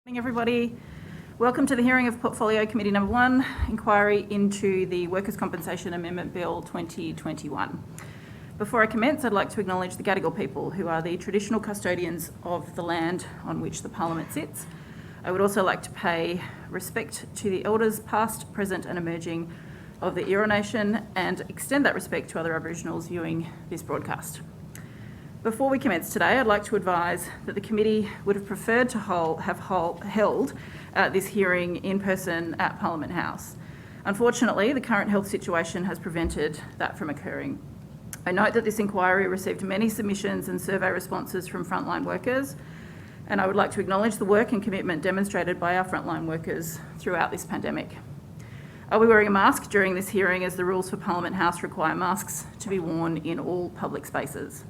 Morning everybody. Welcome to the hearing of Portfolio Committee Number 1, Inquiry into the Workers' Compensation Amendment Bill 2021. Before I commence, I'd like to acknowledge the Gadigal people, who are the traditional custodians of the land on which the Parliament sits. I would also like to pay respect to the elders past, present and emerging of the Eora Nation and extend that respect to other Aboriginals viewing this broadcast. Before we commence today, I'd like to advise that the committee would have preferred to have held this hearing in person at Parliament House. Unfortunately, the current health situation has prevented that from occurring. I note that this inquiry received many submissions and survey responses from frontline workers, and I would like to acknowledge the work and commitment demonstrated by our frontline workers throughout this pandemic. I'll be wearing a mask during this hearing as the rules for Parliament House require masks to be worn in all public spaces.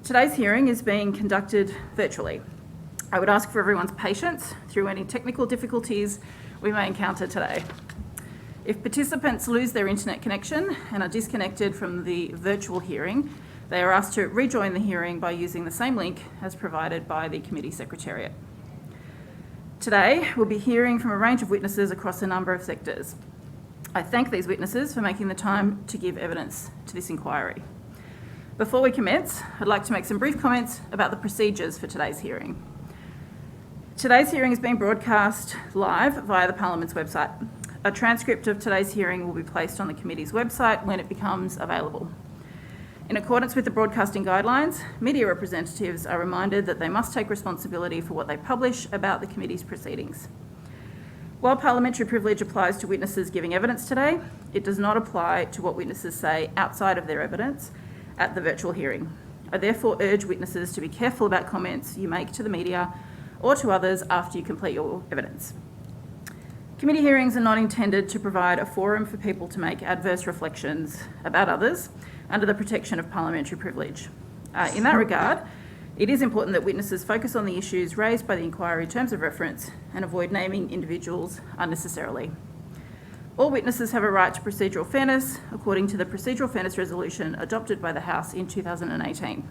Today's hearing is being conducted virtually. I would ask for everyone's patience through any technical difficulties we may encounter today. If participants lose their internet connection and are disconnected from the virtual hearing, they are asked to rejoin the hearing by using the same link as provided by the committee secretariat. Today, we'll be hearing from a range of witnesses across a number of sectors. I thank these witnesses for making the time to give evidence to this inquiry. Before we commence, I'd like to make some brief comments about the procedures for today's hearing. Today's hearing is being broadcast live via the Parliament's website. A transcript of today's hearing will be placed on the committee's website when it becomes available. In accordance with the broadcasting guidelines, media representatives are reminded that they must take responsibility for what they publish about the committee's proceedings. While parliamentary privilege applies to witnesses giving evidence today, it does not apply to what witnesses say outside of their evidence at the virtual hearing. I therefore urge witnesses to be careful about comments you make to the media or to others after you complete your evidence. Committee hearings are not intended to provide a forum for people to make adverse reflections about others under the protection of parliamentary privilege. In that regard, it is important that witnesses focus on the issues raised by the inquiry terms of reference and avoid naming individuals unnecessarily. All witnesses have a right to procedural fairness according to the Procedural Fairness Resolution adopted by the House in 2018.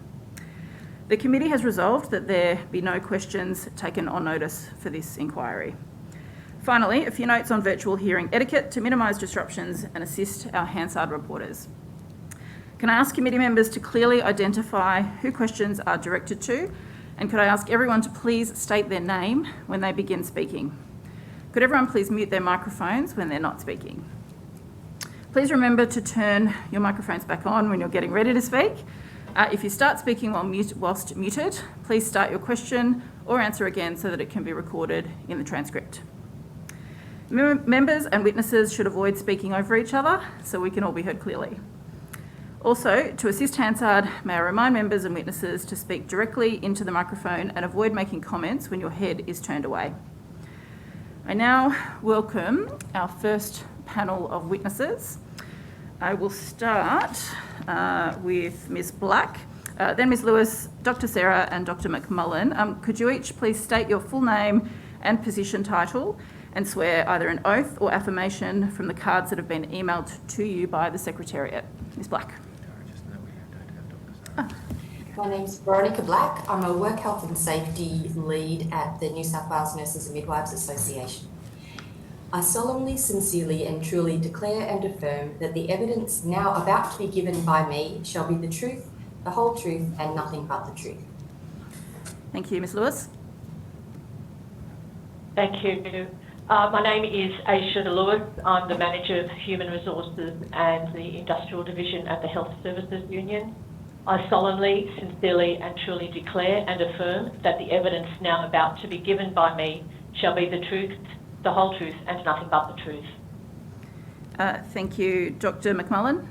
The committee has resolved that there be no questions taken on notice for this inquiry. Finally, a few notes on virtual hearing etiquette to minimise disruptions and assist our Hansard reporters. Can I ask committee members to clearly identify who questions are directed to, and could I ask everyone to please state their name when they begin speaking? Could everyone please mute their microphones when they're not speaking? Please remember to turn your microphones back on when you're getting ready to speak. If you start speaking whilst muted, please start your question or answer again so that it can be recorded in the transcript. Members and witnesses should avoid speaking over each other so we can all be heard clearly. Also, to assist Hansard, may I remind members and witnesses to speak directly into the microphone and avoid making comments when your head is turned away. I now welcome our first panel of witnesses. I will start with Ms. Black, then Ms. Lewis, Dr. Sarah and Dr. McMullen. Could you each please state your full name and position title and swear either an oath or affirmation from the cards that have been emailed to you by the Secretariat? Ms. Black. My name's Veronica Black. I'm a work health and safety lead at the New South Wales Nurses and Midwives Association. I solemnly, sincerely and truly declare and affirm that the evidence now about to be given by me shall be the truth, the whole truth and nothing but the truth. Thank you. Ms. Lewis. Thank you. My name is Aisha Lewis. I'm the Manager of Human Resources and the Industrial Division at the Health Services Union. I solemnly, sincerely and truly declare and affirm that the evidence now about to be given by me shall be the truth, the whole truth and nothing but the truth. Thank you. Dr. McMullen.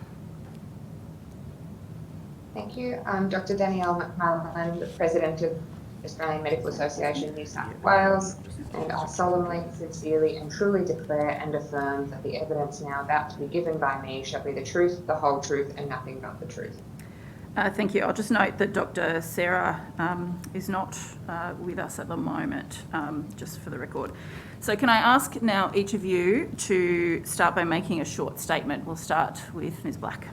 Thank you. I'm Dr. Danielle McMullen, the President of the Australian Medical Association New South Wales, and I solemnly, sincerely and truly declare and affirm that the evidence now about to be given by me shall be the truth, the whole truth and nothing but the truth. Thank you. I'll just note that Dr. Sarah is not with us at the moment, just for the record. So can I ask now each of you to start by making a short statement? We'll start with Ms. Black.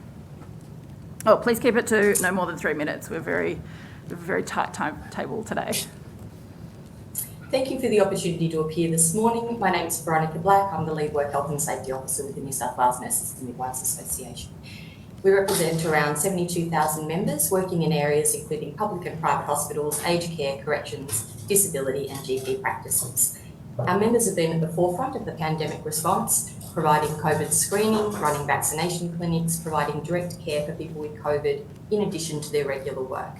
Oh, please keep it to no more than 3 minutes. We're very tight timetable today. Thank you for the opportunity to appear this morning. My name is Veronica Black. I'm the lead Work Health and Safety Officer with the New South Wales Nurses and Midwives Association. We represent around 72,000 members working in areas including public and private hospitals, aged care, corrections, disability and GP practices. Our members have been at the forefront of the pandemic response, providing COVID screening, running vaccination clinics, providing direct care for people with COVID in addition to their regular work.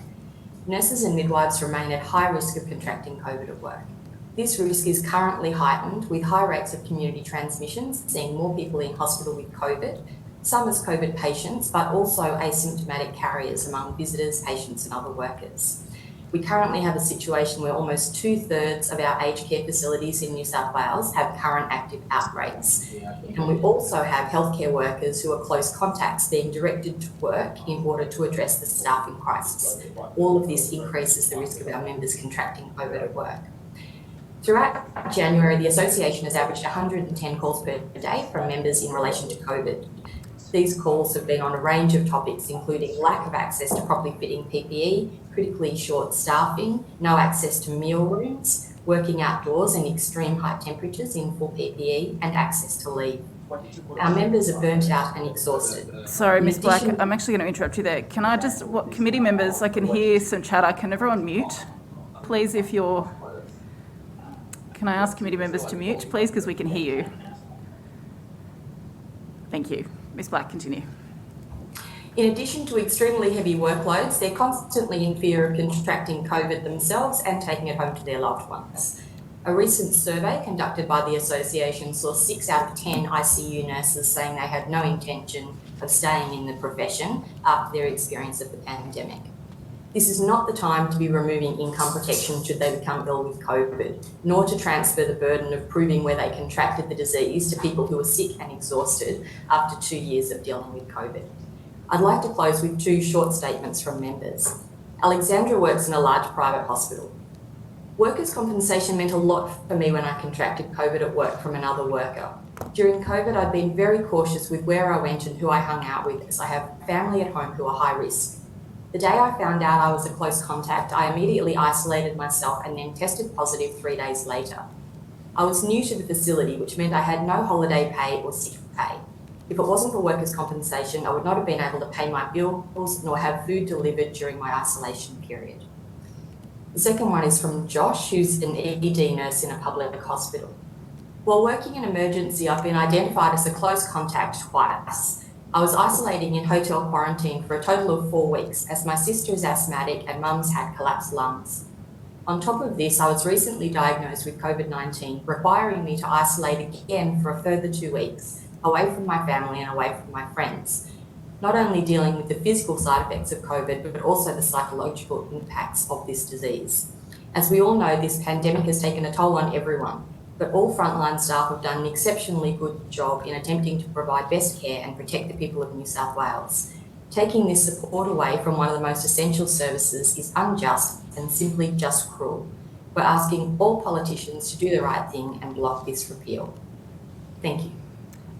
Nurses and midwives remain at high risk of contracting COVID at work. This risk is currently heightened with high rates of community transmissions, seeing more people in hospital with COVID, some as COVID patients, but also asymptomatic carriers among visitors, patients and other workers. We currently have a situation where almost 2/3 of our aged care facilities in New South Wales have current active outbreaks. And we also have healthcare workers who are close contacts being directed to work in order to address the staffing crisis. All of this increases the risk of our members contracting COVID at work. Throughout January, the association has averaged 110 calls per day from members in relation to COVID. These calls have been on a range of topics, including lack of access to properly fitting PPE, critically short staffing, no access to meal rooms, working outdoors in extreme high temperatures in full PPE, and access to leave. Our members are burnt out and exhausted. Sorry, Ms Black, I'm actually going to interrupt you there. Can I just, committee members, I can hear some chatter. Can everyone mute? Please, if you're... Can I ask committee members to mute, please, because we can hear you. Thank you. Ms Black, continue. In addition to extremely heavy workloads, they're constantly in fear of contracting COVID themselves and taking it home to their loved ones. A recent survey conducted by the association saw 6 out of 10 ICU nurses saying they had no intention of staying in the profession after their experience of the pandemic. This is not the time to be removing income protection should they become ill with COVID, nor to transfer the burden of proving where they contracted the disease to people who are sick and exhausted after 2 years of dealing with COVID. I'd like to close with 2 short statements from members. Alexandra works in a large private hospital. Workers' compensation meant a lot for me when I contracted COVID at work from another worker. During COVID, I've been very cautious with where I went and who I hung out with, as I have family at home who are high risk. The day I found out I was a close contact, I immediately isolated myself and then tested positive 3 days later. I was new to the facility, which meant I had no holiday pay or sick pay. If it wasn't for workers' compensation, I would not have been able to pay my bills nor have food delivered during my isolation period. The second one is from Josh, who's an ED nurse in a public hospital. While working in emergency, I've been identified as a close contact twice. I was isolating in hotel quarantine for a total of 4 weeks as my sister is asthmatic and mum's had collapsed lungs. On top of this, I was recently diagnosed with COVID-19, requiring me to isolate again for a further 2 weeks, away from my family and away from my friends. Not only dealing with the physical side effects of COVID, but also the psychological impacts of this disease. As we all know, this pandemic has taken a toll on everyone, but all frontline staff have done an exceptionally good job in attempting to provide best care and protect the people of New South Wales. Taking this support away from one of the most essential services is unjust and simply just cruel. We're asking all politicians to do the right thing and block this repeal. Thank you.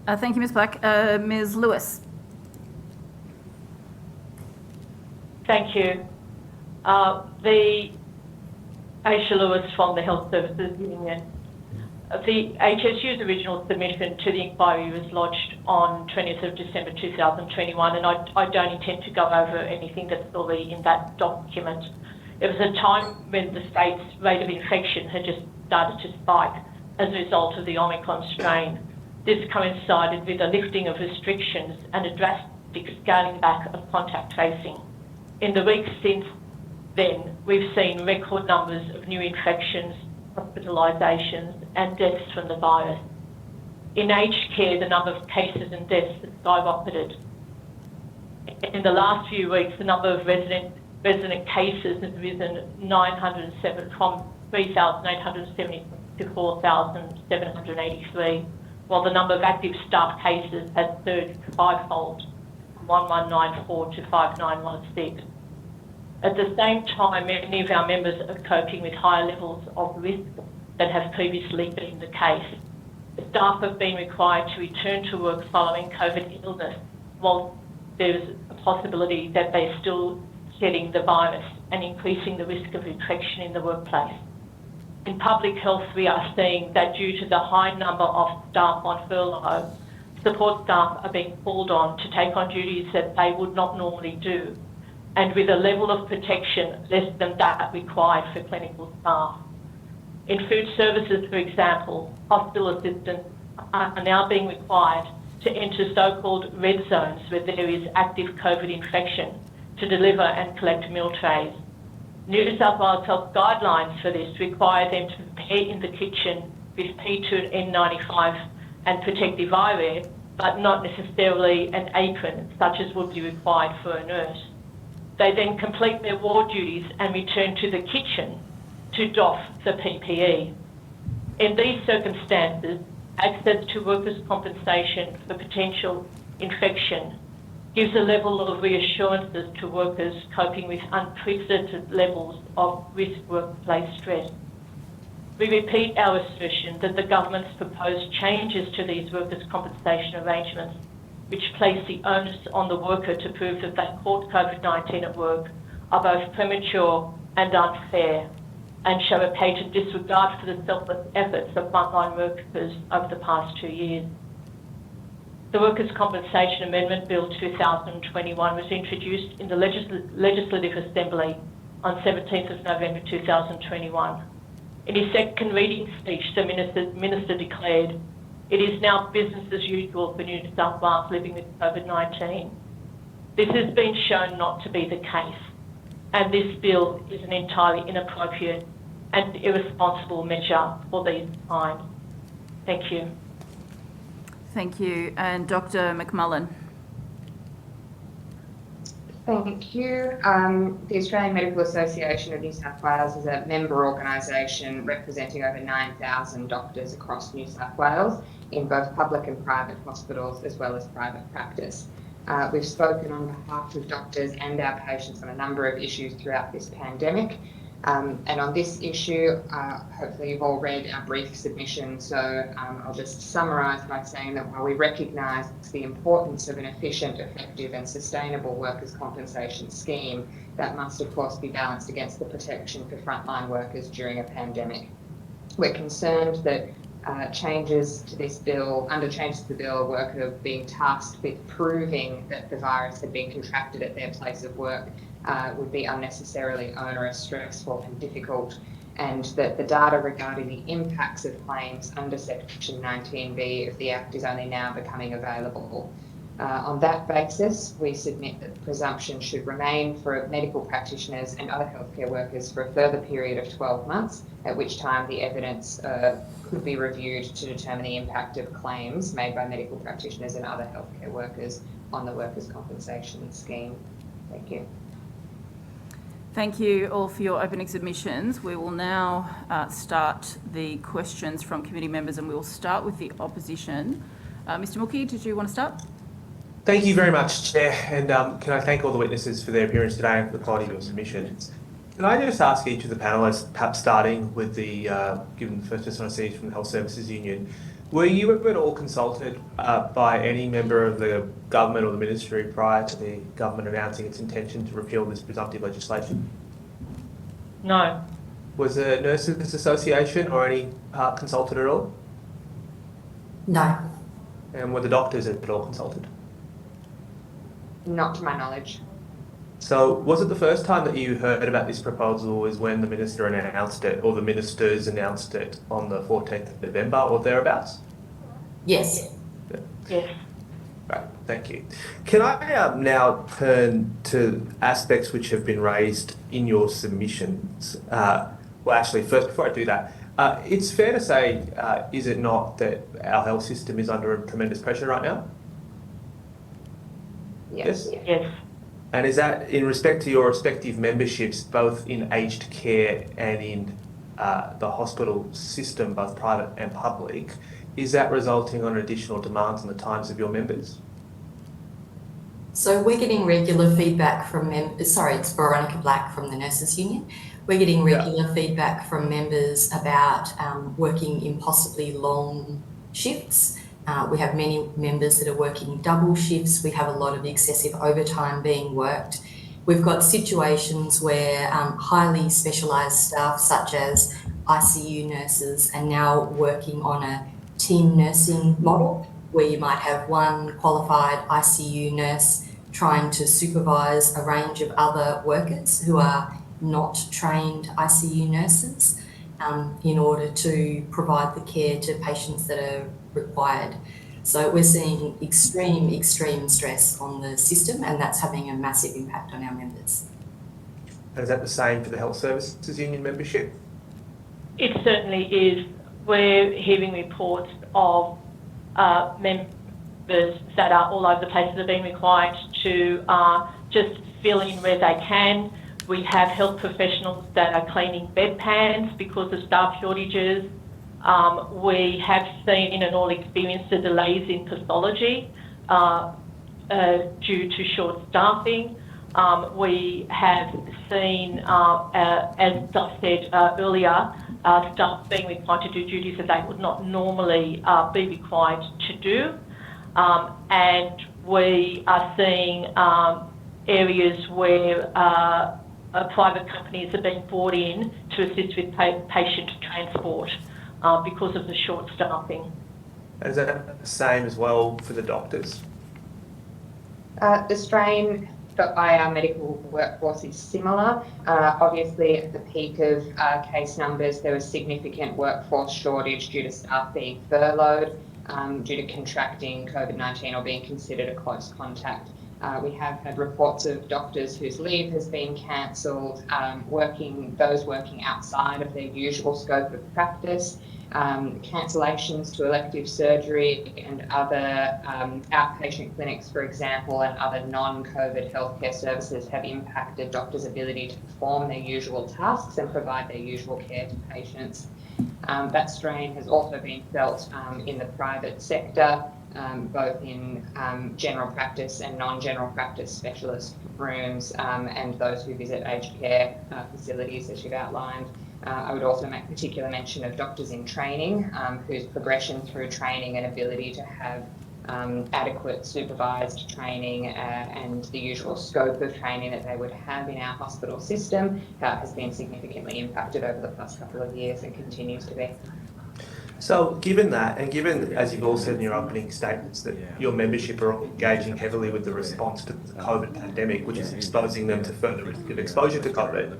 Thank you, Ms Black. Ms Lewis. Thank you. The Aisha Lewis from the Health Services Union. The HSU's original submission to the inquiry was lodged on 20th of December 2021, and I don't intend to go over anything that's already in that document. It was a time when the state's rate of infection had just started to spike as a result of the Omicron strain. This coincided with a lifting of restrictions and a drastic scaling back of contact tracing. In the weeks since then, we've seen record numbers of new infections, hospitalisations and deaths from the virus. In aged care, the number of cases and deaths has skyrocketed. In the last few weeks, the number of resident cases has risen 907 from 3,870 to 4,783, while the number of active staff cases has surged fivefold, from 1,194 to 5,916. At the same time, many of our members are coping with higher levels of risk than have previously been the case. The staff have been required to return to work following COVID illness, while there's a possibility that they're still shedding the virus and increasing the risk of infection in the workplace. In public health, we are seeing that due to the high number of staff on furlough, support staff are being called on to take on duties that they would not normally do, and with a level of protection less than that required for clinical staff. In food services, for example, hospital assistants are now being required to enter so-called red zones where there is active COVID infection to deliver and collect meal trays. New South Wales health guidelines for this require them to prepare in the kitchen with P2 and N95 and protective eyewear, but not necessarily an apron, such as would be required for a nurse. They then complete their ward duties and return to the kitchen to doff the PPE. In these circumstances, access to workers' compensation for potential infection gives a level of reassurances to workers coping with unprecedented levels of risk workplace stress. We repeat our assertion that the government's proposed changes to these workers' compensation arrangements, which place the onus on the worker to prove that they caught COVID-19 at work, are both premature and unfair, and show a patent disregard for the selfless efforts of frontline workers over the past 2 years. The Workers' Compensation Amendment Bill 2021 was introduced in the Legislative Assembly on 17th of November 2021. In his second reading speech, the Minister declared, "It is now business as usual for New South Wales living with COVID-19. This has been shown not to be the case, and this bill is an entirely inappropriate and irresponsible measure for these times." Thank you. Thank you. And Dr. McMullen. Thank you. The Australian Medical Association of New South Wales is a member organisation representing over 9,000 doctors across New South Wales in both public and private hospitals as well as private practice. We've spoken on behalf of doctors and our patients on a number of issues throughout this pandemic. And on this issue, hopefully you've all read our brief submission, so I'll just summarise by saying that while we recognise the importance of an efficient, effective and sustainable workers' compensation scheme, that must of course be balanced against the protection for frontline workers during a pandemic. We're concerned that changes to the bill, a worker being tasked with proving that the virus had been contracted at their place of work would be unnecessarily onerous, stressful and difficult, and that the data regarding the impacts of claims under Section 19B of the Act is only now becoming available. On that basis, we submit that the presumption should remain for medical practitioners and other healthcare workers for a further period of 12 months, at which time the evidence could be reviewed to determine the impact of claims made by medical practitioners and other healthcare workers on the workers' compensation scheme. Thank you. Thank you all for your opening submissions. We will now start the questions from committee members, and we will start with the opposition. Mr. Mookie, did you want to start? Thank you very much, Chair, and can I thank all the witnesses for their appearance today and for the quality of your submissions. Can I just ask each of the panellists, perhaps starting with the, given the first person I see is from the Health Services Union, were you ever at all consulted by any member of the government or the ministry prior to the government announcing its intention to repeal this presumptive legislation? No. Was the Nurses Association or any part consulted at all? No. And were the doctors at all consulted? Not to my knowledge. So was it the first time that you heard about this proposal was when the minister announced it, or the ministers announced it on the 14th of November or thereabouts? Yes. Yeah. Yes. Right, thank you. Can I now turn to aspects which have been raised in your submissions? Well, actually, first, before I do that, it's fair to say, is it not, that our health system is under tremendous pressure right now? Yes. Yes. And is that in respect to your respective memberships, both in aged care and in the hospital system, both private and public, is that resulting on additional demands on the times of your members? So we're getting regular feedback from members. Sorry, it's Veronica Black from the Nurses Union. We're getting regular feedback from members about working impossibly long shifts. We have many members that are working double shifts. We have a lot of excessive overtime being worked. We've got situations where highly specialised staff, such as ICU nurses are now working on a team nursing model where you might have one qualified ICU nurse trying to supervise a range of other workers who are not trained ICU nurses in order to provide the care to patients that are required. So we're seeing extreme stress on the system, and that's having a massive impact on our members. And is that the same for the Health Services Union membership? It certainly is. We're hearing reports of members that are all over the place that are being required to just fill in where they can. We have health professionals that are cleaning bedpans because of staff shortages. We have seen and all experienced the delays in pathology due to short staffing. We have seen, as Doug said earlier, staff being required to do duties that they would not normally be required to do. And we are seeing areas where private companies are being brought in to assist with patient transport because of the short staffing. Is that the same as well for the doctors? The strain by our medical workforce is similar. Obviously, at the peak of case numbers, there was significant workforce shortage due to staff being furloughed, due to contracting COVID-19 or being considered a close contact. We have had reports of doctors whose leave has been cancelled, those working outside of their usual scope of practice, cancellations to elective surgery and other outpatient clinics, for example, and other non-COVID healthcare services have impacted doctors' ability to perform their usual tasks and provide their usual care to patients. That strain has also been felt in the private sector, both in general practice and non-general practice specialist rooms and those who visit aged care facilities, as you've outlined. I would also make particular mention of doctors in training, whose progression through training and ability to have adequate supervised training and the usual scope of training that they would have in our hospital system has been significantly impacted over the past couple of years and continues to be. So given that, and given, as you've all said in your opening statements, that your membership are engaging heavily with the response to the COVID pandemic, which is exposing them to further risk of exposure to COVID,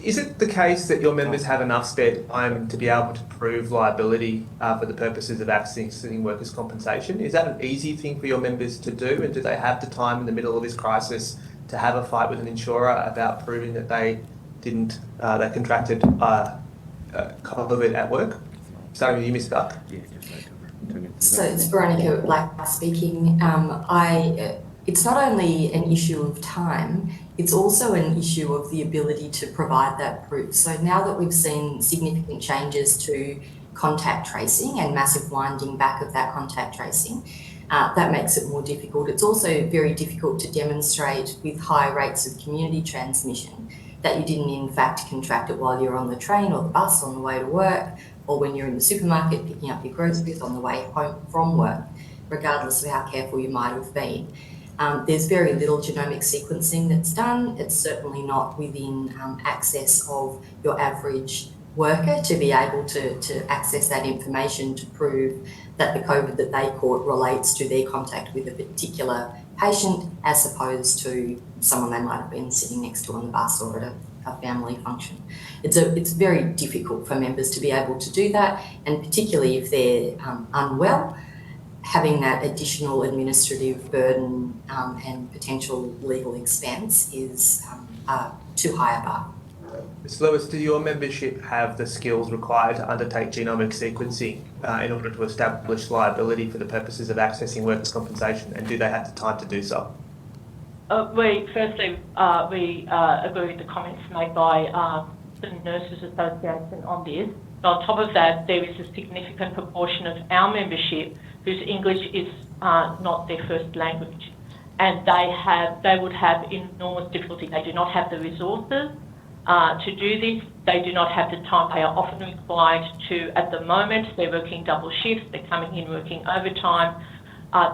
is it the case that your members have enough spare time to be able to prove liability for the purposes of accessing workers' compensation? Is that an easy thing for your members to do? And do they have the time in the middle of this crisis to have a fight with an insurer about proving that they contracted COVID at work? Starting with you, Ms. Buck. So it's Veronica Black speaking. It's not only an issue of time, it's also an issue of the ability to provide that proof. So now that we've seen significant changes to contact tracing and massive winding back of that contact tracing, that makes it more difficult. It's also very difficult to demonstrate with high rates of community transmission that you didn't in fact contract it while you're on the train or the bus on the way to work, or when you're in the supermarket picking up your groceries on the way home from work, regardless of how careful you might have been. There's very little genomic sequencing that's done. It's certainly not within access of your average worker to be able to access that information to prove that the COVID that they caught relates to their contact with a particular patient as opposed to someone they might have been sitting next to on the bus or at a family function. It's very difficult for members to be able to do that, and particularly if they're unwell, having that additional administrative burden and potential legal expense is too high a bar. Ms. Lewis, do your membership have the skills required to undertake genomic sequencing in order to establish liability for the purposes of accessing workers' compensation, and do they have the time to do so? We agree with the comments made by the Nurses Association on this. On top of that, there is a significant proportion of our membership whose English is not their first language, and they would have enormous difficulty. They do not have the resources to do this. They do not have the time. They are often required to, at the moment, they're working double shifts, they're coming in working overtime,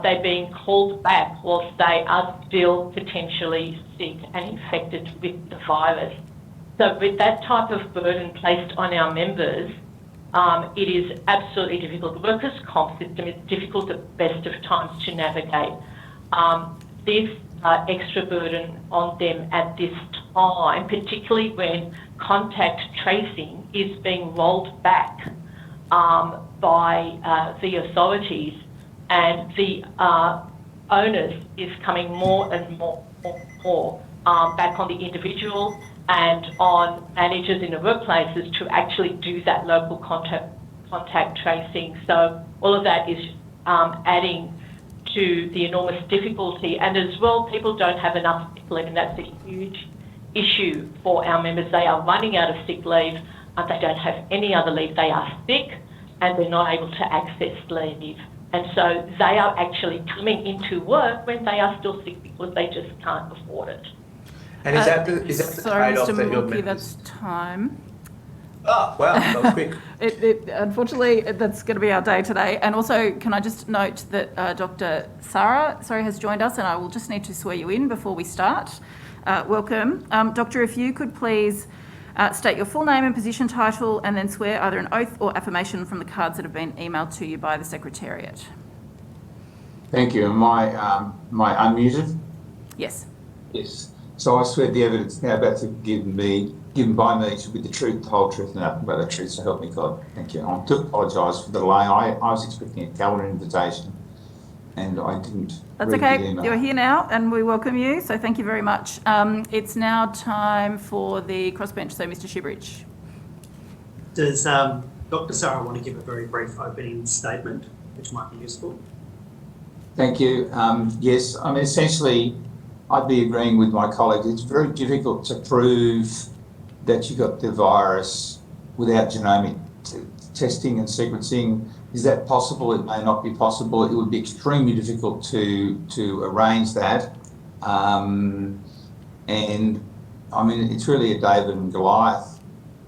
they're being called back whilst they are still potentially sick and infected with the virus. So with that type of burden placed on our members, it is absolutely difficult. The workers' comp system is difficult at best of times to navigate. This extra burden on them at this time, particularly when contact tracing is being rolled back by the authorities, and the onus is coming more and more back on the individual and on managers in the workplaces to actually do that local contact tracing. So all of that is adding to the enormous difficulty, and as well, people don't have enough sick leave, and that's a huge issue for our members. They are running out of sick leave, and they don't have any other leave. They are sick, and they're not able to access leave. And so they are actually coming into work when they are still sick because they just can't afford it. And is that the sorry, trade-off Mr. that your Mulkey, members... that's time. Oh, wow, that was quick. Unfortunately, that's going to be our day today. And also, can I just note that Dr. Sarah has joined us, and I will just need to swear you in before we start. Welcome. Doctor, if you could please state your full name and position title, and then swear either an oath or affirmation from the cards that have been emailed to you by the Secretariat. Thank you. Am I unmuted? Yes. Yes. So I swear the evidence now about to given by me to be the truth, the whole truth, and nothing but the truth, so help me God. Thank you. I do apologise for the delay. I was expecting a calendar invitation and I didn't. That's okay. You're here now and we welcome you, so thank you very much. It's now time for the crossbench, so Mr. Shibridge. Does Dr. Sarah want to give a very brief opening statement, which might be useful? Thank you. Yes, I mean, essentially, I'd be agreeing with my colleague. It's very difficult to prove that you got the virus without genomic testing and sequencing. Is that possible? It may not be possible. It would be extremely difficult to arrange that. And I mean, it's really a David and Goliath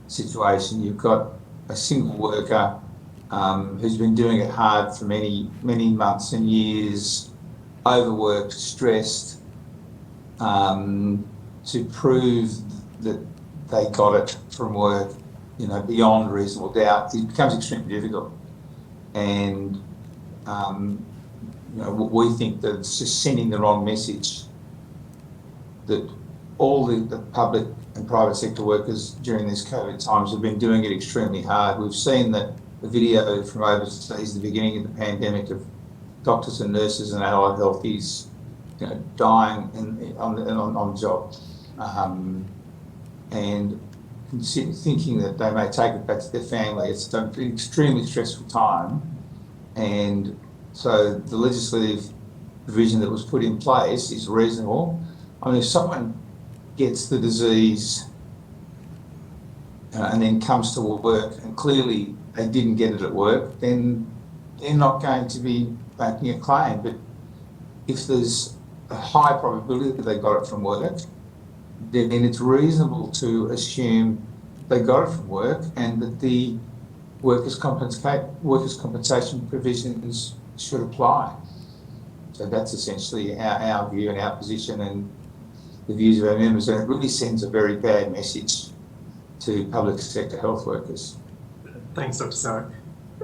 situation. You've got a single worker who's been doing it hard for many, many months and years, overworked, stressed, to prove that they got it from work, you know, beyond reasonable doubt. It becomes extremely difficult. And, you know, we think that it's just sending the wrong message that all the public and private sector workers during these COVID times have been doing it extremely hard. We've seen that the video from overseas, the beginning of the pandemic, of doctors and nurses and allied healthies, you know, dying on job, and thinking that they may take it back to their family. It's an extremely stressful time, and so the legislative provision that was put in place is reasonable. I mean, if someone gets the disease and then comes to work and clearly they didn't get it at work, then they're not going to be making a claim. But if there's a high probability that they got it from work, then it's reasonable to assume they got it from work and that the workers' compensation provisions should apply. So that's essentially our view and our position and the views of our members, and it really sends a very bad message to public sector health workers. Thanks, Dr. Sarah.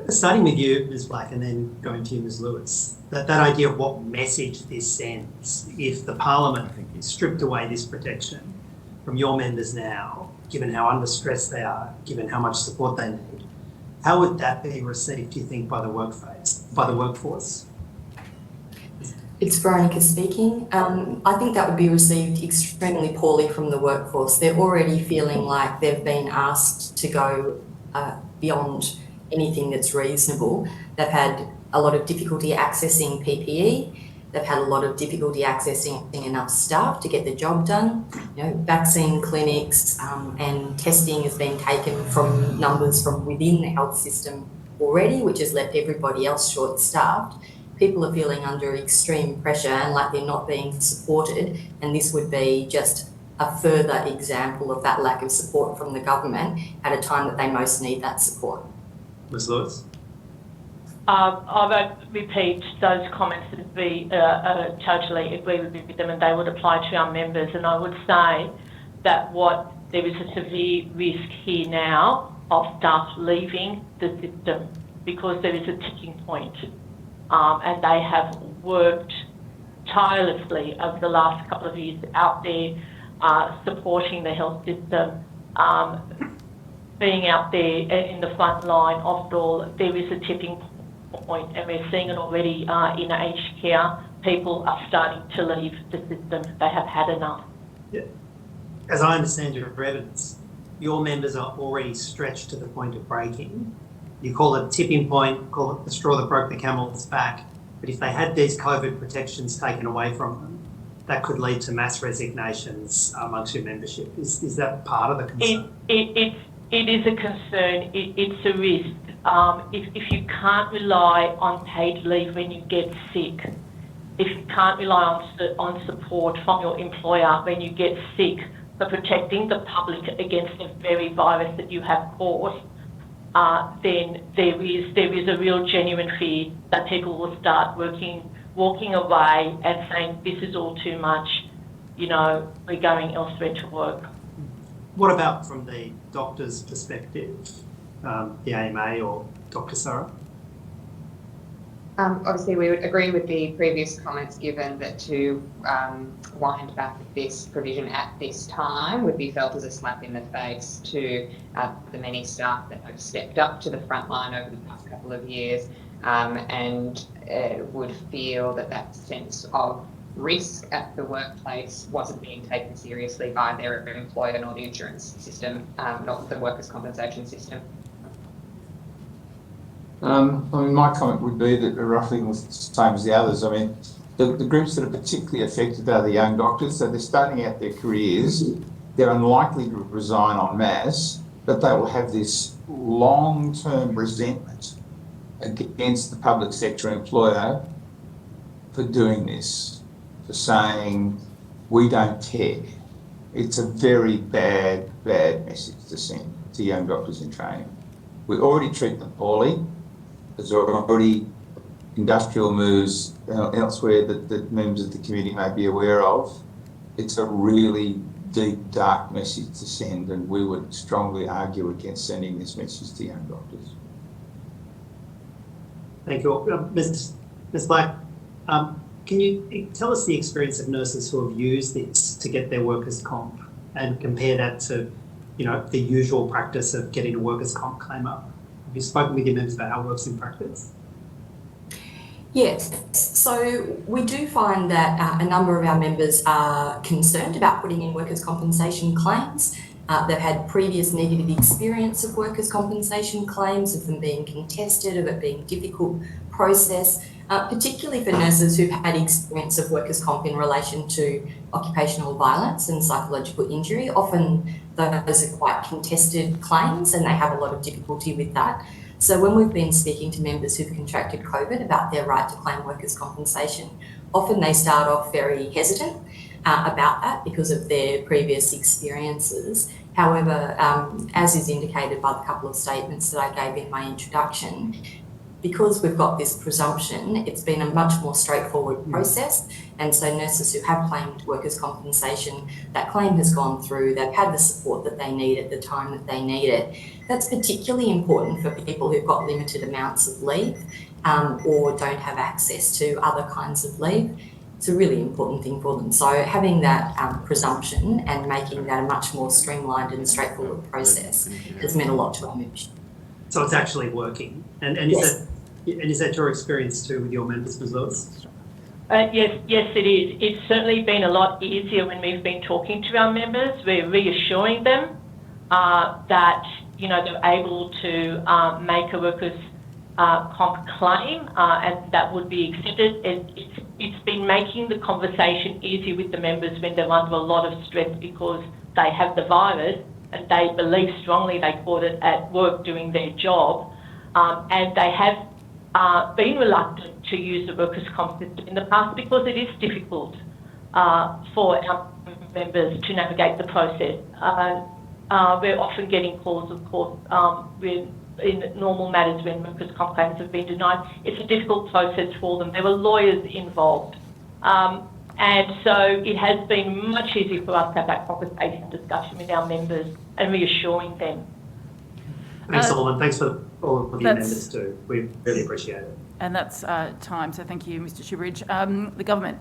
Starting with you, Ms. Black, and then going to you, Ms. Lewis, that idea of what message this sends if the Parliament stripped away this protection from your members now, given how under stress they are, given how much support they need, how would that be received, do you think, by the workforce? It's Veronica speaking. I think that would be received extremely poorly from the workforce. They're already feeling like they've been asked to go beyond anything that's reasonable. They've had a lot of difficulty accessing PPE. They've had a lot of difficulty accessing enough staff to get the job done. You know, vaccine clinics and testing has been taken from numbers from within the health system already, which has left everybody else short-staffed. People are feeling under extreme pressure and like they're not being supported, and this would be just a further example of that lack of support from the government at a time that they most need that support. Ms. Lewis? I won't repeat those comments, that we totally agree with them and they would apply to our members. And I would say that what there is a severe risk here now of staff leaving the system because there is a ticking point. And they have worked tirelessly over the last couple of years out there supporting the health system, being out there in the front line of it all. There is a tipping point, and we're seeing it already in aged care. People are starting to leave the system. They have had enough. Yeah. As I understand your evidence, your members are already stretched to the point of breaking. You call it a tipping point, call it the straw that broke the camel's back. But if they had these COVID protections taken away from them, that could lead to mass resignations amongst your membership. Is that part of the concern? It is a concern. It's a risk. If you can't rely on paid leave when you get sick, if you can't rely on support from your employer when you get sick for protecting the public against the very virus that you have caught, then there is a real genuine fear that people will start walking away and saying, this is all too much, we're going elsewhere to work. What about from the doctor's perspective, the AMA or Dr. Sarah? Obviously, we would agree with the previous comments given that to wind back this provision at this time would be felt as a slap in the face to the many staff that have stepped up to the front line over the past couple of years and would feel that sense of risk at the workplace wasn't being taken seriously by their employer nor the insurance system, not the workers' compensation system. My comment would be that roughly the same as the others. The groups that are particularly affected are the young doctors. So they're starting out their careers. They're unlikely to resign en masse, but they will have this long-term resentment against the public sector employer for doing this, for saying, we don't care. It's a very bad message to send to young doctors in training. We already treat them poorly. There's already industrial moves elsewhere that members of the committee may be aware of. It's a really deep, dark message to send, and we would strongly argue against sending this message to young doctors. Thank you. Ms. Black, can you tell us the experience of nurses who have used this to get their workers' comp and compare that to, the usual practice of getting a workers' comp claim up? Have you spoken with your members about how it works in practice? Yes, so we do find that a number of our members are concerned about putting in workers' compensation claims. They've had previous negative experience of workers' compensation claims, of them being contested, of it being a difficult process, particularly for nurses who've had experience of workers' comp in relation to occupational violence and psychological injury. Often those are quite contested claims and they have a lot of difficulty with that. So when we've been speaking to members who've contracted COVID about their right to claim workers' compensation, often they start off very hesitant about that because of their previous experiences. However, as is indicated by the couple of statements that I gave in my introduction, because we've got this presumption, it's been a much more straightforward process. And so nurses who have claimed workers' compensation, that claim has gone through, they've had the support that they need at the time that they need it. That's particularly important for people who've got limited amounts of leave or don't have access to other kinds of leave. It's a really important thing for them. So having that presumption and making that a much more streamlined and straightforward process has meant a lot to our membership. So it's actually working. And Yes. is that your experience too with your members as well? Yes, it is. It's certainly been a lot easier when we've been talking to our members. We're reassuring them that they're able to make a workers' comp claim and that would be accepted. It's been making the conversation easier with the members when they're under a lot of stress because they have the virus and they believe strongly they caught it at work doing their job, and they have been reluctant to use the workers' comp system in the past because it is difficult for our members to navigate the process. We're often getting calls, of course, in normal matters when workers' comp claims have been denied. It's a difficult process for them. There were lawyers involved. And so it has been much easier for us to have that proper space and discussion with our members and reassuring them. Thanks, Solomon. Thanks for all of the That's- amendments too. We really appreciate it. And that's time, so thank you, Mr Shibridge. The government.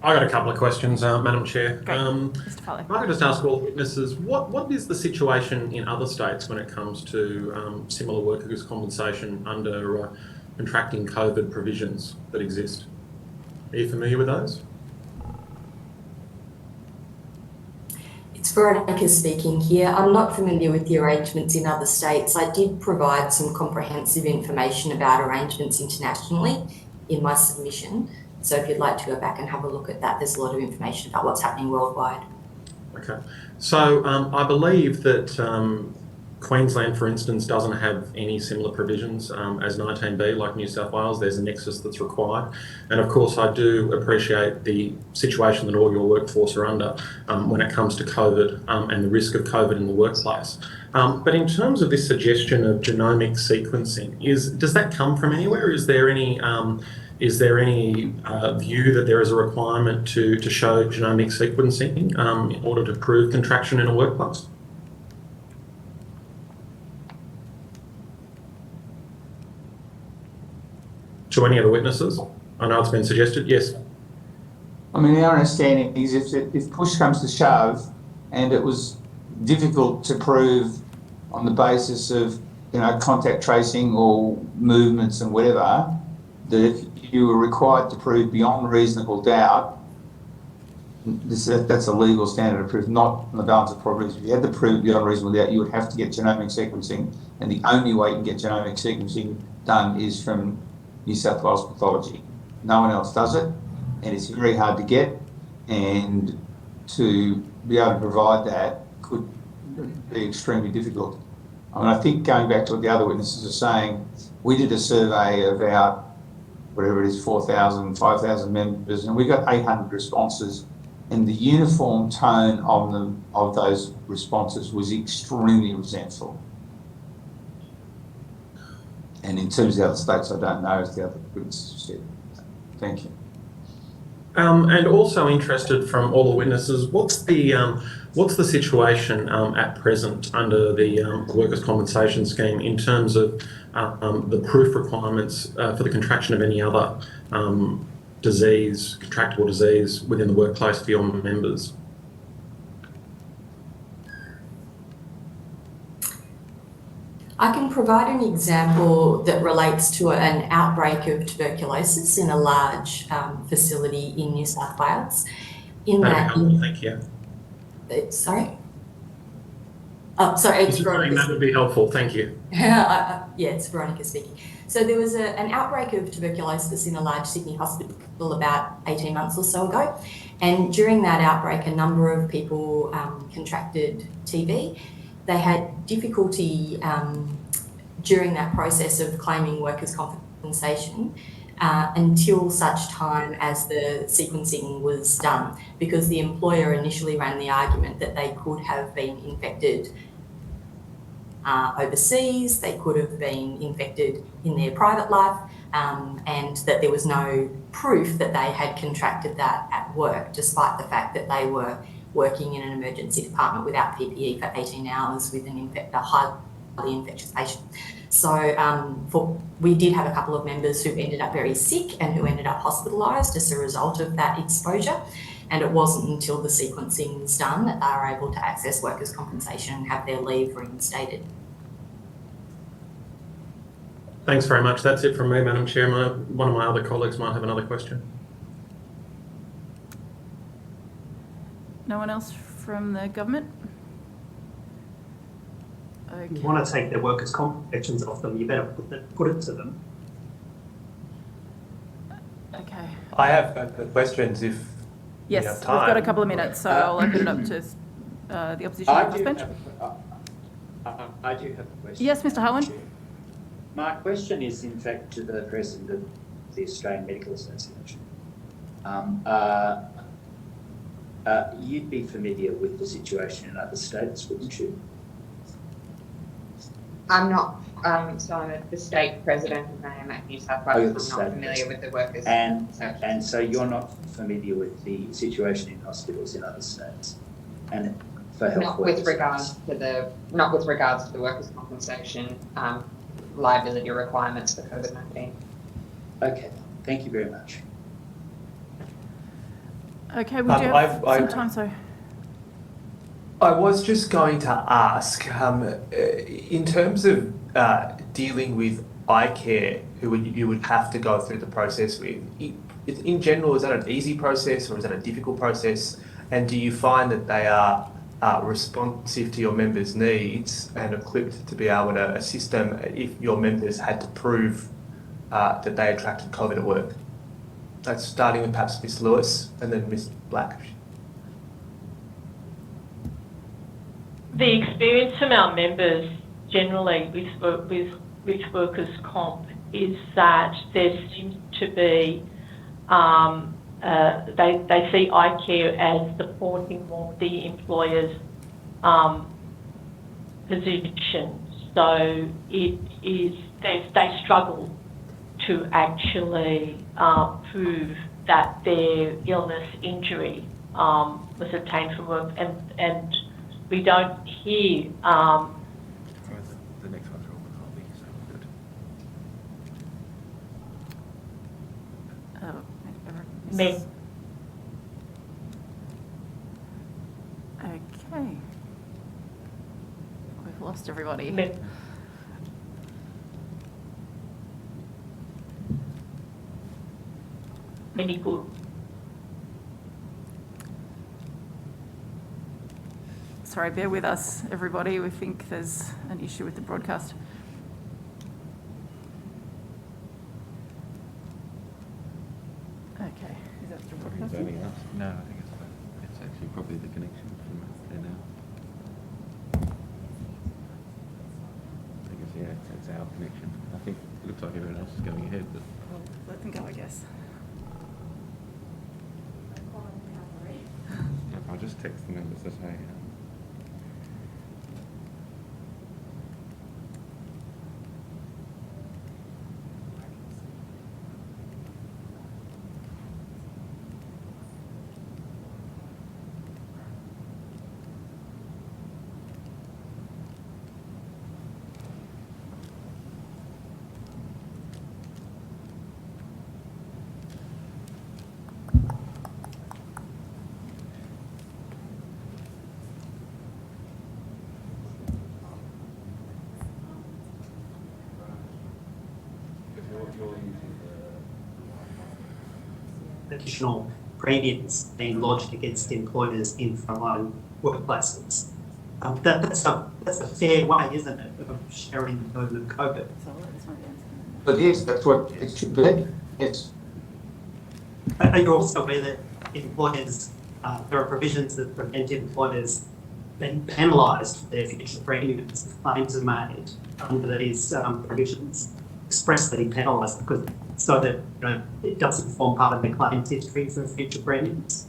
I got a couple of questions, Madam Chair. Great. Mr Farlow. I could just ask all witnesses, what is the situation in other states when it comes to similar workers' compensation under contracting COVID provisions that exist? Are you familiar with those? It's Veronica speaking here. I'm not familiar with the arrangements in other states. I did provide some comprehensive information about arrangements internationally in my submission. So if you'd like to go back and have a look at that, there's a lot of information about what's happening worldwide. Okay. So I believe that Queensland, for instance, doesn't have any similar provisions as 19B like New South Wales. There's a nexus that's required. And of course, I do appreciate the situation that all your workforce are under when it comes to COVID and the risk of COVID in the workplace. But in terms of this suggestion of genomic sequencing, does that come from anywhere? Is there any view that there is a requirement to show genomic sequencing in order to prove contraction in a workplace? To any of the witnesses? I know it's been suggested, yes. I mean, our understanding is if push comes to shove and it was difficult to prove on the basis of, contact tracing or movements and whatever, that if you were required to prove beyond reasonable doubt, that's a legal standard of proof, not on the balance of probabilities. If you had to prove beyond reasonable doubt, you would have to get genomic sequencing, and the only way you can get genomic sequencing done is from New South Wales pathology. No one else does it, and it's very hard to get, and to be able to provide that could be extremely difficult. I mean, I think going back to what the other witnesses are saying, we did a survey of our, whatever it is, 4,000, 5,000 members, and we got 800 responses, and the uniform tone of those responses was extremely resentful. And in terms of the other states, I don't know, as the other witnesses said. Thank you. And also interested from all the witnesses, what's the situation at present under the workers' compensation scheme in terms of the proof requirements for the contraction of any other contractable disease within the workplace for your members? I can provide an example that relates to an outbreak of tuberculosis in a large facility in New South Wales. Thank you. Sorry? Oh, sorry, it's Veronica. That would be helpful, thank you. Yeah, it's Veronica speaking. So there was an outbreak of tuberculosis in a large Sydney hospital about 18 months or so ago. And during that outbreak, a number of people contracted TB. They had difficulty during that process of claiming workers' compensation until such time as the sequencing was done, because the employer initially ran the argument that they could have been infected overseas, they could have been infected in their private life, and that there was no proof that they had contracted that at work, despite the fact that they were working in an emergency department without PPE for 18 hours with a highly infectious patient. So we did have a couple of members who ended up very sick and who ended up hospitalised as a result of that exposure. And it wasn't until the sequencing was done that they were able to access workers' compensation and have their leave reinstated. Thanks very much. That's it from me, Madam Chair. One of my other colleagues might have another question. No one else from the government? Okay. If you want to take their workers' comp protections off them, you better put it to them. Okay. I have questions if Yes, we have we've time. got a couple of minutes, so I'll open it up to the opposition I on the do bench. I do have a question. Yes, Mr. Harlan. My question is, in fact, to the President of the Australian Medical Association. You'd be familiar with the situation in other states, wouldn't you? I'm not So I'm the state president and I am at New South Oh, you're Wales. the I'm not state familiar with the workers' And compensation. so you're not familiar with the situation in hospitals in other states and for health Not workers? with regards to the workers' compensation liability requirements for COVID-19. Okay, thank you very much. Okay, we do have some time, so. I was just going to ask, in terms of dealing with eye care, who you would have to go through the process with, in general, is that an easy process or is that a difficult process? And do you find that they are responsive to your members' needs and equipped to be able to assist them if your members had to prove that they attracted COVID at work? That's starting with perhaps Ms. Lewis and then Ms. Black. The experience from our members generally with workers' comp is that there seems to be, they see eye care as supporting more the employer's position. So it is, they struggle to actually prove that their illness, injury was obtained from work, and we don't hear the next one's are all hobby, so good. me. Okay. We've lost everybody. Many good. Sorry, bear with us, everybody. We think there's an issue with the broadcast. Okay, is that still broadcasting? No, I think it's actually probably the connection from there now. I think it's our connection. I think it looks like everyone else is going ahead, but Well, let them go, I guess. I'll just text the members to say. Additional premiums being lodged against employers in frontline workplaces. That's a fair way, isn't it, of sharing the burden of COVID? But yes, that's what it should be. Yes. Are you also aware that employers, there are provisions that prevent employers being penalised for their future premiums if claims are made under these provisions, expressly penalised because so that it doesn't form part of the claims history for future premiums?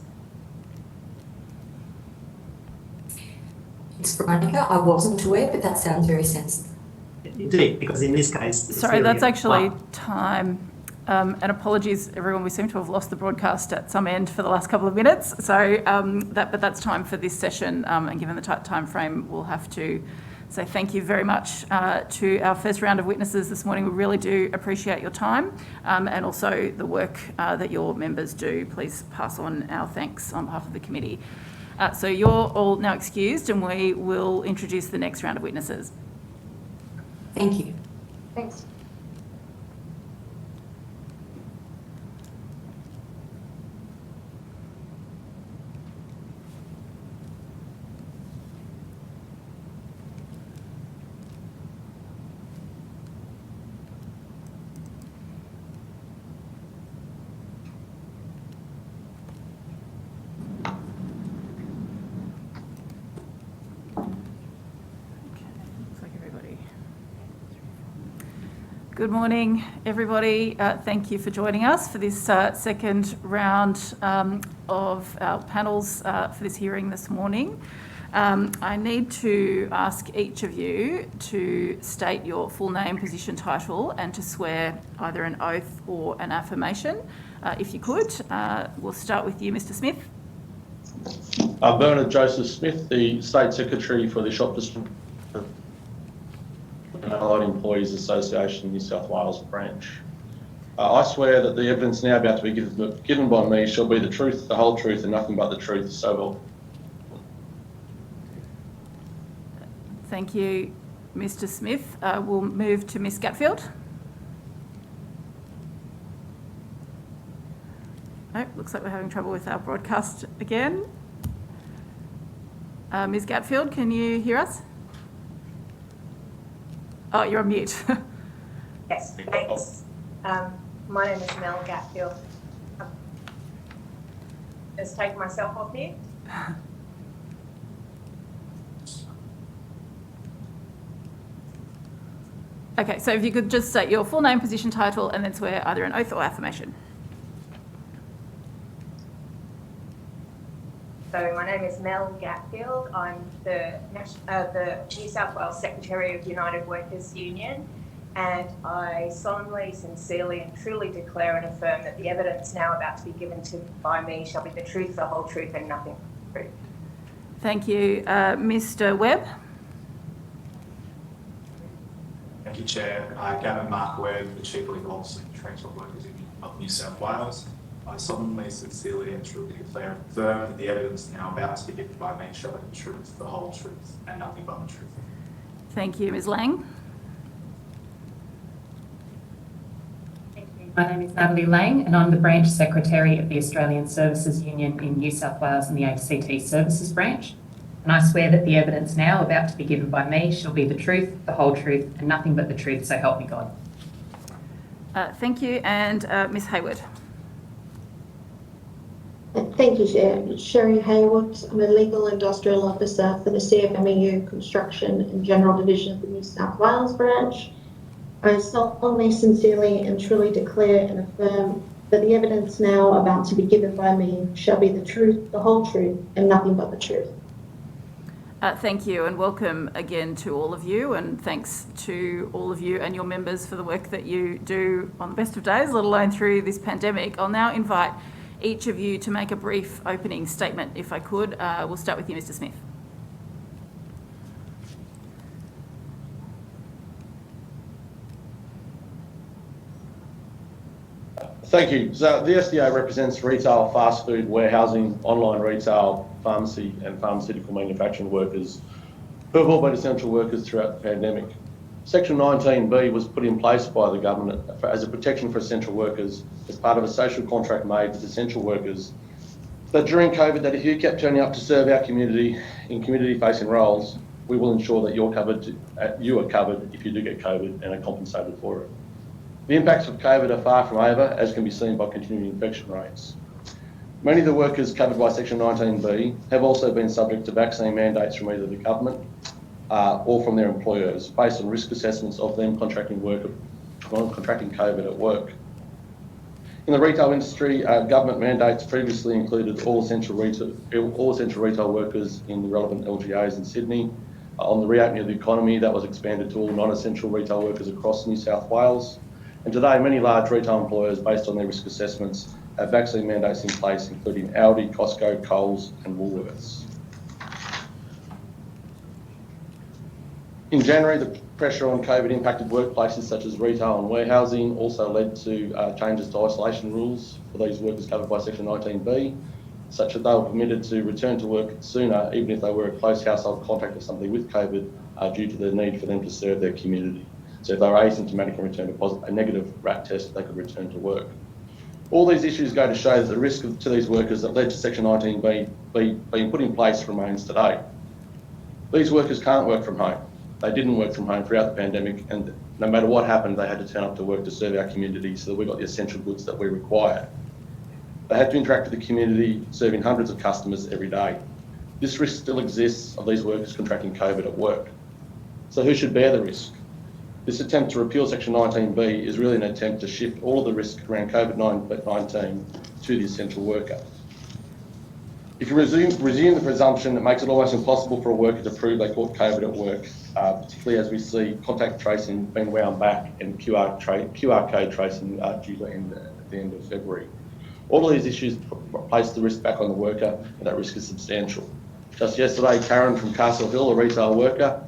Thanks, Veronica. I wasn't aware, but that sounds very sensible. Indeed, because in this case... Sorry, that's actually time. And apologies, everyone, we seem to have lost the broadcast at some end for the last couple of minutes. So, but that's time for this session. And given the tight time frame, we'll have to say thank you very much to our first round of witnesses this morning. We really do appreciate your time and also the work that your members do. Please pass on our thanks on behalf of the committee. So you're all now excused and we will introduce the next round of witnesses. Thank you. Thanks. Good morning, everybody. Thank you for joining us for this second round of our panels for this hearing this morning. I need to ask each of you to state your full name, position, title, and to swear either an oath or an affirmation. If you could, we'll start with you, Mr. Smith. Bernard Joseph Smith, the State Secretary for the Shop District Allied Employees Association New South Wales branch. I swear that the evidence now about to be given by me shall be the truth, the whole truth, and nothing but the truth, so help. Thank you, Mr. Smith. We'll move to Ms. Gatfield. Oh, looks like we're having trouble with our broadcast again. Ms. Gatfield, can you hear us? Oh, you're on mute. Yes, thanks. My name is Mel Gatfield. Just take myself off here. Okay, so if you could just state your full name, position, title, and then swear either an oath or affirmation. So my name is Mel Gatfield. I'm the New South Wales Secretary of United Workers Union, and I solemnly, sincerely and truly declare and affirm that the evidence now about to be given by me shall be the truth, the whole truth and nothing but the truth. Thank you. Mr. Webb. Thank you, Chair. Gavin Mark Webb, the Chief Legal Officer of Transport Workers Union of New South Wales. I solemnly, sincerely and truly declare and affirm that the evidence now about to be given by me shall be the truth, the whole truth, and nothing but the truth. Thank you. Ms. Lang. Thank you. My name is Natalie Lang, and I'm the Branch Secretary of the Australian Services Union in New South Wales and the ACT Services Branch. And I swear that the evidence now about to be given by me shall be the truth, the whole truth, and nothing but the truth, so help me God. Thank you. And Ms. Hayward. Thank you, Chair. Sherry Hayward. I'm a Legal Industrial Officer for the CFMEU Construction and General Division of the New South Wales branch. I solemnly, sincerely and truly declare and affirm that the evidence now about to be given by me shall be the truth, the whole truth, and nothing but the truth. Thank you, and welcome again to all of you, and thanks to all of you and your members for the work that you do on the best of days, let alone through this pandemic. I'll now invite each of you to make a brief opening statement, if I could. We'll start with you, Mr. Smith. Thank you. So the SDA represents retail, fast food, warehousing, online retail, pharmacy and pharmaceutical manufacturing workers who have all been essential workers throughout the pandemic. Section 19B was put in place by the government as a protection for essential workers as part of a social contract made with essential workers that during COVID, that if you kept turning up to serve our community in community-facing roles, we will ensure that you are covered if you do get COVID and are compensated for it. The impacts of COVID are far from over, as can be seen by continuing infection rates. Many of the workers covered by Section 19B have also been subject to vaccine mandates from either the government or from their employers, based on risk assessments of them contracting COVID at work. In the retail industry, government mandates previously included all essential retail workers in the relevant LGAs in Sydney. On the reopening of the economy, that was expanded to all non-essential retail workers across New South Wales. And today, many large retail employers, based on their risk assessments, have vaccine mandates in place, including Aldi, Costco, Coles and Woolworths. In January, the pressure on COVID impacted workplaces such as retail and warehousing, also led to changes to isolation rules for these workers covered by Section 19B, such that they were permitted to return to work sooner, even if they were a close household contact of somebody with COVID, due to the need for them to serve their community. So if they were asymptomatic and returned a negative RAT test, they could return to work. All these issues go to show that the risk to these workers that led to Section 19B being put in place remains today. These workers can't work from home. They didn't work from home throughout the pandemic, and no matter what happened, they had to turn up to work to serve our community so that we got the essential goods that we required. They had to interact with the community, serving hundreds of customers every day. This risk still exists of these workers contracting COVID at work. So who should bear the risk? This attempt to repeal Section 19B is really an attempt to shift all of the risk around COVID-19 to the essential worker. If you resume the presumption, it makes it almost impossible for a worker to prove they caught COVID at work, particularly as we see contact tracing being wound back and QR code tracing due to end at the end of February. All of these issues place the risk back on the worker, and that risk is substantial. Just yesterday, Karen from Castle Hill, a retail worker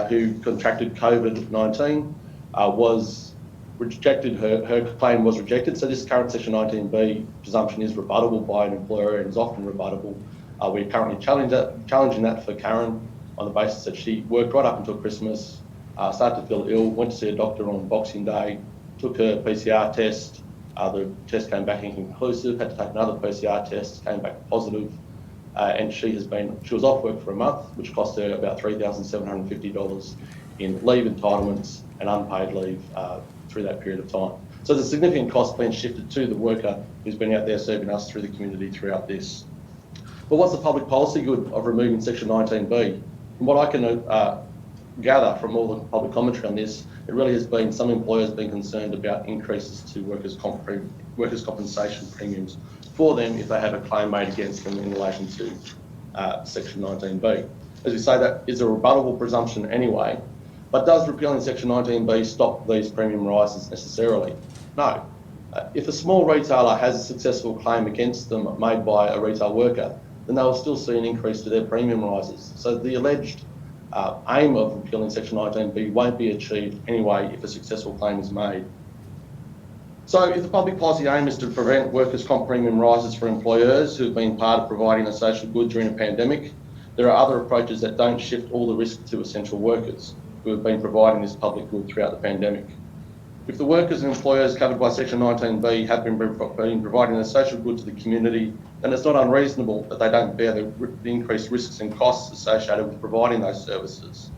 who contracted COVID-19, was rejected. Her claim was rejected. So this current Section 19B presumption is rebuttable by an employer and is often rebuttable. We're currently challenging that for Karen on the basis that she worked right up until Christmas, started to feel ill, went to see a doctor on Boxing Day, took her PCR test. The test came back inconclusive, had to take another PCR test, came back positive, and she was off work for a month, which cost her about $3,750 in leave entitlements and unpaid leave through that period of time. So there's a significant cost being shifted to the worker who's been out there serving us through the community throughout this. But what's the public policy good of removing Section 19B? From what I can gather from all the public commentary on this, it really has been some employers being concerned about increases to workers' compensation premiums for them if they have a claim made against them in relation to Section 19B. As we say, that is a rebuttable presumption anyway, but does repealing Section 19B stop these premium rises necessarily? No. If a small retailer has a successful claim against them made by a retail worker, then they will still see an increase to their premium rises. So the alleged aim of repealing Section 19B won't be achieved anyway if a successful claim is made. So if the public policy aim is to prevent workers' comp premium rises for employers who have been part of providing a social good during a pandemic, there are other approaches that don't shift all the risk to essential workers who have been providing this public good throughout the pandemic. If the workers and employers covered by Section 19B have been providing a social good to the community, then it's not unreasonable that they don't bear the increased risks and costs associated with providing those services.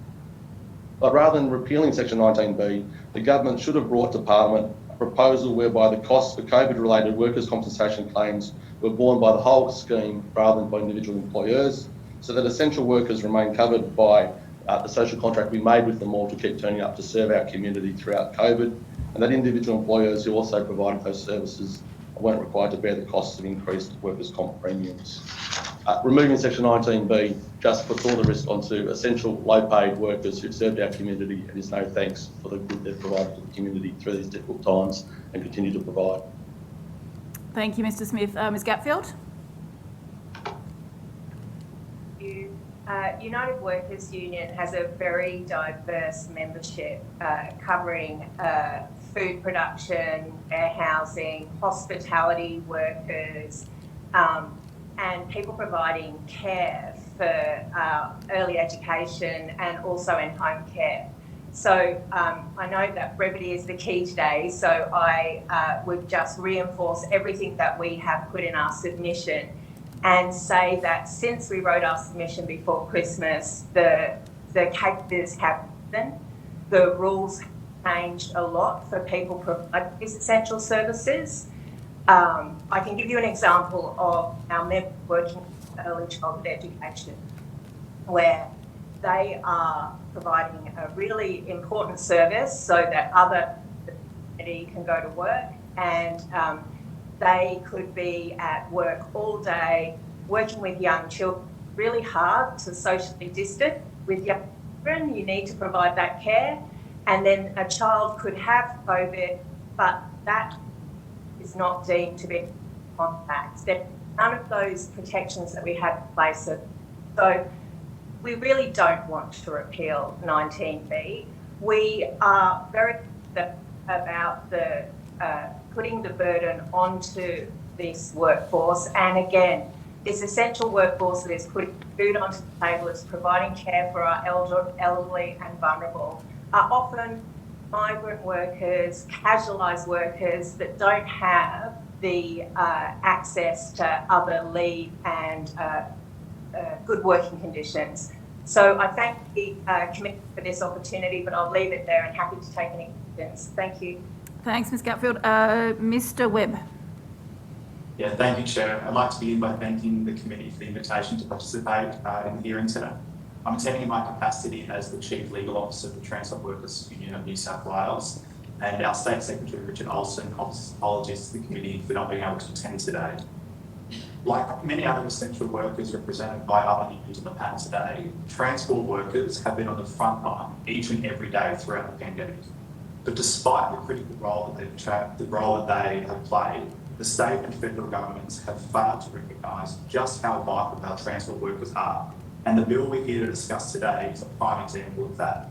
But rather than repealing Section 19B, the government should have brought to Parliament a proposal whereby the costs for COVID-related workers' compensation claims were borne by the whole scheme rather than by individual employers, so that essential workers remain covered by the social contract we made with them all to keep turning up to serve our community throughout COVID, and that individual employers who also provided those services weren't required to bear the costs of increased workers' comp premiums. Removing Section 19B just puts all the risk onto essential low-paid workers who've served our community and is no thanks for the good they've provided to the community through these difficult times and continue to provide. Thank you, Mr Smith. Ms Gatfield? United Workers Union has a very diverse membership covering food production, warehousing, hospitality workers, and people providing care for early education and also in home care. So I know that brevity is the key today, so I would just reinforce everything that we have put in our submission and say that since we wrote our submission before Christmas, the rules have changed a lot for people providing these essential services. I can give you an example of our members working in early childhood education, where they are providing a really important service so that other community can go to work, and they could be at work all day, working with young children, really hard to socially distance with young children. You need to provide that care. And then a child could have COVID, but that is not deemed to be contact. There are none of those protections that we have in place. So we really don't want to repeal 19B. We are very about the putting the burden onto this workforce. And again, this essential workforce that is putting food onto the table, is providing care for our elderly and vulnerable, are often migrant workers, casualised workers that don't have the access to other leave and good working conditions. So I thank the committee for this opportunity, but I'll leave it there and happy to take any questions. Thank you. Thanks, Ms Gatfield. Mr Webb. Yeah, thank you, Chair. I'd like to begin by thanking the committee for the invitation to participate in the hearing today. I'm attending in my capacity as the Chief Legal Officer of the Transport Workers Union of New South Wales, and our State Secretary, Richard Olsen, offers apologies to the committee for not being able to attend today. Like many other essential workers represented by other unions on the panel today, transport workers have been on the front line each and every day throughout the pandemic. But despite the critical role that they have played, the state and federal governments have failed to recognise just how vital our transport workers are. And the bill we're here to discuss today is a prime example of that.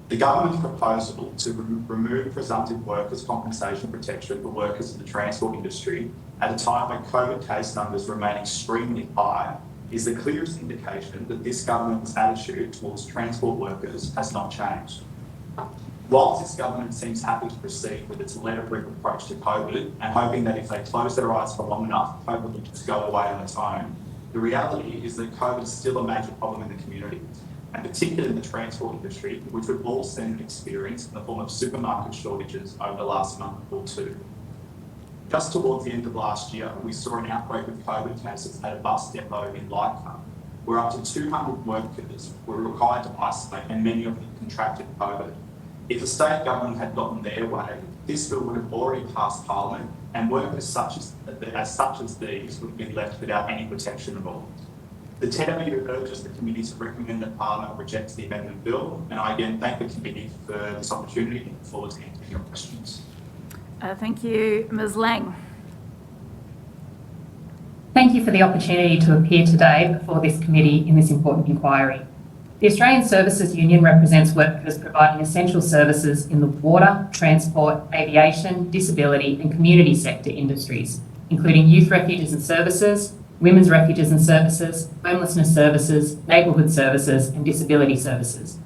The government's proposal to remove presumptive workers' compensation protection for workers in the transport industry at a time when COVID case numbers remain extremely high is the clearest indication that this government's attitude towards transport workers has not changed. Whilst this government seems happy to proceed with its let-it-rip approach to COVID and hoping that if they close their eyes for long enough, COVID will just go away on its own, the reality is that COVID is still a major problem in the community, and particularly in the transport industry, which we've all seen and experienced in the form of supermarket shortages over the last month or two. Just towards the end of last year, we saw an outbreak of COVID cases at a bus depot in Leichhardt, where up to 200 workers were required to isolate and many of them contracted COVID. If the state government had gotten their way, this bill would have already passed Parliament, and workers such as these would have been left without any protection at all. The TNW urges the committee to recommend that Parliament rejects the amendment bill, and I again thank the committee for this opportunity and look forward to answering your questions. Thank you. Ms Lang. Thank you for the opportunity to appear today before this committee in this important inquiry. The Australian Services Union represents workers providing essential services in the water, transport, aviation, disability and community sector industries, including youth refuges and services, women's refuges and services, homelessness services, neighbourhood services and disability services.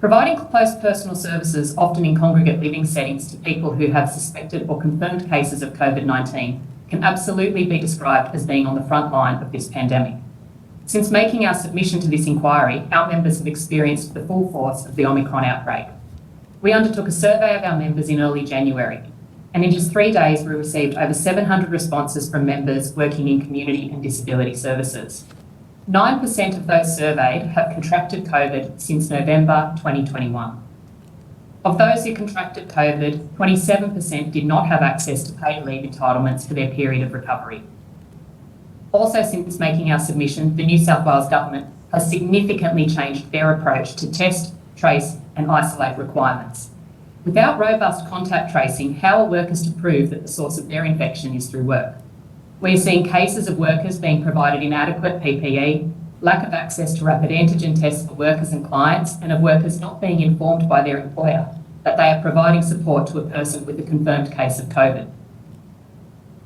Providing close personal services, often in congregate living settings, to people who have suspected or confirmed cases of COVID-19 can absolutely be described as being on the front line of this pandemic. Since making our submission to this inquiry, our members have experienced the full force of the Omicron outbreak. We undertook a survey of our members in early January, and in just 3 days we received over 700 responses from members working in community and disability services. 9% of those surveyed have contracted COVID since November 2021. Of those who contracted COVID, 27% did not have access to paid leave entitlements for their period of recovery. Also, since making our submission, the New South Wales Government has significantly changed their approach to test, trace and isolate requirements. Without robust contact tracing, how are workers to prove that the source of their infection is through work? We're seeing cases of workers being provided inadequate PPE, lack of access to rapid antigen tests for workers and clients, and of workers not being informed by their employer that they are providing support to a person with a confirmed case of COVID.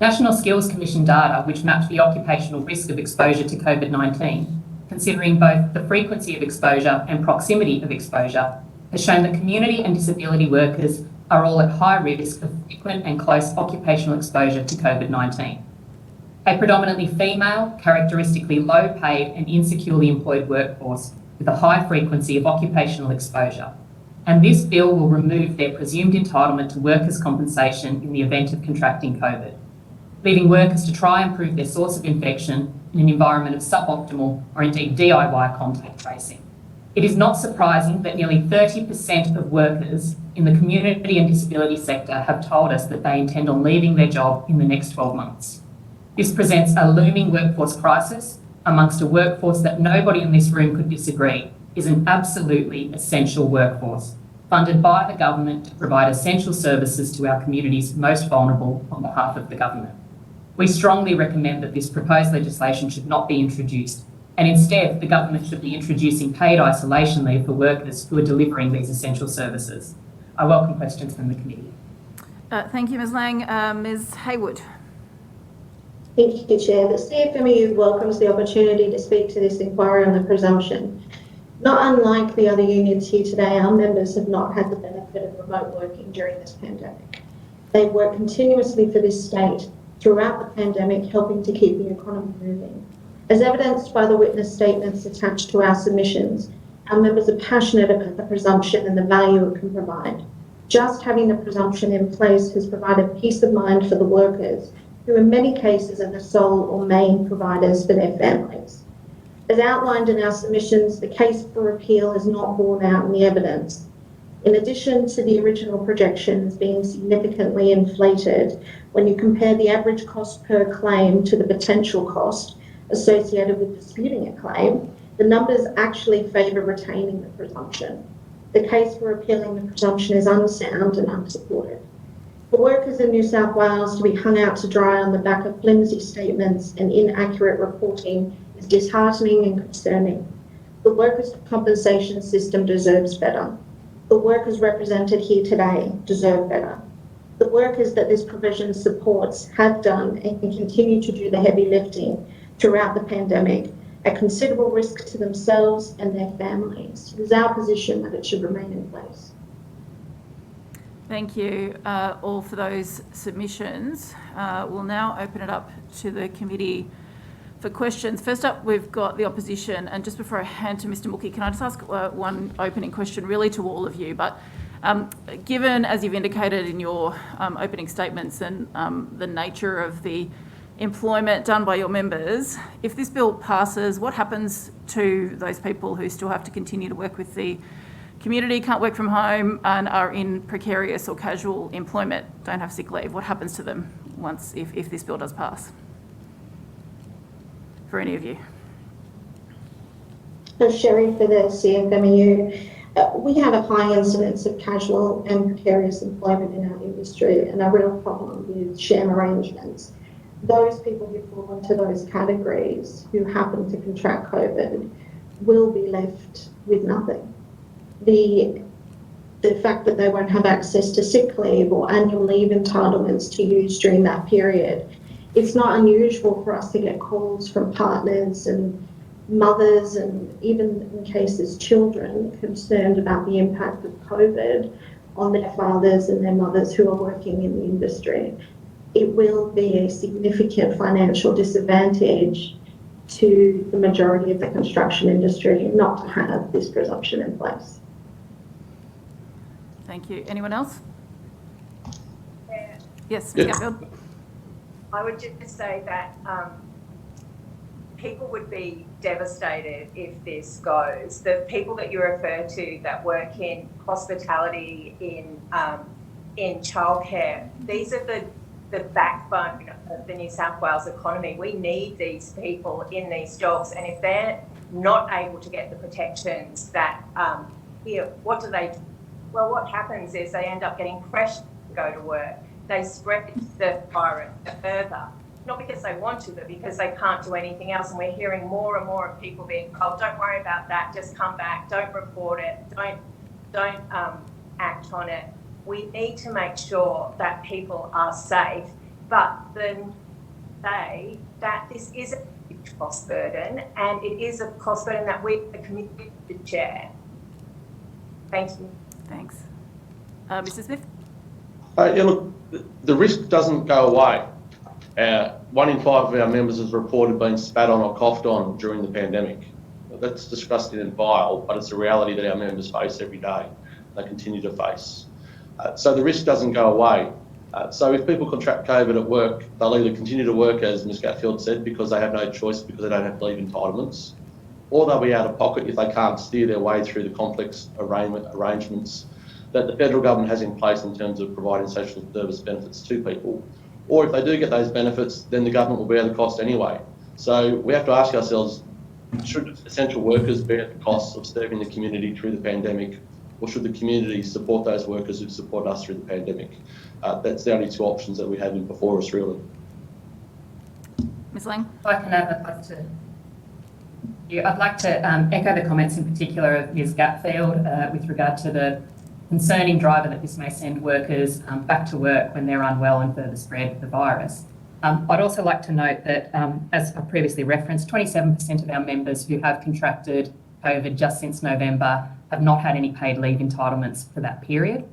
National Skills Commission data, which mapped the occupational risk of exposure to COVID-19, considering both the frequency of exposure and proximity of exposure, has shown that community and disability workers are all at high risk of frequent and close occupational exposure to COVID-19. A predominantly female, characteristically low-paid and insecurely employed workforce with a high frequency of occupational exposure. And this bill will remove their presumed entitlement to workers' compensation in the event of contracting COVID, leaving workers to try and prove their source of infection in an environment of suboptimal or indeed DIY contact tracing. It is not surprising that nearly 30% of workers in the community and disability sector have told us that they intend on leaving their job in the next 12 months. This presents a looming workforce crisis amongst a workforce that nobody in this room could disagree is an absolutely essential workforce, funded by the government to provide essential services to our communities most vulnerable on behalf of the government. We strongly recommend that this proposed legislation should not be introduced, and instead the government should be introducing paid isolation leave for workers who are delivering these essential services. I welcome questions from the committee. Thank you, Ms Lang. Ms Haywood. Thank you, Chair. The CFMEU welcomes the opportunity to speak to this inquiry on the presumption. Not unlike the other unions here today, our members have not had the benefit of remote working during this pandemic. They've worked continuously for this state throughout the pandemic, helping to keep the economy moving. As evidenced by the witness statements attached to our submissions, our members are passionate about the presumption and the value it can provide. Just having the presumption in place has provided peace of mind for the workers, who in many cases are the sole or main providers for their families. As outlined in our submissions, the case for repeal is not borne out in the evidence. In addition to the original projections being significantly inflated, when you compare the average cost per claim to the potential cost associated with disputing a claim, the numbers actually favour retaining the presumption. The case for appealing the presumption is unsound and unsupported. For workers in New South Wales to be hung out to dry on the back of flimsy statements and inaccurate reporting is disheartening and concerning. The workers' compensation system deserves better. The workers represented here today deserve better. The workers that this provision supports have done and can continue to do the heavy lifting throughout the pandemic at considerable risk to themselves and their families. It is our position that it should remain in place. Thank you all for those submissions. We'll now open it up to the committee for questions. First up, we've got the opposition, and just before I hand to Mr. Mookie, can I just ask one opening question really to all of you? But given, as you've indicated in your opening statements, and the nature of the employment done by your members, if this bill passes, what happens to those people who still have to continue to work with the community, can't work from home, and are in precarious or casual employment, don't have sick leave? What happens to them once, if this bill does pass? For any of you. So Sherry for the CFMEU, we have a high incidence of casual and precarious employment in our industry and a real problem with sham arrangements. Those people who fall into those categories who happen to contract COVID will be left with nothing. The fact that they won't have access to sick leave or annual leave entitlements to use during that period, it's not unusual for us to get calls from partners and mothers and even in cases children concerned about the impact of COVID on their fathers and their mothers who are working in the industry. It will be a significant financial disadvantage to the majority of the construction industry not to have this presumption in place. Thank you. Anyone else? Yeah. Yes, Ms. Gatfield. I would just say that people would be devastated if this goes. The people that you refer to that work in hospitality, in childcare, these are the backbone of the New South Wales economy. We need these people in these jobs, and if they're not able to get the protections that here, what do they do? Well, what happens is they end up getting pressure to go to work. They spread the virus further, not because they want to, but because they can't do anything else. And we're hearing more and more of people being told, don't worry about that, just come back, don't report it, don't act on it. We need to make sure that people are safe, but then say that this is a huge cost burden, and it is a cost burden that we, the community, should share. Thank you. Thanks. Mr. Smith? Yeah, look, the risk doesn't go away. 1 in 5 of our members has reported being spat on or coughed on during the pandemic. That's disgusting and vile, but it's a reality that our members face every day. They continue to face. So the risk doesn't go away. So if people contract COVID at work, they'll either continue to work, as Ms. Gatfield said, because they have no choice, because they don't have leave entitlements, or they'll be out of pocket if they can't steer their way through the complex arrangements that the federal government has in place in terms of providing social service benefits to people. Or if they do get those benefits, then the government will bear the cost anyway. So we have to ask ourselves, should essential workers bear the costs of serving the community through the pandemic, or should the community support those workers who support us through the pandemic? That's the only two options that we have before us, really. Ms. Lang? If I can I'd like to echo the comments in particular of Ms. Gatfield with regard to the concerning driver that this may send workers back to work when they're unwell and further spread the virus. I'd also like to note that, as I previously referenced, 27% of our members who have contracted COVID just since November have not had any paid leave entitlements for that period.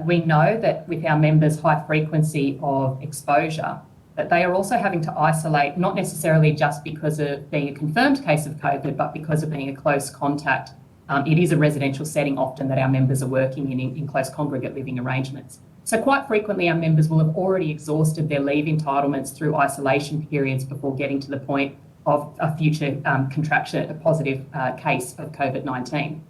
We know that with our members' high frequency of exposure, that they are also having to isolate, not necessarily just because of being a confirmed case of COVID, but because of being a close contact. It is a residential setting often that our members are working in close congregate living arrangements. So quite frequently our members will have already exhausted their leave entitlements through isolation periods before getting to the point of a future contraction, a positive case of COVID-19.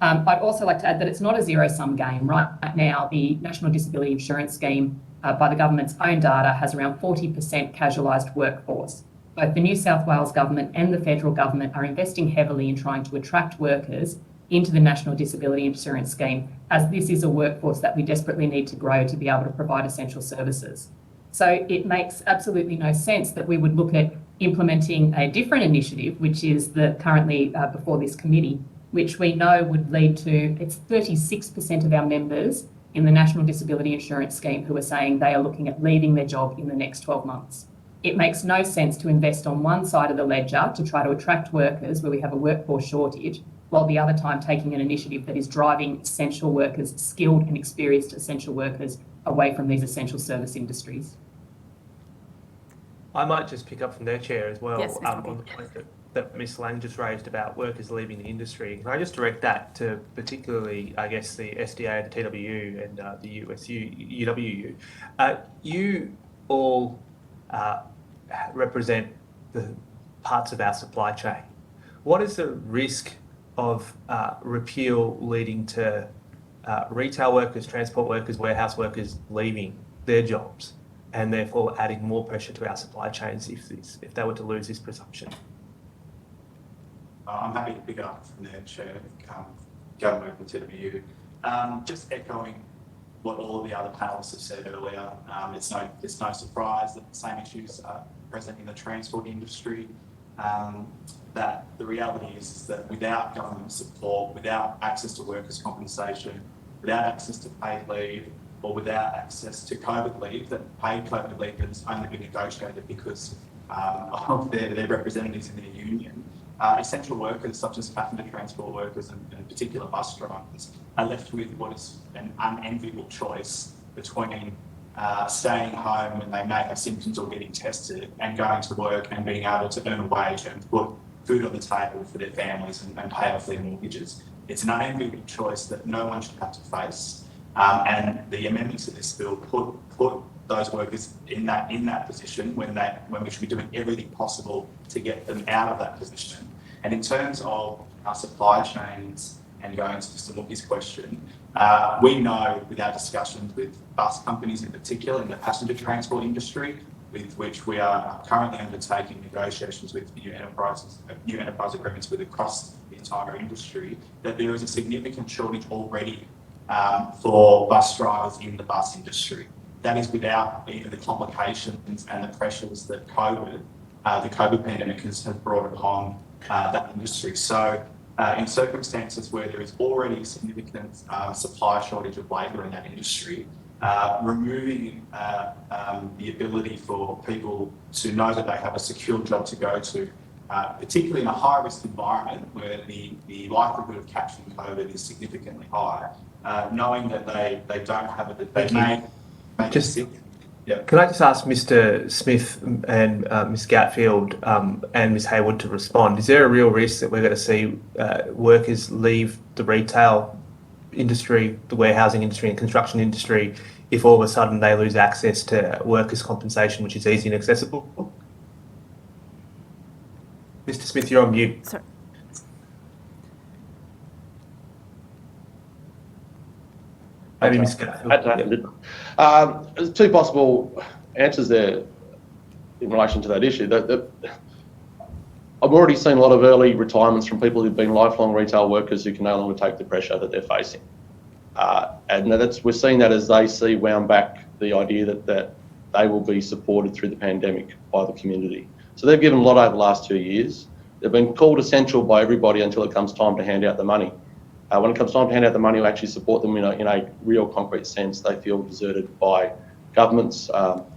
I'd also like to add that it's not a zero-sum game. Right now, the National Disability Insurance Scheme, by the government's own data, has around 40% casualised workforce. Both the New South Wales government and the federal government are investing heavily in trying to attract workers into the National Disability Insurance Scheme, as this is a workforce that we desperately need to grow to be able to provide essential services. So it makes absolutely no sense that we would look at implementing a different initiative, which is currently before this committee, which we know would lead to, it's 36% of our members in the National Disability Insurance Scheme who are saying they are looking at leaving their job in the next 12 months. It makes no sense to invest on one side of the ledger to try to attract workers where we have a workforce shortage, while the other time taking an initiative that is driving essential workers, skilled and experienced essential workers, away from these essential service industries. I might just pick up from their chair as well, Yes, on the point that Ms. Lang just raised about workers leaving the industry. Can I just direct that to particularly, I guess, the SDA, the TWU, and the UWU? You all represent the parts of our supply chain. What is the risk of repeal leading to retail workers, transport workers, warehouse workers leaving their jobs, and therefore adding more pressure to our supply chains if they were to lose this presumption? I'm happy to pick up from there, Chair, Government and TWU. Just echoing what all of the other panellists have said earlier, it's no surprise that the same issues are present in the transport industry. That the reality is that without government support, without access to workers' compensation, without access to paid leave, or without access to COVID leave, that paid COVID leave has only been negotiated because of their representatives in their union, essential workers such as passenger transport workers and in particular bus drivers are left with what is an unenviable choice between staying home when they may have symptoms or getting tested and going to work and being able to earn a wage and put food on the table for their families and pay off their mortgages. It's an unenviable choice that no one should have to face. And the amendments to this bill put those workers in that position when we should be doing everything possible to get them out of that position. And in terms of our supply chains, and going to Mr. Mookie's question, we know with our discussions with bus companies in particular in the passenger transport industry, with which we are currently undertaking negotiations with new enterprise agreements with across the entire industry, that there is a significant shortage already for bus drivers in the bus industry. That is without even the complications and the pressures that the COVID pandemic has brought upon that industry. So in circumstances where there is already a significant supply shortage of labour in that industry, removing the ability for people to know that they have a secure job to go to, particularly in a high-risk environment where the likelihood of catching COVID is significantly high, knowing that they don't have it, that they may get sick. Yeah. Can I just ask Mr. Smith and Ms. Gatfield and Ms. Haywood to respond? Is there a real risk that we're going to see workers leave the retail industry, the warehousing industry and construction industry if all of a sudden they lose access to workers' compensation, which is easy and accessible? Mr. Smith, you're on mute. Sorry. Maybe Ms. Gatfield. There's two possible answers there in relation to that issue. I've already seen a lot of early retirements from people who've been lifelong retail workers who can no longer take the pressure that they're facing. And we're seeing that as they see wound back the idea that they will be supported through the pandemic by the community. So they've given a lot over the last 2 years. They've been called essential by everybody until it comes time to hand out the money. When it comes time to hand out the money, we actually support them in a real concrete sense. They feel deserted by governments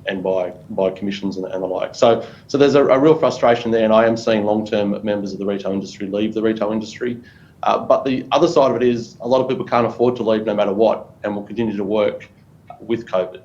and by commissions and the like. So there's a real frustration there, and I am seeing long-term members of the retail industry leave the retail industry. But the other side of it is a lot of people can't afford to leave no matter what, and will continue to work with COVID.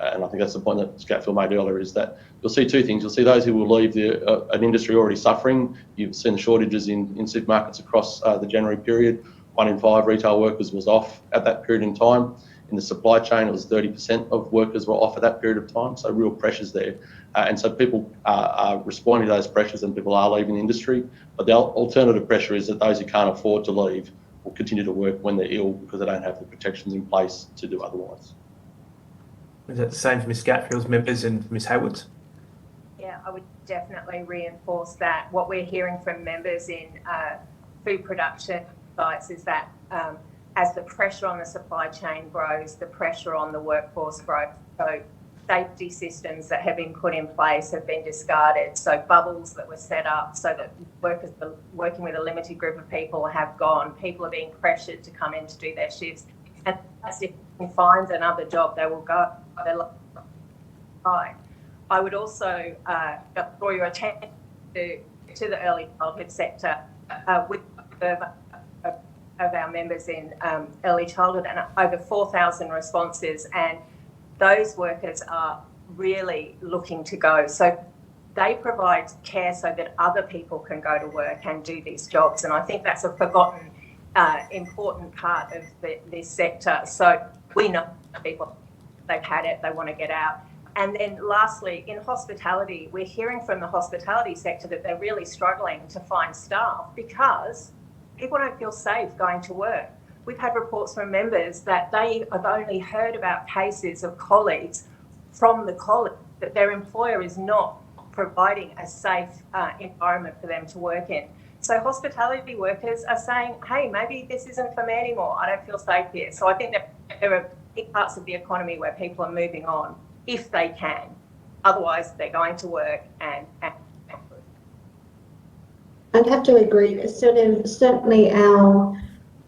And I think that's the point that Scatfield made earlier, is that you'll see two things. You'll see those who will leave an industry already suffering. You've seen the shortages in supermarkets across the January period. 1 in 5 retail workers was off at that period in time. In the supply chain, it was 30% of workers were off at that period of time, so real pressures there. And so people are responding to those pressures and people are leaving the industry. But the alternative pressure is that those who can't afford to leave will continue to work when they're ill because they don't have the protections in place to do otherwise. Is that the same for Ms Gatfield's members and Ms Hayward's? Yeah, I would definitely reinforce that. What we're hearing from members in food production sites is that as the pressure on the supply chain grows, the pressure on the workforce grows. So safety systems that have been put in place have been discarded. So bubbles that were set up so that workers working with a limited group of people have gone. People are being pressured to come in to do their shifts. And if they find another job, they will go. I would also draw your attention to the early childhood sector with the of our members in early childhood and over 4,000 responses, and those workers are really looking to go. So they provide care so that other people can go to work and do these jobs, and I think that's a forgotten important part of this sector. So we know people, they've had it, they want to get out. And then lastly, in hospitality, we're hearing from the hospitality sector that they're really struggling to find staff because people don't feel safe going to work. We've had reports from members that they have only heard about cases of colleagues from the college that their employer is not providing a safe environment for them to work in. So hospitality workers are saying, hey, maybe this isn't for me anymore. I don't feel safe here. So I think that there are big parts of the economy where people are moving on if they can. Otherwise, they're going to work and I'd have to agree. There's certainly our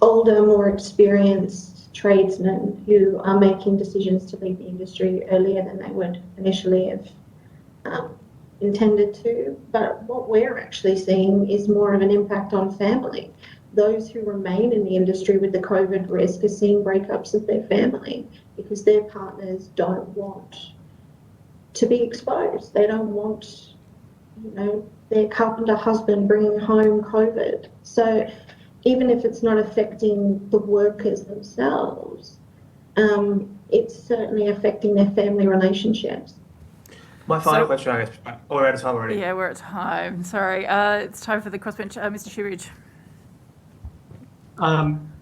older, more experienced tradesmen who are making decisions to leave the industry earlier than they would initially have intended to. But what we're actually seeing is more of an impact on family. Those who remain in the industry with the COVID risk are seeing breakups of their family because their partners don't want to be exposed. They don't want, their carpenter husband bringing home COVID. So even if it's not affecting the workers themselves, it's certainly affecting their family relationships. My final question, I guess. Oh, we're out of time already. Yeah, we're at time. Sorry. It's time for the crossbench. Mr. Shearidge.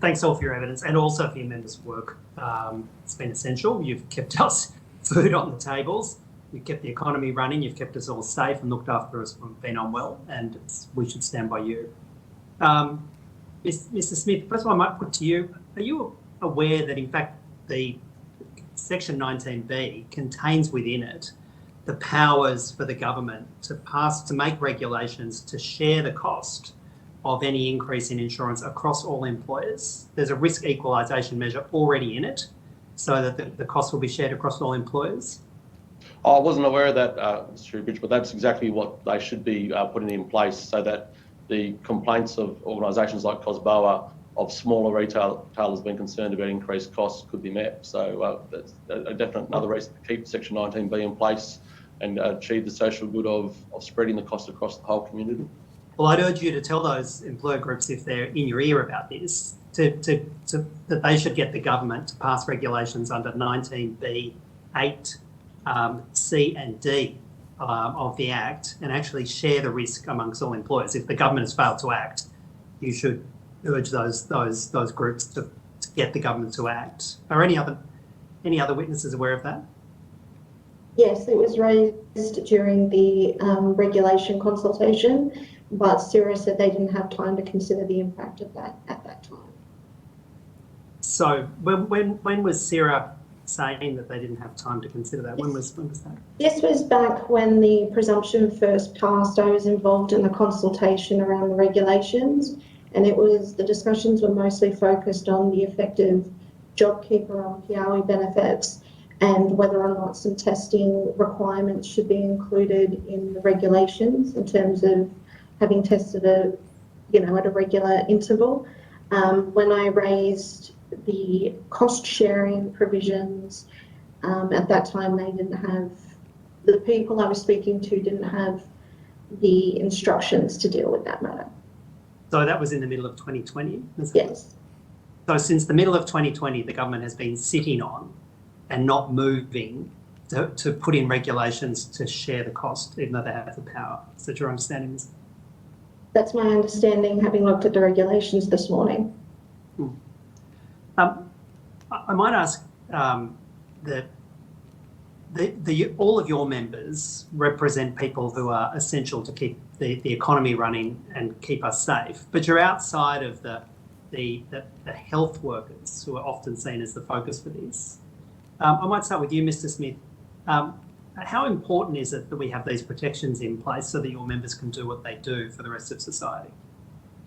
Thanks all for your evidence and also for your members' work. It's been essential. You've kept us food on the tables. You've kept the economy running. You've kept us all safe and looked after us when we've been unwell, and we should stand by you. Mr. Smith, first of all, I might put to you, are you aware that in fact the Section 19B contains within it the powers for the government to make regulations to share the cost of any increase in insurance across all employers? There's a risk equalisation measure already in it so that the cost will be shared across all employers. I wasn't aware of that, Mr. Rich, but that's exactly what they should be putting in place so that the complaints of organisations like COSBOA of smaller retailers being concerned about increased costs could be met. So that's a definite another reason to keep Section 19B in place and achieve the social good of spreading the cost across the whole community. Well, I'd urge you to tell those employer groups, if they're in your ear about this, that they should get the government to pass regulations under 19B, 8, C and D of the Act and actually share the risk amongst all employers. If the government has failed to act, you should urge those groups to get the government to act. Are any other witnesses aware of that? Yes, it was raised during the regulation consultation, but CIRA said they didn't have time to consider the impact of that at that time. So when was CIRA saying that they didn't have time to consider that? When was that? This was back when the presumption first passed. I was involved in the consultation around the regulations, and the discussions were mostly focused on the effective JobKeeper on Piawi benefits and whether or not some testing requirements should be included in the regulations in terms of having tested at a regular interval. When I raised the cost sharing provisions, at that time the people I was speaking to didn't have the instructions to deal with that matter. So that was in the middle of 2020? Yes. So since the middle of 2020, the government has been sitting on and not moving to put in regulations to share the cost, even though they have the power. Is that your understanding? That's my understanding, having looked at the regulations this morning. I might ask that all of your members represent people who are essential to keep the economy running and keep us safe, but you're outside of the health workers who are often seen as the focus for this. I might start with you, Mr. Smith. How important is it that we have these protections in place so that your members can do what they do for the rest of society?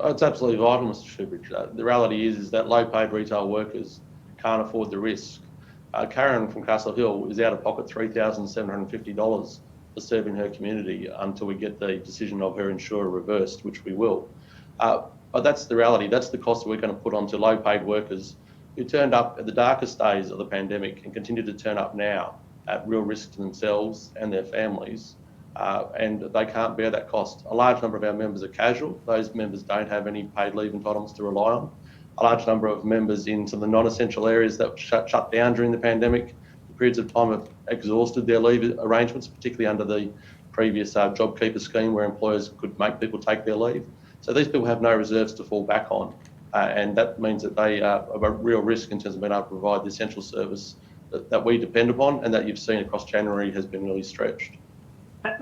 It's absolutely vital, Mr. Shoebridge. The reality is that low-paid retail workers can't afford the risk. Karen from Castle Hill is out of pocket $3,750 for serving her community until we get the decision of her insurer reversed, which we will. But that's the reality. That's the cost that we're going to put onto low-paid workers who turned up at the darkest days of the pandemic and continue to turn up now at real risk to themselves and their families, and they can't bear that cost. A large number of our members are casual. Those members don't have any paid leave entitlements to rely on. A large number of members in some of the non-essential areas that shut down during the pandemic, periods of time have exhausted their leave arrangements, particularly under the previous JobKeeper scheme where employers could make people take their leave. So these people have no reserves to fall back on, and that means that they are a real risk in terms of being able to provide the essential service that we depend upon and that you've seen across January has been really stretched.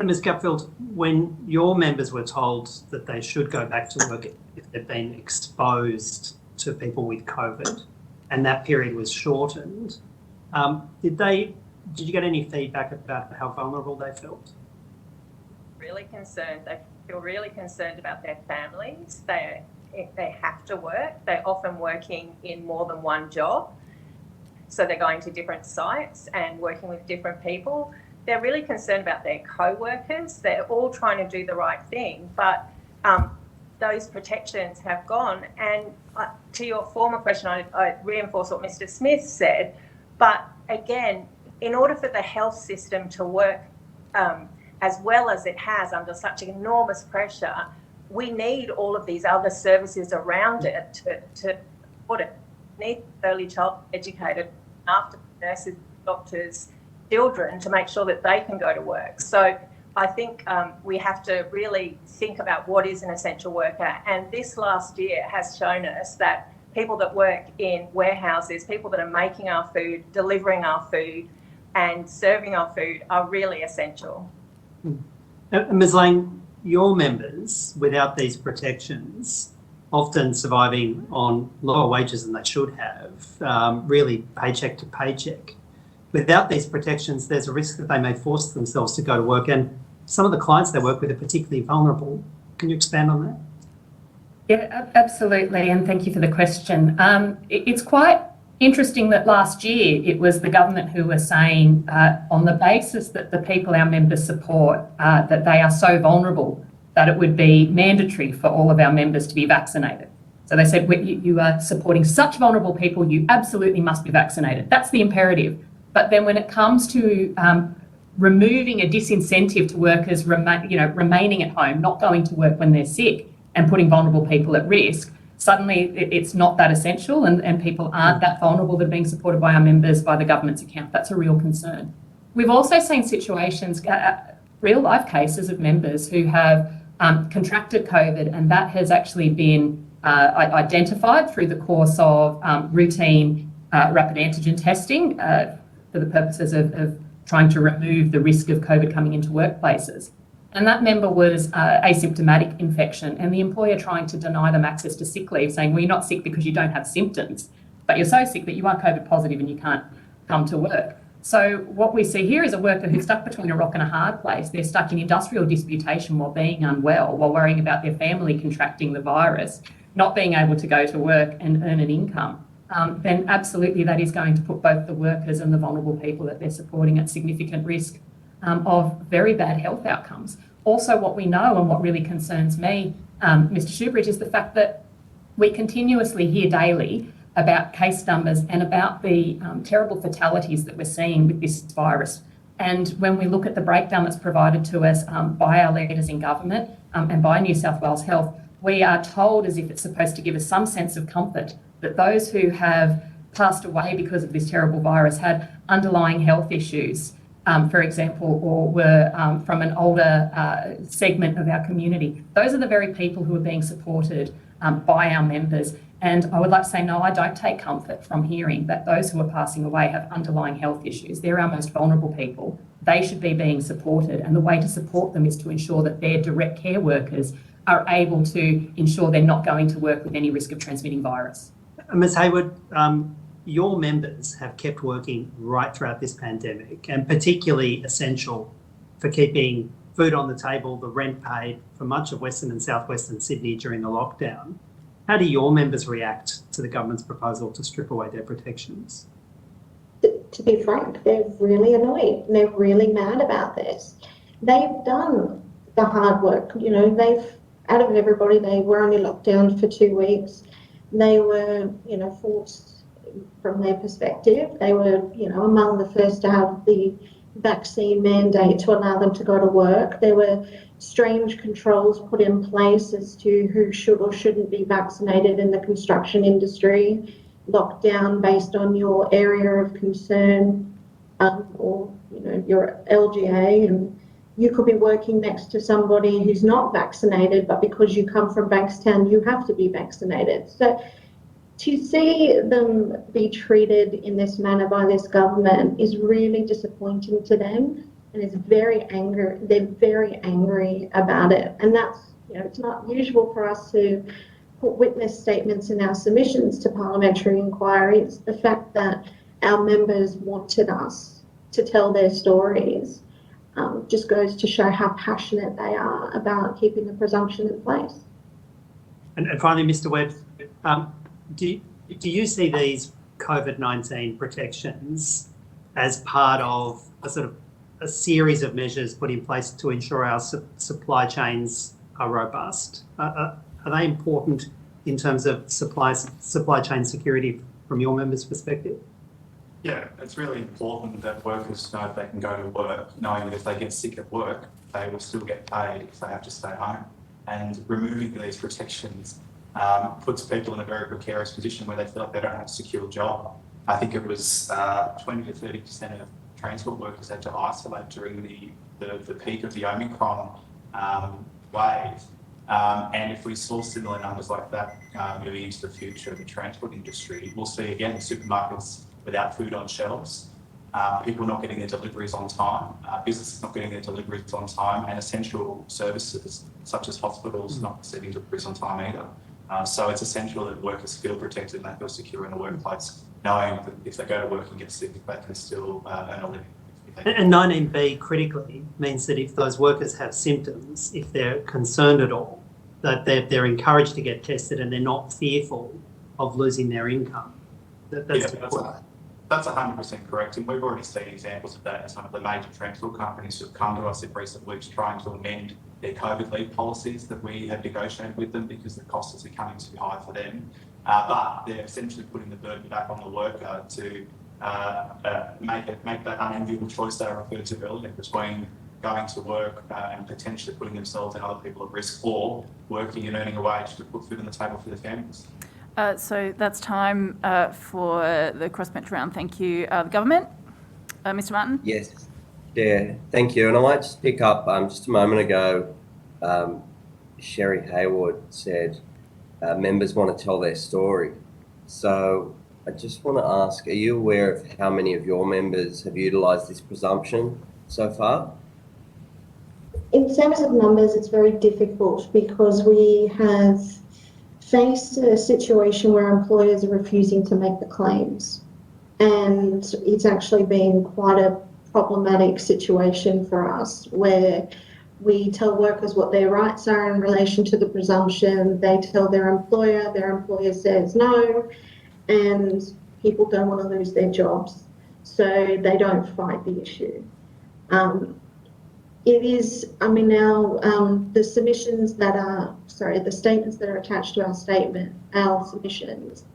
Ms. Gutfield, when your members were told that they should go back to work if they've been exposed to people with COVID and that period was shortened, did you get any feedback about how vulnerable they felt? Really concerned. They feel really concerned about their families. If they have to work, they're often working in more than one job. So they're going to different sites and working with different people. They're really concerned about their co-workers. They're all trying to do the right thing, but those protections have gone. And to your former question, I reinforce what Mr. Smith said, but again, in order for the health system to work as well as it has under such enormous pressure, we need all of these other services around it to put it. Need early child educated, after nurses, doctors, children to make sure that they can go to work. So I think we have to really think about what is an essential worker. And this last year has shown us that people that work in warehouses, people that are making our food, delivering our food and serving our food are really essential. Ms. Lane, your members, without these protections, often surviving on lower wages than they should have, really paycheck to paycheck. Without these protections, there's a risk that they may force themselves to go to work, and some of the clients they work with are particularly vulnerable. Can you expand on that? Yeah, absolutely, and thank you for the question. It's quite interesting that last year it was the government who were saying, on the basis that the people our members support, that they are so vulnerable, that it would be mandatory for all of our members to be vaccinated. So they said, you are supporting such vulnerable people, you absolutely must be vaccinated. That's the imperative. But then when it comes to removing a disincentive to workers remaining at home, not going to work when they're sick and putting vulnerable people at risk, suddenly it's not that essential and people aren't that vulnerable that are being supported by our members by the government's account. That's a real concern. We've also seen situations, real life cases of members who have contracted COVID, and that has actually been identified through the course of routine rapid antigen testing for the purposes of trying to remove the risk of COVID coming into workplaces. And that member was asymptomatic infection, and the employer trying to deny them access to sick leave, saying, well, you're not sick because you don't have symptoms, but you're so sick that you are COVID positive and you can't come to work. So what we see here is a worker who's stuck between a rock and a hard place. They're stuck in industrial disputation while being unwell, while worrying about their family contracting the virus, not being able to go to work and earn an income. Then absolutely that is going to put both the workers and the vulnerable people that they're supporting at significant risk of very bad health outcomes. Also, what we know and what really concerns me, Mr. Shoebridge, is the fact that we continuously hear daily about case numbers and about the terrible fatalities that we're seeing with this virus. And when we look at the breakdown that's provided to us by our leaders in government and by New South Wales Health, we are told, as if it's supposed to give us some sense of comfort, that those who have passed away because of this terrible virus had underlying health issues, for example, or were from an older segment of our community. Those are the very people who are being supported by our members. And I would like to say, no, I don't take comfort from hearing that those who are passing away have underlying health issues. They're our most vulnerable people. They should be being supported. And the way to support them is to ensure that their direct care workers are able to ensure they're not going to work with any risk of transmitting virus. Ms Hayward, your members have kept working right throughout this pandemic, and particularly essential for keeping food on the table, the rent paid for much of Western and Southwestern Sydney during the lockdown. How do your members react to the government's proposal to strip away their protections? To be frank, they're really annoyed. They're really mad about this. They've done the hard work. You know, out of everybody, they were only locked down for 2 weeks. They were, forced from their perspective. They were, among the first to have the vaccine mandate to allow them to go to work. There were strange controls put in place as to who should or shouldn't be vaccinated in the construction industry, locked down based on your area of concern, or your LGA, and you could be working next to somebody who's not vaccinated, but because you come from Bankstown, you have to be vaccinated. So to see them be treated in this manner by this government is really disappointing to them, and it's very angry. They're very angry about it, and that's it's not usual for us to put witness statements in our submissions to parliamentary inquiries. The fact that our members wanted us to tell their stories just goes to show how passionate they are about keeping the presumption in place. And finally, Mr Webb, do you see these COVID-19 protections as part of a series of measures put in place to ensure our supply chains are robust? Are they important in terms of supply chain security from your members' perspective? Yeah, it's really important that workers know they can go to work, knowing that if they get sick at work, they will still get paid if they have to stay home. And removing these protections puts people in a very precarious position where they feel like they don't have a secure job. I think it was 20 to 30% of transport workers had to isolate during the peak of the Omicron wave. And if we saw similar numbers like that moving into the future of the transport industry, we'll see again supermarkets without food on shelves, people not getting their deliveries on time, businesses not getting their deliveries on time, and essential services such as hospitals not receiving deliveries on time either. So it's essential that workers feel protected and they feel secure in the workplace, knowing that if they go to work and get sick, they can still earn a living. And 19B critically means that if those workers have symptoms, if they're concerned at all, that they're encouraged to get tested and they're not fearful of losing their income. That's 100% correct, and we've already seen examples of that in some of the major transport companies who've come to us in recent weeks trying to amend their COVID leave policies that we have negotiated with them because the costs are coming too high for them. But they're essentially putting the burden back on the worker to make that unenviable choice that I referred to earlier between going to work and potentially putting themselves and other people at risk, or working and earning a wage to put food on the table for their families. So that's time for the crossbench round. Thank you. The government, Mr. Martin? Yes, yeah, thank you. And I might just pick up, just a moment ago, Sherry Hayward said members want to tell their story. So I just want to ask, are you aware of how many of your members have utilised this presumption so far? In terms of numbers, it's very difficult because we have faced a situation where employers are refusing to make the claims, and it's actually been quite a problematic situation for us where we tell workers what their rights are in relation to the presumption, they tell their employer says no, and people don't want to lose their jobs, so they don't fight the issue. The submissions that are, the statements that are attached to our submissions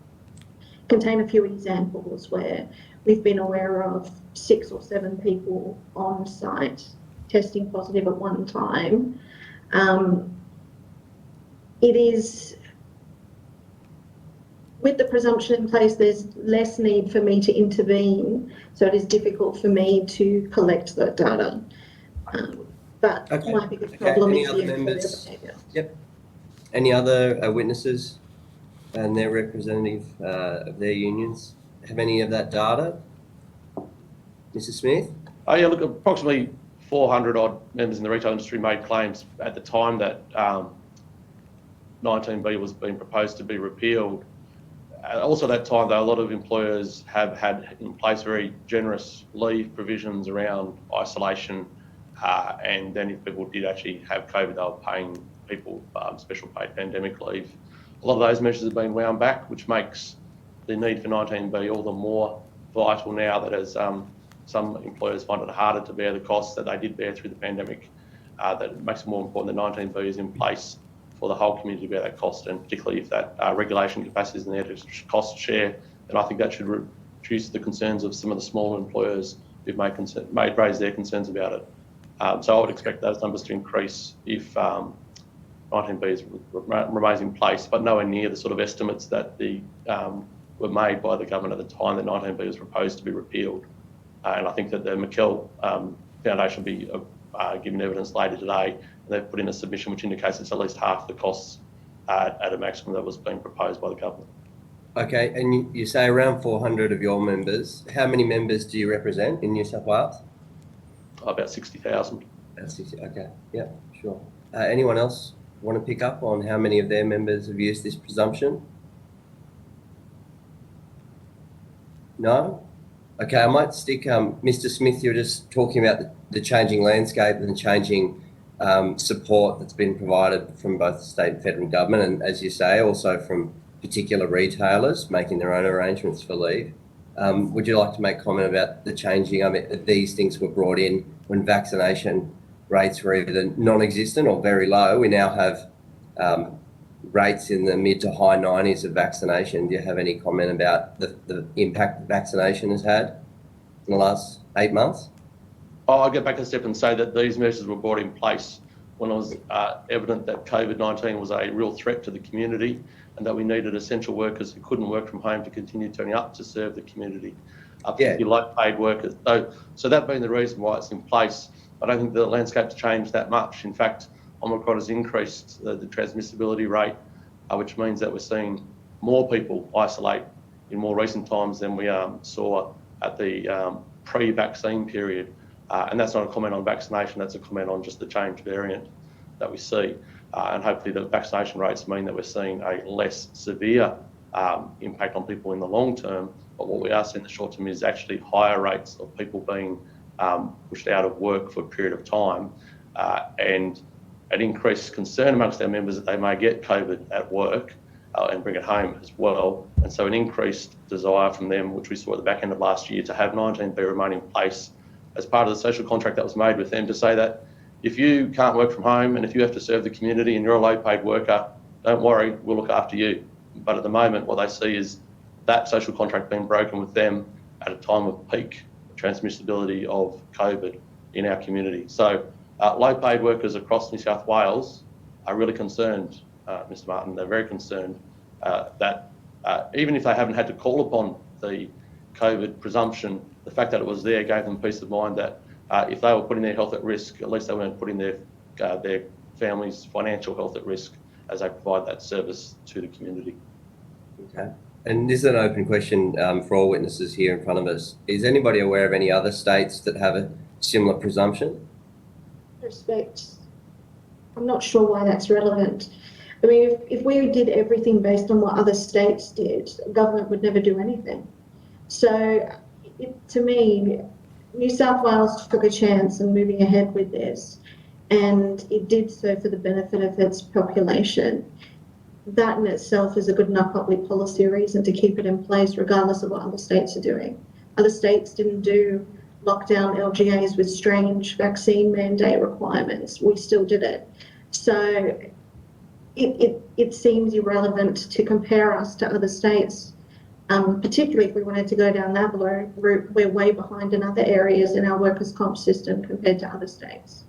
contain a few examples where we've been aware of 6 or 7 people on site testing positive at one time. With the presumption in place, there's less need for me to intervene, so it is difficult for me to collect that data. But my biggest problem Any is other the members? behaviour. Yep. Any other witnesses? and their representative of their unions have any of that data? Mr. Smith? Oh yeah, look, approximately 400 odd members in the retail industry made claims at the time that 19B was being proposed to be repealed. Also at that time, though, a lot of employers have had in place very generous leave provisions around isolation, and then if people did actually have COVID, they were paying people special paid pandemic leave. A lot of those measures have been wound back, which makes the need for 19B all the more vital now that as some employers find it harder to bear the costs that they did bear through the pandemic, that it makes it more important that 19B is in place for the whole community to bear that cost, and particularly if that regulation capacity is in there to cost share, then I think that should reduce the concerns of some of the smaller employers who've raised their concerns about it. So I would expect those numbers to increase if 19B remains in place, but nowhere near the sort of estimates that were made by the government at the time that 19B was proposed to be repealed. And I think that the McKell Foundation will be given evidence later today. They've put in a submission which indicates it's at least half the costs at a maximum that was being proposed by the government. Okay, and you say around 400 of your members. How many members do you represent in New South Wales? About 60,000. About 60, okay, yeah, sure. Anyone else want to pick up on how many of their members have used this presumption? No? Okay, I might stick, Mr. Smith, you were just talking about the changing landscape and the changing support that's been provided from both the state and federal government, and as you say, also from particular retailers making their own arrangements for leave. Would you like to make comment about the changing? I mean, these things were brought in when vaccination rates were either non-existent or very low. We now have rates in the mid to high 90s of vaccination. Do you have any comment about the impact vaccination has had in the last 8 months? I'll get back a step and say that these measures were brought in place when it was evident that COVID-19 was a real threat to the community and that we needed essential workers who couldn't work from home to continue turning up to serve the community, particularly low-paid workers. So that being the reason why it's in place, I don't think the landscape's changed that much. In fact, Omicron has increased the transmissibility rate, which means that we're seeing more people isolate in more recent times than we saw at the pre-vaccine period. And that's not a comment on vaccination, that's a comment on just the changed variant that we see. And hopefully the vaccination rates mean that we're seeing a less severe impact on people in the long term. But what we are seeing in the short term is actually higher rates of people being pushed out of work for a period of time, and an increased concern amongst our members that they may get COVID at work and bring it home as well. And so an increased desire from them, which we saw at the back end of last year, to have 19B remain in place as part of the social contract that was made with them, to say that if you can't work from home and if you have to serve the community and you're a low-paid worker, don't worry, we'll look after you. But at the moment, what they see is that social contract being broken with them at a time of peak transmissibility of COVID in our community. So low-paid workers across New South Wales are really concerned, Mr. Martin, they're very concerned that even if they haven't had to call upon the COVID presumption, the fact that it was there gave them peace of mind that if they were putting their health at risk, at least they weren't putting their family's financial health at risk as they provide that service to the community. Okay. And this is an open question for all witnesses here in front of us. Is anybody aware of any other states that have a similar presumption? Respect. I'm not sure why that's relevant. I mean, if we did everything based on what other states did, the government would never do anything. So to me, New South Wales took a chance in moving ahead with this, and it did so for the benefit of its population. That in itself is a good enough public policy reason to keep it in place regardless of what other states are doing. Other states didn't do lockdown LGAs with strange vaccine mandate requirements. We still did it. So it seems irrelevant to compare us to other states, particularly if we wanted to go down that route. We're way behind in other areas in our workers' comp system compared to other states.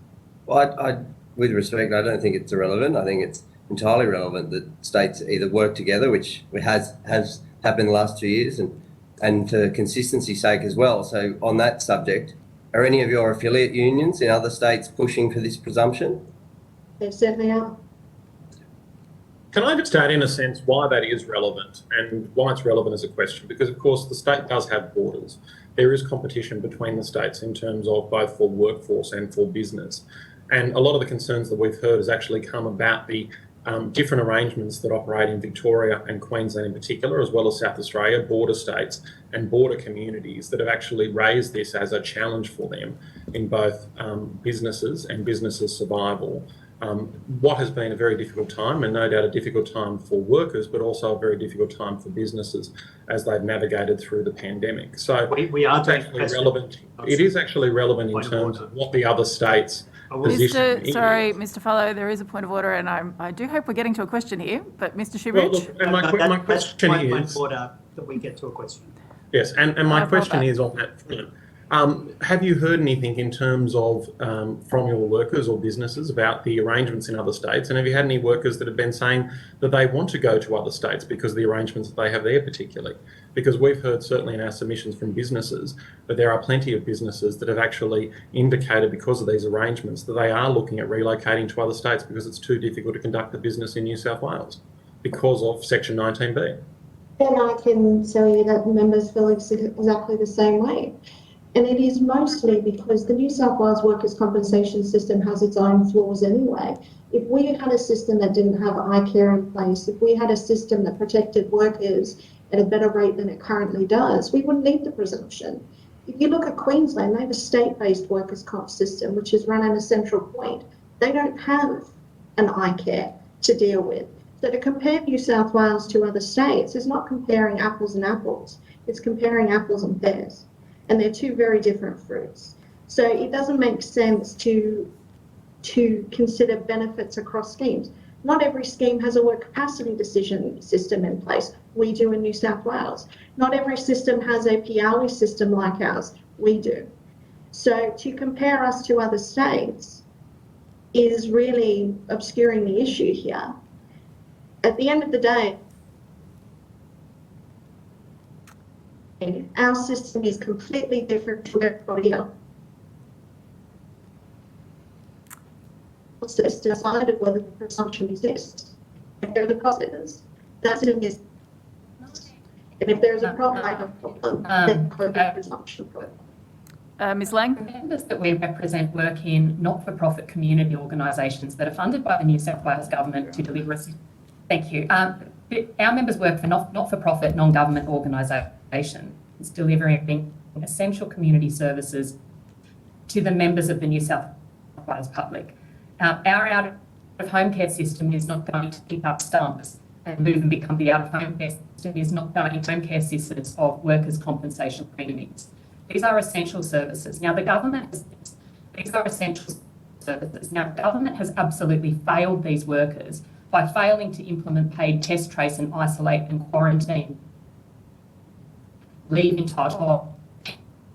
Well, with respect, I don't think it's irrelevant. I think it's entirely relevant that states either work together, which has happened in the last 2 years, and for consistency's sake as well. So on that subject, are any of your affiliate unions in other states pushing for this presumption? They certainly are. Can I just add in a sense why that is relevant and why it's relevant as a question? Because of course the state does have borders. There is competition between the states in terms of both for workforce and for business. And a lot of the concerns that we've heard has actually come about the different arrangements that operate in Victoria and Queensland in particular, as well as South Australia, border states and border communities that have actually raised this as a challenge for them in both businesses and businesses' survival. What has been a very difficult time, and no doubt a difficult time for workers, but also a very difficult time for businesses as they've navigated through the pandemic. So we are actually relevant. It is actually relevant in terms of what the other states position is. Mr. Fallow, there is a point of order, and I do hope we're getting to a question here. But Mr. Shivich, well, look, and my question is order that we get to a question. Yes, and my question is on that front. Have you heard anything in terms of from your workers or businesses about the arrangements in other states? And have you had any workers that have been saying that they want to go to other states because of the arrangements that they have there particularly? Because we've heard certainly in our submissions from businesses that there are plenty of businesses that have actually indicated because of these arrangements that they are looking at relocating to other states because it's too difficult to conduct a business in New South Wales because of Section 19B. And I can tell you that members feel exactly the same way. And it is mostly because the New South Wales workers' compensation system has its own flaws anyway. If we had a system that didn't have eye care in place, if we had a system that protected workers at a better rate than it currently does, we wouldn't need the presumption. If you look at Queensland, they have a state-based workers' comp system, which is run at a central point. They don't have an eye care to deal with. So to compare New South Wales to other states is not comparing apples and apples. It's comparing apples and pears. And they're two very different fruits. So it doesn't make sense to consider benefits across schemes. Not every scheme has a work capacity decision system in place. We do in New South Wales. Not every system has a PRW system like ours. We do. So to compare us to other states is really obscuring the issue here. At the end of the day, our system is completely different to everybody else. It's decided whether the presumption exists. If there are the positives, that's an is. And if there's a problem, I have a problem, then put a presumption for it. Ms. Lang? Members that we represent work in not-for-profit community organisations that are funded by the New South Wales Government to deliver. Thank you. Our members work for not-for-profit, non-government organisations delivering essential community services to the members of the New South Wales public. Our out-of-home care system is not going to pick up stumps and move and become the out-of-home care system, is not going to home care systems of workers' compensation premiums. These are essential services. Now, these are essential services. Now, the government has absolutely failed these workers by failing to implement paid test, trace and isolate and quarantine leave entitlement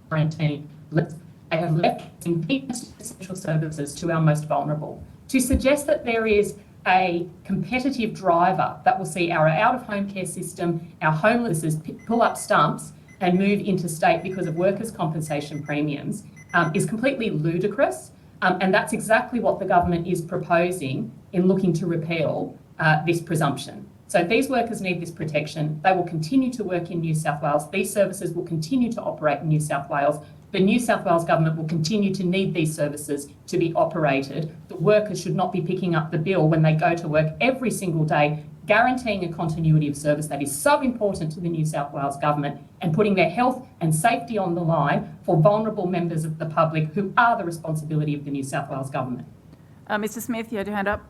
quarantine. They have left essential services to our most vulnerable. To suggest that there is a competitive driver that will see our out-of-home care system, our homelessness pull up stumps and move interstate because of workers' compensation premiums is completely ludicrous. And that's exactly what the government is proposing in looking to repeal this presumption. So these workers need this protection. They will continue to work in New South Wales. These services will continue to operate in New South Wales. The New South Wales Government will continue to need these services to be operated. The workers should not be picking up the bill when they go to work every single day, guaranteeing a continuity of service that is so important to the New South Wales Government and putting their health and safety on the line for vulnerable members of the public who are the responsibility of the New South Wales Government. Mr. Smith, you had your hand up.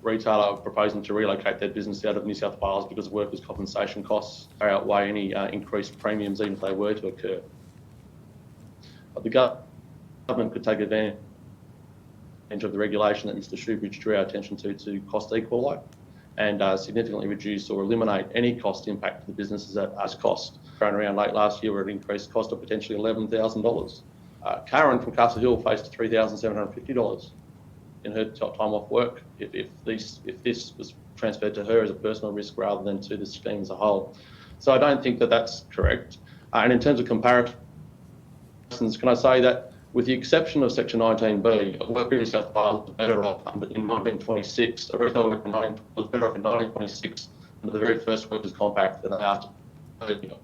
Retailer proposing to relocate their business out of New South Wales because workers' compensation costs outweigh any increased premiums, even if they were to occur. But the government could take advantage of the regulation that Mr. Shoebridge drew our attention to cost equalise and significantly reduce or eliminate any cost impact to the businesses as cost. Around late last year, where it increased cost of potentially $11,000. Karen from Castle Hill faced $3,750 in her time off work if this was transferred to her as a personal risk rather than to the scheme as a whole. So I don't think that that's correct. And in terms of comparisons license, can I say that with the exception of Section 19B, a worker in New South Wales was better off in 1926, a retail worker was better off in 1926 under the very first Workers' Compact than they are today.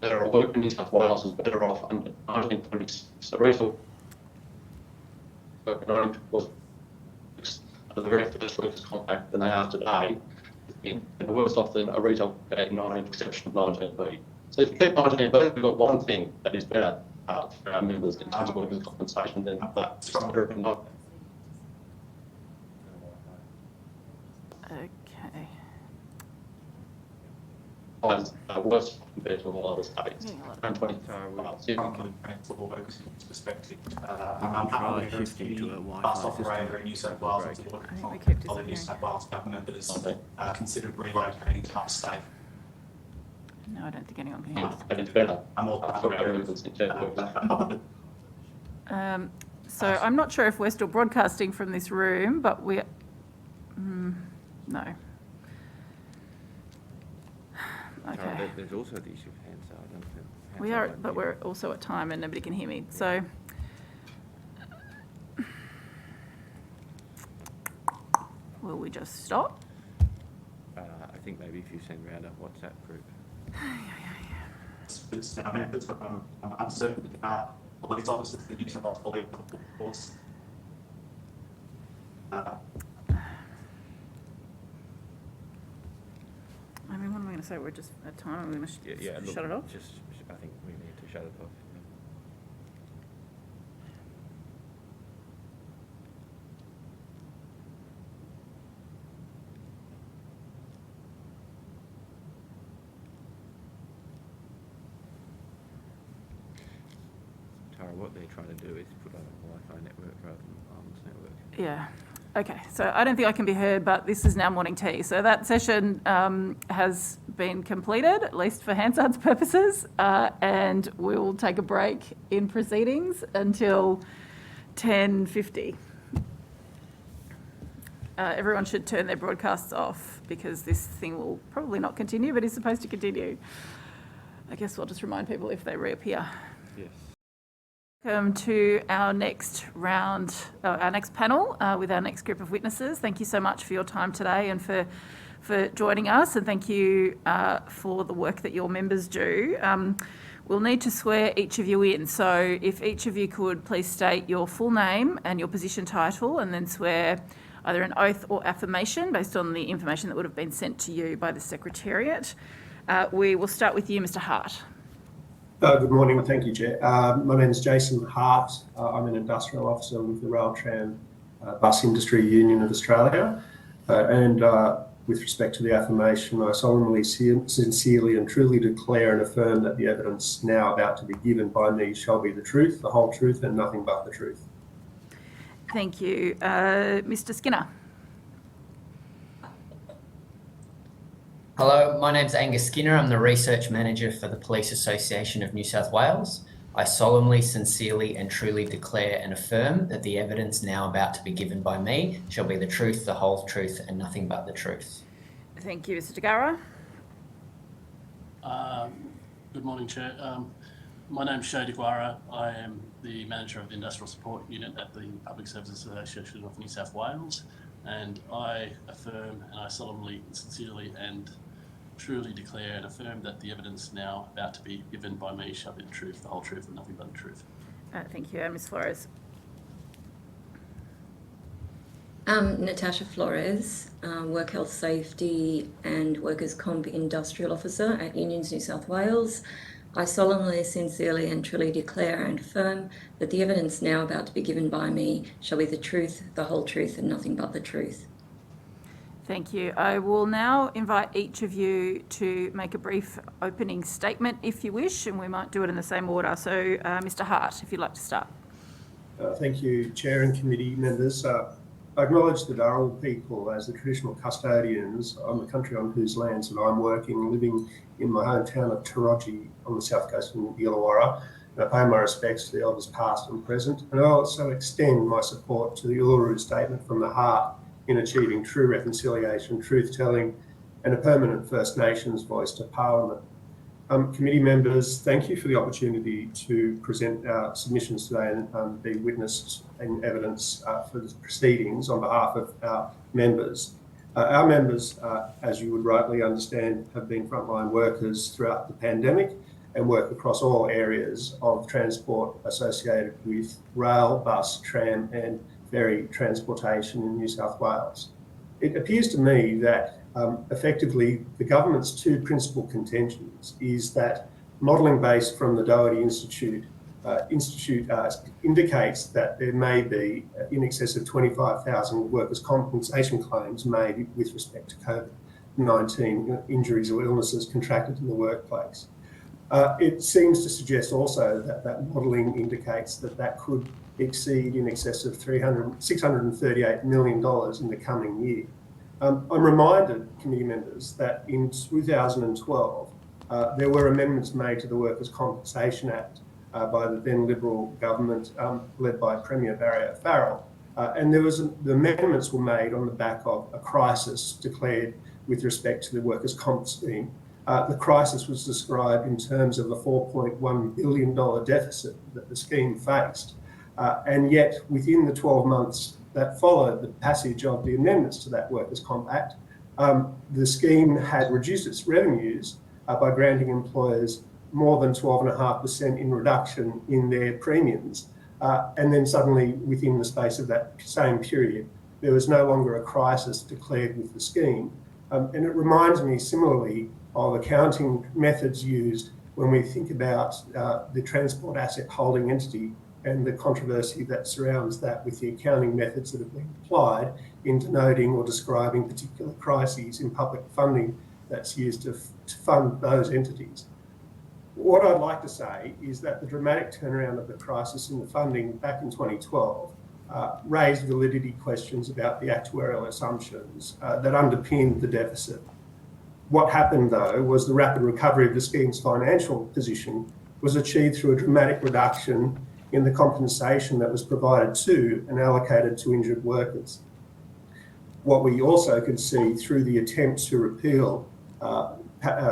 A worker in New South Wales was better off under 1926, a retail worker was under the very first Workers' Compact than they are today, and worse off than a retail worker in 19 exception of 19B. So if you keep 19B, we've got one thing that is better for our members in terms of workers' compensation than that. Okay. Worse compared to all other states. I'm trying shifting to a Wi-Fi bus operator in New South Wales is the New South Wales government that has considered relocating to upstate. No, I don't think anyone can hear us. And it's better. So I'm not sure if we're still broadcasting from this room, but we're... no. Okay. There's also the issue of Hansard. I don't know. We are, but we're also at time and nobody can hear me. So, will we just stop? I think maybe if you send around a WhatsApp group. It's now members, but I'm uncertain about police officers that use of police force. I mean, what am I going to say? We're just at time. We're going to shut it off? Just, I think we need to shut it off. Tara, what they're trying to do is put on a Wi-Fi network rather than Arm's network. Yeah. Okay, so I don't think I can be heard, but this is now morning tea. So that session has been completed, at least for Hansard's purposes, and we'll take a break in proceedings until 10:50. Everyone should turn their broadcasts off because this thing will probably not continue, but is supposed to continue. I guess we'll just remind people if they reappear. Yes. Welcome to our next round, our next panel with our next group of witnesses. Thank you so much for your time today and for joining us, and thank you for the work that your members do. We'll need to swear each of you in, so if each of you could please state your full name and your position title and then swear either an oath or affirmation based on the information that would have been sent to you by the Secretariat. We will start with you, Mr. Hart. Good morning, thank you, Chair. My name is Jason Hart. I'm an industrial officer with the Rail Tram Bus Industry Union of Australia. And with respect to the affirmation, I solemnly, sincerely and truly declare and affirm that the evidence now about to be given by me shall be the truth, the whole truth and nothing but the truth. Thank you. Mr. Skinner. Hello, my name's Angus Skinner. I'm the Research Manager for the Police Association of New South Wales. I solemnly, sincerely and truly declare and affirm that the evidence now about to be given by me shall be the truth, the whole truth and nothing but the truth. Thank you. Mr. Degara. Good morning, Chair. My name's Shay Deguara. I am the Manager of the Industrial Support Unit at the Public Services Association of New South Wales, and I affirm and I solemnly, sincerely and truly declare and affirm that the evidence now about to be given by me shall be the truth, the whole truth and nothing but the truth. Thank you. And Ms. Flores. Natasha Flores, Work Health Safety and Workers' Comp Industrial Officer at Unions New South Wales. I solemnly, sincerely and truly declare and affirm that the evidence now about to be given by me shall be the truth, the whole truth and nothing but the truth. Thank you. I will now invite each of you to make a brief opening statement if you wish, and we might do it in the same order. So, Mr. Hart, if you'd like to start. Thank you, Chair and committee members. I acknowledge the Darrell people as the traditional custodians on the country on whose lands that I'm working, living in my hometown of Taronji on the south coast of the Illawarra. And I pay my respects to the elders past and present, and I also extend my support to the Uluru Statement from the Heart in achieving true reconciliation, truth-telling, and a permanent First Nations voice to Parliament. Committee members, thank you for the opportunity to present our submissions today and be witnessed in evidence for the proceedings on behalf of our members. Our members, as you would rightly understand, have been frontline workers throughout the pandemic and work across all areas of transport associated with rail, bus, tram and ferry transportation in New South Wales. It appears to me that effectively the government's two principal contentions is that modelling based from the Doherty Institute indicates that there may be in excess of 25,000 workers' compensation claims made with respect to COVID-19 injuries or illnesses contracted in the workplace. It seems to suggest also that that modelling indicates that that could exceed in excess of $638 million in the coming year. I'm reminded, committee members, that in 2012 there were amendments made to the Workers' Compensation Act by the then Liberal government led by Premier Barry O'Farrell, and the amendments were made on the back of a crisis declared with respect to the workers' comp scheme. The crisis was described in terms of a $4.1 billion deficit that the scheme faced, and yet within the 12 months that followed the passage of the amendments to that Workers' Comp Act, the scheme had reduced its revenues by granting employers more than 12.5% in reduction in their premiums. And then suddenly, within the space of that same period, there was no longer a crisis declared with the scheme. And it reminds me similarly of accounting methods used when we think about the transport asset holding entity and the controversy that surrounds that with the accounting methods that have been applied in denoting or describing particular crises in public funding that's used to fund those entities. What I'd like to say is that the dramatic turnaround of the crisis in the funding back in 2012 raised validity questions about the actuarial assumptions that underpinned the deficit. What happened, though, was the rapid recovery of the scheme's financial position was achieved through a dramatic reduction in the compensation that was provided to and allocated to injured workers. What we also could see through the attempt to repeal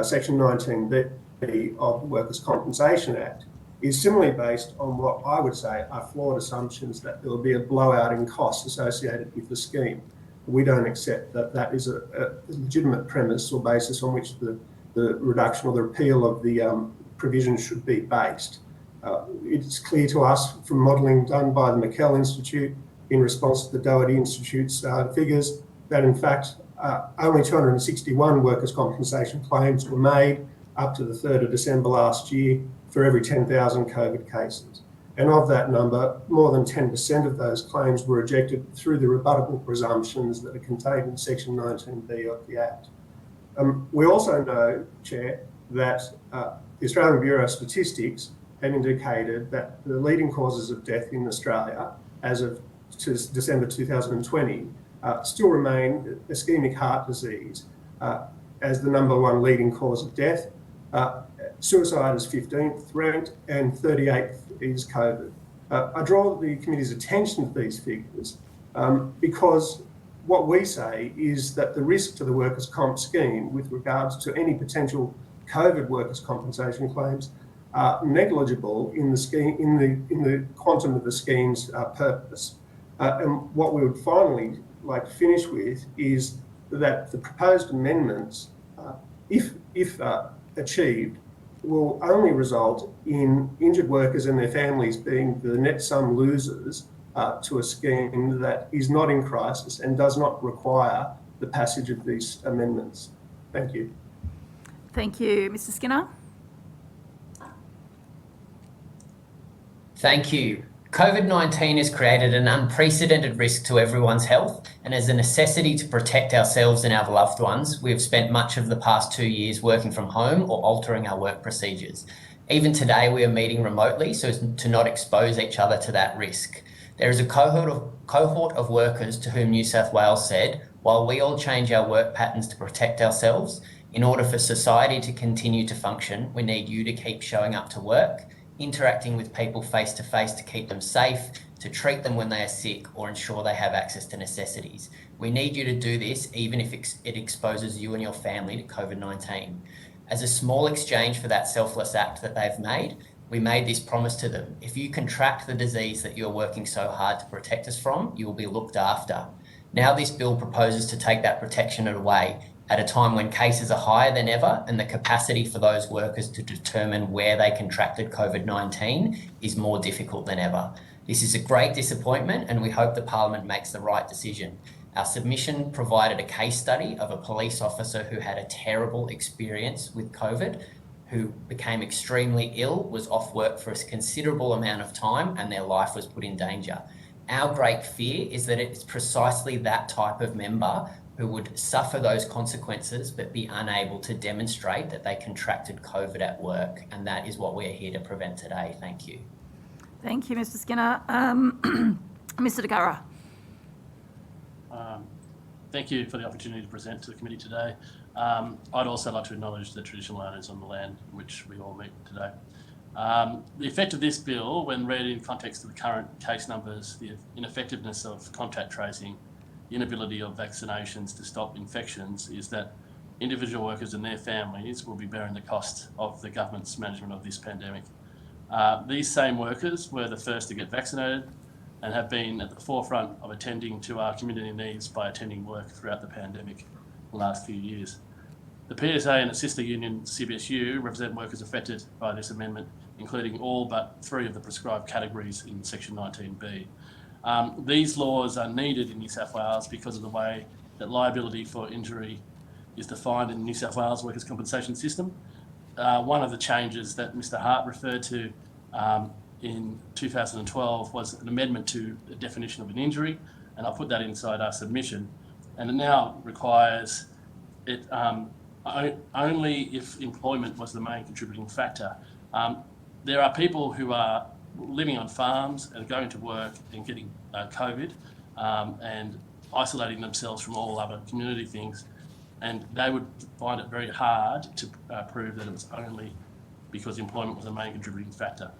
Section 19B of the Workers' Compensation Act is similarly based on what I would say are flawed assumptions that there will be a blowout in costs associated with the scheme. We don't accept that that is a legitimate premise or basis on which the reduction or the repeal of the provision should be based. It's clear to us from modelling done by the McKell Institute in response to the Doherty Institute's figures that in fact only 261 workers' compensation claims were made up to the 3rd of December last year for every 10,000 COVID cases. And of that number, more than 10% of those claims were rejected through the rebuttable presumptions that are contained in Section 19B of the Act. We also know, Chair, that the Australian Bureau of Statistics have indicated that the leading causes of death in Australia as of December 2020 still remain ischemic heart disease as the #1 leading cause of death. Suicide is 15th ranked and 38th is COVID. I draw the committee's attention to these figures because what we say is that the risk to the workers' comp scheme with regards to any potential COVID workers' compensation claims are negligible in the scheme, in the quantum of the scheme's purpose. And what we would finally like to finish with is that the proposed amendments, if achieved, will only result in injured workers and their families being the net sum losers to a scheme that is not in crisis and does not require the passage of these amendments. Thank you. Thank you. Mr. Skinner? Thank you. COVID-19 has created an unprecedented risk to everyone's health, and as a necessity to protect ourselves and our loved ones, we have spent much of the past 2 years working from home or altering our work procedures. Even today, we are meeting remotely so as to not expose each other to that risk. There is a cohort of workers to whom New South Wales said, while we all change our work patterns to protect ourselves, in order for society to continue to function, we need you to keep showing up to work, interacting with people face to face to keep them safe, to treat them when they are sick or ensure they have access to necessities. We need you to do this even if it exposes you and your family to COVID-19. As a small exchange for that selfless act that they've made, we made this promise to them. If you contract the disease that you're working so hard to protect us from, you will be looked after. Now this bill proposes to take that protection away at a time when cases are higher than ever and the capacity for those workers to determine where they contracted COVID-19 is more difficult than ever. This is a great disappointment and we hope the Parliament makes the right decision. Our submission provided a case study of a police officer who had a terrible experience with COVID, who became extremely ill, was off work for a considerable amount of time, and their life was put in danger. Our great fear is that it's precisely that type of member who would suffer those consequences but be unable to demonstrate that they contracted COVID at work, and that is what we're here to prevent today. Thank you. Thank you, Mr. Skinner. Mr. DeGarra. Thank you for the opportunity to present to the committee today. I'd also like to acknowledge the traditional owners on the land in which we all meet today. The effect of this bill, when read in context of the current case numbers, the ineffectiveness of contact tracing, the inability of vaccinations to stop infections, is that individual workers and their families will be bearing the cost of the government's management of this pandemic. These same workers were the first to get vaccinated and have been at the forefront of attending to our community needs by attending work throughout the pandemic the last few years. The PSA and its sister union, CBSU, represent workers affected by this amendment, including all but 3 of the prescribed categories in Section 19B. These laws are needed in New South Wales because of the way that liability for injury is defined in the New South Wales workers' compensation system. One of the changes that Mr. Hart referred to in 2012 was an amendment to the definition of an injury, and I put that inside our submission. And it now requires it only if employment was the main contributing factor. There are people who are living on farms and going to work and getting COVID and isolating themselves from all other community things, and they would find it very hard to prove that it was only because employment was the main contributing factor,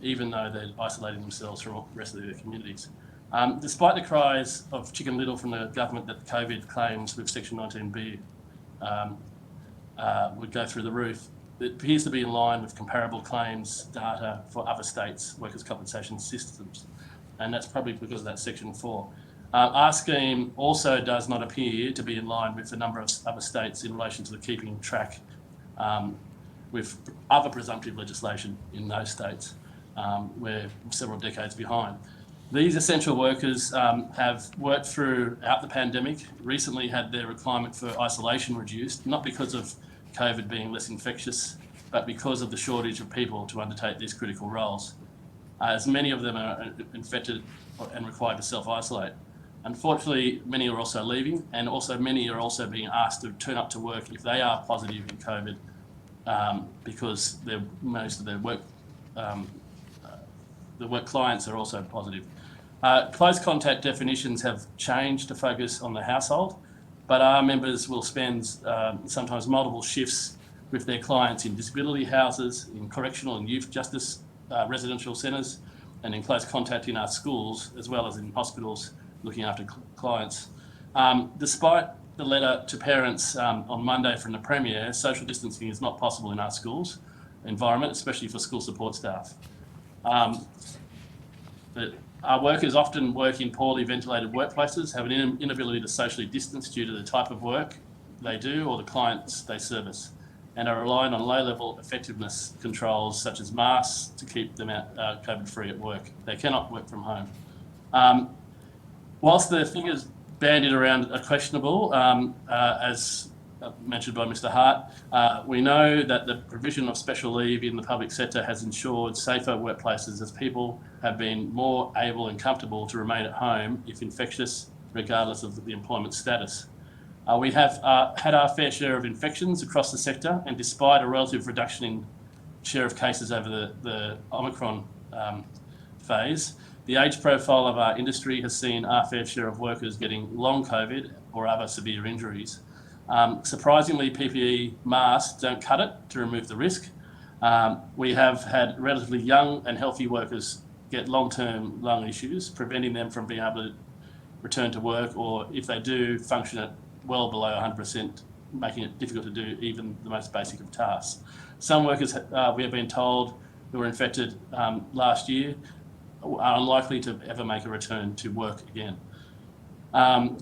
even though they're isolating themselves from the rest of their communities. Despite the cries of Chicken Little from the government that COVID claims with Section 19B would go through the roof, it appears to be in line with comparable claims data for other states' workers' compensation systems, and that's probably because of that Section 4. Our scheme also does not appear to be in line with a number of other states in relation to the keeping track with other presumptive legislation in those states. We're several decades behind. These essential workers have worked throughout the pandemic, recently had their requirement for isolation reduced, not because of COVID being less infectious, but because of the shortage of people to undertake these critical roles, as many of them are infected and required to self-isolate. Unfortunately, many are also leaving, and also many are also being asked to turn up to work if they are positive in COVID, because most of their work, the work clients are also positive. Close contact definitions have changed to focus on the household, but our members will spend sometimes multiple shifts with their clients in disability houses, in correctional and youth justice residential centres, and in close contact in our schools, as well as in hospitals looking after clients. Despite the letter to parents on Monday from the Premier, social distancing is not possible in our schools environment, especially for school support staff. Our workers often work in poorly ventilated workplaces, have an inability to socially distance due to the type of work they do or the clients they service, and are relying on low-level effectiveness controls such as masks to keep them COVID-free at work. They cannot work from home. Whilst the figures bandied around are questionable, as mentioned by Mr. Hart, we know that the provision of special leave in the public sector has ensured safer workplaces as people have been more able and comfortable to remain at home if infectious, regardless of the employment status. We have had our fair share of infections across the sector, and despite a relative reduction in share of cases over the Omicron phase, the age profile of our industry has seen our fair share of workers getting long COVID or other severe injuries. Surprisingly, PPE masks don't cut it to remove the risk. We have had relatively young and healthy workers get long-term lung issues, preventing them from being able to return to work, or if they do, function at well below 100%, making it difficult to do even the most basic of tasks. Some workers, we have been told, who were infected last year are unlikely to ever make a return to work again.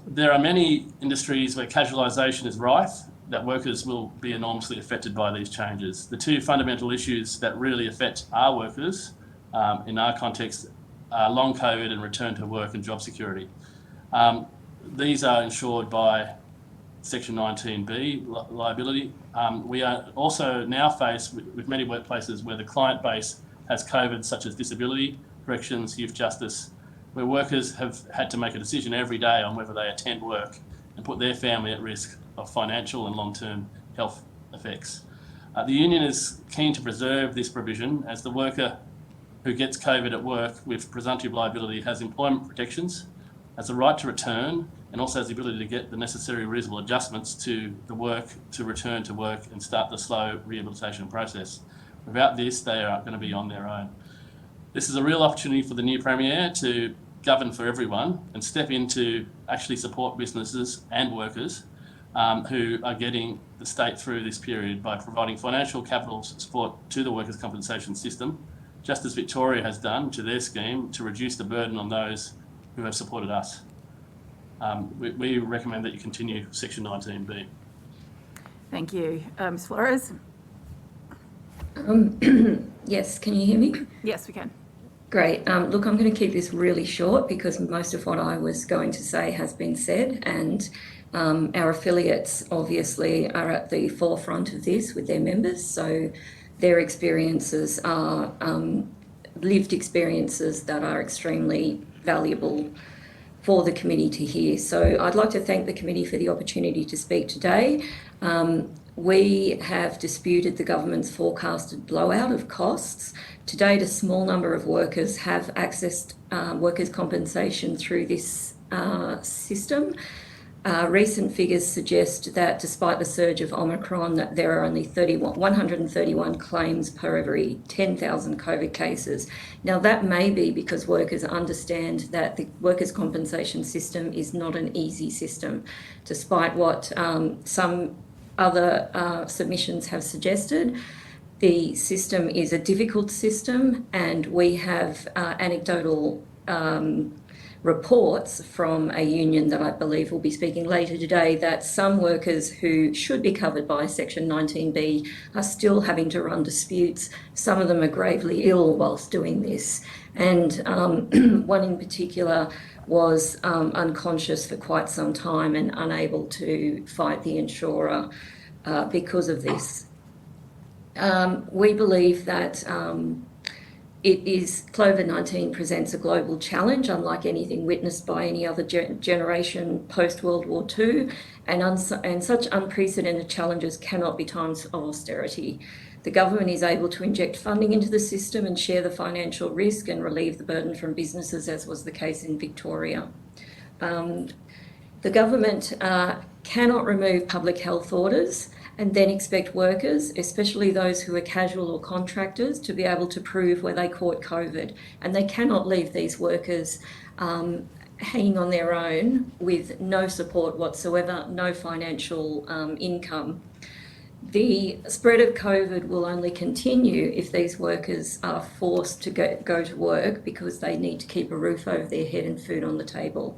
There are many industries where casualisation is rife, that workers will be enormously affected by these changes. The two fundamental issues that really affect our workers in our context are long COVID and return to work and job security. These are insured by Section 19B liability. We are also now faced with many workplaces where the client base has COVID, such as disability, corrections, youth justice, where workers have had to make a decision every day on whether they attend work and put their family at risk of financial and long-term health effects. The union is keen to preserve this provision, as the worker who gets COVID at work with presumptive liability has employment protections, has the right to return, and also has the ability to get the necessary reasonable adjustments to the work to return to work and start the slow rehabilitation process. Without this, they are going to be on their own. This is a real opportunity for the new Premier to govern for everyone and step in to actually support businesses and workers who are getting the state through this period by providing financial capital support to the workers' compensation system, just as Victoria has done to their scheme to reduce the burden on those who have supported us. We recommend that you continue Section 19B. Thank you. Ms Flores? Yes, can you hear me? Yes, we can. Great. Look, I'm going to keep this really short because most of what I was going to say has been said, and our affiliates obviously are at the forefront of this with their members, so their experiences are lived experiences that are extremely valuable for the committee to hear. So I'd like to thank the committee for the opportunity to speak today. We have disputed the government's forecasted blowout of costs. To date, a small number of workers have accessed workers' compensation through this system. Recent figures suggest that despite the surge of Omicron, that there are only 131 claims per every 10,000 COVID cases. Now, that may be because workers understand that the workers' compensation system is not an easy system, despite what some other submissions have suggested. The system is a difficult system, and we have anecdotal reports from a union that I believe will be speaking later today that some workers who should be covered by Section 19B are still having to run disputes. Some of them are gravely ill whilst doing this. And one in particular was unconscious for quite some time and unable to fight the insurer because of this. We believe that COVID-19 presents a global challenge, unlike anything witnessed by any other generation post-World War II, and such unprecedented challenges cannot be times of austerity. The government is able to inject funding into the system and share the financial risk and relieve the burden from businesses, as was the case in Victoria. The government cannot remove public health orders and then expect workers, especially those who are casual or contractors, to be able to prove where they caught COVID. And they cannot leave these workers hanging on their own with no support whatsoever, no financial income. The spread of COVID will only continue if these workers are forced to go to work because they need to keep a roof over their head and food on the table.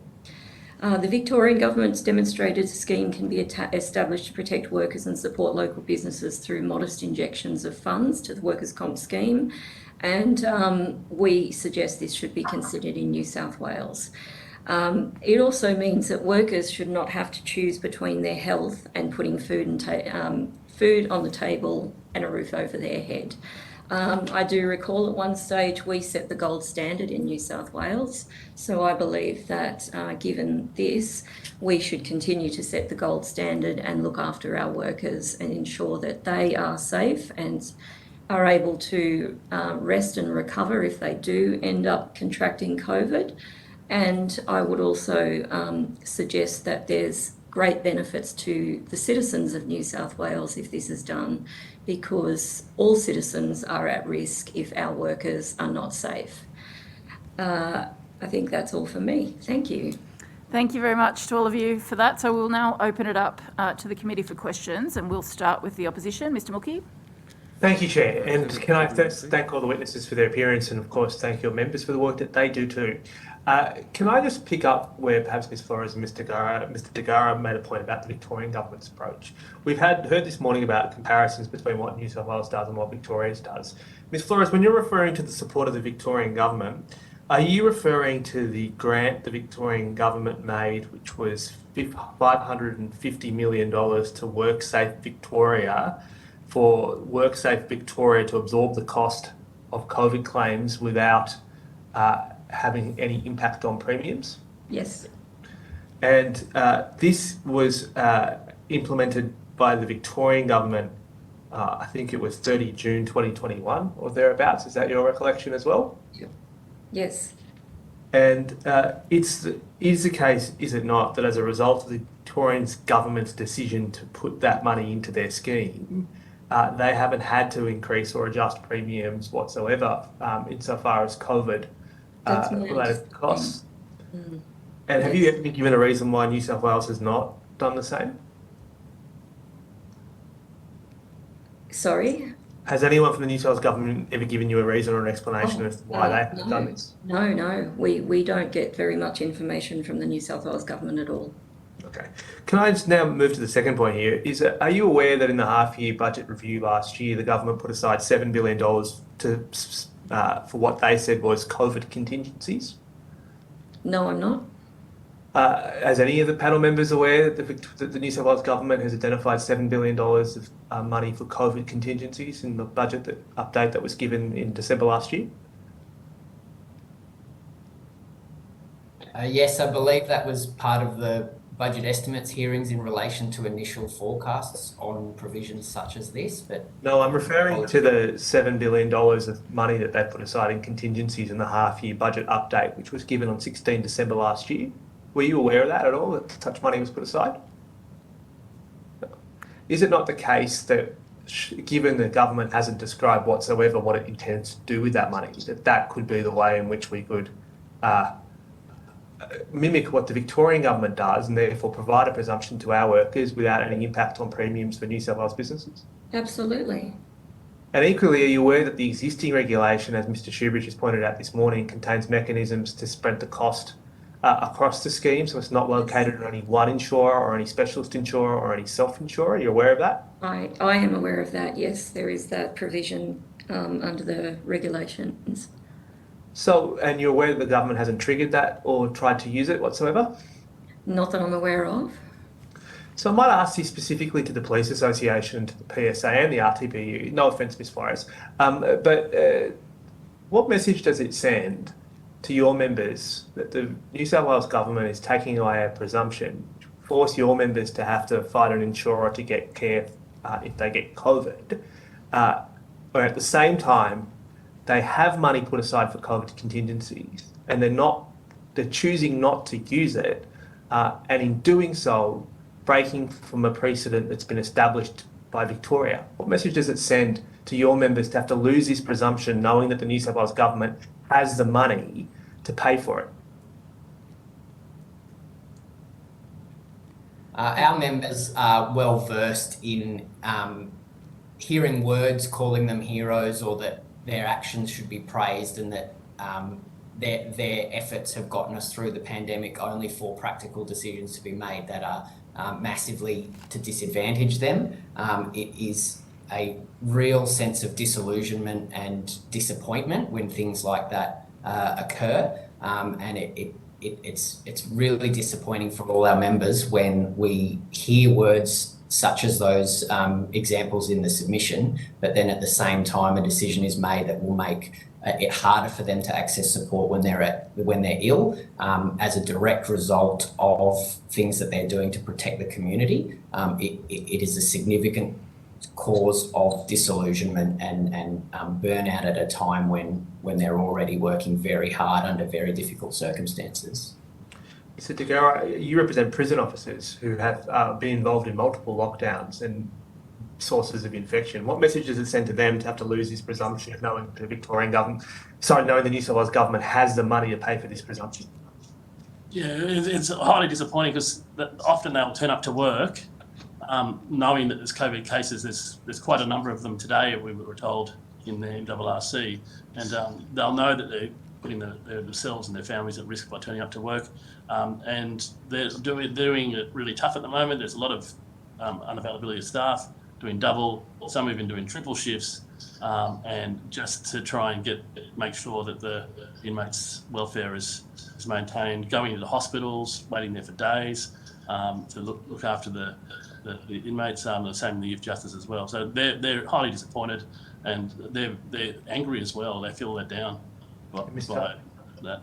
The Victorian government's demonstrated scheme can be established to protect workers and support local businesses through modest injections of funds to the workers' comp scheme, and we suggest this should be considered in New South Wales. It also means that workers should not have to choose between their health and putting food on the table and a roof over their head. I do recall at one stage we set the gold standard in New South Wales, so I believe that given this, we should continue to set the gold standard and look after our workers and ensure that they are safe and are able to rest and recover if they do end up contracting COVID. And I would also suggest that there's great benefits to the citizens of New South Wales if this is done, because all citizens are at risk if our workers are not safe. I think that's all for me. Thank you. Thank you very much to all of you for that. So we'll now open it up to the committee for questions, and we'll start with the opposition. Mr. Mulkey. Thank you, Chair. And can I first thank all the witnesses for their appearance, and of course thank your members for the work that they do too. Can I just pick up where perhaps Ms. Flores and Mr. Degara made a point about the Victorian government's approach? We've heard this morning about comparisons between what New South Wales does and what Victoria does. Ms. Flores, when you're referring to the support of the Victorian government, are you referring to the grant the Victorian government made, which was $550 million to WorkSafe Victoria, for WorkSafe Victoria to absorb the cost of COVID claims without having any impact on premiums? Yes. And this was implemented by the Victorian government, I think it was 30 June 2021 or thereabouts. Is that your recollection as well? Yes. And is the case, is it not, that as a result of the Victorian government's decision to put that money into their scheme, they haven't had to increase or adjust premiums whatsoever insofar as COVID related costs? And have you ever been given a reason why New South Wales has not done the same? Sorry? Has anyone from the New South Wales government ever given you a reason or an explanation as to why they have done this? No. We don't get very much information from the New South Wales government at all. Okay. Can I just now move to the second point here? Are you aware that in the half-year budget review last year, the government put aside $7 billion for what they said was COVID contingencies? No, I'm not. As any of the panel members aware that the New South Wales government has identified $7 billion of money for COVID contingencies in the budget update that was given in December last year? Yes, I believe that was part of the budget estimates hearings in relation to initial forecasts on provisions such as this, but... No, I'm referring to the $7 billion of money that they put aside in contingencies in the half-year budget update, which was given on 16 December last year. Were you aware of that at all, that such money was put aside? Is it not the case that, given the government hasn't described whatsoever what it intends to do with that money, that could be the way in which we could mimic what the Victorian government does and therefore provide a presumption to our workers without any impact on premiums for New South Wales businesses? Absolutely. And equally, are you aware that the existing regulation, as Mr. Shoebridge has pointed out this morning, contains mechanisms to spread the cost across the scheme, so it's not located on any one insurer or any specialist insurer or any self-insurer? Are you aware of that? I am aware of that, yes. There is that provision under the regulations. So, and you're aware that the government hasn't triggered that or tried to use it whatsoever? Not that I'm aware of. So I might ask you specifically to the Police Association, to the PSA and the RTPU, no offence, Ms. Flores, but what message does it send to your members that the New South Wales government is taking away a presumption, force your members to have to fight an insurer to get care if they get COVID, or at the same time, they have money put aside for COVID contingencies and they're choosing not to use it, and in doing so, breaking from a precedent that's been established by Victoria? What message does it send to your members to have to lose this presumption knowing that the New South Wales government has the money to pay for it? Our members are well versed in hearing words, calling them heroes, or that their actions should be praised, and that their efforts have gotten us through the pandemic only for practical decisions to be made that are massively to disadvantage them. It is a real sense of disillusionment and disappointment when things like that occur, and it's really disappointing for all our members when we hear words such as those examples in the submission, but then at the same time a decision is made that will make it harder for them to access support when they're ill, as a direct result of things that they're doing to protect the community. It is a significant cause of disillusionment and burnout at a time when they're already working very hard under very difficult circumstances. Mr. Degara, you represent prison officers who have been involved in multiple lockdowns and sources of infection. What message does it send to them to have to lose this presumption, knowing the New South Wales government has the money to pay for this presumption? Yeah, it's highly disappointing because often they'll turn up to work knowing that there's COVID cases. There's quite a number of them today, we were told, in the MRRC, and they'll know that they're putting themselves and their families at risk by turning up to work, and they're doing it really tough at the moment. There's a lot of unavailability of staff, doing double, some even doing triple shifts, and just to try and make sure that the inmates' welfare is maintained, going into the hospitals, waiting there for days to look after the inmates, the same in the youth justice as well. So they're highly disappointed, and they're angry as well. They feel let down by that.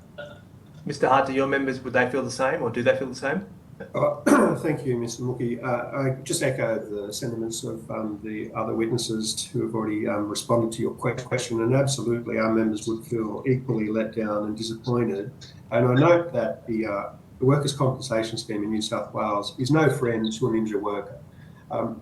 Mr. Hart, do your members, would they feel the same, or do they feel the same? Thank you, Mr. Mookie. I just echo the sentiments of the other witnesses who have already responded to your question, and absolutely our members would feel equally let down and disappointed. And I note that the workers' compensation scheme in New South Wales is no friend to an injured worker.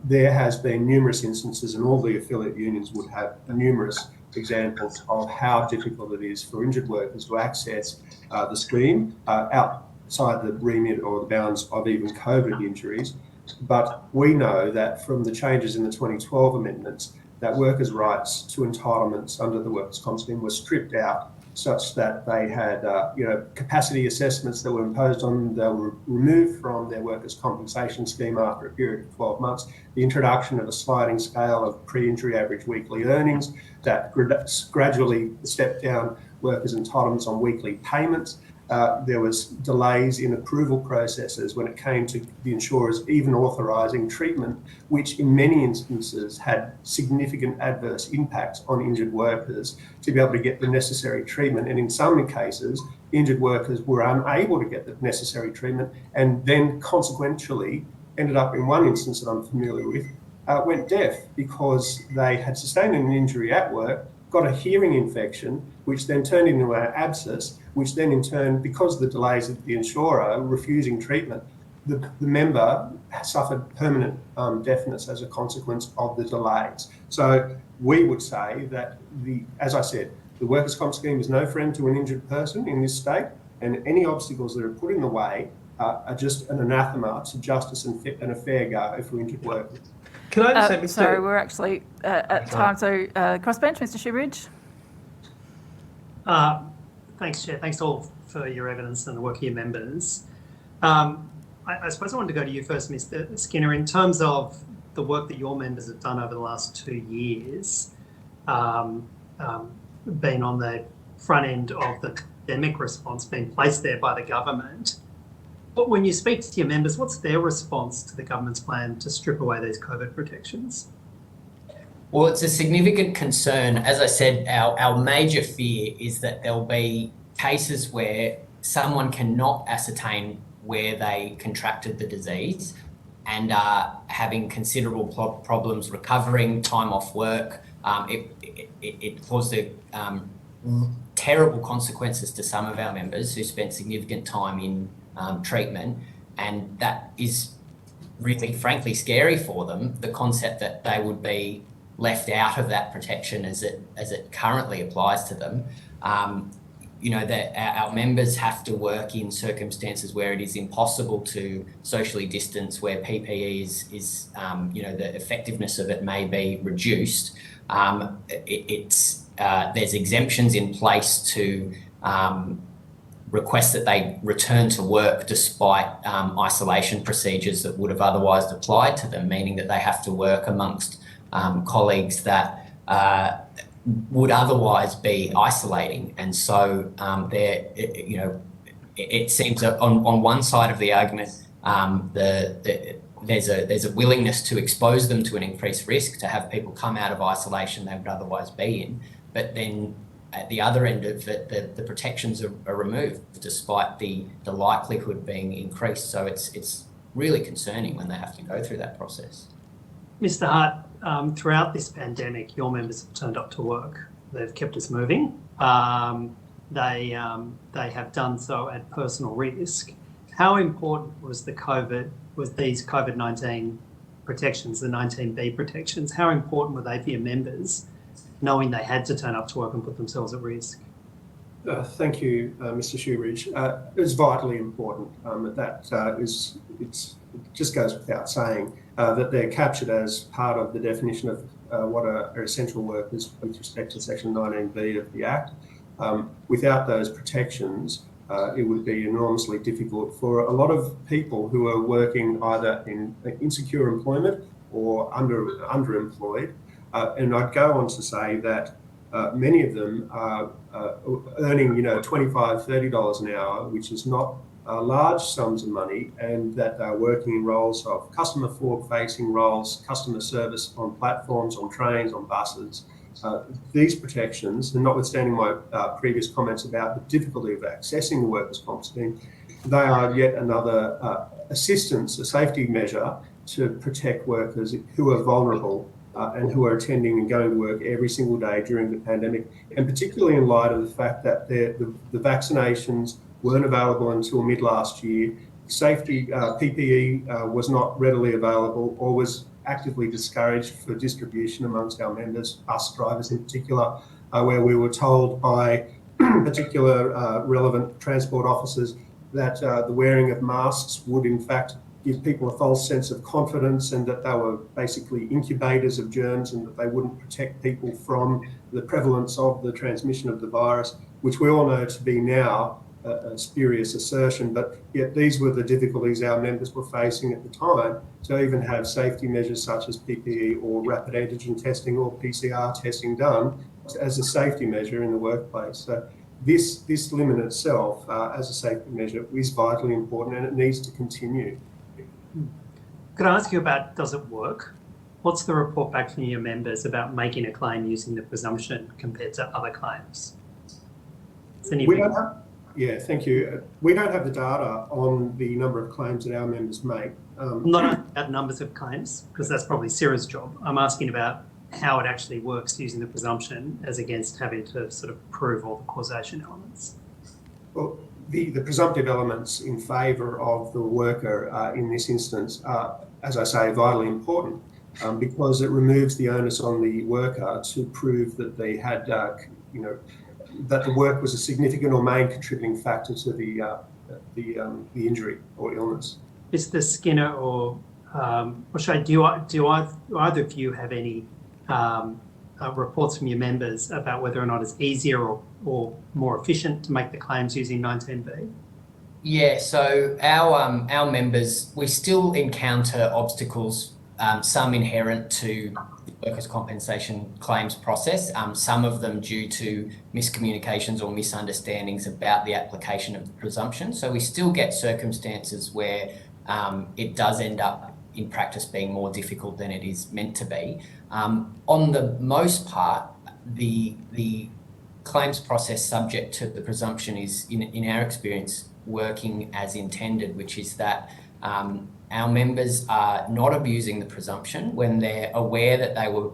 There has been numerous instances, and all the affiliate unions would have numerous examples of how difficult it is for injured workers to access the scheme outside the remit or the bounds of even COVID injuries. But we know that from the changes in the 2012 amendments, that workers' rights to entitlements under the workers' comp scheme were stripped out, such that they had capacity assessments that were imposed on them. They were removed from their workers' compensation scheme after a period of 12 months. The introduction of a sliding scale of pre-injury average weekly earnings that gradually stepped down workers' entitlements on weekly payments. There was delays in approval processes when it came to the insurers even authorising treatment, which in many instances had significant adverse impacts on injured workers to be able to get the necessary treatment. And in some cases, injured workers were unable to get the necessary treatment, and then consequentially ended up in one instance that I'm familiar with, went deaf because they had sustained an injury at work, got a hearing infection, which then turned into an abscess, which then in turn, because of the delays of the insurer refusing treatment, the member suffered permanent deafness as a consequence of the delays. So we would say that, as I said, the workers' comp scheme is no friend to an injured person in this state, and any obstacles that are put in the way are just an anathema to justice and a fair go for injured workers. Can I just say, Mr. Sorry, we're actually at time. So crossbench, Mr. Shibridge. Thanks, Chair. Thanks all for your evidence and the work of your members. I suppose I wanted to go to you first, Mr. Skinner, in terms of the work that your members have done over the last 2 years, been on the front end of the pandemic response, being placed there by the government. But when you speak to your members, what's their response to the government's plan to strip away these COVID protections? Well, it's a significant concern. As I said, our major fear is that there'll be cases where someone cannot ascertain where they contracted the disease and are having considerable problems recovering, time off work. It caused terrible consequences to some of our members who spent significant time in treatment, and that is really, frankly, scary for them, the concept that they would be left out of that protection as it currently applies to them. That our members have to work in circumstances where it is impossible to socially distance, where PPE is the effectiveness of it may be reduced. There's exemptions in place to request that they return to work despite isolation procedures that would have otherwise applied to them, meaning that they have to work amongst colleagues that would otherwise be isolating. And so it seems that on one side of the argument, there's a willingness to expose them to an increased risk, to have people come out of isolation they would otherwise be in. But then at the other end of it, the protections are removed despite the likelihood being increased. So it's really concerning when they have to go through that process. Mr. Hart, throughout this pandemic, your members have turned up to work. They've kept us moving. They have done so at personal risk. How important was these COVID-19 protections, the 19B protections? How important were they for your members, knowing they had to turn up to work and put themselves at risk? Thank you, Mr. Shoebridge. It's vitally important it just goes without saying that they're captured as part of the definition of what are essential workers with respect to Section 19B of the Act. Without those protections, it would be enormously difficult for a lot of people who are working either in insecure employment or underemployed. And I'd go on to say that many of them are earning, $25, $30 an hour, which is not large sums of money, and that are working in roles of customer forward-facing roles, customer service on platforms, on trains, on buses. These protections, and notwithstanding my previous comments about the difficulty of accessing the workers' comp scheme, they are yet another assistance, a safety measure to protect workers who are vulnerable and who are attending and going to work every single day during the pandemic, and particularly in light of the fact that the vaccinations weren't available until mid last year. Safety PPE was not readily available or was actively discouraged for distribution amongst our members, bus drivers in particular, where we were told by particular relevant transport officers that the wearing of masks would in fact give people a false sense of confidence, and that they were basically incubators of germs, and that they wouldn't protect people from the prevalence of the transmission of the virus, which we all know to be now a spurious assertion. But yet these were the difficulties our members were facing at the time, to even have safety measures such as PPE or rapid antigen testing or PCR testing done as a safety measure in the workplace. So this limit itself as a safety measure is vitally important, and it needs to continue. Could I ask you about, does it work? What's the report back from your members about making a claim using the presumption compared to other claims? Yeah, thank you. We don't have the data on the number of claims that our members make. Not about numbers of claims, because that's probably Sarah's job. I'm asking about how it actually works using the presumption as against having to sort of prove all the causation elements. Well, the presumptive elements in favour of the worker in this instance are, as I say, vitally important because it removes the onus on the worker to prove that they had, that the work was a significant or main contributing factor to the injury or illness. Mr. Skinner or Shay, do either of you have any reports from your members about whether or not it's easier or more efficient to make the claims using 19B? Yeah, so our members, we still encounter obstacles, some inherent to the workers' compensation claims process, some of them due to miscommunications or misunderstandings about the application of the presumption. So we still get circumstances where it does end up in practice being more difficult than it is meant to be. On the most part, the claims process subject to the presumption is, in our experience, working as intended, which is that our members are not abusing the presumption when they're aware that they were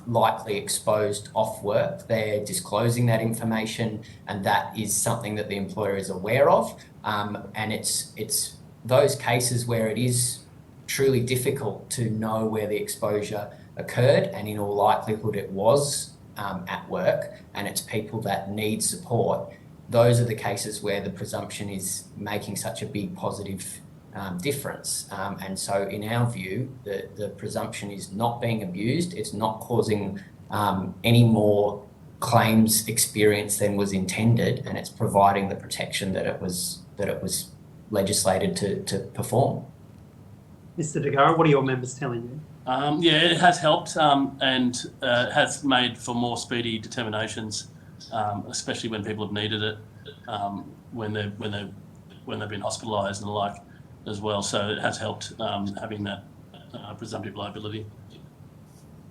likely exposed off work. They're disclosing that information, and that is something that the employer is aware of. And it's those cases where it is truly difficult to know where the exposure occurred, and in all likelihood it was at work, and it's people that need support. Those are the cases where the presumption is making such a big positive difference. And so in our view, the presumption is not being abused. It's not causing any more claims experience than was intended, and it's providing the protection that it was legislated to perform. Mr. DeGara, what are your members telling you? Yeah, it has helped and has made for more speedy determinations, especially when people have needed it, when they've been hospitalised and the like as well. So it has helped having that presumptive liability.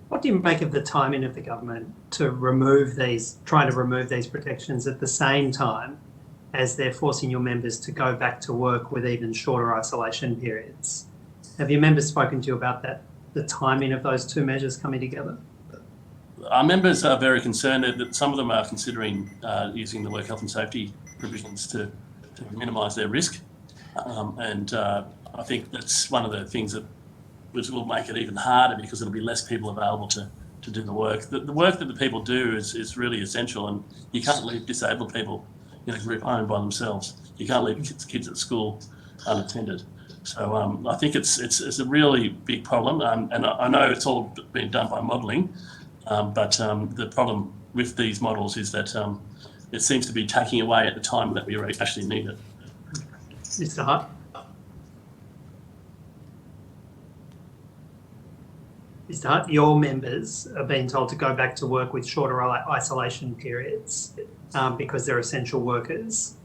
What do you make of the timing of the government to trying to remove these protections at the same time as they're forcing your members to go back to work with even shorter isolation periods? Have your members spoken to you about that, the timing of those two measures coming together? Our members are very concerned that some of them are considering using the work health and safety provisions to minimise their risk. And I think that's one of the things which will make it even harder, because there'll be less people available to do the work. The work that the people do is really essential, and you can't leave disabled people in a group home by themselves. You can't leave kids at school unattended. So I think it's a really big problem, and I know it's all been done by modelling, but the problem with these models is that it seems to be taking away at the time that we actually need it. Mr. Hutt? Mr. Hutt, your members are being told to go back to work with shorter isolation periods because they're essential workers,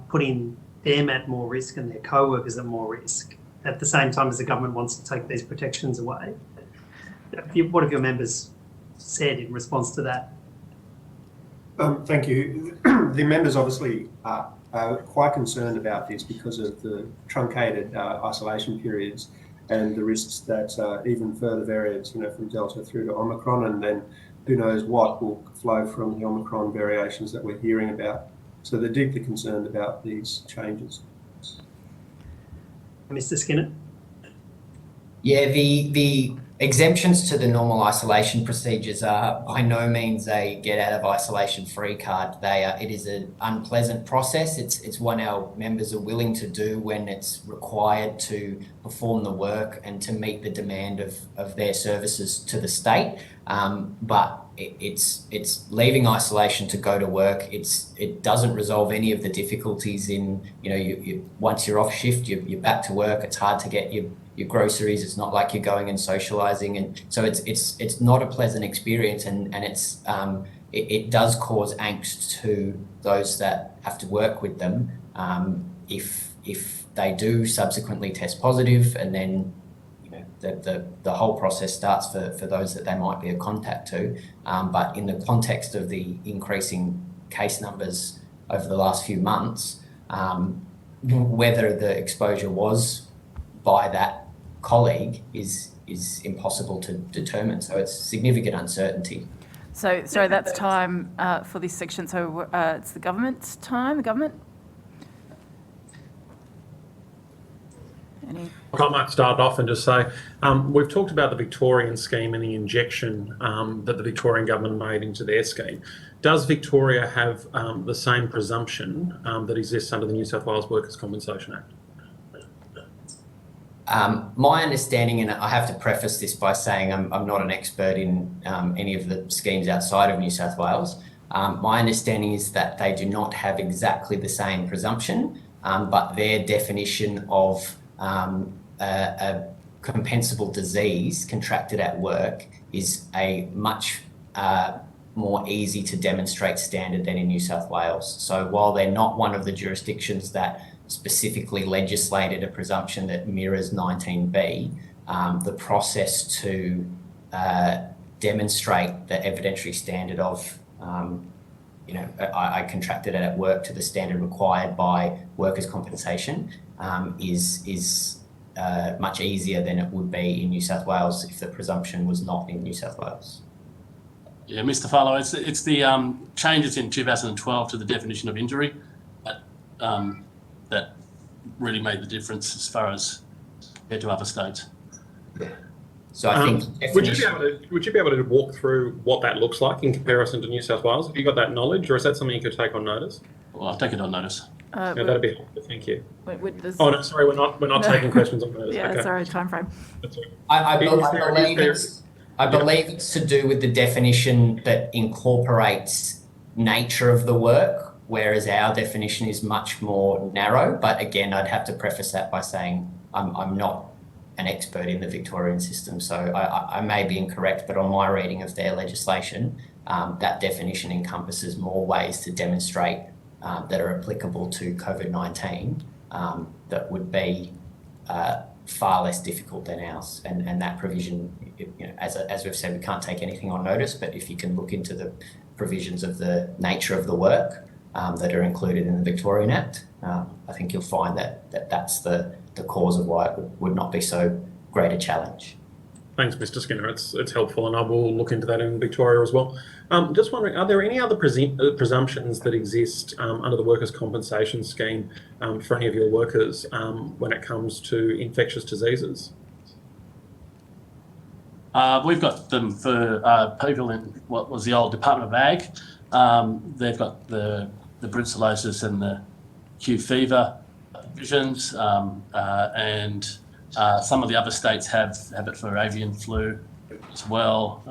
putting them at more risk and their co-workers at more risk at the same time as the government wants to take these protections away. What have your members said in response to that? Thank you. The members obviously are quite concerned about this because of the truncated isolation periods and the risks that even further variants, from Delta through to Omicron, and then who knows what will flow from the Omicron variations that we're hearing about. So they're deeply concerned about these changes. Mr. Skinner? Yeah, the exemptions to the normal isolation procedures are by no means a get out of isolation free card. It is an unpleasant process. It's one our members are willing to do when it's required to perform the work and to meet the demand of their services to the state. But it's leaving isolation to go to work. It doesn't resolve any of the difficulties in, you once you're off shift, you're back to work. It's hard to get your groceries. It's not like you're going and socializing, and so it's not a pleasant experience, and it does cause angst to those that have to work with them if they do subsequently test positive, and then the whole process starts for those that they might be a contact to. But in the context of the increasing case numbers over the last few months, whether the exposure was by that colleague is impossible to determine. So it's significant uncertainty. So, sorry, that's time for this section. So it's the government's time, the government? I might start off and just say, we've talked about the Victorian scheme and the injection that the Victorian government made into their scheme. Does Victoria have the same presumption that exists under the New South Wales Workers' Compensation Act? My understanding, and I have to preface this by saying I'm not an expert in any of the schemes outside of New South Wales. My understanding is that they do not have exactly the same presumption, but their definition of a compensable disease contracted at work is a much more easy to demonstrate standard than in New South Wales. So while they're not one of the jurisdictions that specifically legislated a presumption that mirrors 19B, the process to demonstrate the evidentiary standard of, I contracted it at work to the standard required by workers' compensation is much easier than it would be in New South Wales if the presumption was not in New South Wales. Yeah, Mr. Farlow, it's the changes in 2012 to the definition of injury that really made the difference as far as compared to other states. So I think would you be able to walk through what that looks like in comparison to New South Wales? Have you got that knowledge, or is that something you could take on notice? Well, I'll take it on notice. Yeah, that'd be helpful. Thank you. Oh no, sorry, we're not taking questions on notice. Yeah, okay. sorry, time frame. I believe it's to do with the definition that incorporates nature of the work, whereas our definition is much more narrow. But again, I'd have to preface that by saying I'm not an expert in the Victorian system, so I may be incorrect, but on my reading of their legislation, that definition encompasses more ways to demonstrate that are applicable to COVID-19 that would be far less difficult than ours. And that provision, as we've said, we can't take anything on notice, but if you can look into the provisions of the nature of the work that are included in the Victorian Act, I think you'll find that that's the cause of why it would not be so great a challenge. Thanks, Mr. Skinner. It's helpful, and I will look into that in Victoria as well. Just wondering, are there any other presumptions that exist under the Workers' Compensation Scheme for any of your workers when it comes to infectious diseases? We've got them for people in what was the old Department of Ag. They've got the the brucellosis and the Q fever provisions, and some of the other states have it for avian flu as well,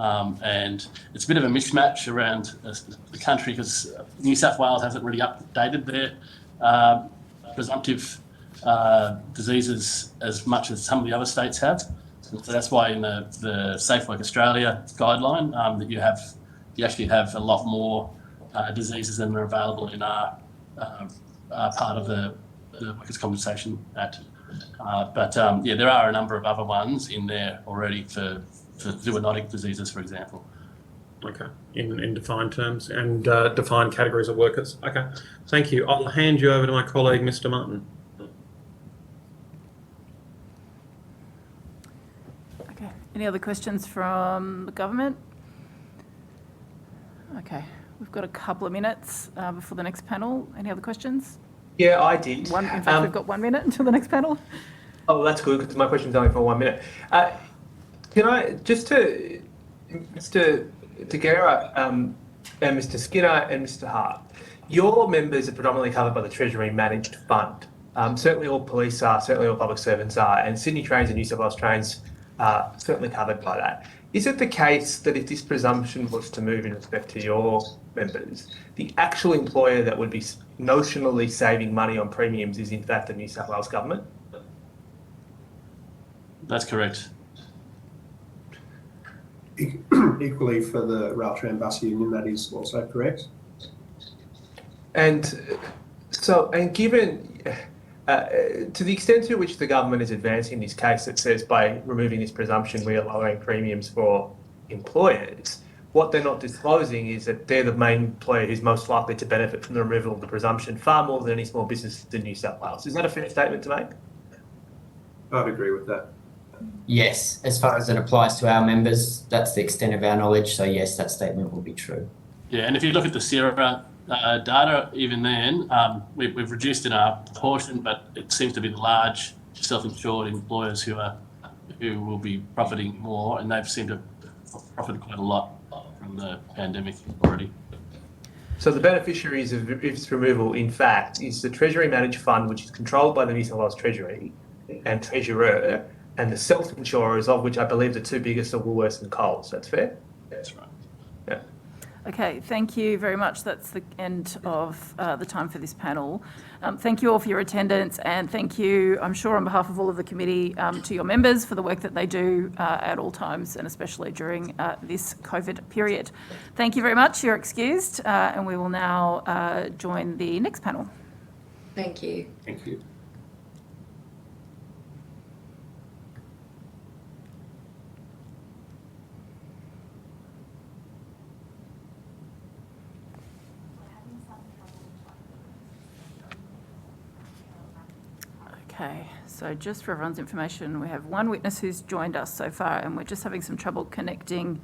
and it's a bit of a mismatch around the country because New South Wales hasn't really updated their presumptive diseases as much as some of the other states have. And so that's why in the Safe Work Australia guideline that you actually have a lot more diseases than are available in our part of the Workers' Compensation Act. But there are a number of other ones in there already for zoonotic diseases, for example. Okay, in defined terms and defined categories of workers. Okay, thank you. I'll hand you over to my colleague, Mr. Martin. Okay, any other questions from the government? Okay, we've got a couple of minutes before the next panel. Any other questions? Yeah, I did. In fact, we've got 1 minute until the next panel. Oh, that's good because my question's only for 1 minute. Can I just to Mr. Tegera and Mr. Skinner and Mr. Hart, your members are predominantly covered by the Treasury Managed Fund. Certainly all police are, certainly all public servants are, and Sydney Trains and New South Wales Trains are certainly covered by that. Is it the case that if this presumption was to move in respect to your members, the actual employer that would be notionally saving money on premiums is in fact the New South Wales government? That's correct. Equally for the Rail Tram Bus Union, that is also correct. And given to the extent to which the government is advancing this case that says by removing this presumption we are lowering premiums for employers, what they're not disclosing is that they're the main employer who's most likely to benefit from the removal of the presumption far more than any small business in New South Wales. Is that a fair statement to make? I'd agree with that. Yes, as far as it applies to our members, that's the extent of our knowledge. So yes, that statement will be true. Yeah, and if you look at the CIRA data, even then, we've reduced in our proportion, but it seems to be the large self-insured employers who will be profiting more, and they've seemed to profit quite a lot from the pandemic already. So the beneficiaries of its removal, in fact, is the Treasury Managed Fund, which is controlled by the New South Wales Treasury and Treasurer, and the self-insurers, of which I believe the two biggest are Woolworths and Coles. That's fair? That's right. Yeah. Okay, thank you very much. That's the end of the time for this panel. Thank you all for your attendance, and thank you, I'm sure on behalf of all of the committee, to your members for the work that they do at all times, and especially during this COVID period. Thank you very much. You're excused, and we will now join the next panel. Thank you. Thank you. Okay, so just for everyone's information, we have one witness who's joined us so far, and we're just having some trouble connecting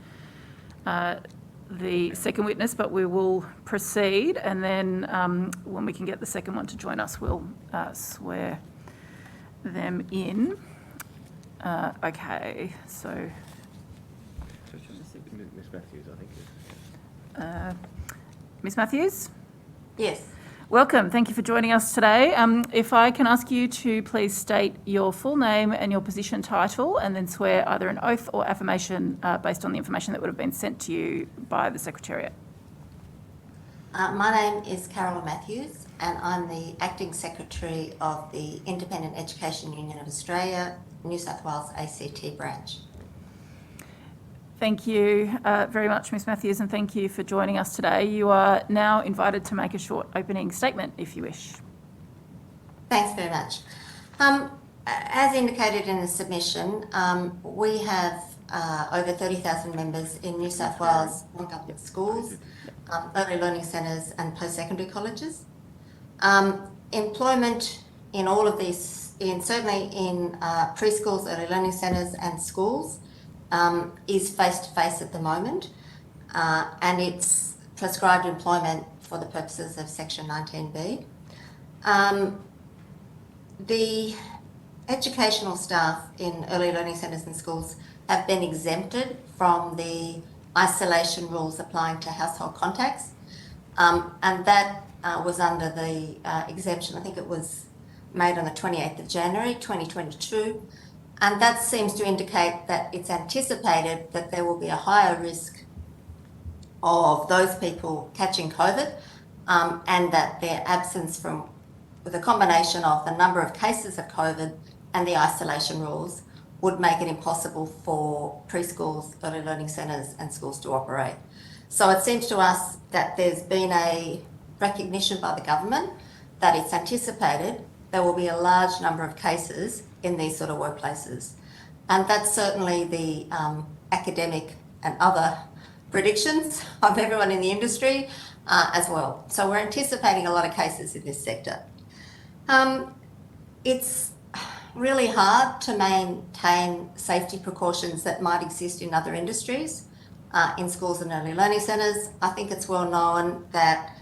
the second witness, but we will proceed, and then when we can get the second one to join us, we'll swear them in. Okay, so... Miss Matthews, I think. Miss Matthews? Yes. Welcome. Thank you for joining us today. If I can ask you to please state your full name and your position title, and then swear either an oath or affirmation based on the information that would have been sent to you by the Secretariat. My name is Carol Matthews, and I'm the Acting Secretary of the Independent Education Union of Australia, New South Wales ACT branch. Thank you very much, Ms Matthews, and thank you for joining us today. You are now invited to make a short opening statement, if you wish. Thanks very much. As indicated in the submission, we have over 30,000 members in New South Wales non-government schools, early learning centres and post-secondary colleges. Employment in all of these, certainly in preschools, early learning centres and schools, is face-to-face at the moment, and it's prescribed employment for the purposes of Section 19B. The educational staff in early learning centres and schools have been exempted from the isolation rules applying to household contacts, and that was under the exemption. I think it was made on the 28th of January 2022. And that seems to indicate that it's anticipated that there will be a higher risk of those people catching COVID, and that their absence from, with a combination of the number of cases of COVID and the isolation rules, would make it impossible for preschools, early learning centres and schools to operate. So it seems to us that there's been a recognition by the government that it's anticipated there will be a large number of cases in these sort of workplaces. And that's certainly the academic and other predictions of everyone in the industry as well. So we're anticipating a lot of cases in this sector. It's really hard to maintain safety precautions that might exist in other industries, in schools and early learning centres. I think it's well known that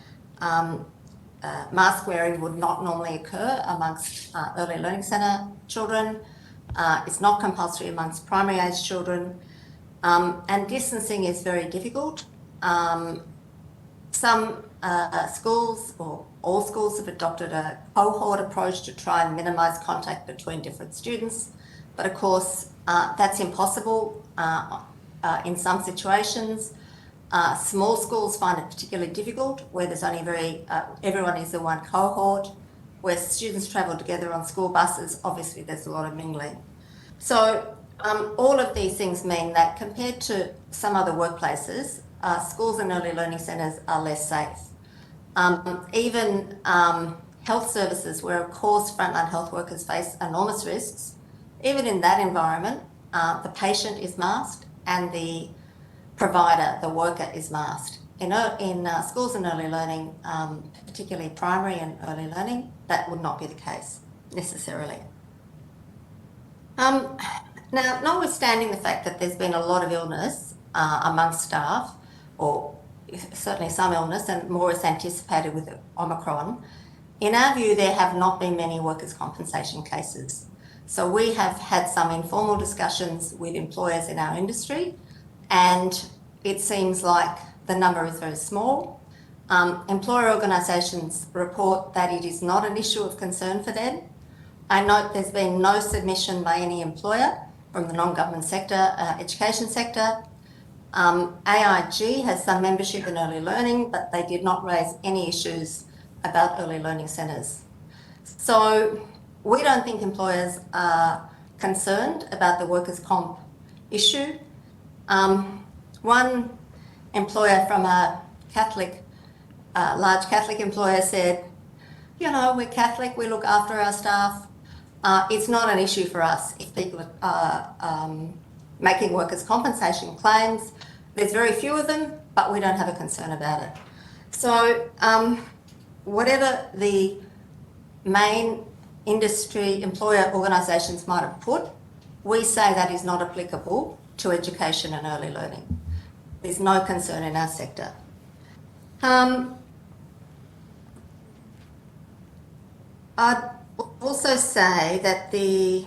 mask wearing would not normally occur amongst early learning centre children. It's not compulsory amongst primary age children. And distancing is very difficult. Some schools, or all schools, have adopted a cohort approach to try and minimise contact between different students. But of course, that's impossible in some situations. Small schools find it particularly difficult, where there's only everyone is in one cohort. Where students travel together on school buses, obviously there's a lot of mingling. So all of these things mean that compared to some other workplaces, schools and early learning centres are less safe. Even health services, where of course frontline health workers face enormous risks, even in that environment, the patient is masked and the provider, the worker, is masked. In schools and early learning, particularly primary and early learning, that would not be the case necessarily. Now, notwithstanding the fact that there's been a lot of illness amongst staff, or certainly some illness, and more is anticipated with Omicron, in our view, there have not been many workers' compensation cases. So we have had some informal discussions with employers in our industry, and it seems like the number is very small. Employer organisations report that it is not an issue of concern for them. I note there's been no submission by any employer from the non-government sector, education sector. AIG has some membership in early learning, but they did not raise any issues about early learning centres. So we don't think employers are concerned about the workers' comp issue. One employer from a large Catholic employer said, you know, we're Catholic, we look after our staff. It's not an issue for us if people are making workers' compensation claims. There's very few of them, but we don't have a concern about it. So whatever the main industry employer organisations might have put, we say that is not applicable to education and early learning. There's no concern in our sector. I'd also say that the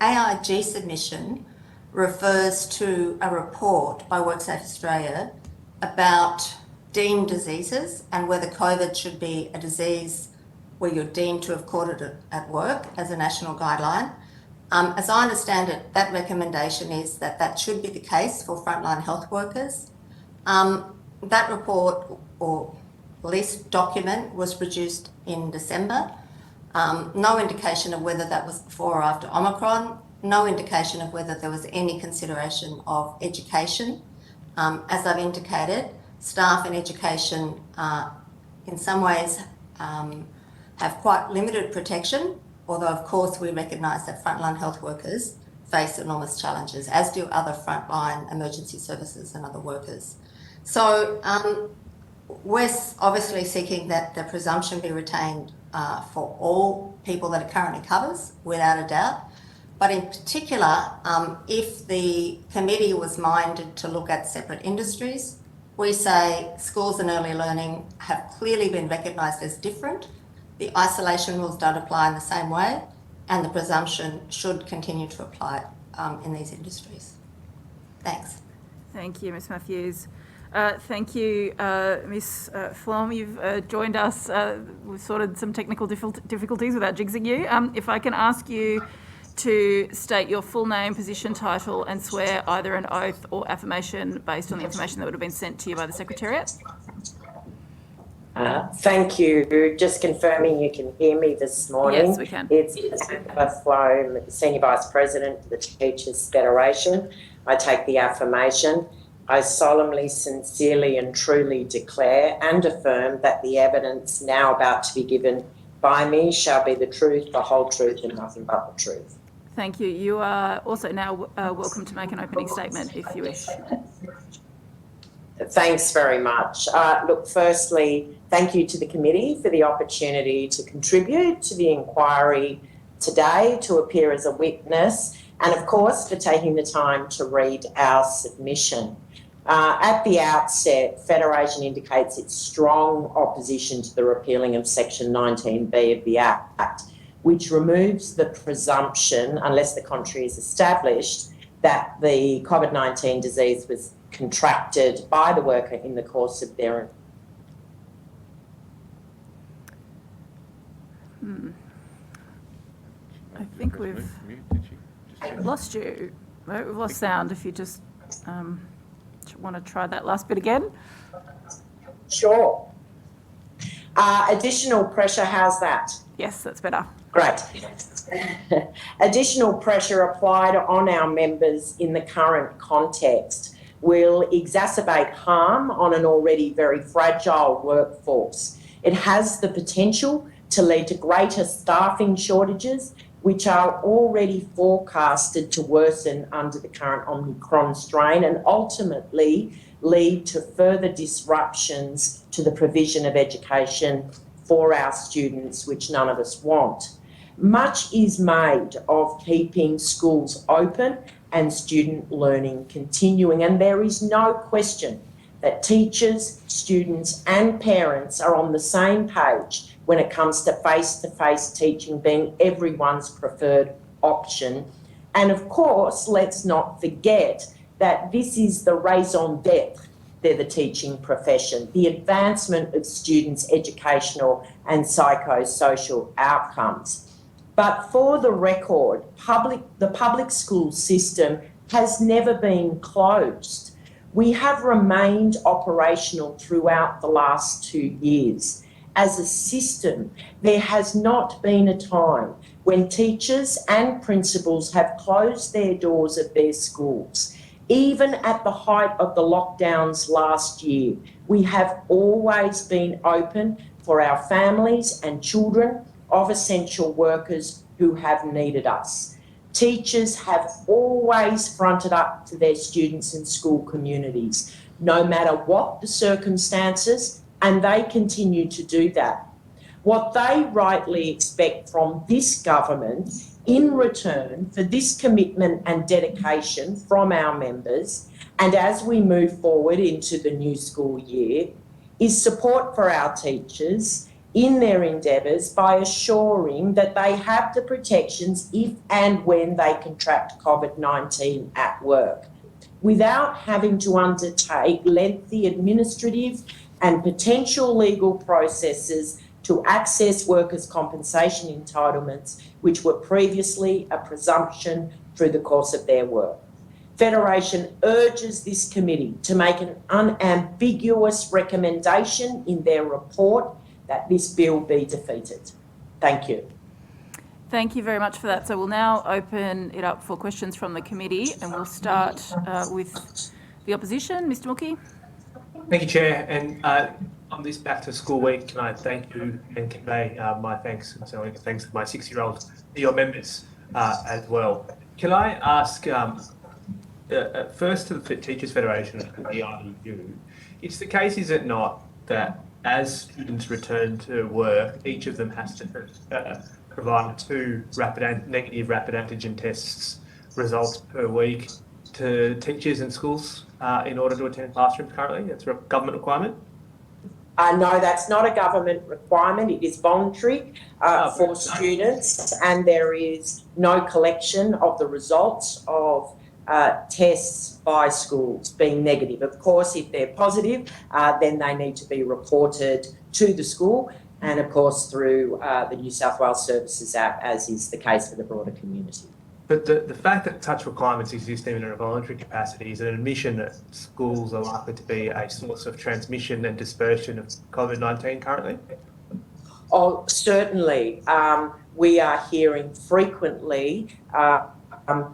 AIG submission refers to a report by WorkSafe Australia about deemed diseases and whether COVID should be a disease where you're deemed to have caught it at work as a national guideline. As I understand it, that recommendation is that that should be the case for frontline health workers. That report, or list document, was produced in December. No indication of whether that was before or after Omicron, no indication of whether there was any consideration of education. As I've indicated, staff in education in some ways have quite limited protection, although of course we recognise that frontline health workers face enormous challenges, as do other frontline emergency services and other workers. So we're obviously seeking that the presumption be retained for all people that it currently covers, without a doubt. But in particular, if the committee was minded to look at separate industries, we say schools and early learning have clearly been recognised as different. The isolation rules don't apply in the same way, and the presumption should continue to apply in these industries. Thanks. Thank you, Ms Matthews. Thank you, Ms. Flom. You've joined us. We've sorted some technical difficulties without jinxing you. If I can ask you to state your full name, position, title, and swear either an oath or affirmation based on the information that would have been sent to you by the Secretariat. Thank you. Just confirming you can hear me this morning. Yes, we can. It's Amber Flom, Senior Vice President of the Teachers Federation. I take the affirmation. I solemnly, sincerely and truly declare and affirm that the evidence now about to be given by me shall be the truth, the whole truth and nothing but the truth. Thank you. You are also now welcome to make an opening statement if you wish. Thanks very much. Look, firstly, thank you to the committee for the opportunity to contribute to the inquiry today, to appear as a witness, and of course for taking the time to read our submission. At the outset, Federation indicates its strong opposition to the repealing of Section 19B of the Act, which removes the presumption, unless the contrary is established, that the COVID-19 disease was contracted by the worker in the course of their... I think we've lost you. We've lost sound. If you just want to try that last bit again. Sure. Additional pressure, how's that? Yes, that's better. Great. Additional pressure applied on our members in the current context will exacerbate harm on an already very fragile workforce. It has the potential to lead to greater staffing shortages, which are already forecasted to worsen under the current Omicron strain and ultimately lead to further disruptions to the provision of education for our students, which none of us want. Much is made of keeping schools open and student learning continuing, and there is no question that teachers, students and parents are on the same page when it comes to face-to-face teaching being everyone's preferred option. And of course, let's not forget that this is the raison d'etre of the teaching profession, the advancement of students' educational and psychosocial outcomes. But for the record, the public school system has never been closed. We have remained operational throughout the last 2 years. As a system, there has not been a time when teachers and principals have closed their doors of their schools. Even at the height of the lockdowns last year, we have always been open for our families and children of essential workers who have needed us. Teachers have always fronted up to their students and school communities, no matter what the circumstances, and they continue to do that. What they rightly expect from this government in return for this commitment and dedication from our members, and as we move forward into the new school year, is support for our teachers in their endeavours by assuring that they have the protections if and when they contract COVID-19 at work, without having to undertake lengthy administrative and potential legal processes to access workers' compensation entitlements, which were previously a presumption through the course of their work. Federation urges this committee to make an unambiguous recommendation in their report that this bill be defeated. Thank you. Thank you very much for that. So we'll now open it up for questions from the committee, and we'll start with the opposition. Mr. Mookie. Thank you, Chair. And on this back to school week, can I thank you and convey my thanks to my 6-year-old, your members as well. Can I ask first to the Teachers Federation and the IEU, it's the case, is it not, that as students return to work, each of them has to provide 2 negative rapid antigen tests results per week to teachers and schools in order to attend classrooms currently? It's a government requirement? No, that's not a government requirement. It is voluntary for students, and there is no collection of the results of tests by schools being negative. Of course, if they're positive, then they need to be reported to the school and, of course, through the New South Wales Services app, as is the case for the broader community. But the fact that such requirements exist even in a voluntary capacity is an admission that schools are likely to be a source of transmission and dispersion of COVID-19 currently? Oh, certainly. We are hearing frequently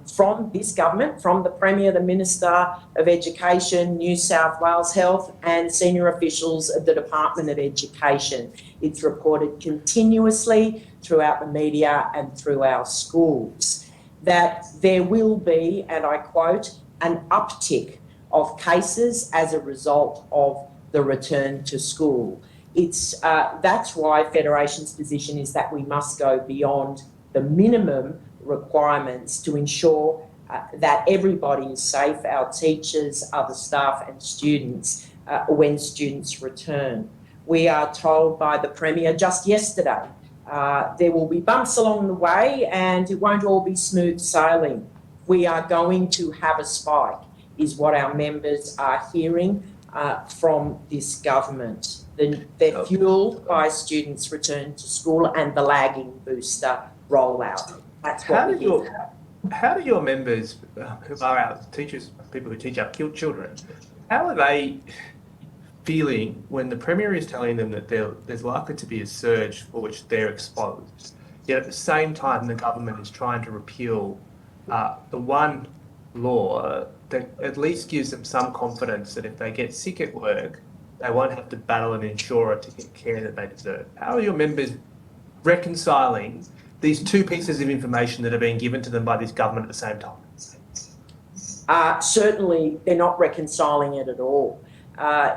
from this government, from the Premier, the Minister of Education, New South Wales Health, and senior officials of the Department of Education. It's reported continuously throughout the media and through our schools that there will be, and I quote, an uptick of cases as a result of the return to school. That's why Federation's position is that we must go beyond the minimum requirements to ensure that everybody is safe, our teachers, other staff and students, when students return. We are told by the Premier just yesterday there will be bumps along the way and it won't all be smooth sailing. We are going to have a spike, is what our members are hearing from this government. They're fuelled by students' return to school and the lagging booster rollout. That's what how do your members, who are our teachers, people who teach our children, how are they feeling when the Premier is telling them that there's likely to be a surge for which they're exposed, yet at the same time the government is trying to repeal the one law that at least gives them some confidence that if they get sick at work, they won't have to battle an insurer to get care that they deserve? How are your members reconciling these two pieces of information that are being given to them by this government at the same time? Certainly, they're not reconciling it at all.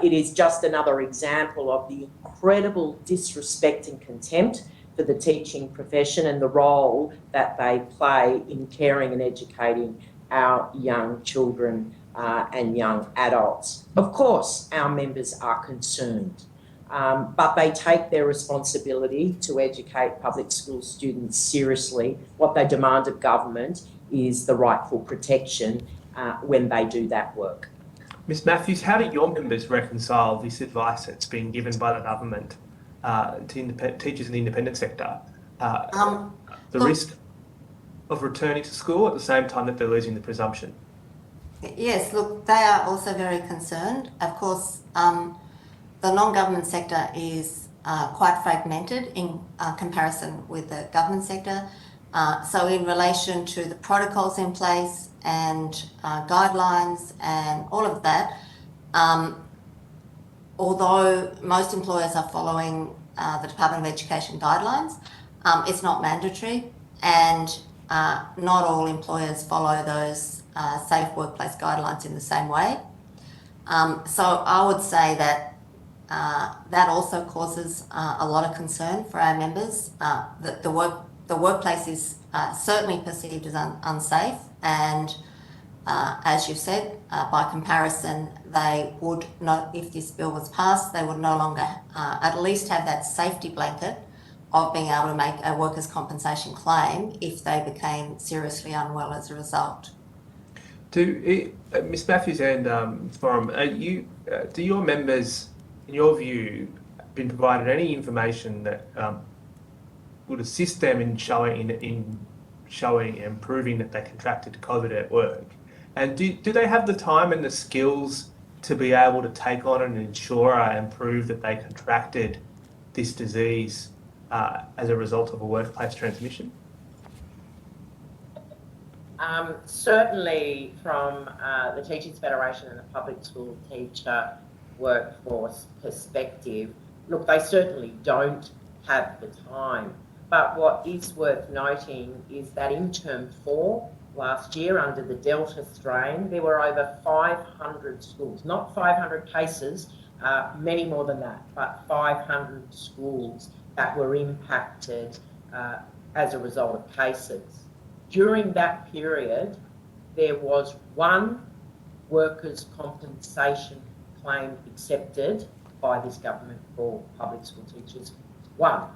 It is just another example of the incredible disrespect and contempt for the teaching profession and the role that they play in caring and educating our young children and young adults. Of course, our members are concerned, but they take their responsibility to educate public school students seriously. What they demand of government is the rightful protection when they do that work. Ms Matthews, how do your members reconcile this advice that's been given by the government to teachers in the independent sector? The risk of returning to school at the same time that they're losing the presumption? Yes, look, they are also very concerned. Of course, the non-government sector is quite fragmented in comparison with the government sector. So in relation to the protocols in place and guidelines and all of that, although most employers are following the Department of Education guidelines, it's not mandatory, and not all employers follow those safe workplace guidelines in the same way. So I would say that that also causes a lot of concern for our members. That the workplace is certainly perceived as unsafe, and as you said, by comparison, they would not, if this bill was passed, they would no longer at least have that safety blanket of being able to make a workers' compensation claim if they became seriously unwell as a result. Ms Matthews and Forum, do your members, in your view, been provided any information that would assist them in showing and proving that they contracted COVID at work? And do they have the time and the skills to be able to take on an insurer and prove that they contracted this disease as a result of a workplace transmission? Certainly from the Teachers Federation and the public school teacher workforce perspective, look, they certainly don't have the time. But what is worth noting is that in term 4 last year, under the Delta strain, there were over 500 schools, not 500 cases, many more than that, but 500 schools that were impacted as a result of cases. During that period, there was one workers' compensation claim accepted by this government for public school teachers. One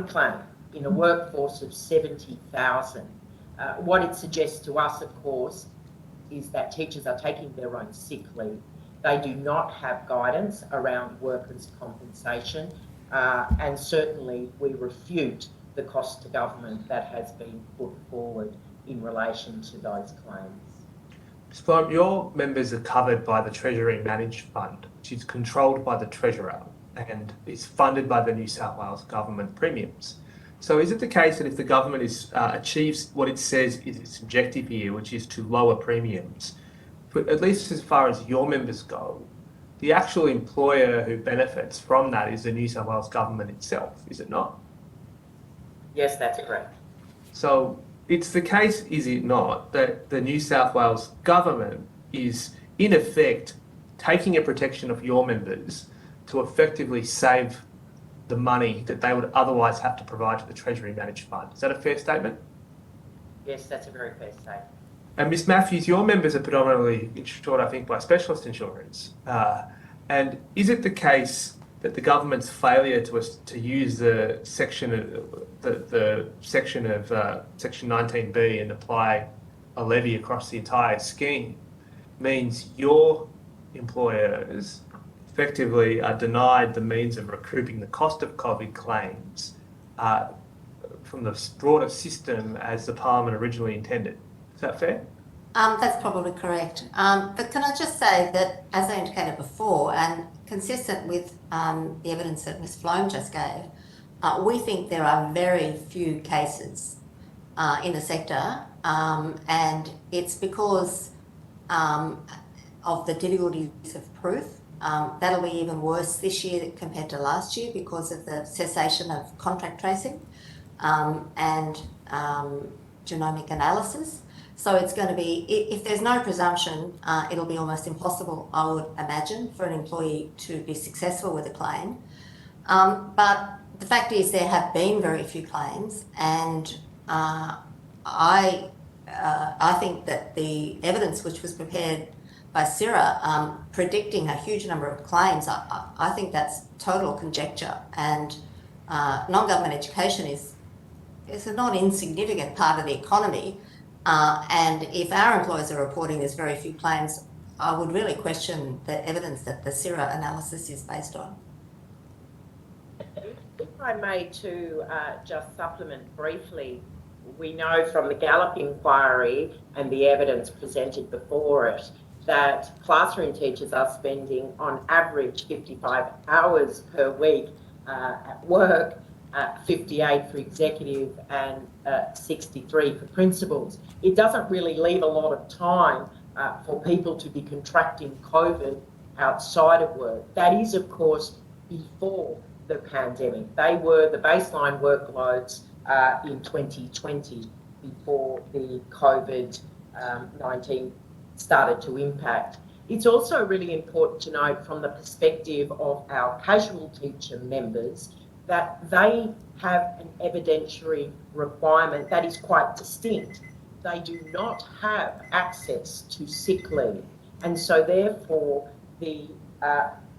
claim in a workforce of 70,000. What it suggests to us, of course, is that teachers are taking their own sick leave. They do not have guidance around workers' compensation, and certainly we refute the cost to government that has been put forward in relation to those claims. Ms. Florent, your members are covered by the Treasury Managed Fund, which is controlled by the Treasurer and is funded by the New South Wales government premiums. So is it the case that if the government achieves what it says is its objective here, which is to lower premiums, but at least as far as your members go, the actual employer who benefits from that is the New South Wales government itself, is it not? Yes, that's correct. So it's the case, is it not, that the New South Wales government is in effect taking a protection of your members to effectively save the money that they would otherwise have to provide to the Treasury Managed Fund. Is that a fair statement? Yes, that's a very fair statement. And Ms Matthews, your members are predominantly insured, I think, by specialist insurance. And is it the case that the government's failure to use the section of section 19B and apply a levy across the entire scheme means your employers effectively are denied the means of recouping the cost of COVID claims from the broader system as the Parliament originally intended? Is that fair? That's probably correct. But can I just say that, as I indicated before, and consistent with the evidence that Ms Floam just gave, we think there are very few cases in the sector, and it's because of the difficulties of proof. That'll be even worse this year compared to last year because of the cessation of contact tracing and genomic analysis. So it's going to be, if there's no presumption, it'll be almost impossible, I would imagine, for an employee to be successful with a claim. But the fact is there have been very few claims, and I think that the evidence which was prepared by CIRA predicting a huge number of claims, I think that's total conjecture, and non-government education is a not insignificant part of the economy. And if our employers are reporting there's very few claims, I would really question the evidence that the CIRA analysis is based on. If I may to just supplement briefly, we know from the Gallup inquiry and the evidence presented before it that classroom teachers are spending on average 55 hours per week at work, 58 for executive and 63 for principals. It doesn't really leave a lot of time for people to be contracting COVID outside of work. That is, of course, before the pandemic. They were the baseline workloads in 2020 before the COVID-19 started to impact. It's also really important to note from the perspective of our casual teacher members that they have an evidentiary requirement that is quite distinct. They do not have access to sick leave, and so therefore the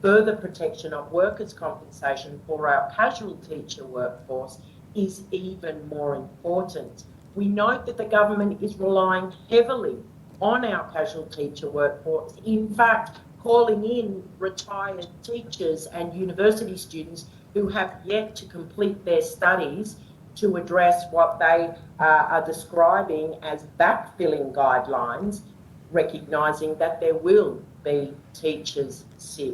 further protection of workers' compensation for our casual teacher workforce is even more important. We note that the government is relying heavily on our casual teacher workforce, in fact calling in retired teachers and university students who have yet to complete their studies to address what they are describing as backfilling guidelines, recognising that there will be teachers sick.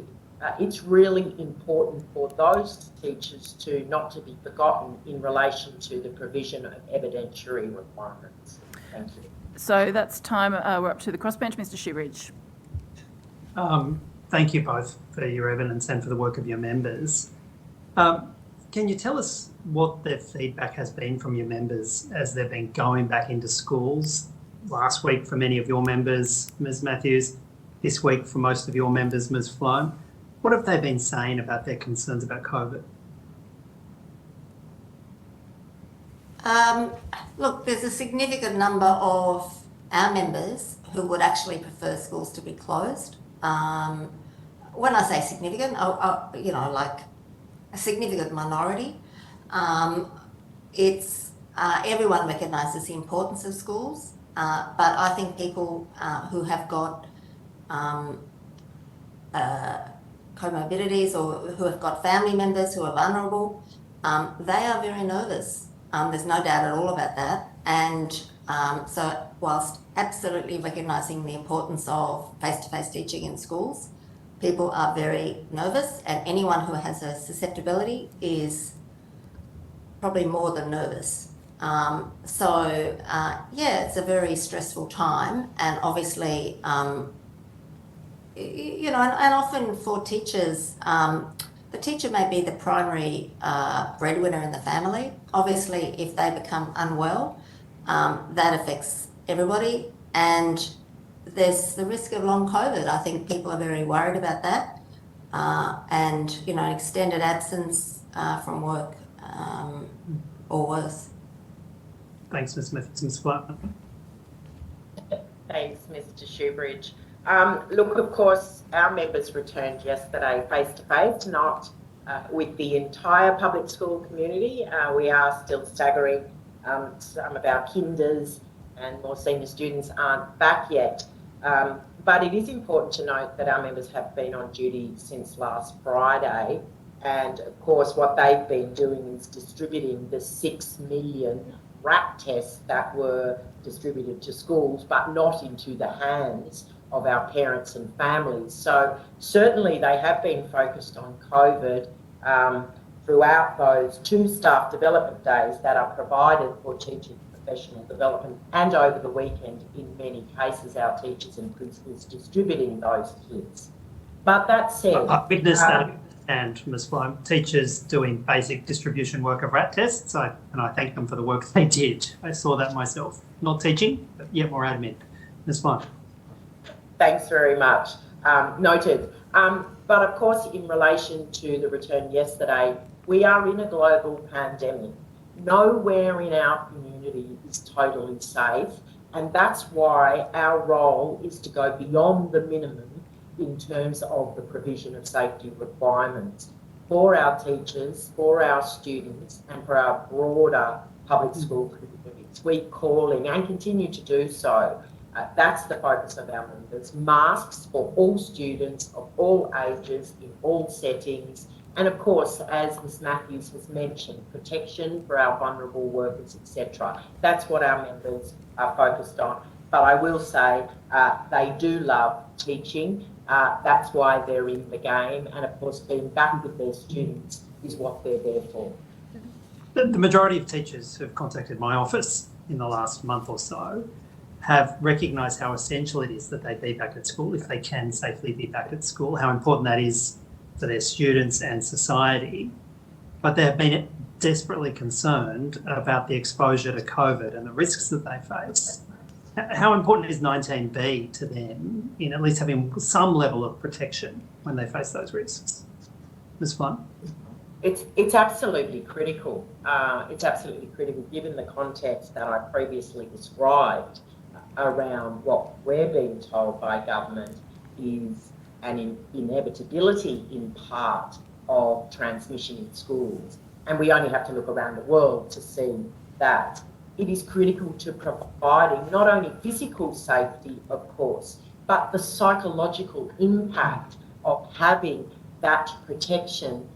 It's really important for those teachers not to be forgotten in relation to the provision of evidentiary requirements. Thank you. So that's time. We're up to the crossbench. Mr. Shoebridge. Thank you both for your evidence and for the work of your members. Can you tell us what the feedback has been from your members as they've been going back into schools? Last week for many of your members, Ms Matthews, this week for most of your members, Ms Floam. What have they been saying about their concerns about COVID? Look, there's a significant number of our members who would actually prefer schools to be closed. When I say significant, like a significant minority. It's everyone recognises the importance of schools, but I think people who have got comorbidities or who have got family members who are vulnerable, they are very nervous. There's no doubt at all about that. And so whilst absolutely recognising the importance of face-to-face teaching in schools, people are very nervous, and anyone who has a susceptibility is probably more than nervous. Yeah, it's a very stressful time, and obviously, you know, and often for teachers, the teacher may be the primary breadwinner in the family. Obviously, if they become unwell, that affects everybody, and there's the risk of long COVID. I think people are very worried about that, and, you know, extended absence from work or worse. Thanks, Ms. Smith. Ms. Flatt. Thanks, Mr. Shoebridge. Look, of course, our members returned yesterday face-to-face, not with the entire public school community. We are still staggering. Some of our kinders and more senior students aren't back yet. But it is important to note that our members have been on duty since last Friday. And of course, what they've been doing is distributing the 6 million RAT tests that were distributed to schools, but not into the hands of our parents and families. So certainly they have been focused on COVID throughout those 2 staff development days that are provided for teacher professional development, and over the weekend, in many cases, our teachers and principals distributing those kits. But that said, I witnessed that, and Ms. Flatt, teachers doing basic distribution work of RAT tests, and I thank them for the work they did. I saw that myself. Not teaching, but yet more admin. Ms. Flatt. Thanks very much. Noted. But of course, in relation to the return yesterday, we are in a global pandemic. Nowhere in our community is totally safe, and that's why our role is to go beyond the minimum in terms of the provision of safety requirements for our teachers, for our students, and for our broader public school communities. We calling and continue to do so. That's the focus of our members. Masks for all students of all ages, in all settings, and of course, as Ms Matthews has mentioned, protection for our vulnerable workers, etc. That's what our members are focused on. But I will say they do love teaching. That's why they're in the game, and of course being back with their students is what they're there for. The majority of teachers who've contacted my office in the last month or so have recognised how essential it is that they be back at school, if they can safely be back at school, how important that is for their students and society. But they have been desperately concerned about the exposure to COVID and the risks that they face. How important is 19B to them in at least having some level of protection when they face those risks? Ms. Flatt? It's absolutely critical. It's absolutely critical given the context that I previously described around what we're being told by government is an inevitability in part of transmission in schools. And we only have to look around the world to see that. It is critical to providing not only physical safety, of course, but the psychological impact of having that protection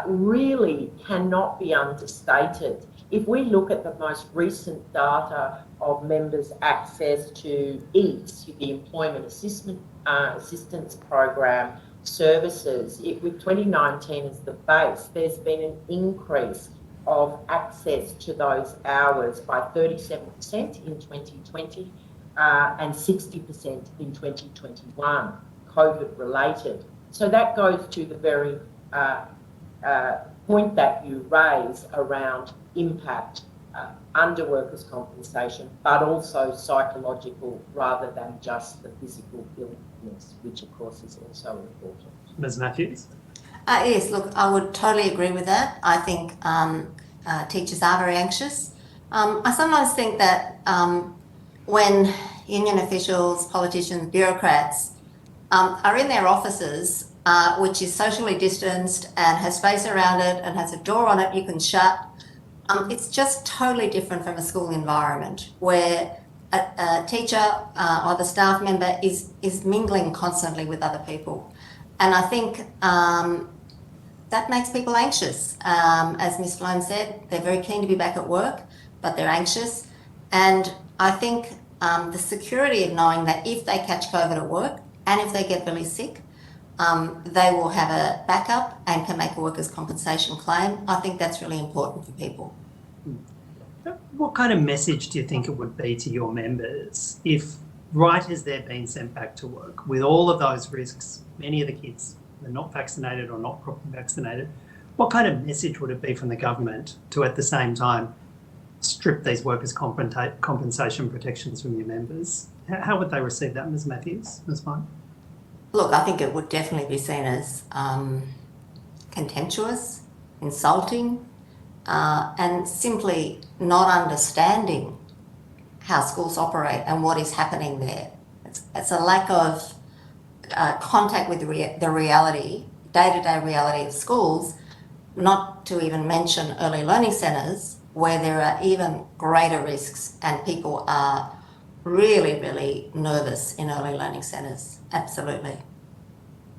really cannot be understated. If we look at the most recent data of members' access to EATS, the Employment Assistance Program services, with 2019 as the base, there's been an increase of access to those hours by 37% in 2020 and 60% in 2021, COVID related. So that goes to the very point that you raise around impact under workers' compensation, but also psychological rather than just the physical illness, which of course is also important. Ms. Matthews? Yes, look, I would totally agree with that. I think teachers are very anxious. I sometimes think that when union officials, politicians, bureaucrats are in their offices, which is socially distanced and has space around it and has a door on it you can shut, It's just totally different from a school environment where a teacher or the staff member is mingling constantly with other people. And I think that makes people anxious. As Ms. Sloan said, they're very keen to be back at work, but they're anxious. And I think the security of knowing that if they catch COVID at work and if they get really sick, they will have a backup and can make a workers' compensation claim. I think that's really important for people. What kind of message do you think it would be to your members if, right as they're being sent back to work, with all of those risks, many of the kids are not vaccinated or not properly vaccinated, what kind of message would it be from the government to, at the same time, strip these workers' compensation protections from your members? How would they receive that, Ms. Matthews, Ms. Fine? Look, I think it would definitely be seen as contemptuous, insulting, and simply not understanding how schools operate and what is happening there. It's a lack of contact with the reality, day-to-day reality of schools, not to even mention early learning centres where there are even greater risks and people are really, really nervous in early learning centres. Absolutely.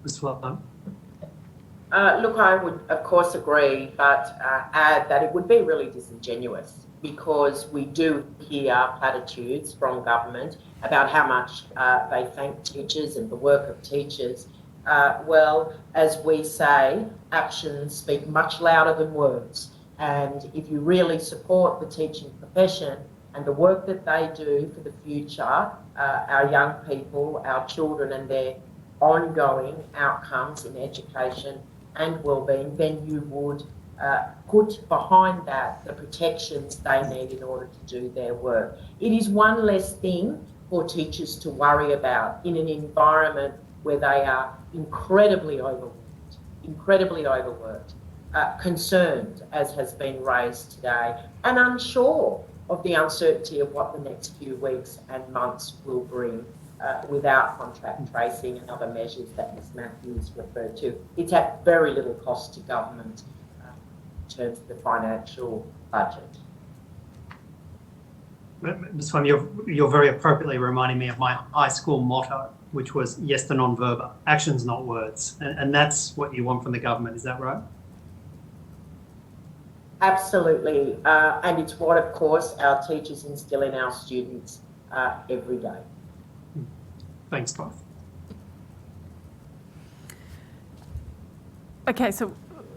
Ms. Fine? Look, I would, of course, agree, but add that it would be really disingenuous because we do hear platitudes from government about how much they thank teachers and the work of teachers. Well, as we say, actions speak much louder than words. And if you really support the teaching profession and the work that they do for the future, our young people, our children and their ongoing outcomes in education and wellbeing, then you would put behind that the protections they need in order to do their work. It is one less thing for teachers to worry about in an environment where they are incredibly overworked, concerned, as has been raised today, and unsure of the uncertainty of what the next few weeks and months will bring. Without contact tracing and other measures that Ms. Matthews referred to. It's at very little cost to government in terms of the financial budget. Ms. Fine, you're very appropriately reminding me of my high school motto, which was yes to non-verba, actions not words. And that's what you want from the government, is that right? Absolutely. And it's what, of course, our teachers instill in our students every day. Thanks, both. Okay, so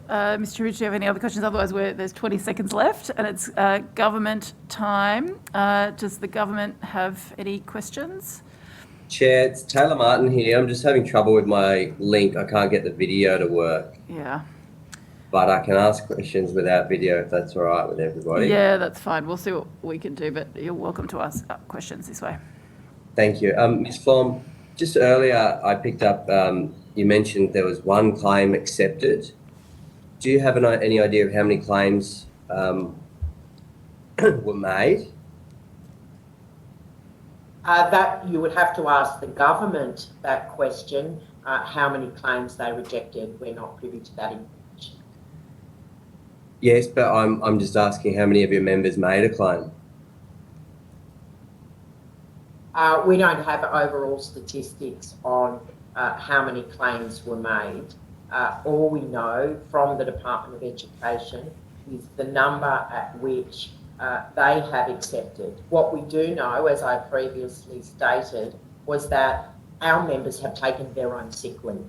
Mr. Rich, do you have any other questions? Otherwise, there's 20 seconds left and it's government time. Does the government have any questions? Chair, it's Taylor Martin here. I'm just having trouble with my link. I can't get the video to work. Yeah. But I can ask questions without video if that's all right with everybody. Yeah, that's fine. We'll see what we can do, but you're welcome to ask questions this way. Thank you. Ms. Flom, just earlier I picked up, you mentioned there was one claim accepted. Do you have any idea of how many claims were made? That you would have to ask the government that question, how many claims they rejected. We're not privy to that information. Yes, but I'm just asking how many of your members made a claim? We don't have overall statistics on how many claims were made. All we know from the Department of Education is the number at which they have accepted. What we do know, as I previously stated, was that our members have taken their own sick leave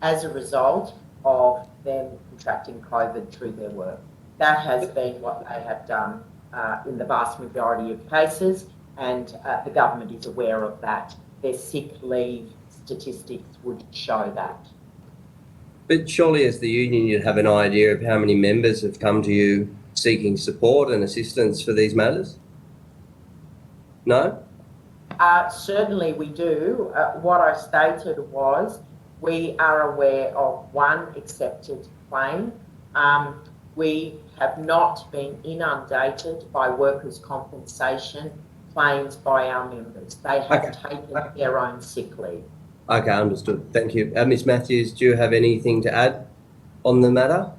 as a result of them contracting COVID through their work. That has been what they have done in the vast majority of cases, and the government is aware of that. Their sick leave statistics would show that. But surely as the union you'd have an idea of how many members have come to you seeking support and assistance for these matters? No? Certainly we do. What I stated was we are aware of one accepted claim. We have not been inundated by workers' compensation claims by our members. They have taken their own sick leave. Okay, understood. Thank you. Ms. Matthews, do you have anything to add on the matter?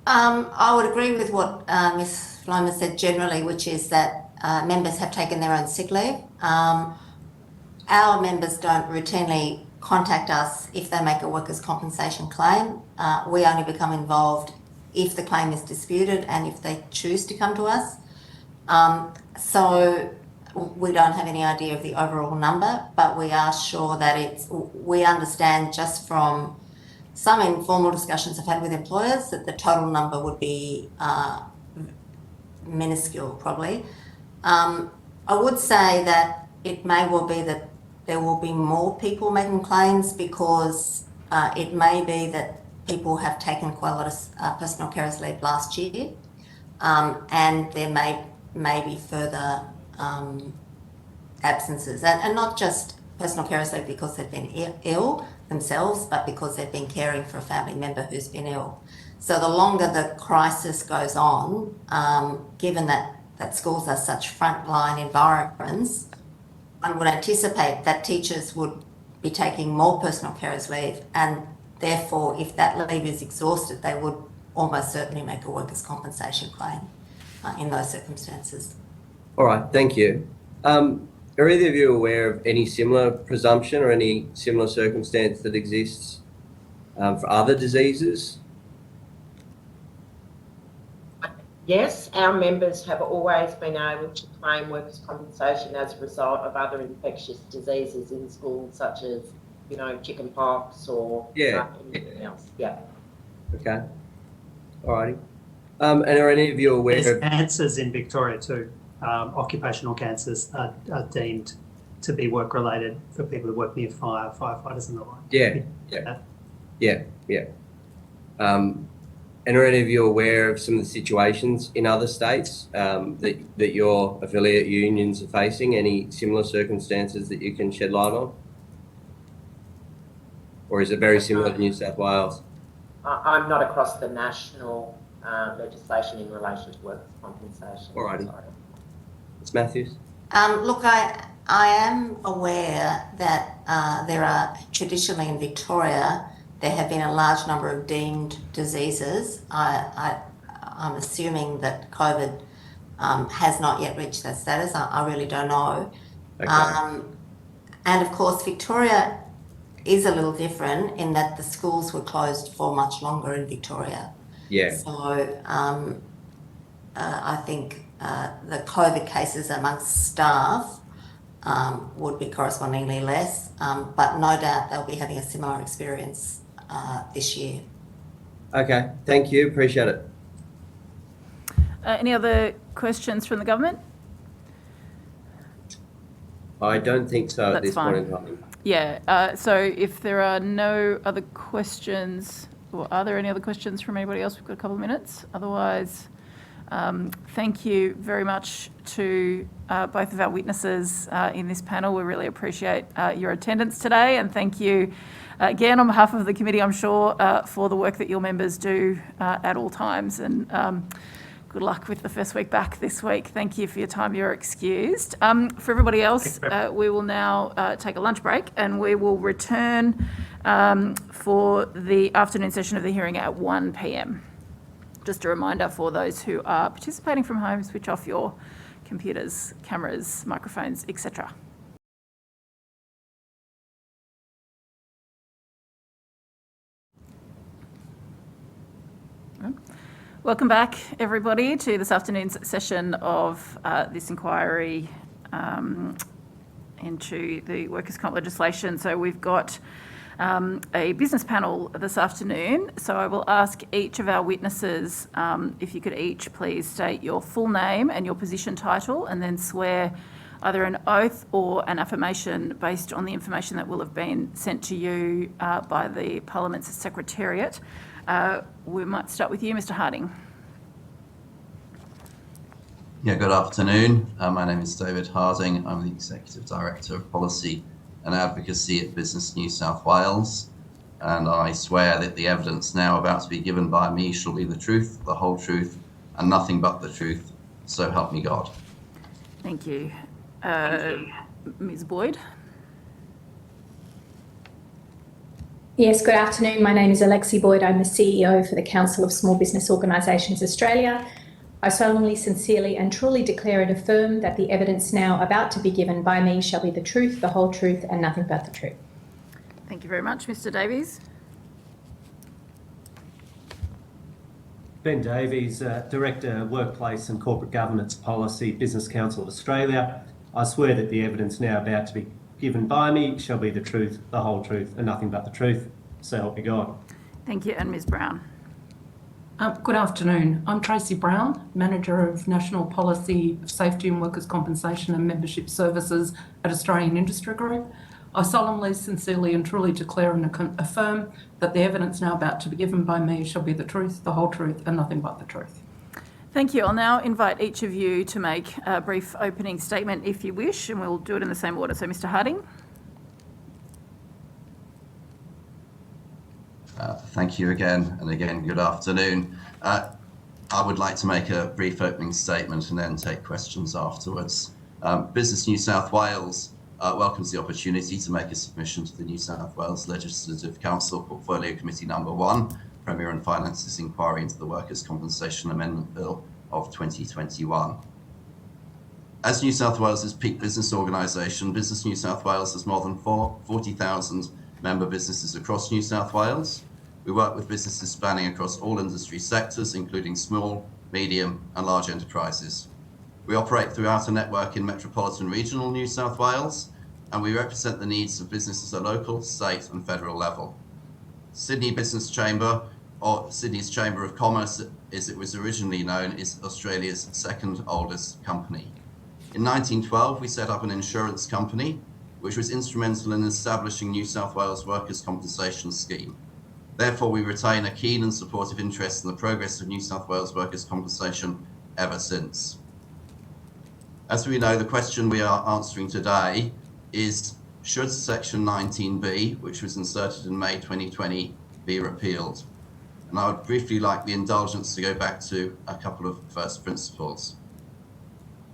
I would agree with what Ms. Floma said generally, which is that members have taken their own sick leave. Our members don't routinely contact us if they make a workers' compensation claim. We only become involved if the claim is disputed and if they choose to come to us. So we don't have any idea of the overall number, but we are sure that we understand just from some informal discussions I've had with employers that the total number would be minuscule, probably. I would say that it may well be that there will be more people making claims because it may be that people have taken quite a lot of personal carers leave last year, and there may be further absences, and not just personal carers leave because they've been ill themselves, but because they've been caring for a family member who's been ill. So the longer the crisis goes on, given that schools are such frontline environments, one would anticipate that teachers would be taking more personal carers leave, and therefore, if that leave is exhausted, they would almost certainly make a workers' compensation claim in those circumstances. All right, thank you. Are either of you aware of any similar presumption or any similar circumstance that exists for other diseases? Yes, our members have always been able to claim workers' compensation as a result of other infectious diseases in schools, such as, chicken pox or anything else. Yeah. Okay. All righty. And are any of you aware There's of cancers in Victoria too. Occupational cancers are deemed to be work-related for people who work near firefighters and the like. Yeah. And are any of you aware of some of the situations in other states that your affiliate unions are facing? Any similar circumstances that you can shed light on? Or is it very similar to New South Wales? I'm not across the national legislation in relation to workers' compensation. All righty. Ms. Matthews? Look, I am aware that there are traditionally in Victoria, there have been a large number of deemed diseases. I'm assuming that COVID has not yet reached that status. I really don't know. Okay. And of course, Victoria is a little different in that the schools were closed for much longer in Victoria. Yeah. So I think the COVID cases amongst staff would be correspondingly less, but no doubt they'll be having a similar experience this year. Okay, thank you, appreciate it. Any other questions from the government? I don't think so at this point in fine. time. Yeah, so if there are no other questions, or are there any other questions from anybody else? We've got a couple of minutes. Otherwise, thank you very much to both of our witnesses in this panel. We really appreciate your attendance today, and thank you again on behalf of the committee, I'm sure, for the work that your members do at all times, and good luck with the first week back this week. Thank you for your time. You're excused. For everybody else, we will now take a lunch break, and we will return for the afternoon session of the hearing at 1 p.m. Just a reminder for those who are participating from home, switch off your computers, cameras, microphones, etc. Welcome back, everybody, to this afternoon's session of this inquiry into the workers' comp legislation. So we've got a business panel this afternoon. So I will ask each of our witnesses if you could each please state your full name and your position title, and then swear either an oath or an affirmation based on the information that will have been sent to you by the Parliament's Secretariat. We might start with you, Mr. Harding. Yeah, good afternoon. My name is David Harding. I'm the Executive Director of Policy and Advocacy at Business New South Wales, and I swear that the evidence now about to be given by me shall be the truth, the whole truth, and nothing but the truth, so help me God. Thank you. Ms. Boyd. Yes, good afternoon. My name is Alexi Boyd. I'm the CEO for the Council of Small Business Organisations Australia. I solemnly, sincerely and truly declare and affirm that the evidence now about to be given by me shall be the truth, the whole truth and nothing but the truth. Thank you very much. Mr Davies. Ben Davies, Director, Workplace and Corporate Governance Policy, Business Council of Australia. I swear that the evidence now about to be given by me shall be the truth, the whole truth and nothing but the truth. So help me God. Thank you. And Ms Brown. Good afternoon. I'm Tracy Brown, Manager of National Policy of Safety and Workers' Compensation and Membership Services at Australian Industry Group. I solemnly, sincerely and truly declare and affirm that the evidence now about to be given by me shall be the truth, the whole truth and nothing but the truth. Thank you. I'll now invite each of you to make a brief opening statement if you wish, and we'll do it in the same order. So Mr Harding. Thank you again, and again, good afternoon. I would like to make a brief opening statement and then take questions afterwards. Business New South Wales welcomes the opportunity to make a submission to the New South Wales Legislative Council Portfolio Committee No. 1, Premier and Finance's inquiry into the Workers' Compensation Amendment Bill of 2021. As New South Wales' peak business organisation, Business New South Wales has more than 40,000 member businesses across New South Wales. We work with businesses spanning across all industry sectors, including small, medium and large enterprises. We operate throughout a network in metropolitan regional New South Wales, and we represent the needs of businesses at local, state and federal level. Sydney Business Chamber, or Sydney's Chamber of Commerce as it was originally known, is Australia's second oldest company. In 1912, we set up an insurance company, which was instrumental in establishing New South Wales Workers' Compensation Scheme. Therefore, we retain a keen and supportive interest in the progress of New South Wales workers' compensation ever since. As we know, the question we are answering today is, should Section 19B, which was inserted in May 2020, be repealed? And I would briefly like the indulgence to go back to a couple of first principles.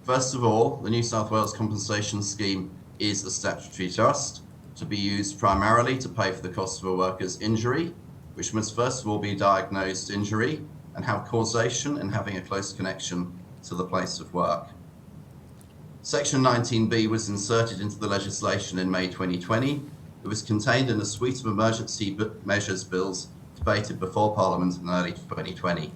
First of all, the New South Wales Compensation Scheme is a statutory trust to be used primarily to pay for the cost of a worker's injury, which must first of all be a diagnosed injury and have causation and having a close connection to the place of work. Section 19B was inserted into the legislation in May 2020. It was contained in a suite of emergency measures bills debated before Parliament in early 2020.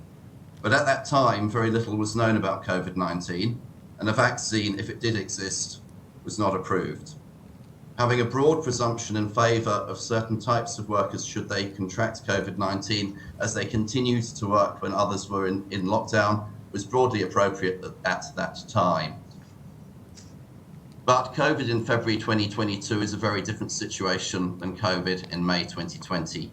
But at that time, very little was known about COVID-19, and a vaccine, if it did exist, was not approved. Having a broad presumption in favour of certain types of workers should they contract COVID-19 as they continued to work when others were in lockdown was broadly appropriate at that time. But COVID in February 2022 is a very different situation than COVID in May 2020.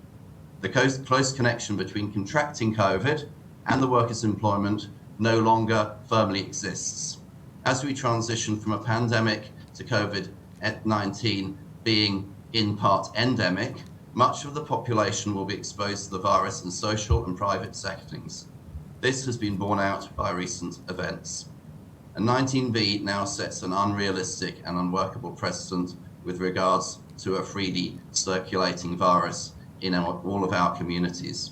The close connection between contracting COVID and the worker's employment no longer firmly exists. As we transition from a pandemic to COVID-19 being in part endemic, much of the population will be exposed to the virus in social and private settings. This has been borne out by recent events. And 19B now sets an unrealistic and unworkable precedent with regards to a freely circulating virus in all of our communities.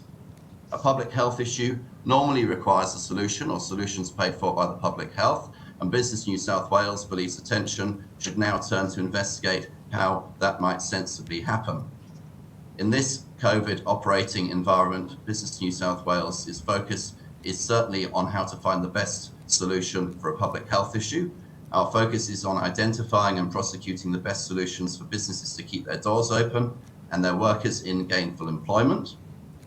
A public health issue normally requires a solution or solutions paid for by the public health, and Business New South Wales believes attention should now turn to investigate how that might sensibly happen. In this COVID operating environment, Business New South Wales' focus is certainly on how to find the best solution for a public health issue. Our focus is on identifying and prosecuting the best solutions for businesses to keep their doors open and their workers in gainful employment.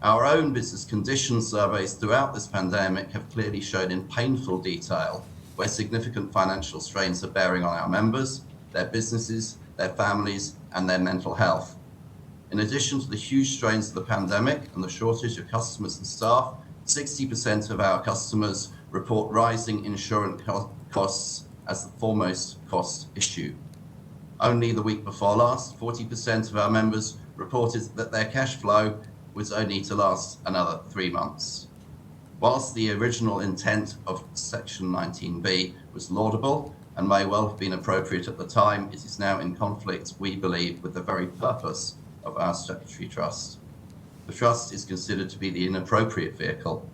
Our own business conditions surveys throughout this pandemic have clearly shown in painful detail where significant financial strains are bearing on our members, their businesses, their families, and their mental health. In addition to the huge strains of the pandemic and the shortage of customers and staff, 60% of our customers report rising insurance costs as the foremost cost issue. Only the week before last, 40% of our members reported that their cash flow was only to last another 3 months. Whilst the original intent of Section 19B was laudable and may well have been appropriate at the time, it is now in conflict, we believe, with the very purpose of our statutory trust. The trust is considered to be the inappropriate vehicle.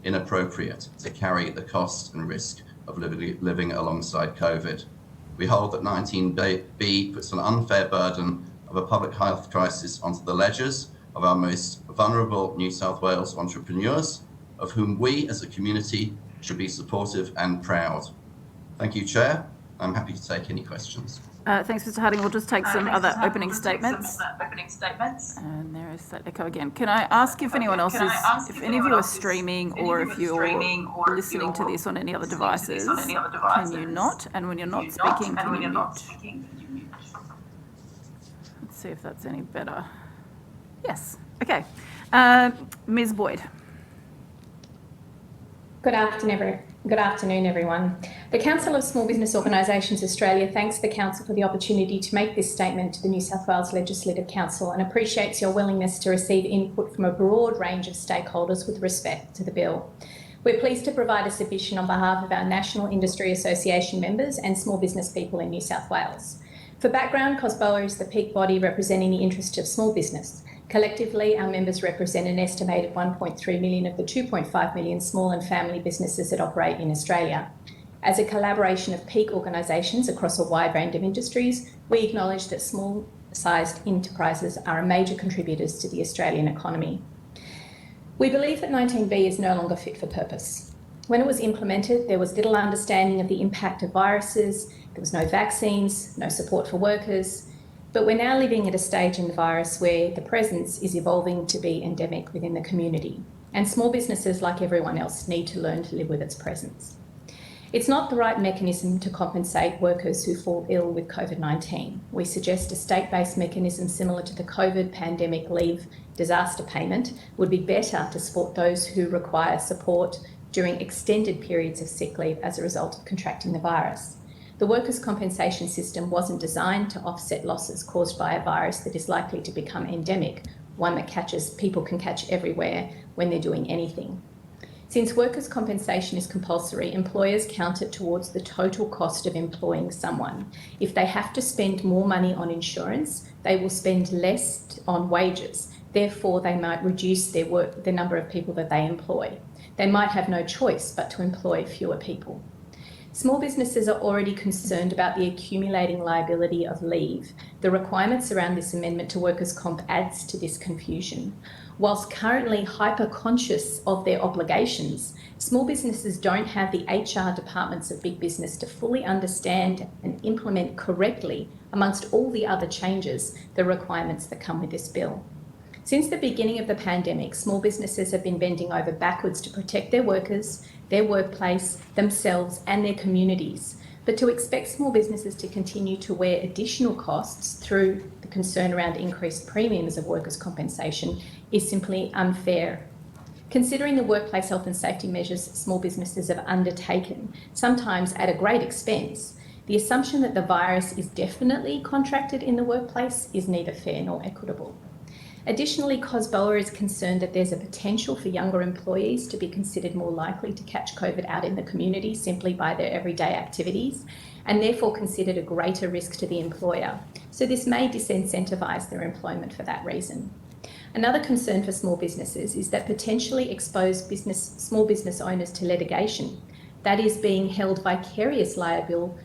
inappropriate to carry the cost and risk of living alongside COVID. We hold that 19B puts an unfair burden of a public health crisis onto the ledgers of our most vulnerable New South Wales entrepreneurs, of whom we as a community should be supportive and proud. Thank you, Chair. I'm happy to take any questions. Thanks, Mr. Harding. We'll just take some other opening statements. And there is that echo again. Can I ask if anyone else is, if any of you are streaming or if you're listening to this on any other devices, can you not? And when you're not speaking, can you mute? Let's see if that's any better. Yes. Okay. Ms. Boyd. Good afternoon, everyone. The Council of Small Business Organisations Australia thanks the Council for the opportunity to make this statement to the New South Wales Legislative Council and appreciates your willingness to receive input from a broad range of stakeholders with respect to the bill. We're pleased to provide a submission on behalf of our National Industry Association members and small business people in New South Wales. For background, COSBOA is the peak body representing the interests of small business. Collectively, our members represent an estimated 1.3 million of the 2.5 million small and family businesses that operate in Australia. As a collaboration of peak organisations across a wide range of industries, we acknowledge that small-sized enterprises are major contributors to the Australian economy. We believe that 19B is no longer fit for purpose. When it was implemented, there was little understanding of the impact of viruses, there was no vaccines, no support for workers, but we're now living at a stage in the virus where the presence is evolving to be endemic within the community, and small businesses, like everyone else, need to learn to live with its presence. It's not the right mechanism to compensate workers who fall ill with COVID-19. We suggest a state-based mechanism similar to the COVID pandemic leave disaster payment would be better to support those who require support during extended periods of sick leave as a result of contracting the virus. The workers' compensation system wasn't designed to offset losses caused by a virus that is likely to become endemic, one that people can catch everywhere when they're doing anything. Since workers' compensation is compulsory, employers count it towards the total cost of employing someone. If they have to spend more money on insurance, they will spend less on wages. Therefore, they might reduce the number of people that they employ. They might have no choice but to employ fewer people. Small businesses are already concerned about the accumulating liability of leave. The requirements around this amendment to workers' comp adds to this confusion. Whilst currently hyper-conscious of their obligations, small businesses don't have the HR departments of big business to fully understand and implement correctly, amongst all the other changes, the requirements that come with this bill. Since the beginning of the pandemic, small businesses have been bending over backwards to protect their workers, their workplace, themselves and their communities. But to expect small businesses to continue to wear additional costs through the concern around increased premiums of workers' compensation is simply unfair. Considering the workplace health and safety measures small businesses have undertaken, sometimes at a great expense, the assumption that the virus is definitely contracted in the workplace is neither fair nor equitable. Additionally, COSBOA is concerned that there's a potential for younger employees to be considered more likely to catch COVID out in the community simply by their everyday activities, and therefore considered a greater risk to the employer. So this may disincentivise their employment for that reason. Another concern for small businesses is that potentially expose small business owners to litigation, that is, being held vicarious liable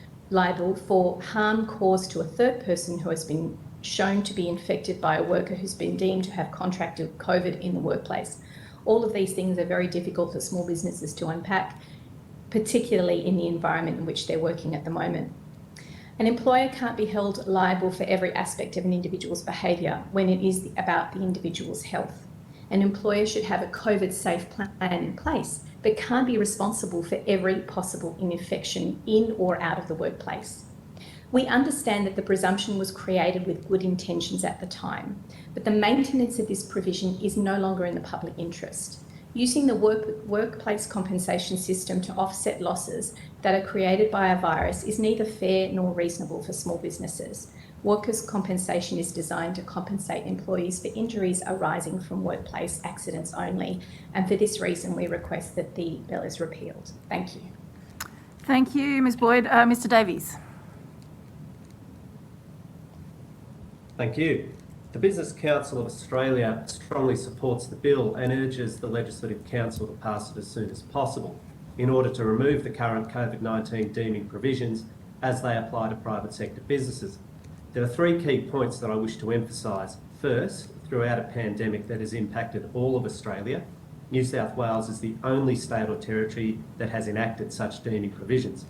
for harm caused to a third person who has been shown to be infected by a worker who's been deemed to have contracted COVID in the workplace. All of these things are very difficult for small businesses to unpack, particularly in the environment in which they're working at the moment. An employer can't be held liable for every aspect of an individual's behaviour when it is about the individual's health. An employer should have a COVID-safe plan in place, but can't be responsible for every possible infection in or out of the workplace. We understand that the presumption was created with good intentions at the time, but the maintenance of this provision is no longer in the public interest. Using the workplace compensation system to offset losses that are created by a virus is neither fair nor reasonable for small businesses. Workers' compensation is designed to compensate employees for injuries arising from workplace accidents only, and for this reason we request that the bill is repealed. Thank you. Thank you, Ms. Boyd. Mr. Davies. Thank you. The Business Council of Australia strongly supports the bill and urges the Legislative Council to pass it as soon as possible in order to remove the current COVID-19 deeming provisions as they apply to private sector businesses. There are three key points that I wish to emphasise. First, throughout a pandemic that has impacted all of Australia, New South Wales is the only state or territory that has enacted such deeming provisions.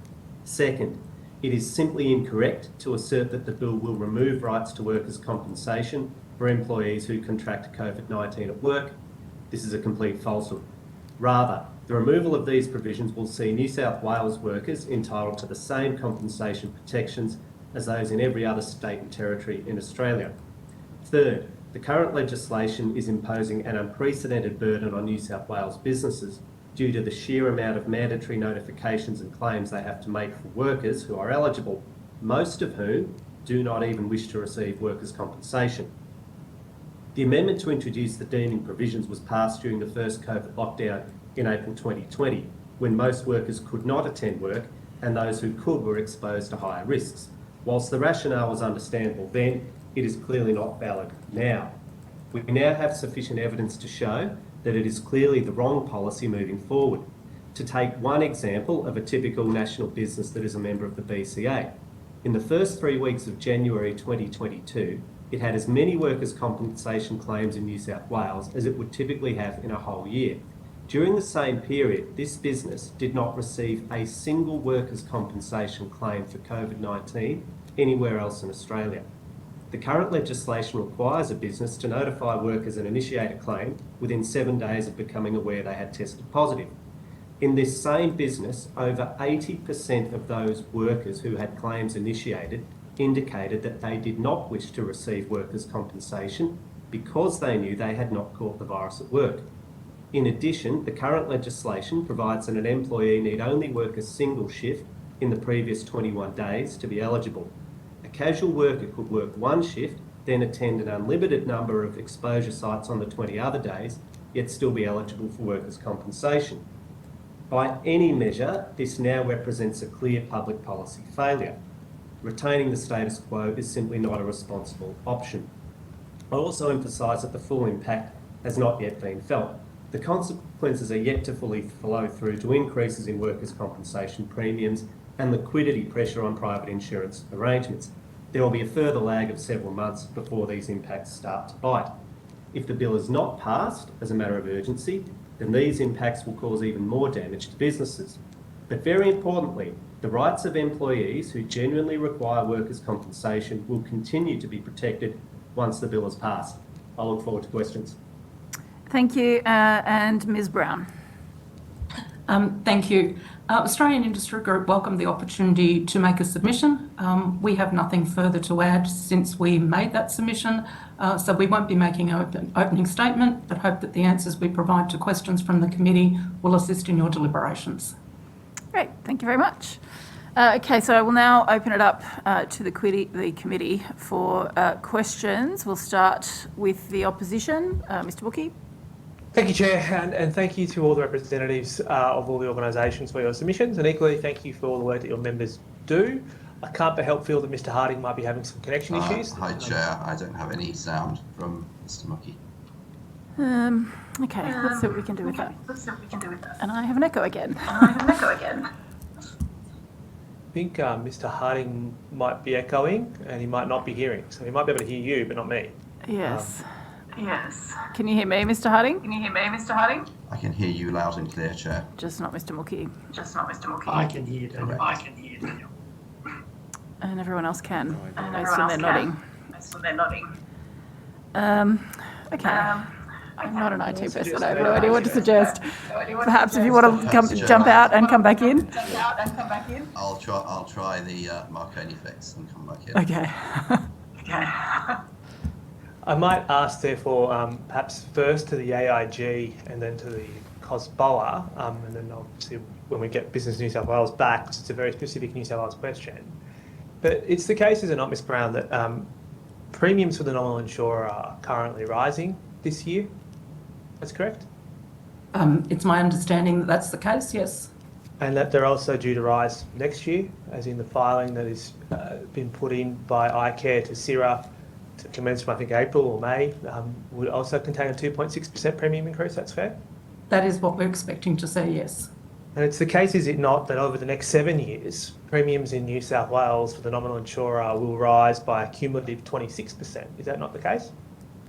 Second, it is simply incorrect to assert that the bill will remove rights to workers' compensation for employees who contract COVID-19 at work. This is a complete falsehood. Rather, the removal of these provisions will see New South Wales workers entitled to the same compensation protections as those in every other state and territory in Australia. Third, the current legislation is imposing an unprecedented burden on New South Wales businesses due to the sheer amount of mandatory notifications and claims they have to make for workers who are eligible, most of whom do not even wish to receive workers' compensation. The amendment to introduce the deeming provisions was passed during the first COVID lockdown in April 2020, when most workers could not attend work and those who could were exposed to higher risks. Whilst the rationale was understandable then, it is clearly not valid now. We now have sufficient evidence to show that it is clearly the wrong policy moving forward. To take one example of a typical national business that is a member of the BCA, in the first 3 weeks of January 2022, it had as many workers' compensation claims in New South Wales as it would typically have in a whole year. During the same period, this business did not receive a single workers' compensation claim for COVID-19 anywhere else in Australia. The current legislation requires a business to notify workers and initiate a claim within 7 days of becoming aware they had tested positive. In this same business, over 80% of those workers who had claims initiated indicated that they did not wish to receive workers' compensation because they knew they had not caught the virus at work. In addition, the current legislation provides that an employee need only work a single shift in the previous 21 days to be eligible. A casual worker could work one shift, then attend an unlimited number of exposure sites on the 20 other days, yet still be eligible for workers' compensation. By any measure, this now represents a clear public policy failure. Retaining the status quo is simply not a responsible option. I also emphasise that the full impact has not yet been felt. The consequences are yet to fully flow through to increases in workers' compensation premiums and liquidity pressure on private insurance arrangements. There will be a further lag of several months before these impacts start to bite. If the bill is not passed as a matter of urgency, then these impacts will cause even more damage to businesses. But very importantly, the rights of employees who genuinely require workers' compensation will continue to be protected once the bill is passed. I look forward to questions. Thank you. And Ms Brown. Thank you. Australian Industry Group welcomed the opportunity to make a submission. We have nothing further to add since we made that submission, so we won't be making an opening statement, but hope that the answers we provide to questions from the committee will assist in your deliberations. Great, thank you very much. Okay, so I will now open it up to the committee for questions. We'll start with the opposition. Mr Bookie. Thank you, Chair, and thank you to all the representatives of all the organisations for your submissions, and equally thank you for all the work that your members do. I can't but help feel that Mr Harding might be having some connection issues. Hi, Chair. I don't have any sound from Mr Mookie. Okay, let's see what we can do with that. And I have an echo again. I think Mr Harding might be echoing and he might not be hearing, so he might be able to hear you, but not me. Yes. Yes. Can you hear me, Mr Harding? I can hear you loud and clear, Chair. Just not Mr Mookie. I can hear Daniel. And everyone else can. I assume they're nodding. Okay. I'm not an IT person. I have no idea what to suggest. Perhaps if you want to jump out and come back in. I'll try the Marconi effects and come back in. Okay. I might ask, therefore, perhaps first to the AIG and then to the COSBOA, and then obviously when we get Business New South Wales back, because it's a very specific New South Wales question. But it's the case, is it not, Ms Brown, that premiums for the nominal insurer are currently rising this year? That's correct? It's my understanding that that's the case, yes. And that they're also due to rise next year, as in the filing that has been put in by iCare to CIRA to commence from I think April or May would also contain a 2.6% premium increase. That's fair? That is what we're expecting to see, yes. And it's the case, is it not, that over the next 7 years, premiums in New South Wales for the nominal insurer will rise by a cumulative 26%? Is that not the case?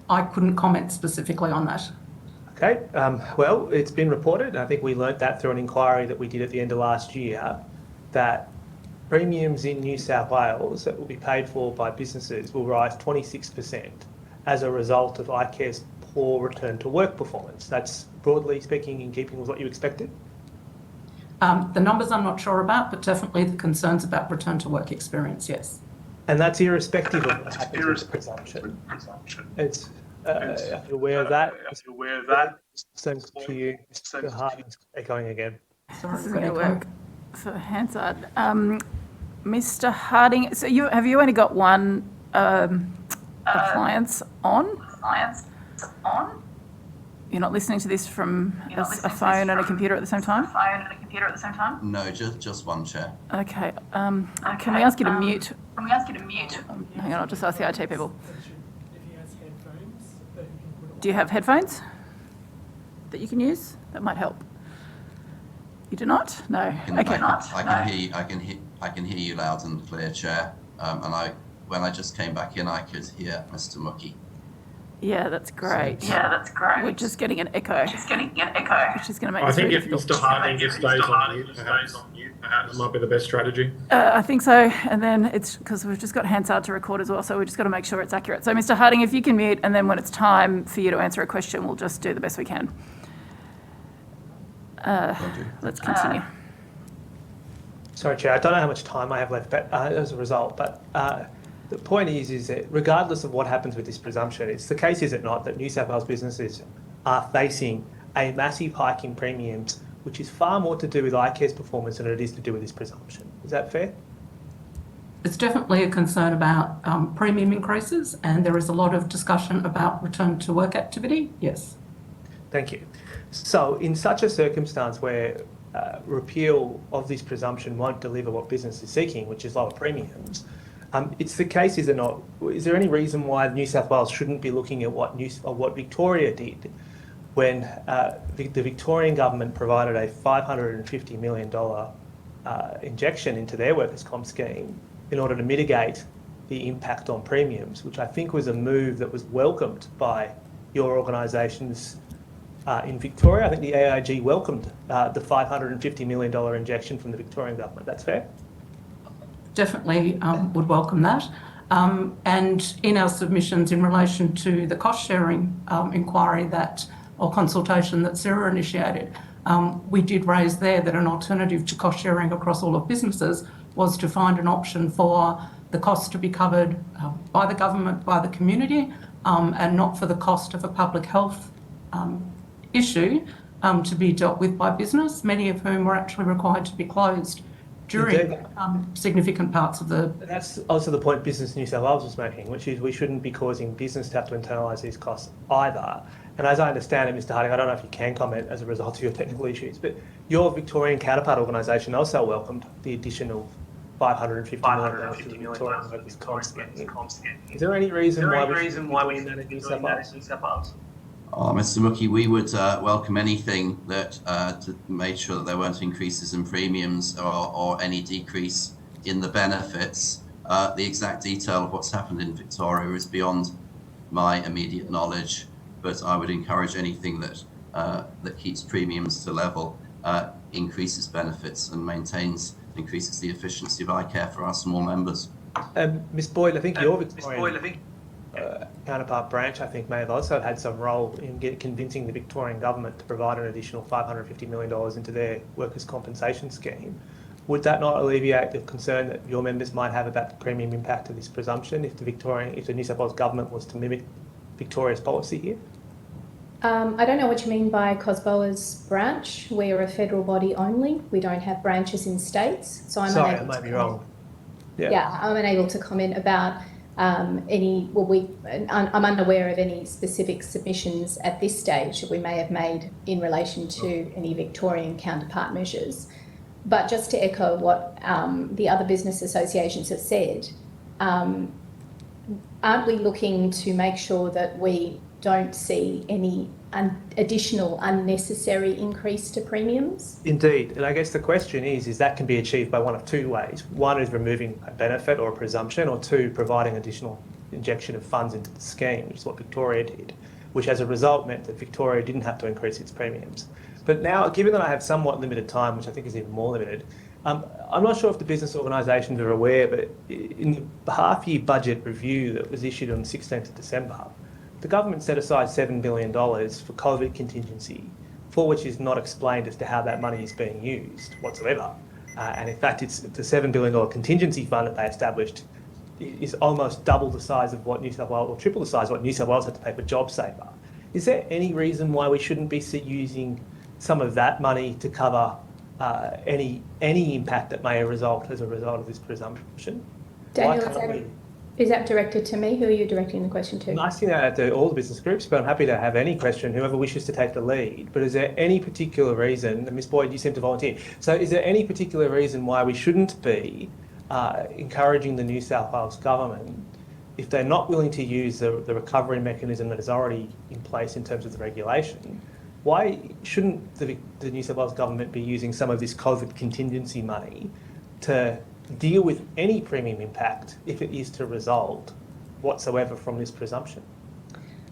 I couldn't comment specifically on that. Okay, well, it's been reported, and I think we learnt that through an inquiry that we did at the end of last year, that premiums in New South Wales that will be paid for by businesses will rise 26% as a result of iCare's poor return to work performance. That's broadly speaking in keeping with what you expected? The numbers I'm not sure about, but definitely the concerns about return to work experience, yes. And that's irrespective of what happens with the presumption. It's, are you aware of that? Same to you, Mr. Harding's echoing again. Sorry, this is going to work for Hansard. Mr. Harding, so have you only got one appliance on? You're not listening to this from a phone and a computer at the same time? No, just one, Chair. Okay. Can we ask you to mute? Hang on, I'll just ask the IT people. Do you have headphones that you can use? That might help. You do not? No. Okay. I can hear you loud and clear, Chair. And when I just came back in, I could hear Mr. Mucky. Yeah, that's great. We're just getting an echo. Which is going to make I this think really if difficult. Mr. Harding just stays on mute, perhaps that might be the best strategy. I think so. And then it's because we've just got Hansard to record as well, so we've just got to make sure it's accurate. So, Mr. Harding, if you can mute, and then when it's time for you to answer a question, we'll just do the best we can. Let's continue. Sorry, Chair, I don't know how much time I have left as a result, but the point is that regardless of what happens with this presumption, it's the case, is it not, that New South Wales businesses are facing a massive hike in premiums, which is far more to do with iCare's performance than it is to do with this presumption. Is that fair? It's definitely a concern about premium increases, and there is a lot of discussion about return to work activity, yes. Thank you. So in such a circumstance where repeal of this presumption won't deliver what business is seeking, which is lower premiums, it's the case, is it not? Is there any reason why New South Wales shouldn't be looking at what Victoria did when the Victorian government provided a $550 million injection into their workers' comp scheme in order to mitigate the impact on premiums, which I think was a move that was welcomed by your organisations in Victoria? I think the AIG welcomed the $550 million injection from the Victorian government. That's fair? Definitely would welcome that. And in our submissions in relation to the cost sharing inquiry or consultation that Sarah initiated, we did raise there that an alternative to cost sharing across all of businesses was to find an option for the cost to be covered by the government, by the community, and not for the cost of a public health issue to be dealt with by business, many of whom were actually required to be closed during significant parts of the... That's also the point Business New South Wales was making, which is we shouldn't be causing business to have to internalise these costs either. And as I understand it, Mr. Harding, I don't know if you can comment as a result of your technical issues, but your Victorian counterpart organisation also welcomed the additional $550 million to the Victorian workers' comp scheme. Is there any reason why we should be doing that in New South Wales? Mr. Mucky, we would welcome anything that to make sure that there weren't increases in premiums or any decrease in the benefits. The exact detail of what's happened in Victoria is beyond my immediate knowledge, but I would encourage anything that that keeps premiums to level, increases benefits and increases the efficiency of iCare for our small members. Ms. Boyd, I think your Victorian counterpart branch, I think, may have also had some role in convincing the Victorian government to provide an additional $550 million into their workers' compensation scheme. Would that not alleviate the concern that your members might have about the premium impact of this presumption if the New South Wales government was to mimic Victoria's policy here? I don't know what you mean by COSBOA's branch. We're a federal body only. We don't have branches in states, so I'm Sorry, I unable might to be comment. wrong. Yeah, I'm unable to comment about I'm unaware of any specific submissions at this stage that we may have made in relation to any Victorian counterpart measures. But just to echo what the other business associations have said, aren't we looking to make sure that we don't see any additional unnecessary increase to premiums? Indeed, and I guess the question is that can be achieved by one of two ways. One is removing a benefit or a presumption, or two, providing additional injection of funds into the scheme, which is what Victoria did, which as a result meant that Victoria didn't have to increase its premiums. But now, given that I have somewhat limited time, which I think is even more limited, I'm not sure if the business organisations are aware, but in the half-year budget review that was issued on the 16th of December, the government set aside $7 billion for COVID contingency, for which is not explained as to how that money is being used whatsoever. And in fact, it's the $7 billion contingency fund that they established is almost double the size of what New South Wales, or triple the size of what New South Wales had to pay for JobSaver. Is there any reason why we shouldn't be using some of that money to cover any impact that may result as a result of this presumption? Daniel, is that directed to me? Who are you directing the question to? I'm asking that to all the business groups, but I'm happy to have any question, whoever wishes to take the lead. But is there any particular reason, and Ms Boyd, you seem to volunteer, so is there any particular reason why we shouldn't be encouraging the New South Wales government, if they're not willing to use the recovery mechanism that is already in place in terms of the regulation, why shouldn't the New South Wales government be using some of this COVID contingency money to deal with any premium impact if it is to result whatsoever from this presumption?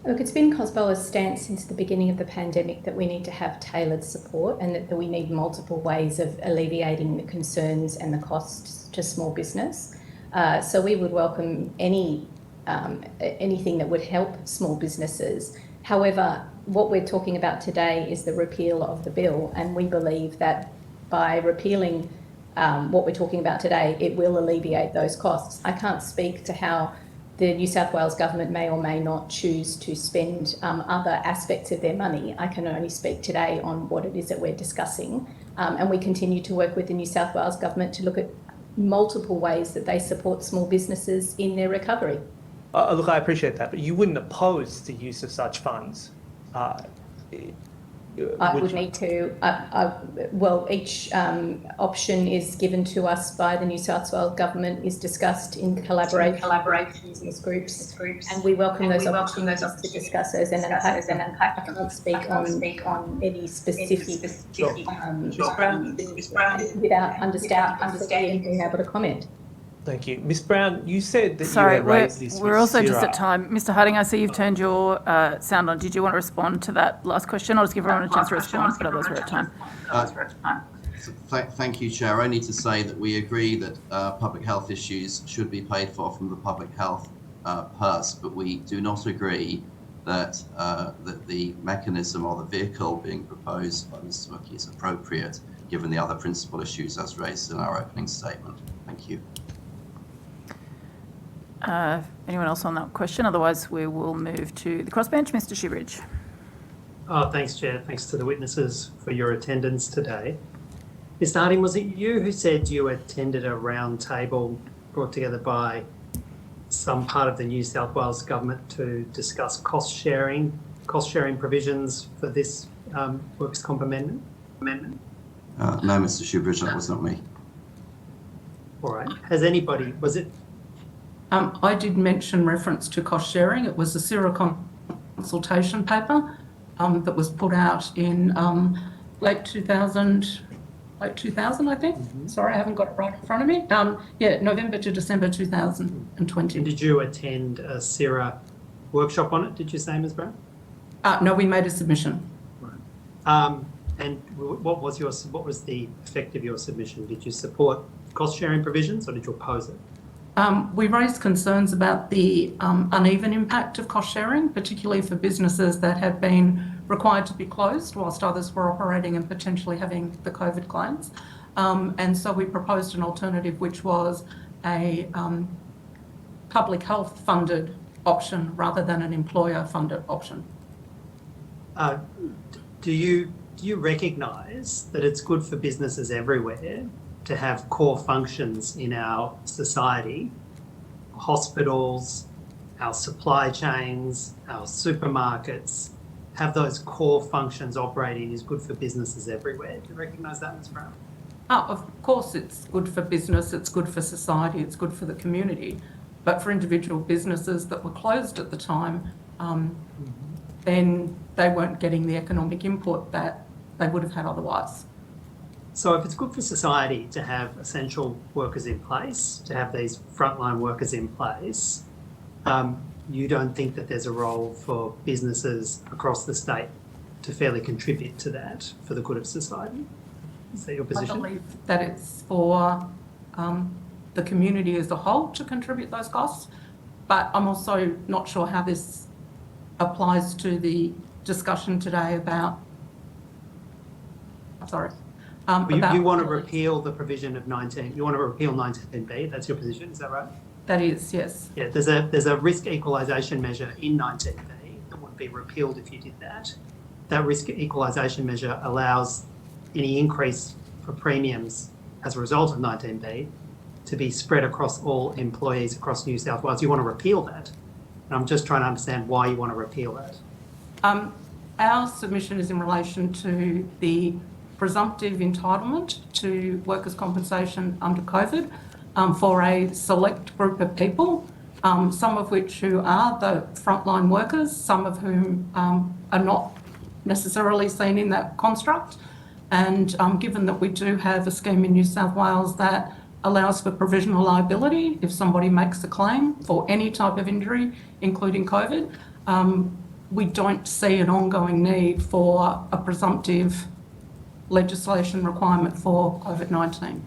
Look, it's been COSBOA's stance since the beginning of the pandemic that we need to have tailored support and that we need multiple ways of alleviating the concerns and the costs to small business. So we would welcome anything that would help small businesses. However, what we're talking about today is the repeal of the bill, and we believe that by repealing what we're talking about today, it will alleviate those costs. I can't speak to how the New South Wales government may or may not choose to spend other aspects of their money. I can only speak today on what it is that we're discussing, and we continue to work with the New South Wales government to look at multiple ways that they support small businesses in their recovery. Look, I appreciate that, but you wouldn't oppose the use of such funds? I would need to, well, each option is given to us by the New South Wales government, is discussed in collaboration with business groups, and we welcome those opportunities to discuss those and impact. I can't speak on any specific without understanding and being able to comment. Thank you. Ms Brown, you said that Sorry, you had raised this we're also with just Sarah. at time. Mr Harding, I see you've turned your sound on. Did you want to respond to that last question? I'll just give everyone a chance to respond, but others are at time. Thank you, Chair. Only to say that we agree that public health issues should be paid for from the public health purse, but we do not agree that that the mechanism or the vehicle being proposed by Mr Mookie is appropriate, given the other principal issues as raised in our opening statement. Thank you. Anyone else on that question? Otherwise, we will move to the crossbench. Mr Shibridge. Oh, thanks, Chair. Thanks to the witnesses for your attendance today. Mr Harding, was it you who said you attended a round table brought together by some part of the New South Wales government to discuss cost sharing provisions for this workers' comp amendment? No, Mr Shibridge, that was not me. All right. Has anybody, was it? I did mention reference to cost sharing. It was a CIRA consultation paper that was put out in late 2000, I think. Mm-hmm. Sorry, I haven't got it right in front of me. November to December 2020. And did you attend a CIRA workshop on it, did you say, Ms Brown? No, we made a submission. Right. And what was the effect of your submission? Did you support cost sharing provisions or did you oppose it? We raised concerns about the uneven impact of cost sharing, particularly for businesses that had been required to be closed whilst others were operating and potentially having the COVID claims. And so we proposed an alternative, which was a public health funded option rather than an employer funded option. Do you recognise that it's good for businesses everywhere to have core functions in our society, hospitals, our supply chains, our supermarkets, have those core functions operating is good for businesses everywhere? Do you recognise that, Ms Brown? Of course it's good for business, it's good for society, it's good for the community. But for individual businesses that were closed at the time, then they weren't getting the economic input that they would have had otherwise. So if it's good for society to have essential workers in place, to have these frontline workers in place, you don't think that there's a role for businesses across the state to fairly contribute to that for the good of society? Is that your position? I believe that it's for the community as a whole to contribute those costs, but I'm also not sure how this applies to the discussion today about, You want to repeal the provision of 19, you want to repeal 19B, that's your position, is that right? That is, yes. Yeah, there's a risk equalisation measure in 19B that would be repealed if you did that. That risk equalisation measure allows any increase for premiums as a result of 19B to be spread across all employees across New South Wales. You want to repeal that. And I'm just trying to understand why you want to repeal that. Our submission is in relation to the presumptive entitlement to workers' compensation under COVID for a select group of people, some of which who are the frontline workers, some of whom are not necessarily seen in that construct. And given that we do have a scheme in New South Wales that allows for provisional liability if somebody makes a claim for any type of injury, including COVID, we don't see an ongoing need for a presumptive legislation requirement for COVID-19.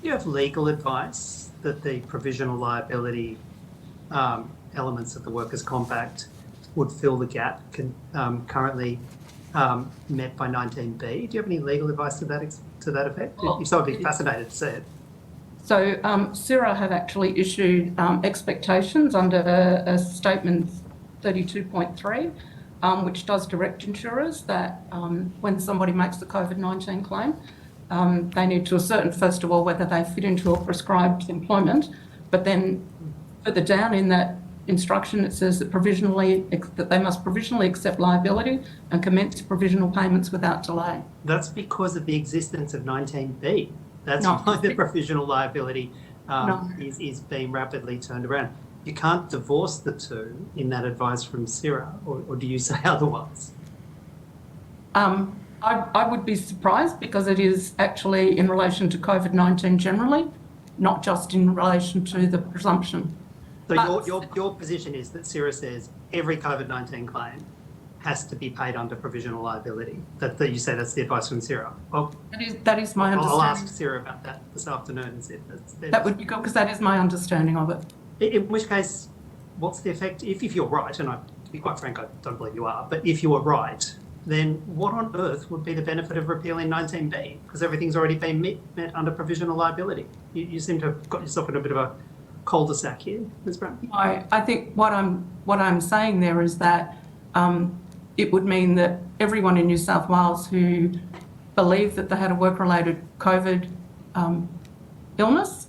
Do you have legal advice that the provisional liability elements of the Workers' Compact would fill the gap currently met by 19B? Do you have any legal advice to that effect? If so, I'd be fascinated to see it. So CIRA have actually issued expectations under a statement 32.3, which does direct insurers that when somebody makes the COVID-19 claim, they need to ascertain, first of all, whether they fit into a prescribed employment, but then further down in that instruction, it says that they must provisionally accept liability and commence provisional payments without delay. That's because of the existence of 19B. That's why the provisional liability is being rapidly turned around. You can't divorce the two in that advice from CIRA, or do you say otherwise? I would be surprised because it is actually in relation to COVID-19 generally, not just in relation to the presumption. So your position is that CIRA says every COVID-19 claim has to be paid under provisional liability. That you say that's the advice from CIRA. Well, that is my understanding. I'll ask CIRA about that this afternoon and see if that's that would be good, because that is my understanding of it. In which case, what's the effect? If you're right, and to be quite frank, I don't believe you are, but if you are right, then what on earth would be the benefit of repealing 19B? Because everything's already been met under provisional liability. You seem to have got yourself in a bit of a cul-de-sac here, Ms. Brown. I think what I'm saying there is that it would mean that everyone in New South Wales who believed that they had a work-related COVID illness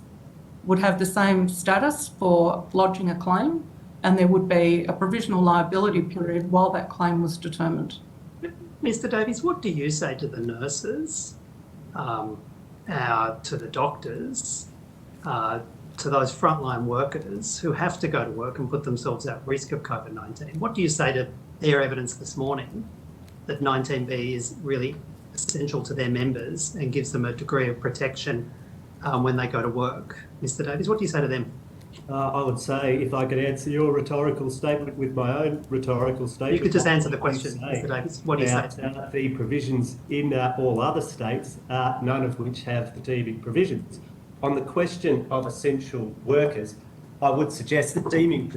would have the same status for lodging a claim, and there would be a provisional liability period while that claim was determined. Mr. Davies, what do you say to the nurses, to the doctors, to those frontline workers who have to go to work and put themselves at risk of COVID-19? What do you say to their evidence this morning that 19B is really essential to their members and gives them a degree of protection when they go to work? Mr. Davies, what do you say to them? I would say, if I could answer your rhetorical statement with my own rhetorical statement. You could just answer the question, Mr. Davies. What do you say to them? The provisions in all other states, none of which have the deeming provisions. On the question of essential workers, I would suggest that deeming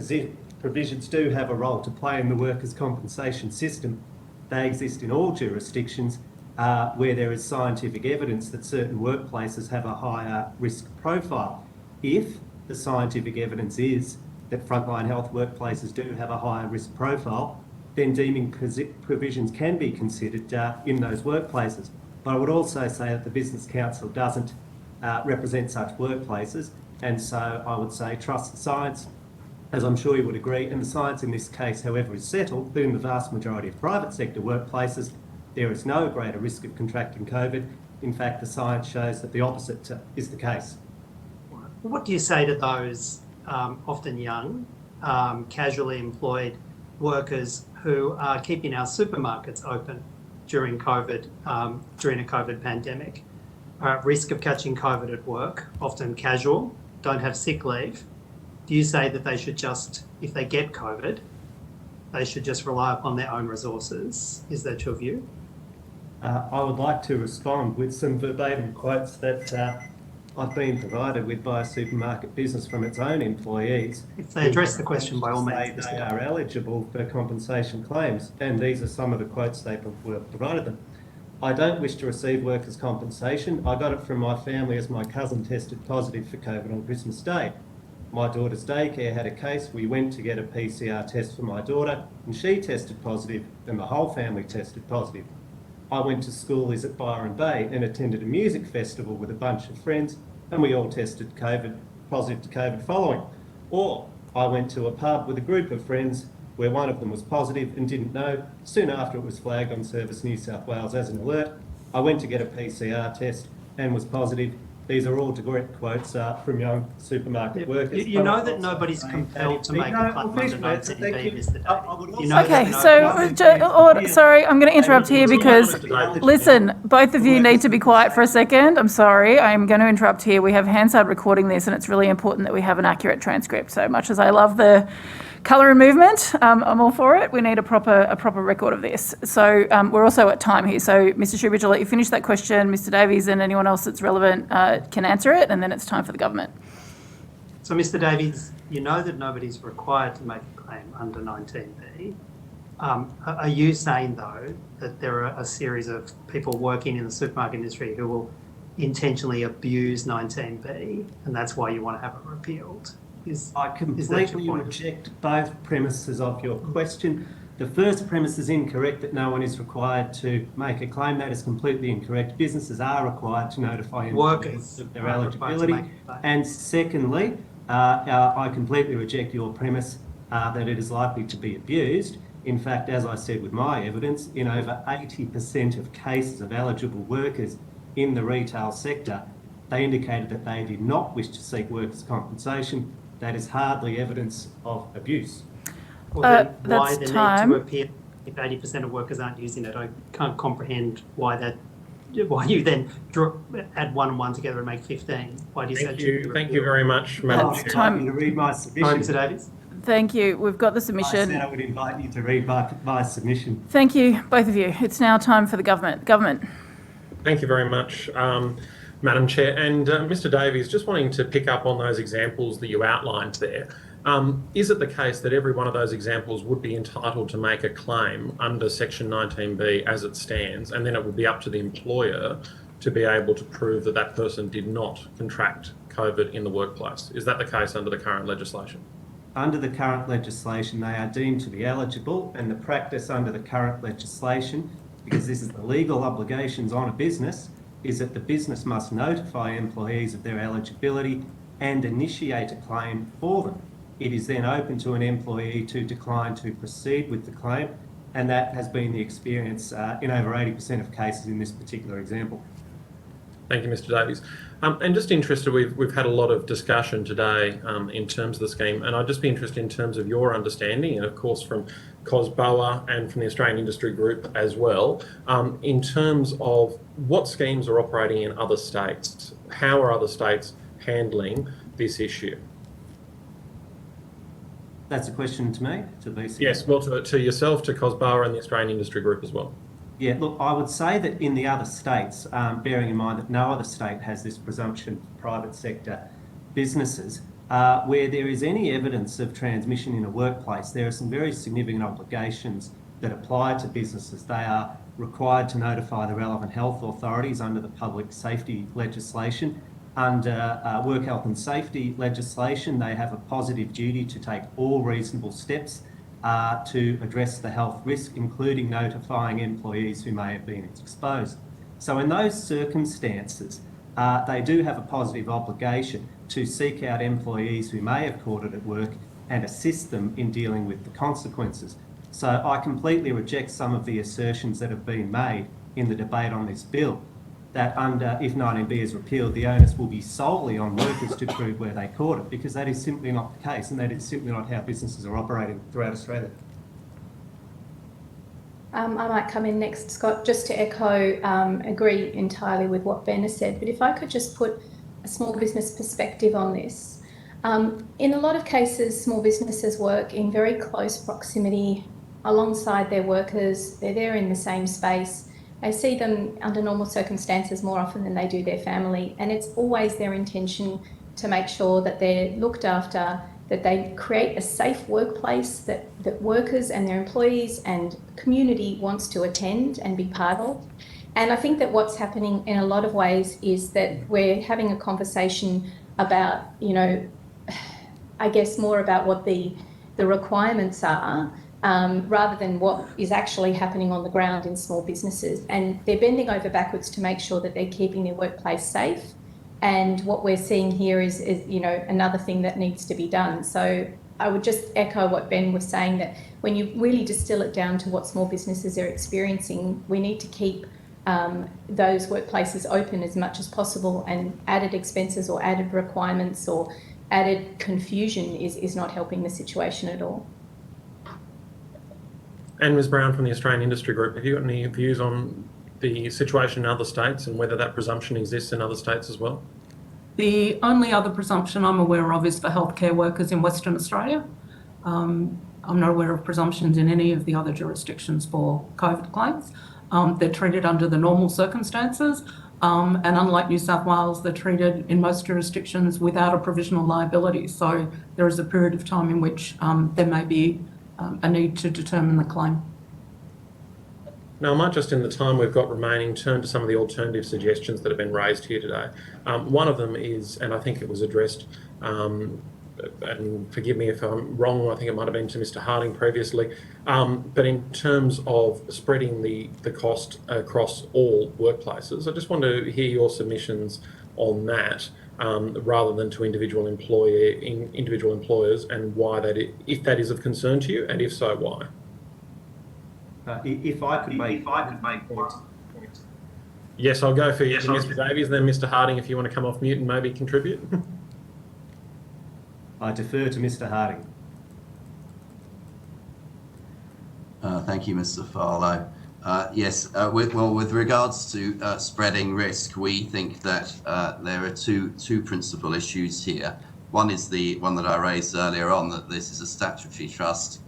provisions do have a role to play in the workers' compensation system. They exist in all jurisdictions where there is scientific evidence that certain workplaces have a higher risk profile. If the scientific evidence is that frontline health workplaces do have a higher risk profile, then deeming provisions can be considered in those workplaces. But I would also say that the Business Council doesn't represent such workplaces, and so I would say trust the science, as I'm sure you would agree, and the science in this case, however, is settled that in the vast majority of private sector workplaces, there is no greater risk of contracting COVID. In fact, the science shows that the opposite is the case. What do you say to those often young, casually employed workers who are keeping our supermarkets open during COVID, during a COVID pandemic, are at risk of catching COVID at work, often casual, don't have sick leave. Do you say that they should just, if they get COVID, they should just rely upon their own resources? Is that your view? I would like to respond with some verbatim quotes that I've been provided with by a supermarket business from its own employees. If they address the question, by all means. They are eligible for compensation claims, and these are some of the quotes they provided them. I don't wish to receive workers' compensation. I got it from my family as my cousin tested positive for COVID on Christmas Day. My daughter's daycare had a case. We went to get a PCR test for my daughter, and she tested positive, and the whole family tested positive. I went to school at Byron Bay and attended a music festival with a bunch of friends, and we all tested positive to COVID following. Or I went to a pub with a group of friends where one of them was positive and didn't know. Soon after it was flagged on Service New South Wales as an alert, I went to get a PCR test and was positive. These are all direct quotes from young supermarket workers. You know that nobody's compelled to make a claim under 19B, Mr. Davies. Okay, sorry, I'm going to interrupt here because, listen, both of you need to be quiet for a second. I'm sorry, I'm going to interrupt here. We have Hansard recording this, and it's really important that we have an accurate transcript. So much as I love the colour and movement, I'm all for it. We need a proper record of this. So we're also at time here. So Mr. Shoebridge, I'll let you finish that question. Mr. Davies and anyone else that's relevant can answer it, and then it's time for the government. So Mr. Davies, you know that nobody's required to make a claim under 19B. Are you saying, though, that there are a series of people working in the supermarket industry who will intentionally abuse 19B, and that's why you want to have it repealed? I completely reject both premises of your question. The first premise is incorrect, that no one is required to make a claim. That is completely incorrect. Businesses are required to notify workers of their eligibility. And secondly, I completely reject your premise that it is likely to be abused. In fact, as I said with my evidence, in over 80% of cases of eligible workers in the retail sector, they indicated that they did not wish to seek workers' compensation. That is hardly evidence of abuse. Well, then why the need to appeal if 80% of workers aren't using it? I can't comprehend why you then add 1 and 1 together and make 15. Why do you say? Thank you very much, Madam Chair. Time to read my submission. Mr. Davies. Thank you. We've got the submission. I said I would invite you to read my submission. Thank you, both of you. It's now time for the government. Thank you very much, Madam Chair. And Mr. Davies, just wanting to pick up on those examples that you outlined there. Is it the case that every one of those examples would be entitled to make a claim under Section 19B as it stands, and then it would be up to the employer to be able to prove that that person did not contract COVID in the workplace? Is that the case under the current legislation? Under the current legislation, they are deemed to be eligible, and the practice under the current legislation, because this is the legal obligations on a business, is that the business must notify employees of their eligibility and initiate a claim for them. It is then open to an employee to decline to proceed with the claim, and that has been the experience in over 80% of cases in this particular example. Thank you, Mr. Davies. And just interested, we've had a lot of discussion today in terms of the scheme, and I'd just be interested in terms of your understanding, and of course from COSBOA and from the Australian Industry Group as well, in terms of what schemes are operating in other states. How are other states handling this issue? That's a question to me, to BC? Yes, well, to yourself, to COSBOA and the Australian Industry Group as well. Yeah, look, I would say that in the other states, bearing in mind that no other state has this presumption for private sector businesses, where there is any evidence of transmission in a workplace, there are some very significant obligations that apply to businesses. They are required to notify the relevant health authorities under the public safety legislation. Under work health and safety legislation, they have a positive duty to take all reasonable steps to address the health risk, including notifying employees who may have been exposed. So in those circumstances, they do have a positive obligation to seek out employees who may have caught it at work and assist them in dealing with the consequences. So I completely reject some of the assertions that have been made in the debate on this bill. that if 19B is repealed, the onus will be solely on workers to prove where they caught it, because that is simply not the case, and that is simply not how businesses are operating throughout Australia. I might come in next, Scott, just to echo, agree entirely with what Ben has said, but if I could just put a small business perspective on this. In a lot of cases, small businesses work in very close proximity alongside their workers. They're there in the same space. They see them under normal circumstances more often than they do their family, and it's always their intention to make sure that they're looked after, that they create a safe workplace that workers and their employees and community wants to attend and be part of. And I think that what's happening in a lot of ways is that we're having a conversation about, you know, I guess more about what the requirements are, rather than what is actually happening on the ground in small businesses. And they're bending over backwards to make sure that they're keeping their workplace safe. And what we're seeing here is you know, another thing that needs to be done. So I would just echo what Ben was saying, that when you really distill it down to what small businesses are experiencing, we need to keep those workplaces open as much as possible, and added expenses or added requirements or added confusion is not helping the situation at all. And Ms Brown from the Australian Industry Group, have you got any views on the situation in other states and whether that presumption exists in other states as well? The only other presumption I'm aware of is for healthcare workers in Western Australia. I'm not aware of presumptions in any of the other jurisdictions for COVID claims. They're treated under the normal circumstances, and unlike New South Wales, they're treated in most jurisdictions without a provisional liability. So there is a period of time in which there may be a need to determine the claim. Now, I might just, in the time we've got remaining, turn to some of the alternative suggestions that have been raised here today. One of them is, and I think it was addressed, and forgive me if I'm wrong, I think it might have been to Mr Harding previously, but in terms of spreading the cost across all workplaces, I just want to hear your submissions on that, rather than to individual employers, and why that is, if that is of concern to you, and if so, why? If I could make one. Yes, I'll go for you, Mr Davies, then Mr Harding, if you want to come off mute and maybe contribute. I defer to Mr Harding. Thank you, Mr Farlow. Yes, with regards to spreading risk, we think that there are two principal issues here. One is the one that I raised earlier on, that this is a statutory trust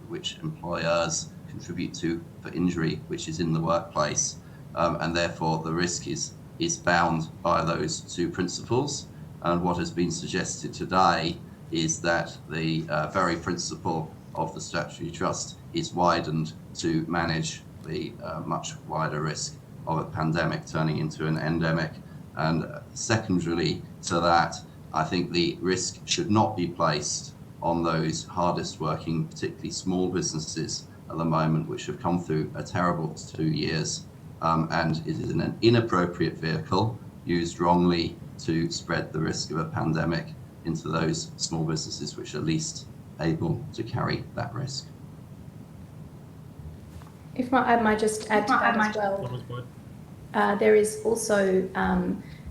which employers contribute to for injury, which is in the workplace, and therefore the risk is bound by those two principles. And what has been suggested today is that the very principle of the statutory trust is widened to manage the much wider risk of a pandemic turning into an endemic. And secondarily to that, I think the risk should not be placed on those hardest working, particularly small businesses at the moment, which have come through a terrible 2 years, and it is an inappropriate vehicle used wrongly to spread the risk of a pandemic into those small businesses which are least able to carry that risk. If I might just add to that as well, there is also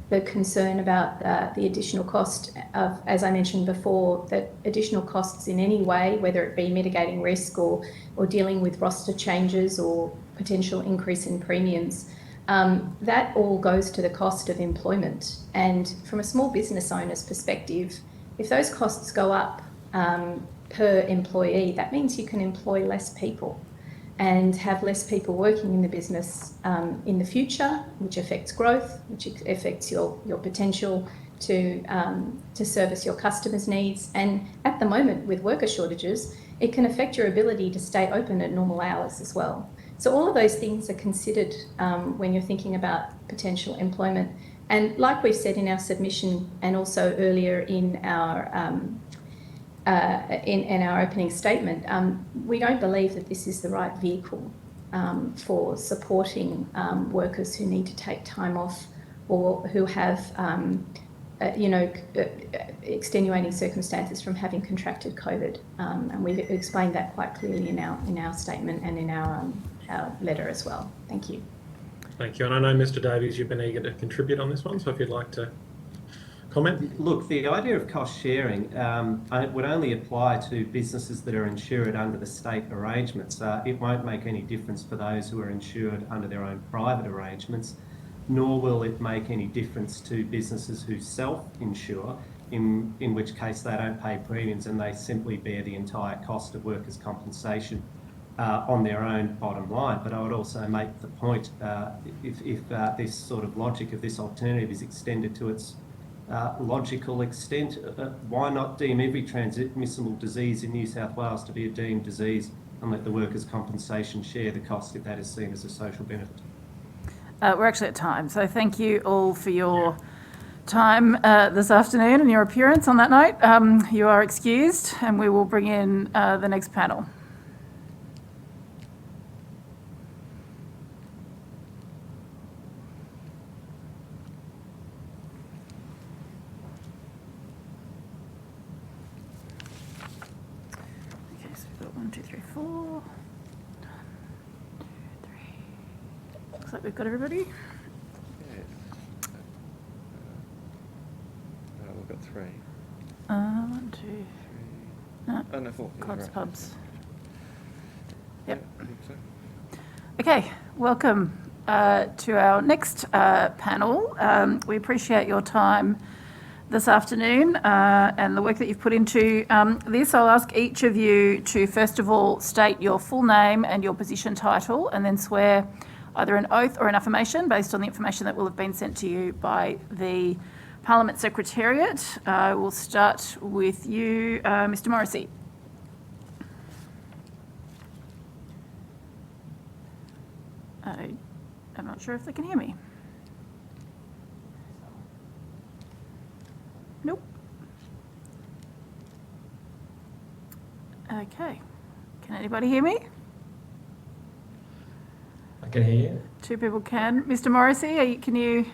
the concern about the additional cost of, as I mentioned before, that additional costs in any way, whether it be mitigating risk or dealing with roster changes or potential increase in premiums, that all goes to the cost of employment. And from a small business owner's perspective, if those costs go up per employee, that means you can employ less people and have less people working in the business in the future, which affects growth, which affects your potential to service your customers' needs. And at the moment, with worker shortages, it can affect your ability to stay open at normal hours as well. So all of those things are considered when you're thinking about potential employment. And like we've said in our submission, and also earlier in our opening statement, we don't believe that this is the right vehicle for supporting workers who need to take time off or who have, extenuating circumstances from having contracted COVID. And we've explained that quite clearly in our statement and in our letter as well. Thank you. Thank you. And I know, Mr Davies, you've been eager to contribute on this one, so if you'd like to comment. Look, the idea of cost sharing would only apply to businesses that are insured under the state arrangements. It won't make any difference for those who are insured under their own private arrangements, nor will it make any difference to businesses who self-insure, in which case they don't pay premiums and they simply bear the entire cost of workers' compensation on their own bottom line. But I would also make the point, if this sort of logic of this alternative is extended to its logical extent, why not deem every transmissible disease in New South Wales to be a deemed disease and let the workers' compensation share the cost if that is seen as a social benefit? We're actually at time, so thank you all for your time this afternoon and your appearance on that note. You are excused, and we will bring in the next panel. Okay, so we've got 1, 2, 3, 4. 1, 2, 3. Looks like we've got everybody. We've got 3. 1, 2, 3. No, Oh, no, 4. clubs, Right. pubs. Yep. Yeah, I think so. Okay, welcome to our next panel. We appreciate your time this afternoon and the work that you've put into this. I'll ask each of you to first of all state your full name and your position title, and then swear either an oath or an affirmation based on the information that will have been sent to you by the Parliament Secretariat. We'll start with you, Mr Morrissey. I'm not sure if they can hear me. Nope. Okay. Can anybody hear me? I can hear you. 2 people can. Mr Morrissey, can you?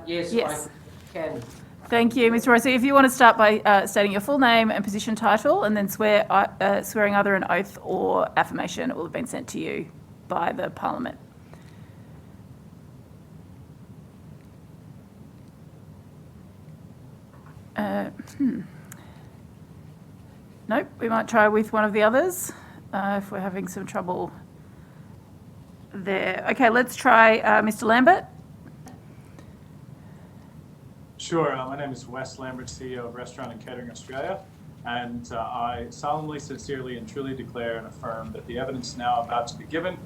Yes, Yes. I can. Thank you, Mr Morrissey. If you want to start by stating your full name and position title, and then swearing either an oath or affirmation, it will have been sent to you by the Parliament. Nope, we might try with one of the others if we're having some trouble there. Okay, let's try Mr Lambert. Sure. My name is Wes Lambert, CEO of Restaurant and Catering Australia, and I solemnly, sincerely, and truly declare and affirm that the evidence now about to be given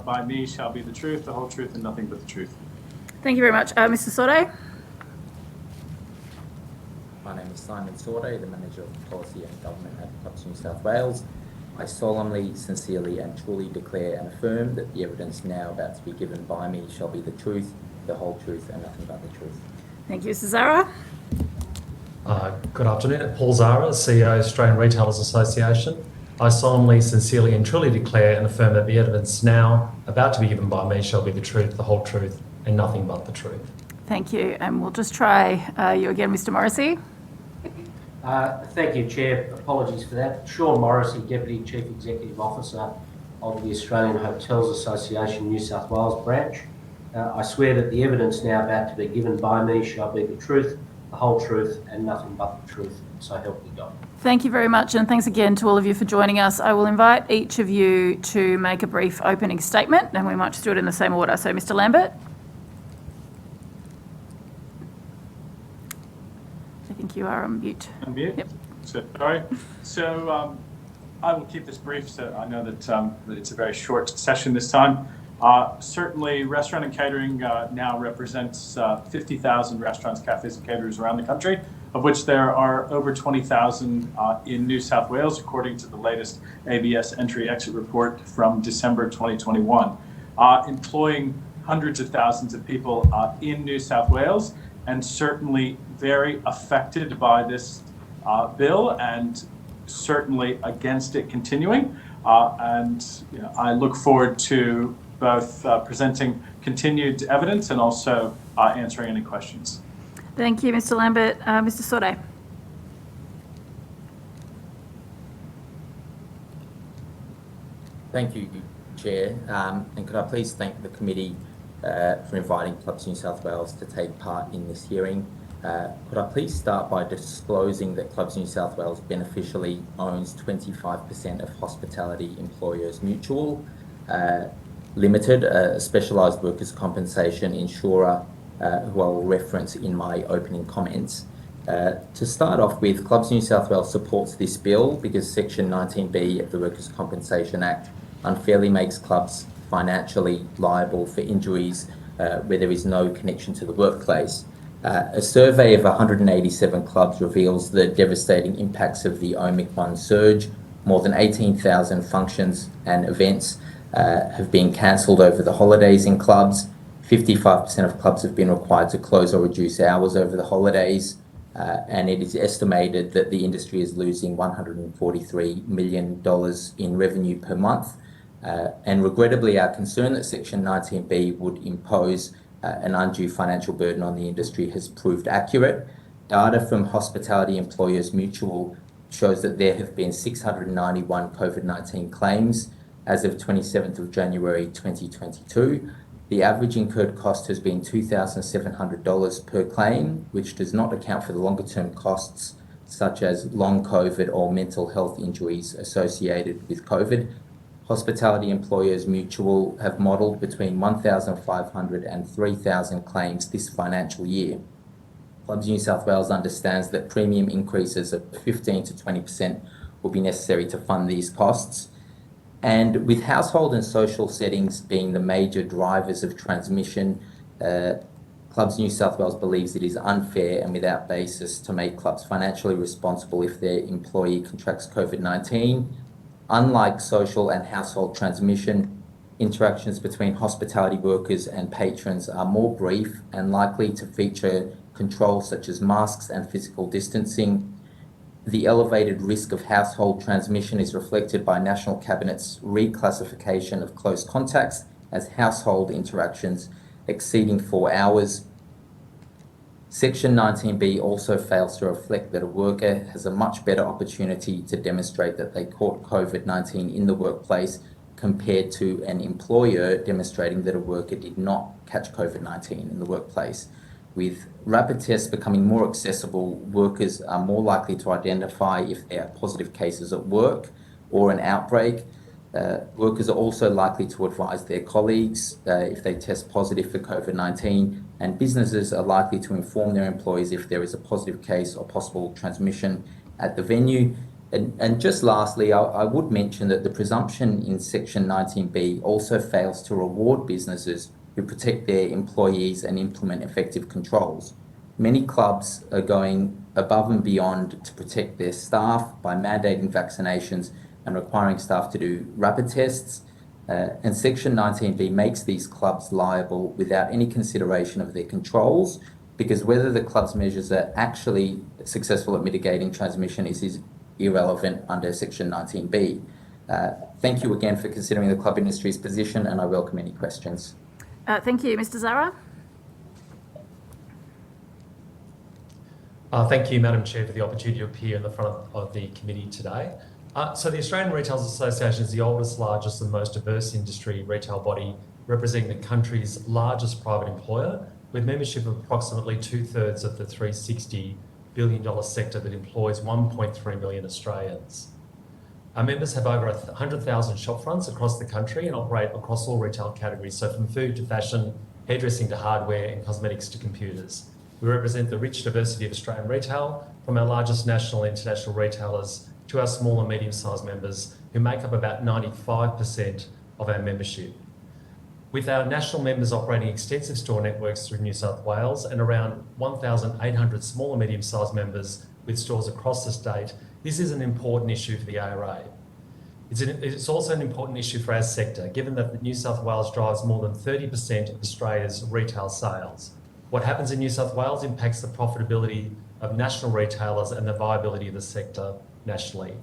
by me shall be the truth, the whole truth, and nothing but the truth. Thank you very much. Mr Sorday? My name is Simon Sorday, the Manager of Policy and Government at Clubs New South Wales. I solemnly, sincerely, and truly declare and affirm that the evidence now about to be given by me shall be the truth, the whole truth, and nothing but the truth. Thank you, Mr Zara. Good afternoon. Paul Zara, CEO, Australian Retailers Association. I solemnly, sincerely, and truly declare and affirm that the evidence now about to be given by me shall be the truth, the whole truth, and nothing but the truth. Thank you. And we'll just try you again, Mr Morrissey. Thank you, Chair. Apologies for that. Sean Morrissey, Deputy Chief Executive Officer of the Australian Hotels Association New South Wales branch. I swear that the evidence now about to be given by me shall be the truth, the whole truth, and nothing but the truth. So help me God. Thank you very much, and thanks again to all of you for joining us. I will invite each of you to make a brief opening statement, and we might just do it in the same order. So, Mr Lambert. I think you are on mute. On mute? Yep. Sorry. So I will keep this brief, so I know that it's a very short session this time. Certainly, restaurant and catering now represents 50,000 restaurants, cafes, and caterers around the country, of which there are over 20,000 in New South Wales, according to the latest ABS entry-exit report from December 2021, employing hundreds of thousands of people in New South Wales, and certainly very affected by this bill, and certainly against it continuing. I look forward to both presenting continued evidence and also answering any questions. Thank you, Mr Lambert. Mr Sorday. Thank you, Chair, and could I please thank the committee for inviting Clubs New South Wales to take part in this hearing. Could I please start by disclosing that Clubs New South Wales beneficially owns 25% of Hospitality Employers Mutual Limited, a specialised workers' compensation insurer who I will reference in my opening comments. To start off with, Clubs New South Wales supports this bill because Section 19B of the Workers' Compensation Act unfairly makes clubs financially liable for injuries where there is no connection to the workplace. A survey of 187 clubs reveals the devastating impacts of the Omicron surge. More than 18,000 functions and events have been cancelled over the holidays in clubs. 55% of clubs have been required to close or reduce hours over the holidays. And it is estimated that the industry is losing $143 million in revenue per month. And regrettably, our concern that Section 19B would impose an undue financial burden on the industry has proved accurate. Data from Hospitality Employers Mutual shows that there have been 691 COVID-19 claims as of 27th of January 2022. The average incurred cost has been $2,700 per claim, which does not account for the longer-term costs such as long COVID or mental health injuries associated with COVID. Hospitality Employers Mutual have modelled between 1,500 and 3,000 claims this financial year. Clubs New South Wales understands that premium increases of 15 to 20% will be necessary to fund these costs. And with household and social settings being the major drivers of transmission, Clubs New South Wales believes it is unfair and without basis to make clubs financially responsible if their employee contracts COVID-19. Unlike social and household transmission, interactions between hospitality workers and patrons are more brief and likely to feature controls such as masks and physical distancing. The elevated risk of household transmission is reflected by National Cabinet's reclassification of close contacts as household interactions exceeding 4 hours. Section 19B also fails to reflect that a worker has a much better opportunity to demonstrate that they caught COVID-19 in the workplace compared to an employer demonstrating that a worker did not catch COVID-19 in the workplace. With rapid tests becoming more accessible, workers are more likely to identify if there are positive cases at work or an outbreak. Workers are also likely to advise their colleagues if they test positive for COVID-19, and businesses are likely to inform their employees if there is a positive case or possible transmission at the venue. And just lastly, I would mention that the presumption in Section 19B also fails to reward businesses who protect their employees and implement effective controls. Many clubs are going above and beyond to protect their staff by mandating vaccinations and requiring staff to do rapid tests. And Section 19B makes these clubs liable without any consideration of their controls, because whether the club's measures are actually successful at mitigating transmission is irrelevant under Section 19B. Thank you again for considering the club industry's position, and I welcome any questions. Thank you. Mr. Zara? Thank you, Madam Chair, for the opportunity to appear in the front of the committee today. So the Australian Retailers Association is the oldest, largest and most diverse industry retail body representing the country's largest private employer, with membership of approximately 2/3 of the $360 billion sector that employs 1.3 million Australians. Our members have over 100,000 shop fronts across the country and operate across all retail categories, so from food to fashion, hairdressing to hardware and cosmetics to computers. We represent the rich diversity of Australian retail, from our largest national and international retailers to our small and medium-sized members, who make up about 95% of our membership. With our national members operating extensive store networks through New South Wales and around 1,800 small and medium-sized members with stores across the state, this is an important issue for the ARA. It's also an important issue for our sector, given that New South Wales drives more than 30% of Australia's retail sales. What happens in New South Wales impacts the profitability of national retailers and the viability of the sector nationally.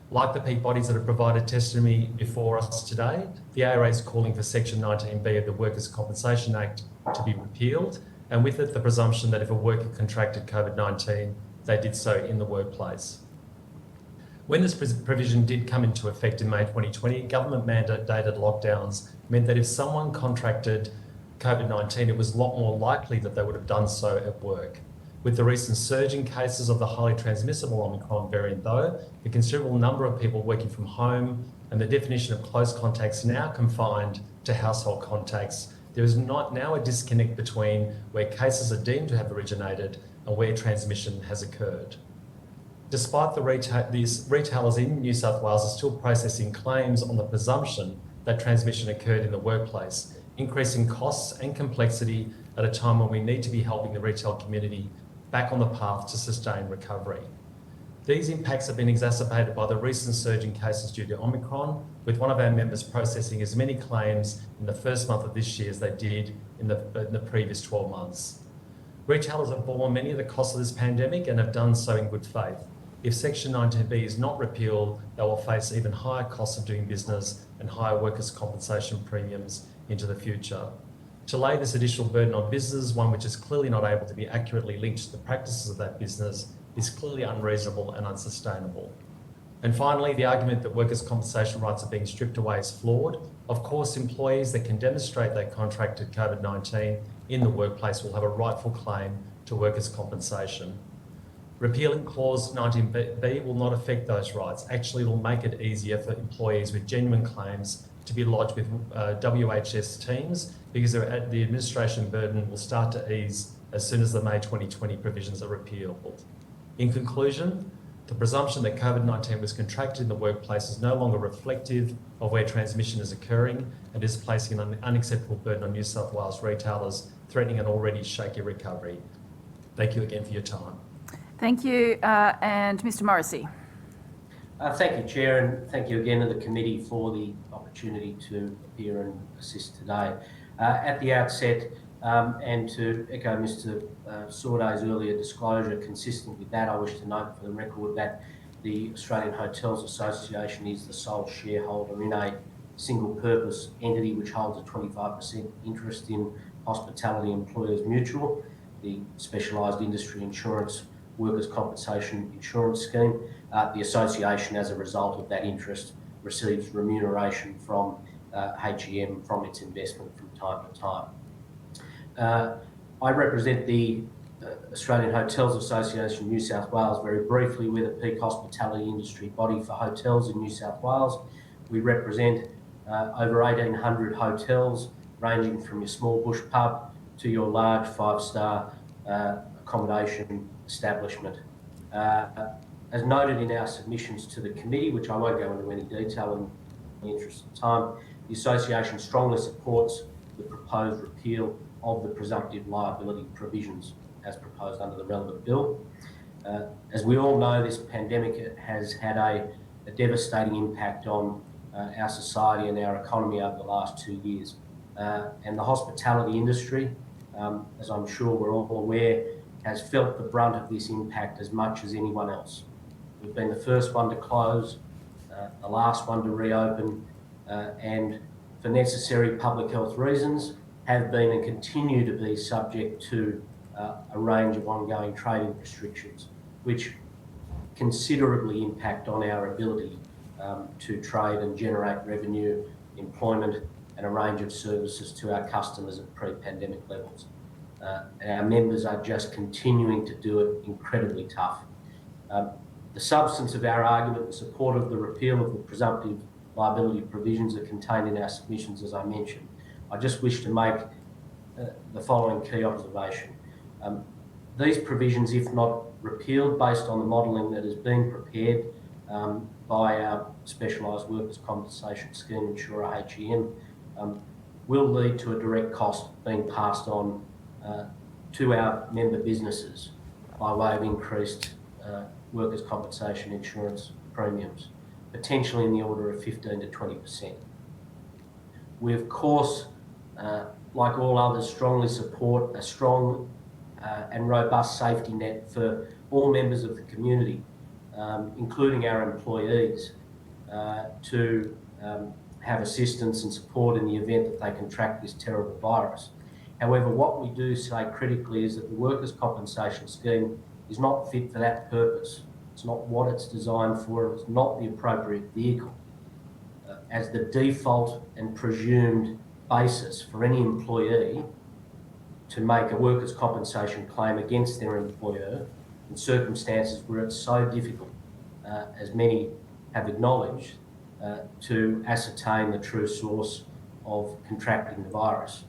Like the peak bodies that have provided testimony before us today, the ARA is calling for Section 19B of the Workers' Compensation Act to be repealed, and with it the presumption that if a worker contracted COVID-19, they did so in the workplace. When this provision did come into effect in May 2020, government mandated lockdowns meant that if someone contracted COVID-19, it was a lot more likely that they would have done so at work. With the recent surge in cases of the highly transmissible Omicron variant, though, a considerable number of people working from home and the definition of close contacts now confined to household contacts, there is not now a disconnect between where cases are deemed to have originated and where transmission has occurred. Despite these retailers in New South Wales are still processing claims on the presumption that transmission occurred in the workplace, increasing costs and complexity at a time when we need to be helping the retail community back on the path to sustained recovery. These impacts have been exacerbated by the recent surge in cases due to Omicron, with one of our members processing as many claims in the first month of this year as they did in the previous 12 months. Retailers have borne many of the costs of this pandemic and have done so in good faith. If Section 19B is not repealed, they will face even higher costs of doing business and higher workers' compensation premiums into the future. To lay this additional burden on business, one which is clearly not able to be accurately linked to the practices of that business, is clearly unreasonable and unsustainable. And finally, the argument that workers' compensation rights are being stripped away is flawed. Of course, employees that can demonstrate they contracted COVID-19 in the workplace will have a rightful claim to workers' compensation. Repealing Clause 19B will not affect those rights. Actually, it will make it easier for employees with genuine claims to be lodged with WHS teams, because the administration burden will start to ease as soon as the May 2020 provisions are repealed. In conclusion, the presumption that COVID-19 was contracted in the workplace is no longer reflective of where transmission is occurring and is placing an unacceptable burden on New South Wales retailers, threatening an already shaky recovery. Thank you again for your time. Thank you. And Mr. Morrissey. Thank you, Chair, and thank you again to the committee for the opportunity to appear and assist today. At the outset, and to echo Mr. Sorday's earlier disclosure, consistent with that, I wish to note for the record that the Australian Hotels Association is the sole shareholder in a single-purpose entity which holds a 25% interest in Hospitality Employers Mutual, the specialised industry insurance workers' compensation insurance scheme. The association, as a result of that interest, receives remuneration from HEM from its investment from time to time. I represent the Australian Hotels Association New South Wales very briefly. We're the peak hospitality industry body for hotels in New South Wales. We represent over 1,800 hotels, ranging from your small bush pub to your large five-star accommodation establishment. As noted in our submissions to the committee, which I won't go into any detail in the interest of time, the association strongly supports the proposed repeal of the presumptive liability provisions as proposed under the relevant bill. As we all know, this pandemic has had a devastating impact on our society and our economy over the last 2 years. And the hospitality industry, as I'm sure we're all aware, has felt the brunt of this impact as much as anyone else. We've been the first one to close, the last one to reopen, and for necessary public health reasons, have been and continue to be subject to a range of ongoing trading restrictions, which considerably impact on our ability to trade and generate revenue, employment, and a range of services to our customers at pre-pandemic levels. And our members are just continuing to do it incredibly tough. The substance of our argument in support of the repeal of the presumptive liability provisions are contained in our submissions, as I mentioned. I just wish to make the following key observation. These provisions, if not repealed based on the modelling that is being prepared by our specialised workers' compensation scheme insurer HEM, will lead to a direct cost being passed on to our member businesses by way of increased workers' compensation insurance premiums, potentially in the order of 15 to 20%. We, of course, like all others, strongly support a strong and robust safety net for all members of the community, including our employees, to have assistance and support in the event that they contract this terrible virus. However, what we do say critically is that the workers' compensation scheme is not fit for that purpose. It's not what it's designed for. It's not the appropriate vehicle. As the default and presumed basis for any employee to make a workers' compensation claim against their employer in circumstances where it's so difficult, as many have acknowledged, to ascertain the true source of contracting the virus.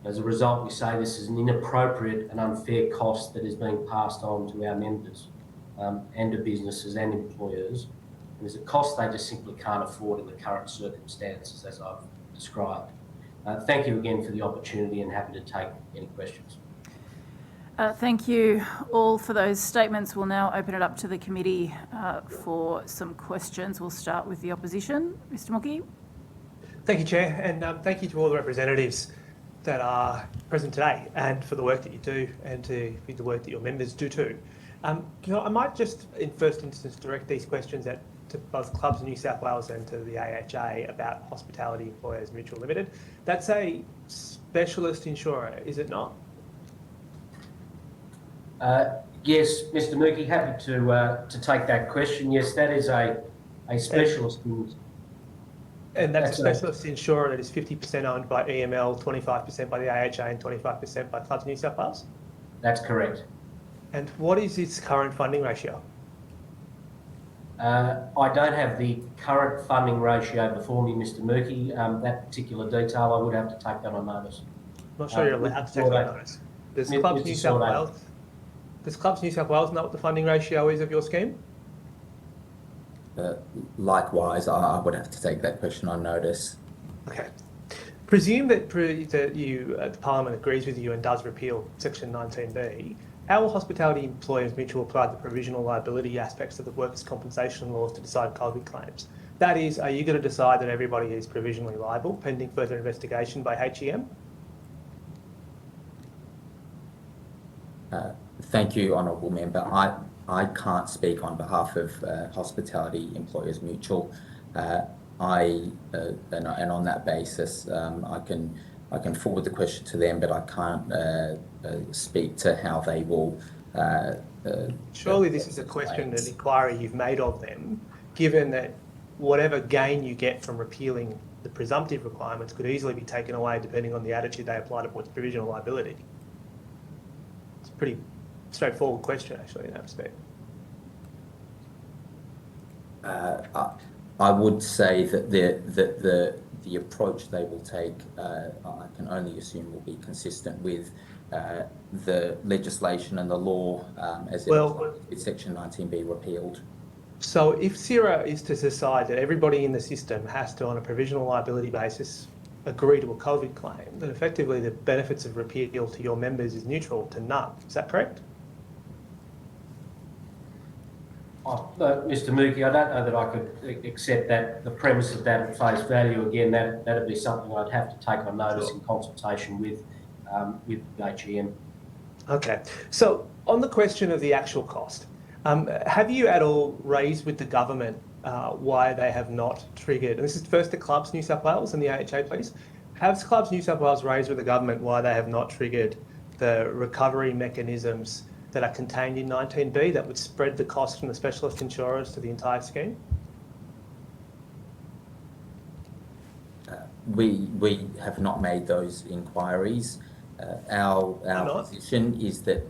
As a result, we say this is an inappropriate and unfair cost that is being passed on to our members and to businesses and employers. And it's a cost they just simply can't afford in the current circumstances, as I've described. Thank you again for the opportunity, and happy to take any questions. Thank you all for those statements. We'll now open it up to the committee for some questions. We'll start with the opposition. Mr. Mookie. Thank you, Chair, and thank you to all the representatives that are present today, and for the work that you do, and to the work that your members do too. I might just, in first instance, direct these questions to both Clubs New South Wales and to the AHA about Hospitality Employers Mutual Limited. That's a specialist insurer, is it not? Yes, Mr. Mookie, happy to take that question. Yes, that is a specialist. And that's a specialist insurer that is 50% owned by EML, 25% by the AHA and 25% by Clubs New South Wales? That's correct. And what is its current funding ratio? I don't have the current funding ratio before me, Mr. Mookie. That particular detail, I would have to take that on notice. I'm not sure you're allowed to take that on notice. Does Clubs New South Wales know what the funding ratio is of your scheme? Likewise, I would have to take that question on notice. Okay. Presume that the Parliament agrees with you and does repeal Section 19B. How will Hospitality Employers Mutual apply the provisional liability aspects of the workers' compensation laws to decide COVID claims? That is, are you going to decide that everybody is provisionally liable pending further investigation by HEM? Thank you, Honourable Member. I can't speak on behalf of Hospitality Employers Mutual. And on that basis, I can forward the question to them, but I can't speak to how they will. Surely this is a question, an inquiry you've made of them, given that whatever gain you get from repealing the presumptive requirements could easily be taken away depending on the attitude they apply towards provisional liability. It's a pretty straightforward question, actually, in that respect. I would say that the approach they will take, I can only assume, will be consistent with the legislation and the law as with Section 19B repealed. So if CIRA is to decide that everybody in the system has to, on a provisional liability basis, agree to a COVID claim, then effectively the benefits of repeal to your members is neutral to none. Is that correct? Mr. Mookie, I don't know that I could accept that, the premise of that at face value. Again, that'd be something I'd have to take on notice in consultation with HEM. Okay. So on the question of the actual cost, have you at all raised with the government why they have not triggered, and this is first to Clubs New South Wales and the AHA, please. Has Clubs New South Wales raised with the government why they have not triggered the recovery mechanisms that are contained in 19B that would spread the cost from the specialist insurers to the entire scheme? We have not made those inquiries. Our position is that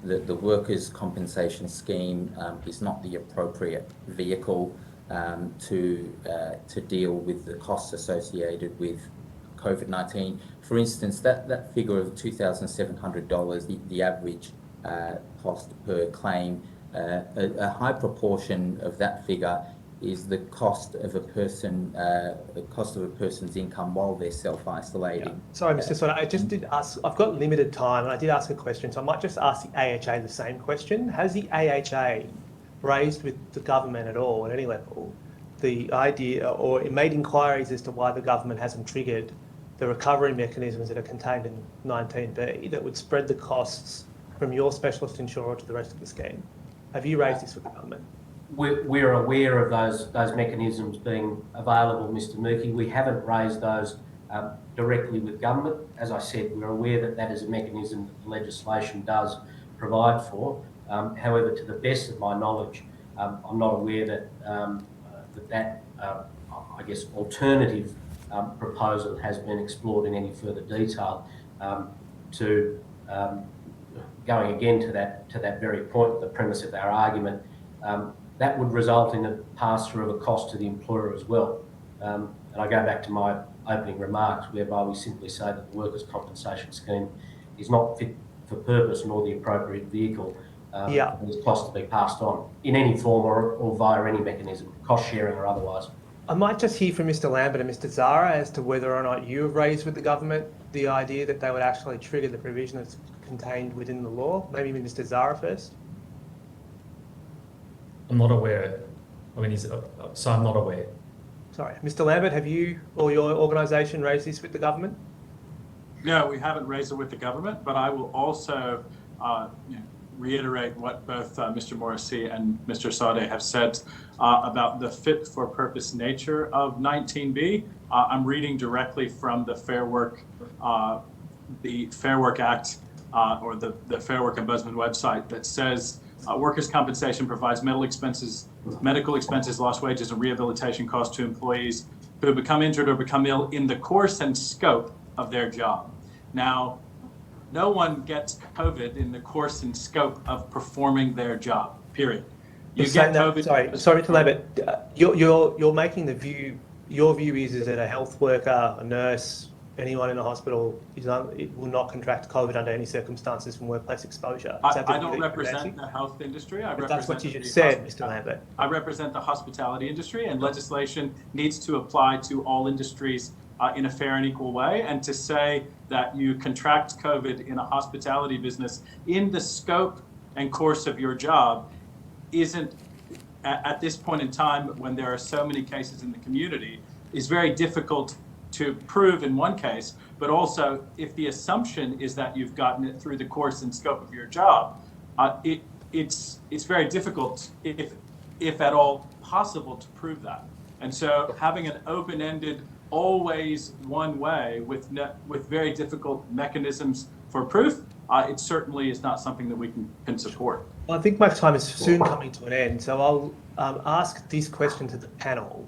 the workers' compensation scheme is not the appropriate vehicle to deal with the costs associated with COVID-19. For instance, that figure of $2,700, the average cost per claim, a high proportion of that figure is the cost of a person's income while they're self-isolating. Yeah. Sorry, Mr. Swan, I just did ask, I've got limited time and I did ask a question, so I might just ask the AHA the same question. Has the AHA raised with the government at all, at any level, the idea, or made inquiries as to why the government hasn't triggered the recovery mechanisms that are contained in 19B that would spread the costs from your specialist insurer to the rest of the scheme? Have you raised this with the government? We're aware of those mechanisms being available, Mr. Mookie. We haven't raised those directly with government. As I said, we're aware that that is a mechanism that the legislation does provide for. However, to the best of my knowledge, I'm not aware that I guess, alternative proposal has been explored in any further detail. Going again to that very point, the premise of our argument, that would result in a pass-through of a cost to the employer as well. And I go back to my opening remarks, whereby we simply say that the workers' compensation scheme is not fit for purpose nor the appropriate vehicle for these costs to be passed on in any form or via any mechanism, cost sharing or otherwise. I might just hear from Mr. Lambert and Mr. Zara as to whether or not you have raised with the government the idea that they would actually trigger the provision that's contained within the law. Maybe Mr. Zara first. I'm not aware. I mean, so I'm not aware. Sorry. Mr. Lambert, have you or your organisation raised this with the government? No, we haven't raised it with the government, but I will also reiterate what both Mr. Morrissey and Mr. Sade have said about the fit-for-purpose nature of 19B. I'm reading directly from the Fair Work Act or the Fair Work Ombudsman website that says workers' compensation provides medical expenses, lost wages, and rehabilitation costs to employees who become injured or become ill in the course and scope of their job. Now, no one gets COVID in the course and scope of performing their job, period. You get COVID. Sorry to Lambert. You're making the view. Your view is that a health worker, a nurse, anyone in a hospital will not contract COVID under any circumstances from workplace exposure. I don't represent the health industry. That's what you just said, Mr. Lambert. I represent the hospitality industry, and legislation needs to apply to all industries in a fair and equal way. And to say that you contract COVID in a hospitality business in the scope and course of your job isn't, at this point in time, when there are so many cases in the community, is very difficult to prove in one case, but also if the assumption is that you've gotten it through the course and scope of your job, it's very difficult, if at all possible, to prove that. And so having an open-ended, always one way with very difficult mechanisms for proof, it certainly is not something that we can support. Well, I think my time is soon coming to an end, so I'll ask this question to the panel.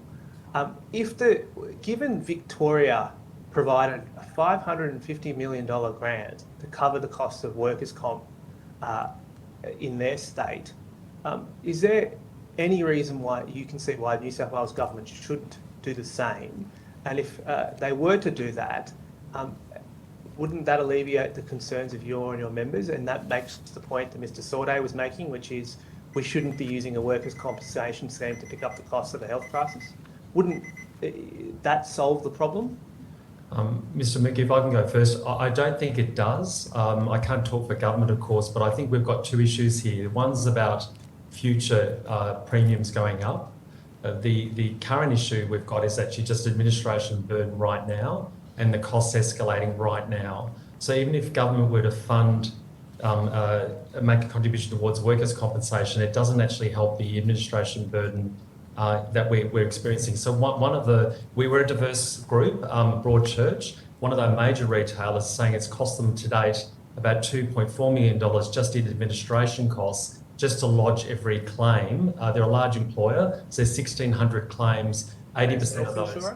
Given Victoria provided a $550 million grant to cover the cost of workers' comp in their state, is there any reason why you can see why New South Wales government shouldn't do the same? And if they were to do that, wouldn't that alleviate the concerns of you and your members? And that makes the point that Mr. Sade was making, which is we shouldn't be using a workers' compensation scheme to pick up the cost of the health crisis. Wouldn't that solve the problem? Mr. Mick, if I can go first, I don't think it does. I can't talk for government, of course, but I think we've got two issues here. One's about future premiums going up. The current issue we've got is actually just administration burden right now and the costs escalating right now. So even if government were to fund, make a contribution towards workers' compensation, it doesn't actually help the administration burden that we're experiencing. So we were a diverse group, broad church. One of our major retailers saying it's cost them to date about $2.4 million just in administration costs, just to lodge every claim. They're a large employer, so there's 1,600 claims, 80% of those.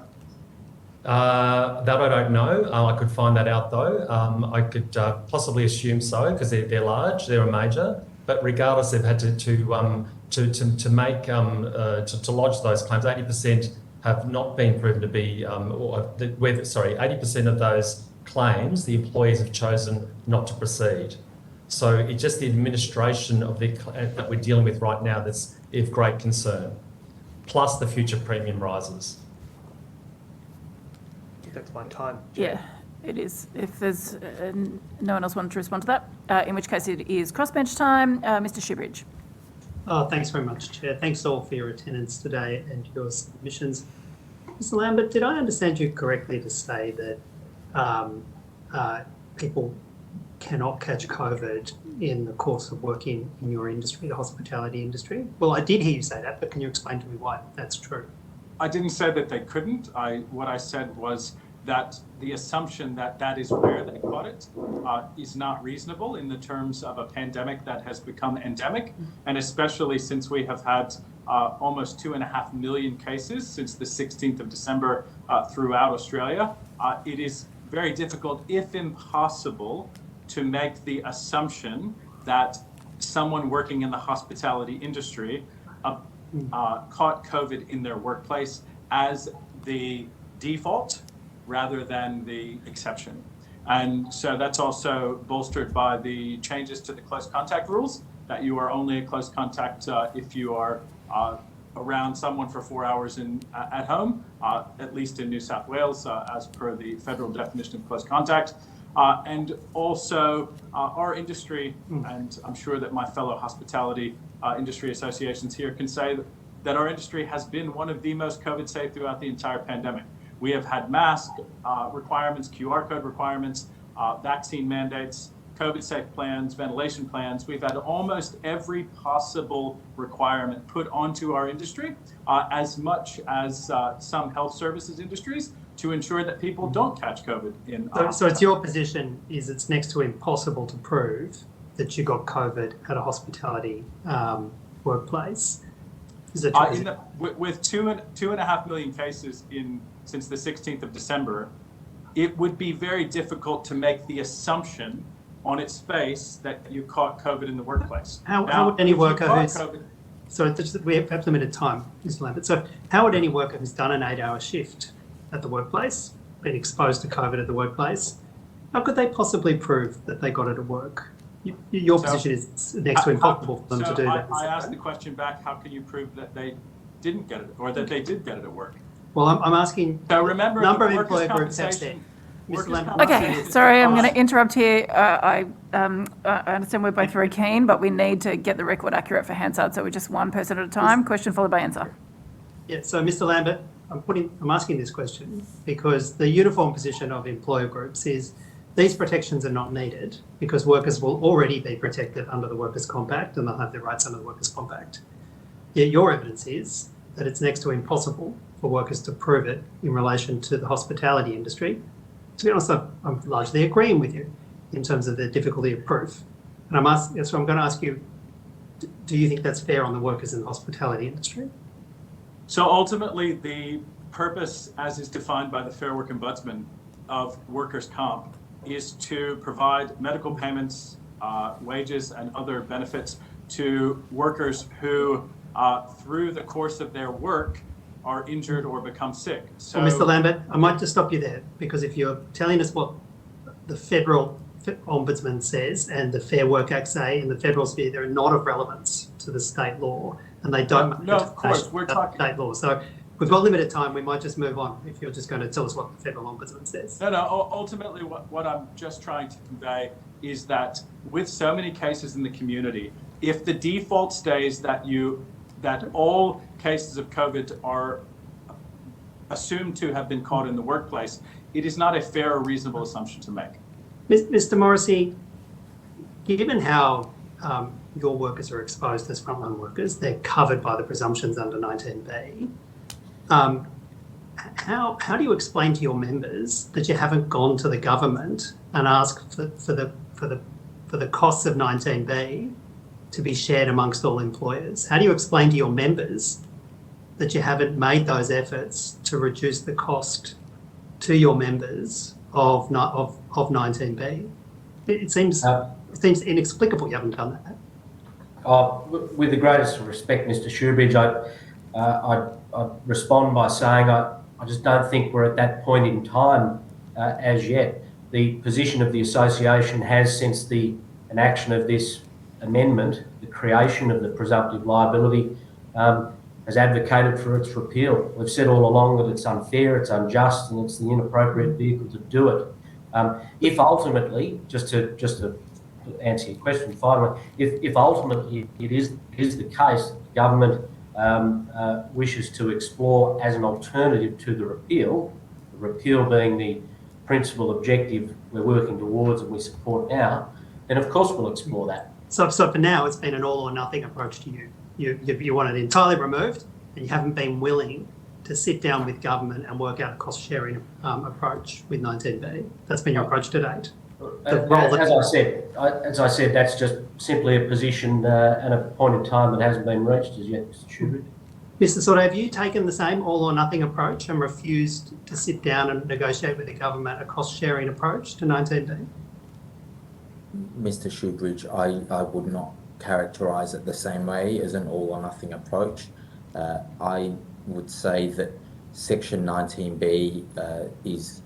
That I don't know. I could find that out though. I could possibly assume so because they're large, they're a major. But regardless, they've had to lodge those claims. 80% have not been proven to be, 80% of those claims, the employees have chosen not to proceed. So it's just the administration of that we're dealing with right now that's of great concern, plus the future premium rises. That's my time. Yeah, it is. If there's no one else wanted to respond to that, in which case it is crossbench time. Mr. Shibridge. Oh, thanks very much, Chair. Thanks all for your attendance today and your submissions. Mr. Lambert, did I understand you correctly to say that people cannot catch COVID in the course of working in your industry, the hospitality industry? Well, I did hear you say that, but can you explain to me why that's true? I didn't say that they couldn't. What I said was that the assumption that that is where they caught it is not reasonable in the terms of a pandemic that has become endemic, and especially since we have had almost 2.5 million cases since the 16th of December throughout Australia. It is very difficult, if impossible, to make the assumption that someone working in the hospitality industry caught COVID in their workplace as the default rather than the exception. And so that's also bolstered by the changes to the close contact rules, that you are only a close contact if you are around someone for 4 hours at home, at least in New South Wales, as per the federal definition of close contact. And also our industry, and I'm sure that my fellow hospitality industry associations here can say that our industry has been one of the most COVID safe throughout the entire pandemic. We have had mask requirements, QR code requirements, vaccine mandates, COVID safe plans, ventilation plans. We've had almost every possible requirement put onto our industry, as much as some health services industries, to ensure that people don't catch COVID in. So it's your position is it's next to impossible to prove that you got COVID at a hospitality workplace. Is that true? With 2.5 million cases since the 16th of December, it would be very difficult to make the assumption on its face that you caught COVID in the workplace. How would any worker who's... we have limited time, Mr. Lambert. So how would any worker who's done an 8-hour shift at the workplace, been exposed to COVID at the workplace, how could they possibly prove that they got it at work? Your position is it's next to impossible for them to do that. I asked the question back, how can you prove that they didn't get it, or that they did get it at work? Well, I'm asking... So remember, number of employer groups have said... Okay, sorry, I'm going to interrupt here. I understand we're both very keen, but we need to get the record accurate for Hansard, so we're just one person at a time. Question followed by answer. Yeah, so Mr. Lambert, I'm asking this question because the uniform position of employer groups is these protections are not needed because workers will already be protected under the Workers' Compact and they'll have their rights under the Workers' Compact. Yet your evidence is that it's next to impossible for workers to prove it in relation to the hospitality industry. To be honest, I'm largely agreeing with you in terms of the difficulty of proof. And so I'm going to ask you, do you think that's fair on the workers in the hospitality industry? So ultimately, the purpose, as is defined by the Fair Work Ombudsman of workers' comp, is to provide medical payments, wages, and other benefits to workers who, through the course of their work, are injured or become sick. So, well, Mr. Lambert, I might just stop you there because if you're telling us what the federal ombudsman says and the Fair Work Act say in the federal sphere, they're not of relevance to the state law and they don't no, of course, we're talking state law. So we've got limited time. We might just move on if you're just going to tell us what the federal ombudsman says. No, ultimately what I'm just trying to convey is that with so many cases in the community, if the default stays that all cases of COVID are assumed to have been caught in the workplace, it is not a fair or reasonable assumption to make. Mr. Morrissey, given how your workers are exposed as frontline workers, they're covered by the presumptions under 19B. How do you explain to your members that you haven't gone to the government and asked for the costs of 19B to be shared amongst all employers? How do you explain to your members that you haven't made those efforts to reduce the cost to your members of 19B? It seems inexplicable you haven't done that. With the greatest respect, Mr. Shoebridge, I'd respond by saying I just don't think we're at that point in time as yet. The position of the association has, since the enaction of this amendment, the creation of the presumptive liability, has advocated for its repeal. We've said all along that it's unfair, it's unjust, and it's the inappropriate vehicle to do it. If ultimately, just to answer your question finally, if ultimately it is the case that the government wishes to explore as an alternative to the repeal being the principal objective we're working towards and we support now, then of course we'll explore that. So for now, it's been an all or nothing approach to you. You want it entirely removed, and you haven't been willing to sit down with government and work out a cost sharing approach with 19B. That's been your approach to date. As I said, that's just simply a position and a point in time that hasn't been reached as yet, Mr. Schubert. Mr. Sordo, have you taken the same all or nothing approach and refused to sit down and negotiate with the government a cost sharing approach to 19B? Mr. Shoebridge, I would not characterise it the same way as an all or nothing approach. I would say that Section 19B is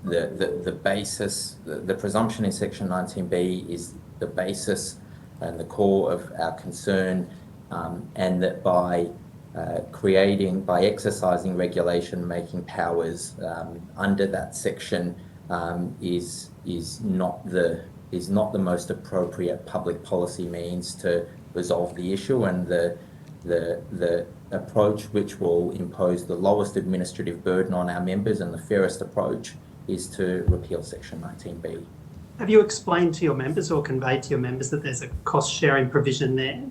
the basis. The presumption in Section 19B is the basis and the core of our concern, and that by exercising regulation making powers under that section is not the most appropriate public policy means to resolve the issue, and the approach which will impose the lowest administrative burden on our members and the fairest approach is to repeal Section 19B. Have you explained to your members or conveyed to your members that there's a cost sharing provision there?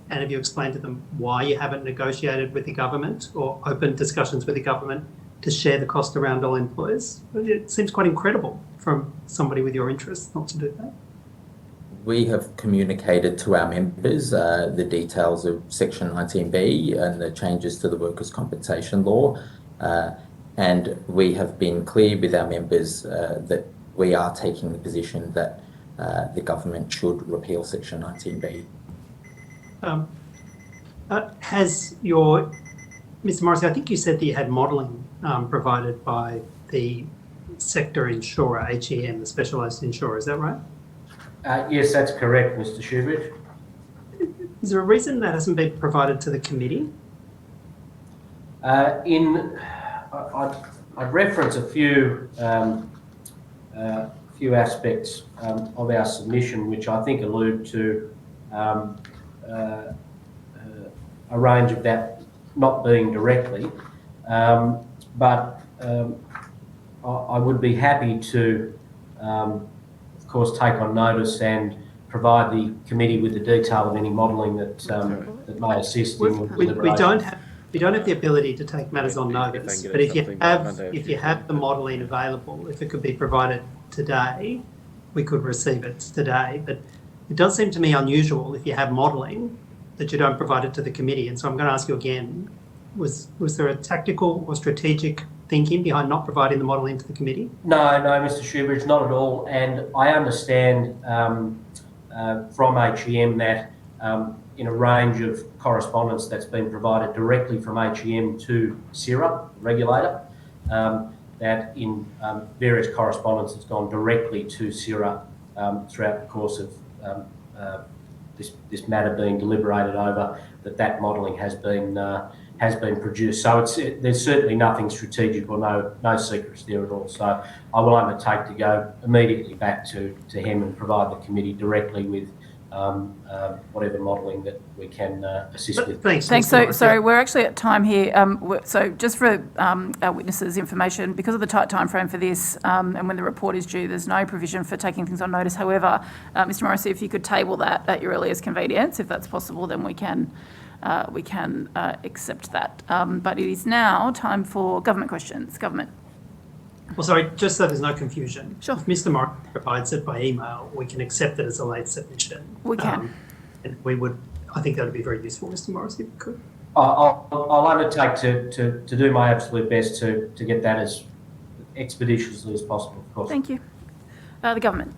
And have you explained to them why you haven't negotiated with the government or opened discussions with the government to share the cost around all employers? It seems quite incredible from somebody with your interests not to do that. We have communicated to our members the details of Section 19B and the changes to the workers' compensation law, and we have been clear with our members that we are taking the position that the government should repeal Section 19B. Mr. Morrissey, I think you said that you had modelling provided by the sector insurer, HEM, the specialised insurer, is that right? Yes, that's correct, Mr. Schubert. Is there a reason that hasn't been provided to the committee? I'd reference a few aspects of our submission which I think allude to a range of that not being directly, but I would be happy to, of course, take on notice and provide the committee with the detail of any modelling that may assist in deliberations. We don't have the ability to take matters on notice, but if you have the modelling available, if it could be provided today, we could receive it today. But it does seem to me unusual if you have modelling that you don't provide it to the committee. And so I'm going to ask you again, was there a tactical or strategic thinking behind not providing the modelling to the committee? No, Mr. Schubert, not at all. And I understand from HEM that in a range of correspondence that's been provided directly from HEM to CIRA, regulator, that in various correspondence has gone directly to CIRA throughout the course of this matter being deliberated over, that modelling has been produced. So there's certainly nothing strategic or no secrets there at all. So I will undertake to go immediately back to HEM and provide the committee directly with whatever modelling that we can assist with. Thanks. So we're actually at time here. So just for our witnesses' information, because of the tight time frame for this and when the report is due, there's no provision for taking things on notice. However, Mr. Morrissey, if you could table that at your earliest convenience, if that's possible, then we can accept that. But it is now time for government questions. Government. Well, sorry, just so there's no confusion. Sure. If Mr. Morrissey provides it by email, we can accept it as a late submission. We can. And we would, I think that would be very useful, Mr. Morrissey, if we could. I'll undertake to do my absolute best to get that as expeditiously as possible, of course. Thank you. The government.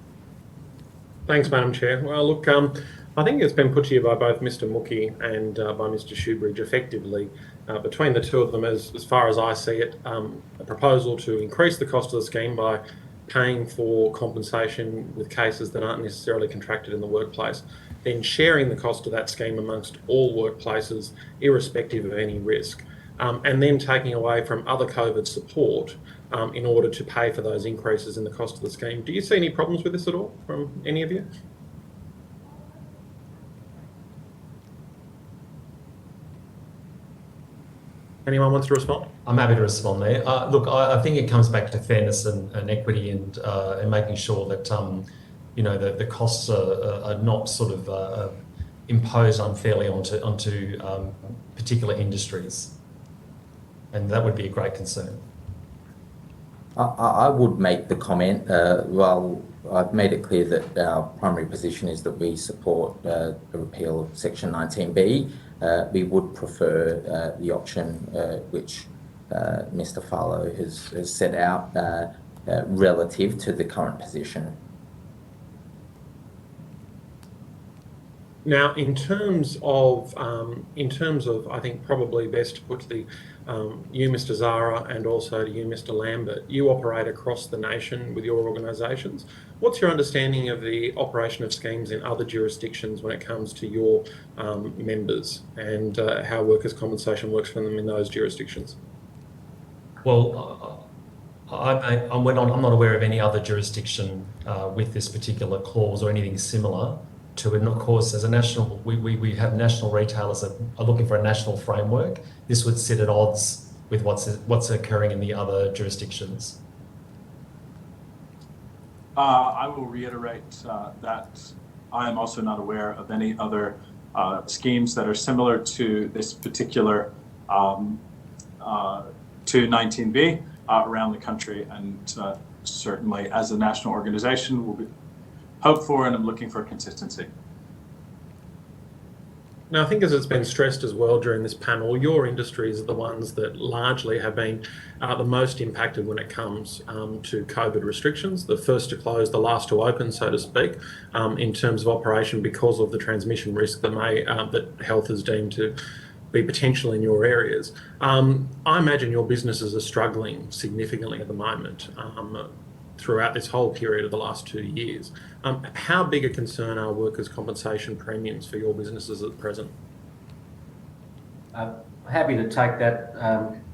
Thanks, Madam Chair. Well, look, I think it's been put to you by both Mr. Mookie and by Mr. Shoebridge effectively, between the two of them, as far as I see it, a proposal to increase the cost of the scheme by paying for compensation with cases that aren't necessarily contracted in the workplace, then sharing the cost of that scheme amongst all workplaces, irrespective of any risk, and then taking away from other COVID support in order to pay for those increases in the cost of the scheme. Do you see any problems with this at all from any of you? Anyone wants to respond? I'm happy to respond there. Look, I think it comes back to fairness and equity and making sure that the costs are not sort of imposed unfairly onto particular industries. and that would be a great concern. I would make the comment, well, I've made it clear that our primary position is that we support the repeal of Section 19B. We would prefer the option which Mr. Farlow has set out relative to the current position. Now, in terms of, I think probably best to put to the you, Mr. Zara, and also to you, Mr. Lambert, you operate across the nation with your organisations. What's your understanding of the operation of schemes in other jurisdictions when it comes to your members and how workers' compensation works for them in those jurisdictions? Well, I'm not aware of any other jurisdiction with this particular clause or anything similar to it. And of course, as a national, we have national retailers that are looking for a national framework. This would sit at odds with what's occurring in the other jurisdictions. I will reiterate that I am also not aware of any other schemes that are similar to this particular to 19B around the country, and certainly as a national organization we'll be hope for, and I'm looking for consistency. Now, I think as it's been stressed as well during this panel, your industries are the ones that largely have been the most impacted when it comes to COVID restrictions, the first to close, the last to open, so to speak, in terms of operation because of the transmission risk that health is deemed to be potential in your areas. I imagine your businesses are struggling significantly at the moment throughout this whole period of the last 2 years. How big a concern are workers' compensation premiums for your businesses at present? Happy to take that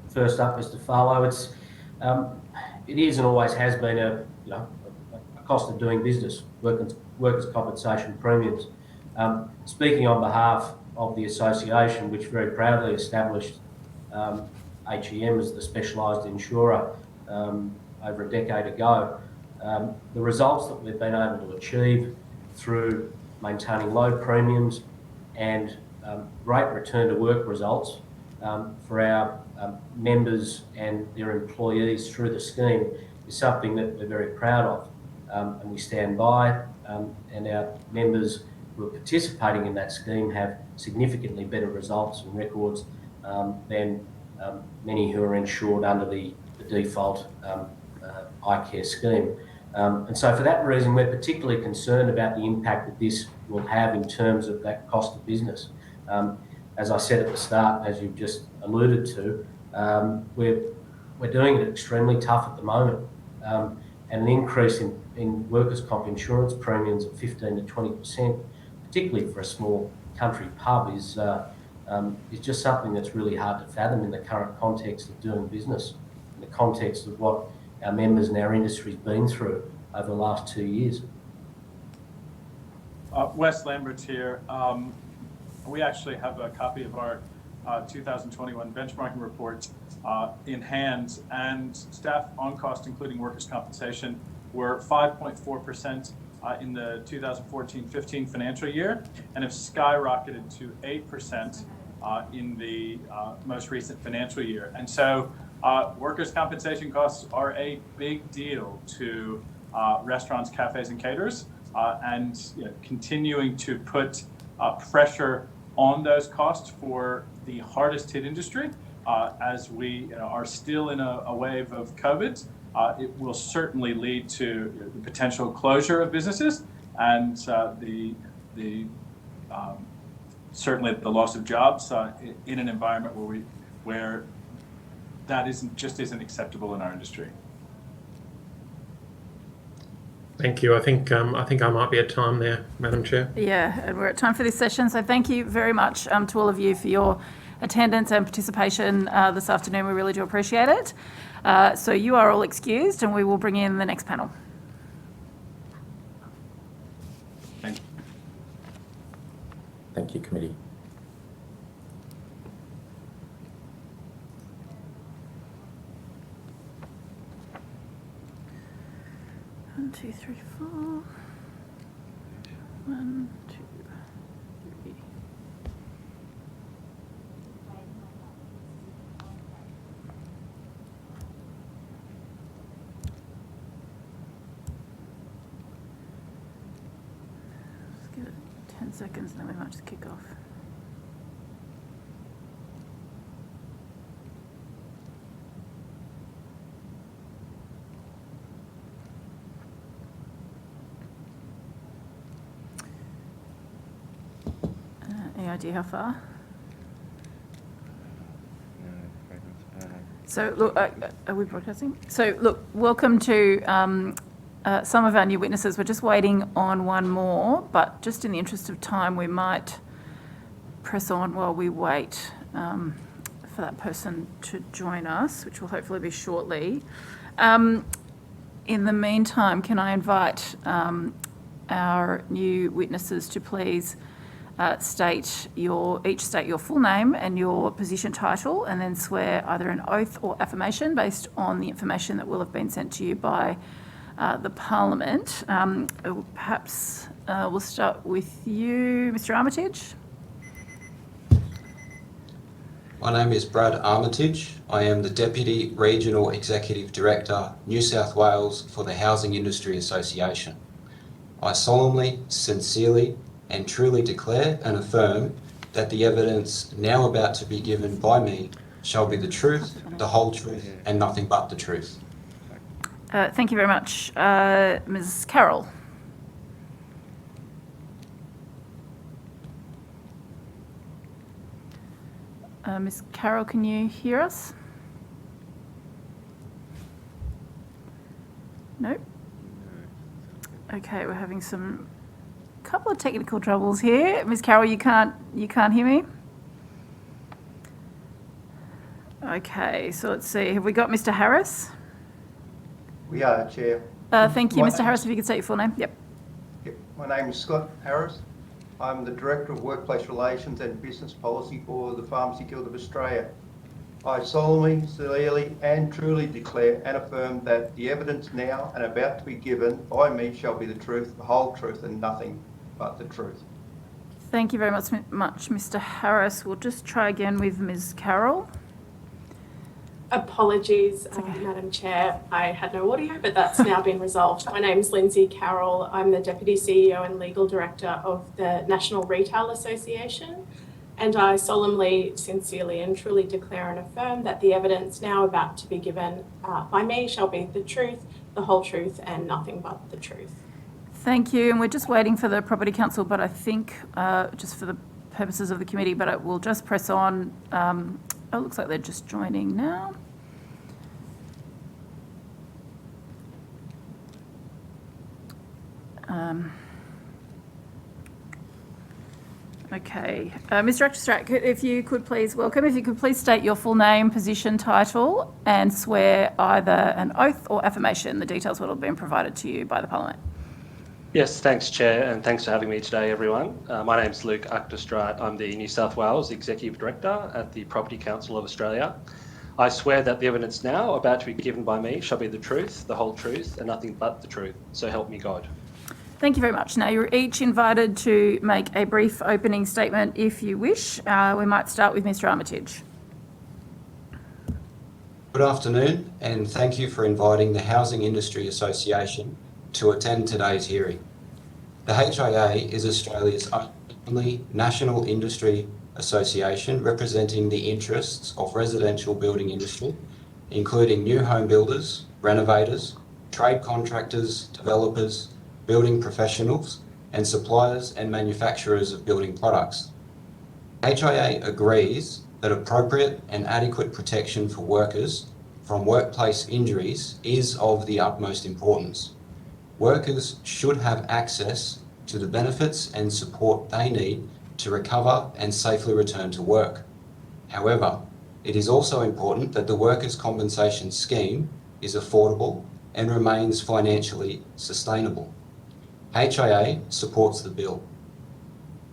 first up, Mr. Farlow. It is and always has been a cost of doing business, workers' compensation premiums. Speaking on behalf of the association, which very proudly established HEM as the specialised insurer over a decade ago, the results that we've been able to achieve through maintaining low premiums and great return to work results for our members and their employees through the scheme is something that we're very proud of, and we stand by, and our members who are participating in that scheme have significantly better results and records than many who are insured under the default iCare scheme. And so for that reason, we're particularly concerned about the impact that this will have in terms of that cost of business. As I said at the start, as you've just alluded to, we're doing it extremely tough at the moment. And an increase in workers' comp insurance premiums of 15 to 20%, particularly for a small country pub, is just something that's really hard to fathom in the current context of doing business, in the context of what our members and our industry's been through over the last 2 years. Wes Lambert here. We actually have a copy of our 2021 benchmarking report in hand, and staff on cost, including workers' compensation, were 5.4% in the 2014-15 financial year, and have skyrocketed to 8% in the most recent financial year. And so workers' compensation costs are a big deal to restaurants, cafes, and caterers, and continuing to put pressure on those costs for the hardest hit industry as we are still in a wave of COVID. It will certainly lead to the potential closure of businesses and certainly the loss of jobs in an environment where that isn't acceptable in our industry. Thank you. I think I might be at time there, Madam Chair. Yeah, and we're at time for this session. So thank you very much to all of you for your attendance and participation this afternoon. We really do appreciate it. So you are all excused, and we will bring in the next panel. Thank you, committee. One, two, three, four. 1, 2, 3. seconds, then we might just kick off. Any idea how far? So look, are we broadcasting? So look, welcome to some of our new witnesses. We're just waiting on one more, but just in the interest of time, we might press on while we wait for that person to join us, which will hopefully be shortly. In the meantime, can I invite our new witnesses to please state your full name and your position title, and then swear either an oath or affirmation based on the information that will have been sent to you by the Parliament. Perhaps we'll start with you, Mr. Armitage. My name is Brad Armitage. I am the Deputy Regional Executive Director, New South Wales for the Housing Industry Association. I solemnly, sincerely, and truly declare and affirm that the evidence now about to be given by me shall be the truth, the whole truth, and nothing but the truth. Thank you very much. Ms. Carroll. Ms. Carroll, can you hear us? No? Okay, we're having couple of technical troubles here. Ms. Carroll, you can't hear me? Okay, so let's see. Have we got Mr. Harris? We are, Chair. Thank you, Mr. Harris. If you could state your full name. Yep. My name is Scott Harris. I'm the Director of Workplace Relations and Business Policy for the Pharmacy Guild of Australia. I solemnly, sincerely and truly declare and affirm that the evidence now and about to be given by me shall be the truth, the whole truth and nothing but the truth. Thank you very much, Mr. Harris. We'll just try again with Ms. Carroll. Apologies, Madam Chair. I had no audio, but that's now been resolved. My name is Lindsay Carroll. I'm the Deputy CEO and Legal Director of the National Retail Association, and I solemnly, sincerely and truly declare and affirm that the evidence now about to be given by me shall be the truth, the whole truth, and nothing but the truth. Thank you, and we're just waiting for the Property Council, but I think just for the purposes of the committee, but it will just press on. It looks like they're just joining now. Okay, Mr. Extract, if you could please state your full name, position, title, and swear either an oath or affirmation. The details will have been provided to you by the Parliament. Yes, thanks, Chair, and thanks for having me today, everyone. My name's Luke Achterstraat. I'm the New South Wales Executive Director at the Property Council of Australia. I swear that the evidence now about to be given by me shall be the truth, the whole truth, and nothing but the truth. So help me God. Thank you very much. Now, you're each invited to make a brief opening statement if you wish. We might start with Mr. Armitage. Good afternoon, and thank you for inviting the Housing Industry Association to attend today's hearing. The HIA is Australia's only national industry association representing the interests of residential building industry, including new home builders, renovators, trade contractors, developers, building professionals, and suppliers and manufacturers of building products. HIA agrees that appropriate and adequate protection for workers from workplace injuries is of the utmost importance. Workers should have access to the benefits and support they need to recover and safely return to work. However, it is also important that the workers' compensation scheme is affordable and remains financially sustainable. HIA supports the bill.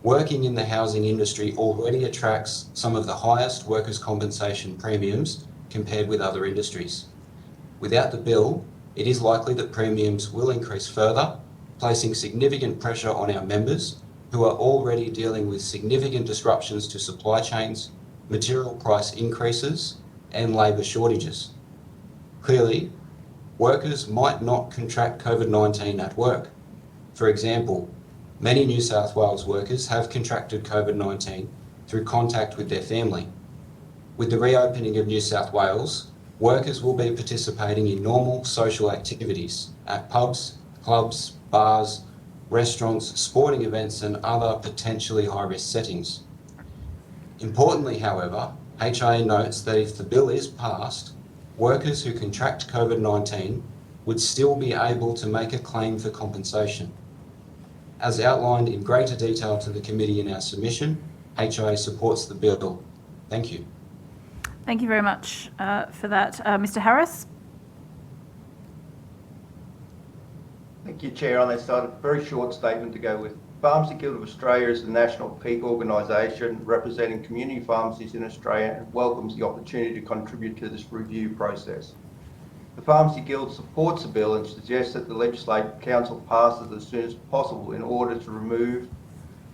Working in the housing industry already attracts some of the highest workers' compensation premiums compared with other industries. Without the bill, it is likely that premiums will increase further, placing significant pressure on our members who are already dealing with significant disruptions to supply chains, material price increases, and labour shortages. Clearly, workers might not contract COVID-19 at work. For example, Many New South Wales workers have contracted COVID-19 through contact with their family. With the reopening of New South Wales, workers will be participating in normal social activities at pubs, clubs, bars, restaurants, sporting events and other potentially high-risk settings. Importantly, however, HIA notes that if the bill is passed, workers who contract COVID-19 would still be able to make a claim for compensation. As outlined in greater detail to the committee in our submission, HIA supports the bill. Thank you. Thank you very much for that. Mr. Harris? Thank you, Chair. On that side, a very short statement to go with. Pharmacy Guild of Australia is the national peak organisation representing community pharmacies in Australia and welcomes the opportunity to contribute to this review process. The Pharmacy Guild supports the bill and suggests that the Legislative Council passes as soon as possible in order to remove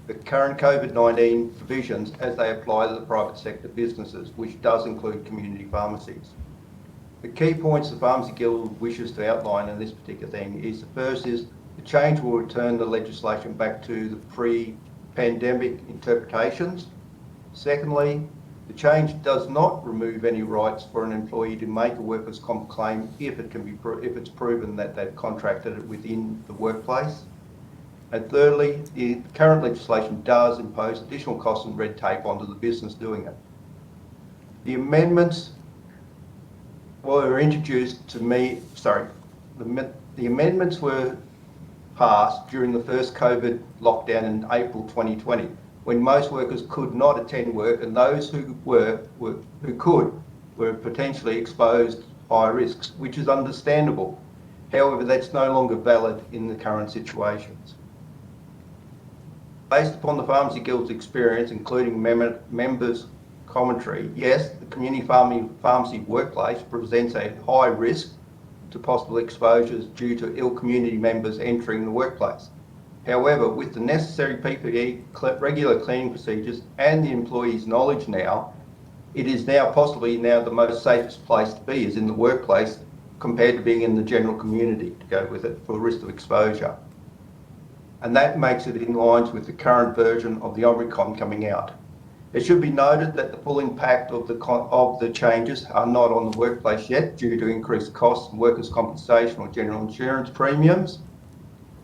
the current COVID-19 provisions as they apply to the private sector businesses, which does include community pharmacies. The key points the Pharmacy Guild wishes to outline in this particular thing is the first is the change will return the legislation back to the pre-pandemic interpretations. Secondly, the change does not remove any rights for an employee to make a workers' comp claim if it's proven that they've contracted it within the workplace. And thirdly, the current legislation does impose additional costs and red tape onto the business doing it. The amendments were introduced to me, the amendments were passed during the first COVID lockdown in April 2020, when most workers could not attend work and those who could were potentially exposed to high risks, which is understandable. However, that's no longer valid in the current situations. Based upon the Pharmacy Guild's experience, including members' commentary, yes, the community pharmacy workplace presents a high risk to possible exposures due to ill community members entering the workplace. However, with the necessary PPE, regular cleaning procedures and the employee's knowledge now, it is now possibly the most safest place to be is in the workplace compared to being in the general community to go with it for risk of exposure. And that makes it in line with the current version of the Omicron coming out. It should be noted that the full impact of the changes are not on the workplace yet due to increased costs and workers' compensation or general insurance premiums.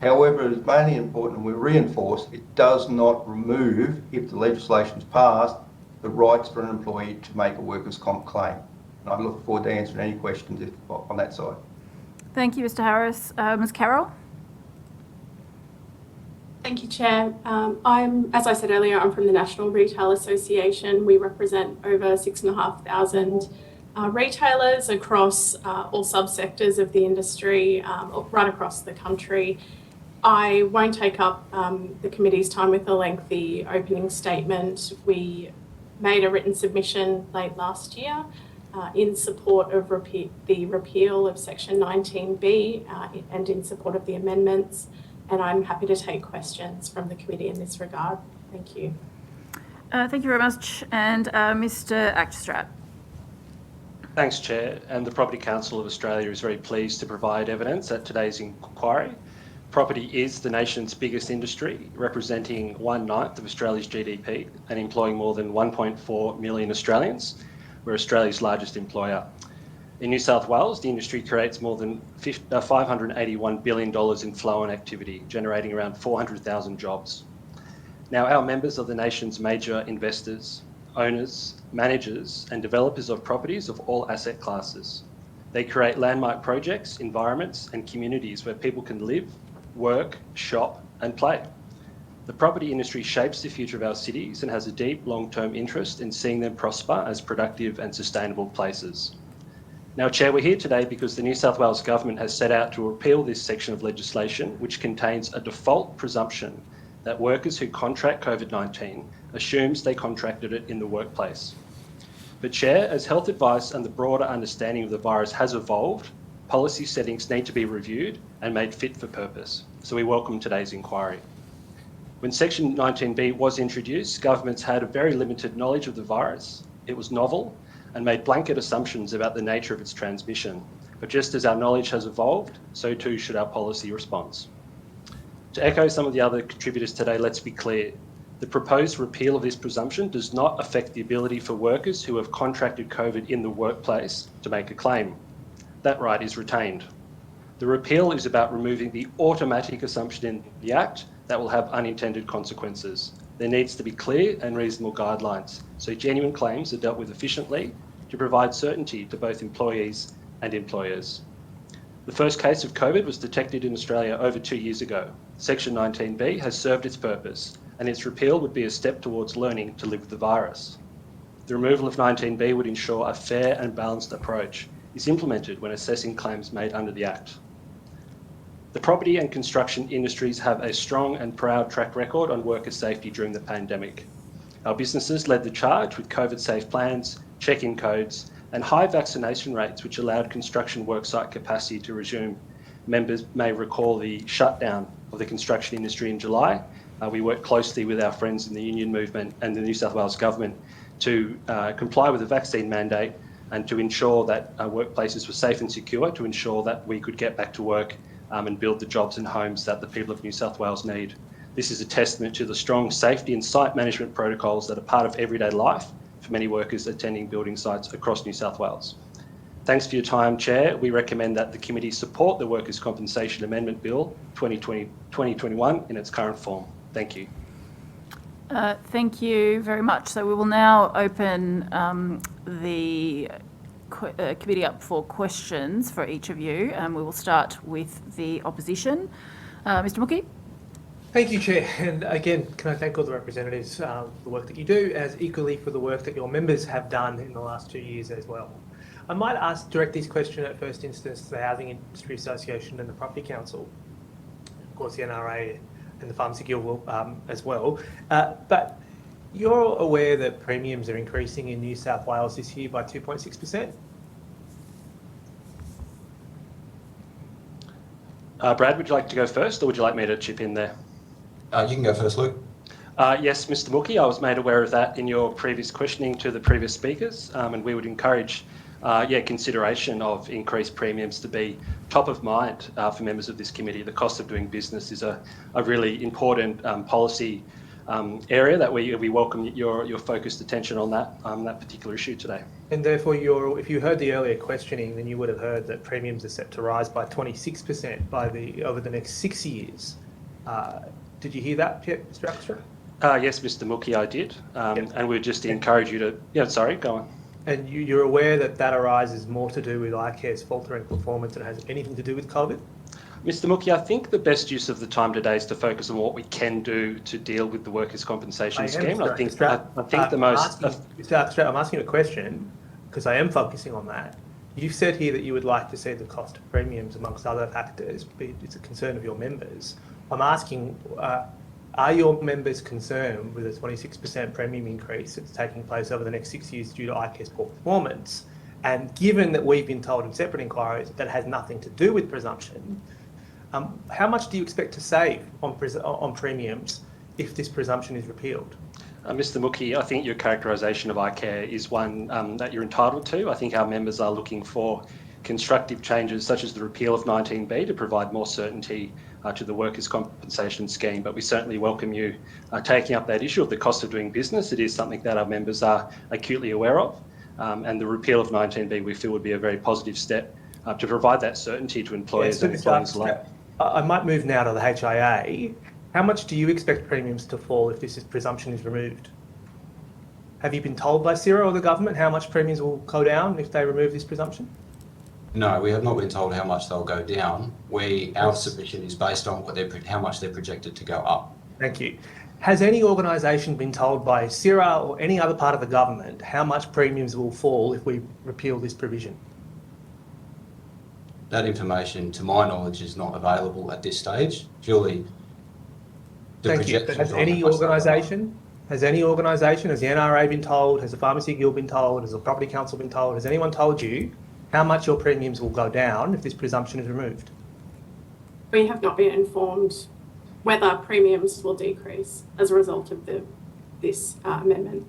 However, it is mainly important, and we reinforce, it does not remove, if the legislation is passed, the rights for an employee to make a workers' comp claim. And I look forward to answering any questions on that side. Thank you, Mr. Harris. Ms. Carroll? Thank you, Chair. As I said earlier, I'm from the National Retail Association. We represent over 6,500 retailers across all subsectors of the industry, right across the country. I won't take up the committee's time with a lengthy opening statement. We made a written submission late last year in support of the repeal of Section 19B and in support of the amendments. And I'm happy to take questions from the committee in this regard. Thank you. Thank you very much. And Mr. Akstrat. Thanks, Chair. And the Property Council of Australia is very pleased to provide evidence at today's inquiry. Property is the nation's biggest industry, representing 1/9 of Australia's GDP and employing more than 1.4 million Australians. We're Australia's largest employer. In New South Wales, the industry creates more than $581 billion in flow and activity, generating around 400,000 jobs. Now, our members are the nation's major investors, owners, managers, and developers of properties of all asset classes. They create landmark projects, environments, and communities where people can live, work, shop, and play. The property industry shapes the future of our cities and has a deep long-term interest in seeing them prosper as productive and sustainable places. Now, Chair, we're here today because the New South Wales Government has set out to repeal this section of legislation, which contains a default presumption that workers who contract COVID-19 assumes they contracted it in the workplace. But, Chair, as health advice and the broader understanding of the virus has evolved, policy settings need to be reviewed and made fit for purpose. So we welcome today's inquiry. When Section 19B was introduced, governments had a very limited knowledge of the virus. It was novel and made blanket assumptions about the nature of its transmission. But just as our knowledge has evolved, so too should our policy response. To echo some of the other contributors today, let's be clear. The proposed repeal of this presumption does not affect the ability for workers who have contracted COVID in the workplace to make a claim. That right is retained. The repeal is about removing the automatic assumption in the Act that will have unintended consequences. There needs to be clear and reasonable guidelines so genuine claims are dealt with efficiently to provide certainty to both employees and employers. The first case of COVID was detected in Australia over 2 years ago. Section 19B has served its purpose, and its repeal would be a step towards learning to live with the virus. The removal of 19B would ensure a fair and balanced approach is implemented when assessing claims made under the Act. The property and construction industries have a strong and proud track record on worker safety during the pandemic. Our businesses led the charge with COVID-safe plans, check-in codes, and high vaccination rates, which allowed construction worksite capacity to resume. Members may recall the shutdown of the construction industry in July. We worked closely with our friends in the union movement and the New South Wales government to comply with the vaccine mandate and to ensure that workplaces were safe and secure, to ensure that we could get back to work and build the jobs and homes that the people of New South Wales need. This is a testament to the strong safety and site management protocols that are part of everyday life for many workers attending building sites across New South Wales. Thanks for your time, Chair. We recommend that the committee support the Workers' Compensation Amendment Bill 2021 in its current form. Thank you. Thank you very much. So we will now open the committee up for questions for each of you. We will start with the opposition. Mr. Mookie. Thank you, Chair. And again, can I thank all the representatives for the work that you do, as equally for the work that your members have done in the last 2 years as well. I might direct this question at first instance to the Housing Industry Association and the Property Council, of course the NRA and the Pharmacy Guild will, as well. But you're aware that premiums are increasing in New South Wales this year by 2.6%? Brad, would you like to go first, or would you like me to chip in there? You can go first, Luke. Yes, Mr. Mookie, I was made aware of that in your previous questioning to the previous speakers, and we would encourage consideration of increased premiums to be top of mind for members of this committee. The cost of doing business is a really important policy area that we welcome your focused attention on that particular issue today. And therefore, if you heard the earlier questioning, then you would have heard that premiums are set to rise by 26% over the next 6 years. Did you hear that, Mr. Axtra? Yes, Mr. Mookie, I did. And we'd just encourage you to... sorry, go on. And you're aware that arises more to do with iCare's faltering performance and has anything to do with COVID? Mr. Mookie, I think the best use of the time today is to focus on what we can do to deal with the workers' compensation scheme. I think the most... Mr. Axtra, I'm asking you a question because I am focusing on that. You've said here that you would like to see the cost of premiums, amongst other factors, it's a concern of your members. I'm asking, are your members concerned with a 26% premium increase that's taking place over the next 6 years due to iCare's poor performance? And given that we've been told in separate inquiries that has nothing to do with presumption, how much do you expect to save on premiums if this presumption is repealed? Mr. Mookie, I think your characterisation of iCare is one that you're entitled to. I think our members are looking for constructive changes such as the repeal of 19B to provide more certainty to the workers' compensation scheme, but we certainly welcome you taking up that issue of the cost of doing business. It is something that our members are acutely aware of, and the repeal of 19B we feel would be a very positive step to provide that certainty to employers and employees alike. I might move now to the HIA. How much do you expect premiums to fall if this presumption is removed? Have you been told by CIRA or the government how much premiums will go down if they remove this presumption? No, we have not been told how much they'll go down. Our submission is based on how much they're projected to go up. Thank you. Has any organisation been told by CIRA or any other part of the government how much premiums will fall if we repeal this provision? That information, to my knowledge, is not available at this stage. Purely the projections. But has any organisation, has the NRA been told, has the Pharmacy Guild been told, has the Property Council been told, has anyone told you how much your premiums will go down if this presumption is removed? We have not been informed whether premiums will decrease as a result of this amendment.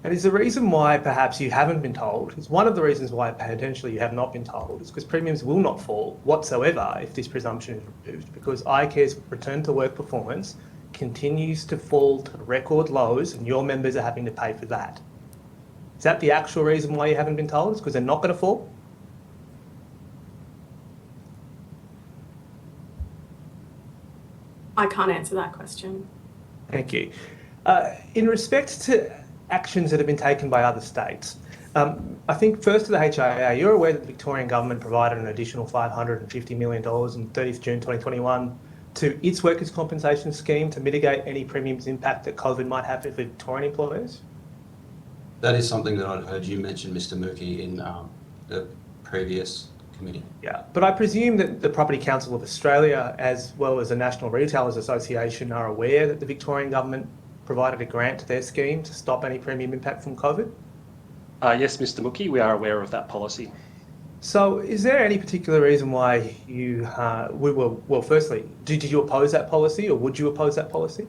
And is the reason why perhaps you haven't been told, is one of the reasons why potentially you have not been told, is because premiums will not fall whatsoever if this presumption is removed, because iCare's return to work performance continues to fall to record lows and your members are having to pay for that. Is that the actual reason why you haven't been told? It's because they're not going to fall? I can't answer that question. Thank you. In respect to actions that have been taken by other states, I think first to the HIA, you're aware that the Victorian government provided an additional $550 million on 30th June 2021 to its workers' compensation scheme to mitigate any premiums impact that COVID might have for Victorian employers? That is something that I'd heard you mention, Mr. Mookie, in the previous committee. Yeah, but I presume that the Property Council of Australia, as well as the National Retailers Association, are aware that the Victorian government provided a grant to their scheme to stop any premium impact from COVID? Yes, Mr. Mookie, we are aware of that policy. So is there any particular reason why you, well, firstly, did you oppose that policy, or would you oppose that policy?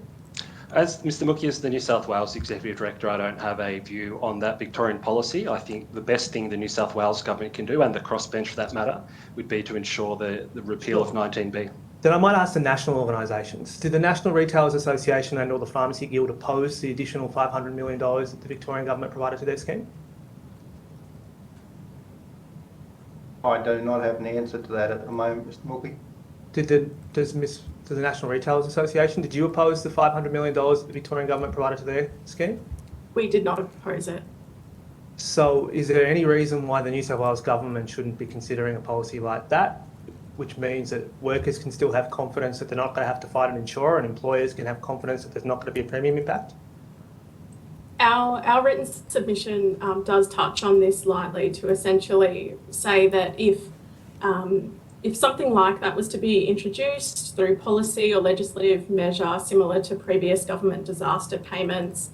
As Mr. Mookie is the New South Wales Executive Director, I don't have a view on that Victorian policy. I think the best thing the New South Wales government can do, and the crossbench for that matter, would be to ensure the repeal of 19B. Then I might ask the national organisations. Did the National Retailers Association and or the Pharmacy Guild oppose the additional $500 million that the Victorian government provided to their scheme? I do not have an answer to that at the moment, Mr. Mookie. Does the National Retailers Association, did you oppose the $500 million that the Victorian government provided to their scheme? We did not oppose it. So is there any reason why the New South Wales government shouldn't be considering a policy like that, which means that workers can still have confidence that they're not going to have to fight an insurer and employers can have confidence that there's not going to be a premium impact? Our written submission does touch on this lightly to essentially say that if something like that was to be introduced through policy or legislative measure similar to previous government disaster payments,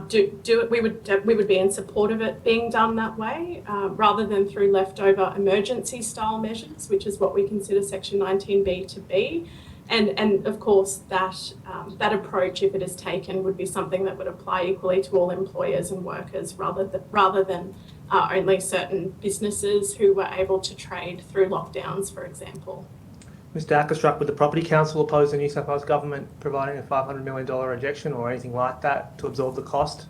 we would be in support of it being done that way, rather than through leftover emergency style measures, which is what we consider Section 19B to be. And of course, that approach, if it is taken, would be something that would apply equally to all employers and workers, rather than only certain businesses who were able to trade through lockdowns, for example. Mr. Ackerstruck, would the Property Council oppose the New South Wales government providing a $500 million injection or anything like that to absorb the cost?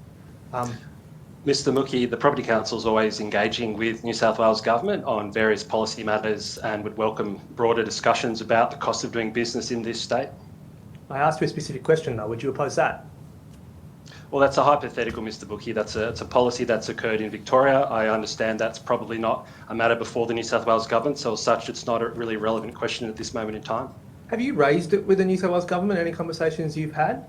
Mr. Mookie, the Property Council is always engaging with New South Wales Government on various policy matters and would welcome broader discussions about the cost of doing business in this state. I asked you a specific question though, would you oppose that? Well, that's a hypothetical, Mr. Mookie. It's a policy that's occurred in Victoria. I understand that's probably not a matter before the New South Wales Government, so as such, it's not a really relevant question at this moment in time. Have you raised it with the New South Wales Government, any conversations you've had?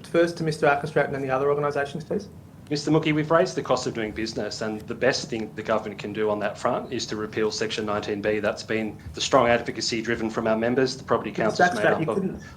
First to Mr. Ackerstruck and then the other organisations, please. Mr. Mookie, we've raised the cost of doing business, and the best thing the government can do on that front is to repeal Section 19B. That's been the strong advocacy driven from our members. The Property Council is made up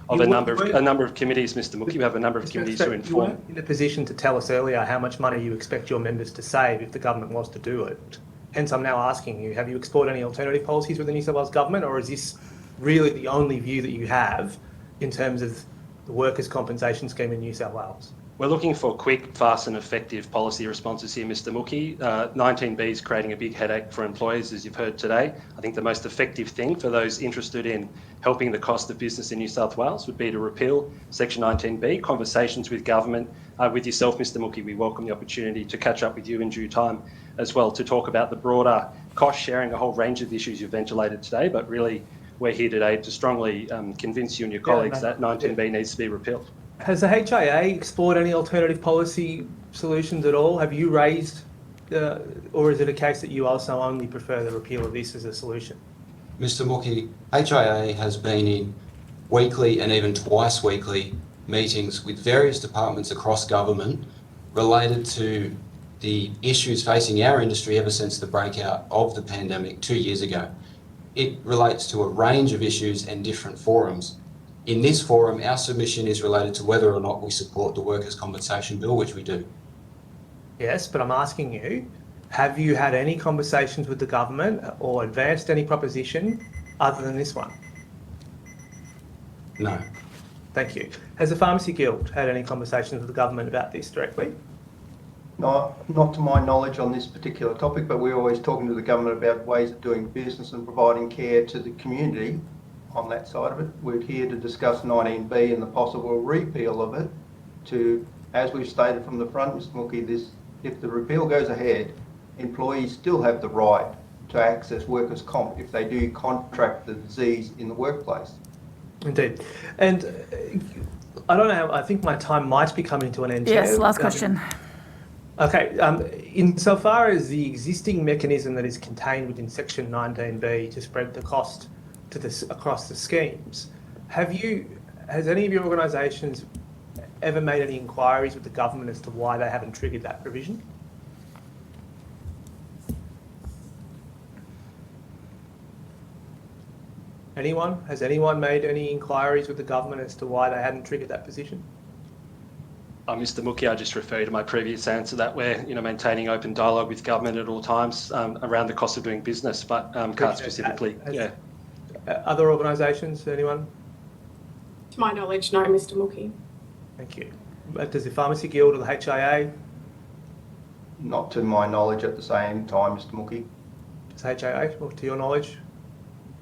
of a number of committees, Mr. Mookie. We have a number of committees to inform. You weren't in a position to tell us earlier how much money you expect your members to save if the government was to do it. Hence, I'm now asking you, have you explored any alternative policies with the New South Wales Government, or is this really the only view that you have in terms of the workers' compensation scheme in New South Wales? We're looking for quick, fast and effective policy responses here, Mr. Mookie. 19B is creating a big headache for employers, as you've heard today. I think the most effective thing for those interested in helping the cost of business in New South Wales would be to repeal Section 19B. Conversations with government, with yourself, Mr. Mookie, we welcome the opportunity to catch up with you in due time as well to talk about the broader cost sharing, a whole range of issues you've ventilated today, but really we're here today to strongly convince you and your colleagues that 19B needs to be repealed. Has the HIA explored any alternative policy solutions at all? Have you raised, or is it a case that you also only prefer the repeal of this as a solution? Mr. Mookie, HIA has been in weekly and even twice weekly meetings with various departments across government related to the issues facing our industry ever since the breakout of the pandemic 2 years ago. It relates to a range of issues and different forums. In this forum, our submission is related to whether or not we support the Workers' Compensation Bill, which we do. Yes, but I'm asking you, have you had any conversations with the government or advanced any proposition other than this one? No. Thank you. Has the Pharmacy Guild had any conversations with the government about this directly? Not to my knowledge on this particular topic, but we're always talking to the government about ways of doing business and providing care to the community on that side of it. We're here to discuss 19B and the possible repeal of it to, as we've stated from the front, Mr. Mookie, if the repeal goes ahead, employees still have the right to access workers' comp if they do contract the disease in the workplace. Indeed. And I don't know, I think my time might be coming to an end. Yes, Chair. last question. Okay, insofar as the existing mechanism that is contained within Section 19B to spread the cost across the schemes, has any of your organisations ever made any inquiries with the government as to why they haven't triggered that provision? Anyone? Has anyone made any inquiries with the government as to why they hadn't triggered that position? Mr. Mookie, I just refer to my previous answer that we're maintaining open dialogue with government at all times around the cost of doing business, but can't specifically. Other organisations, anyone? To my knowledge, no, Mr. Mookie. Thank you. Does the Pharmacy Guild or the HIA? Not to my knowledge at the same time, Mr. Mookie. Does HIA, or to your knowledge?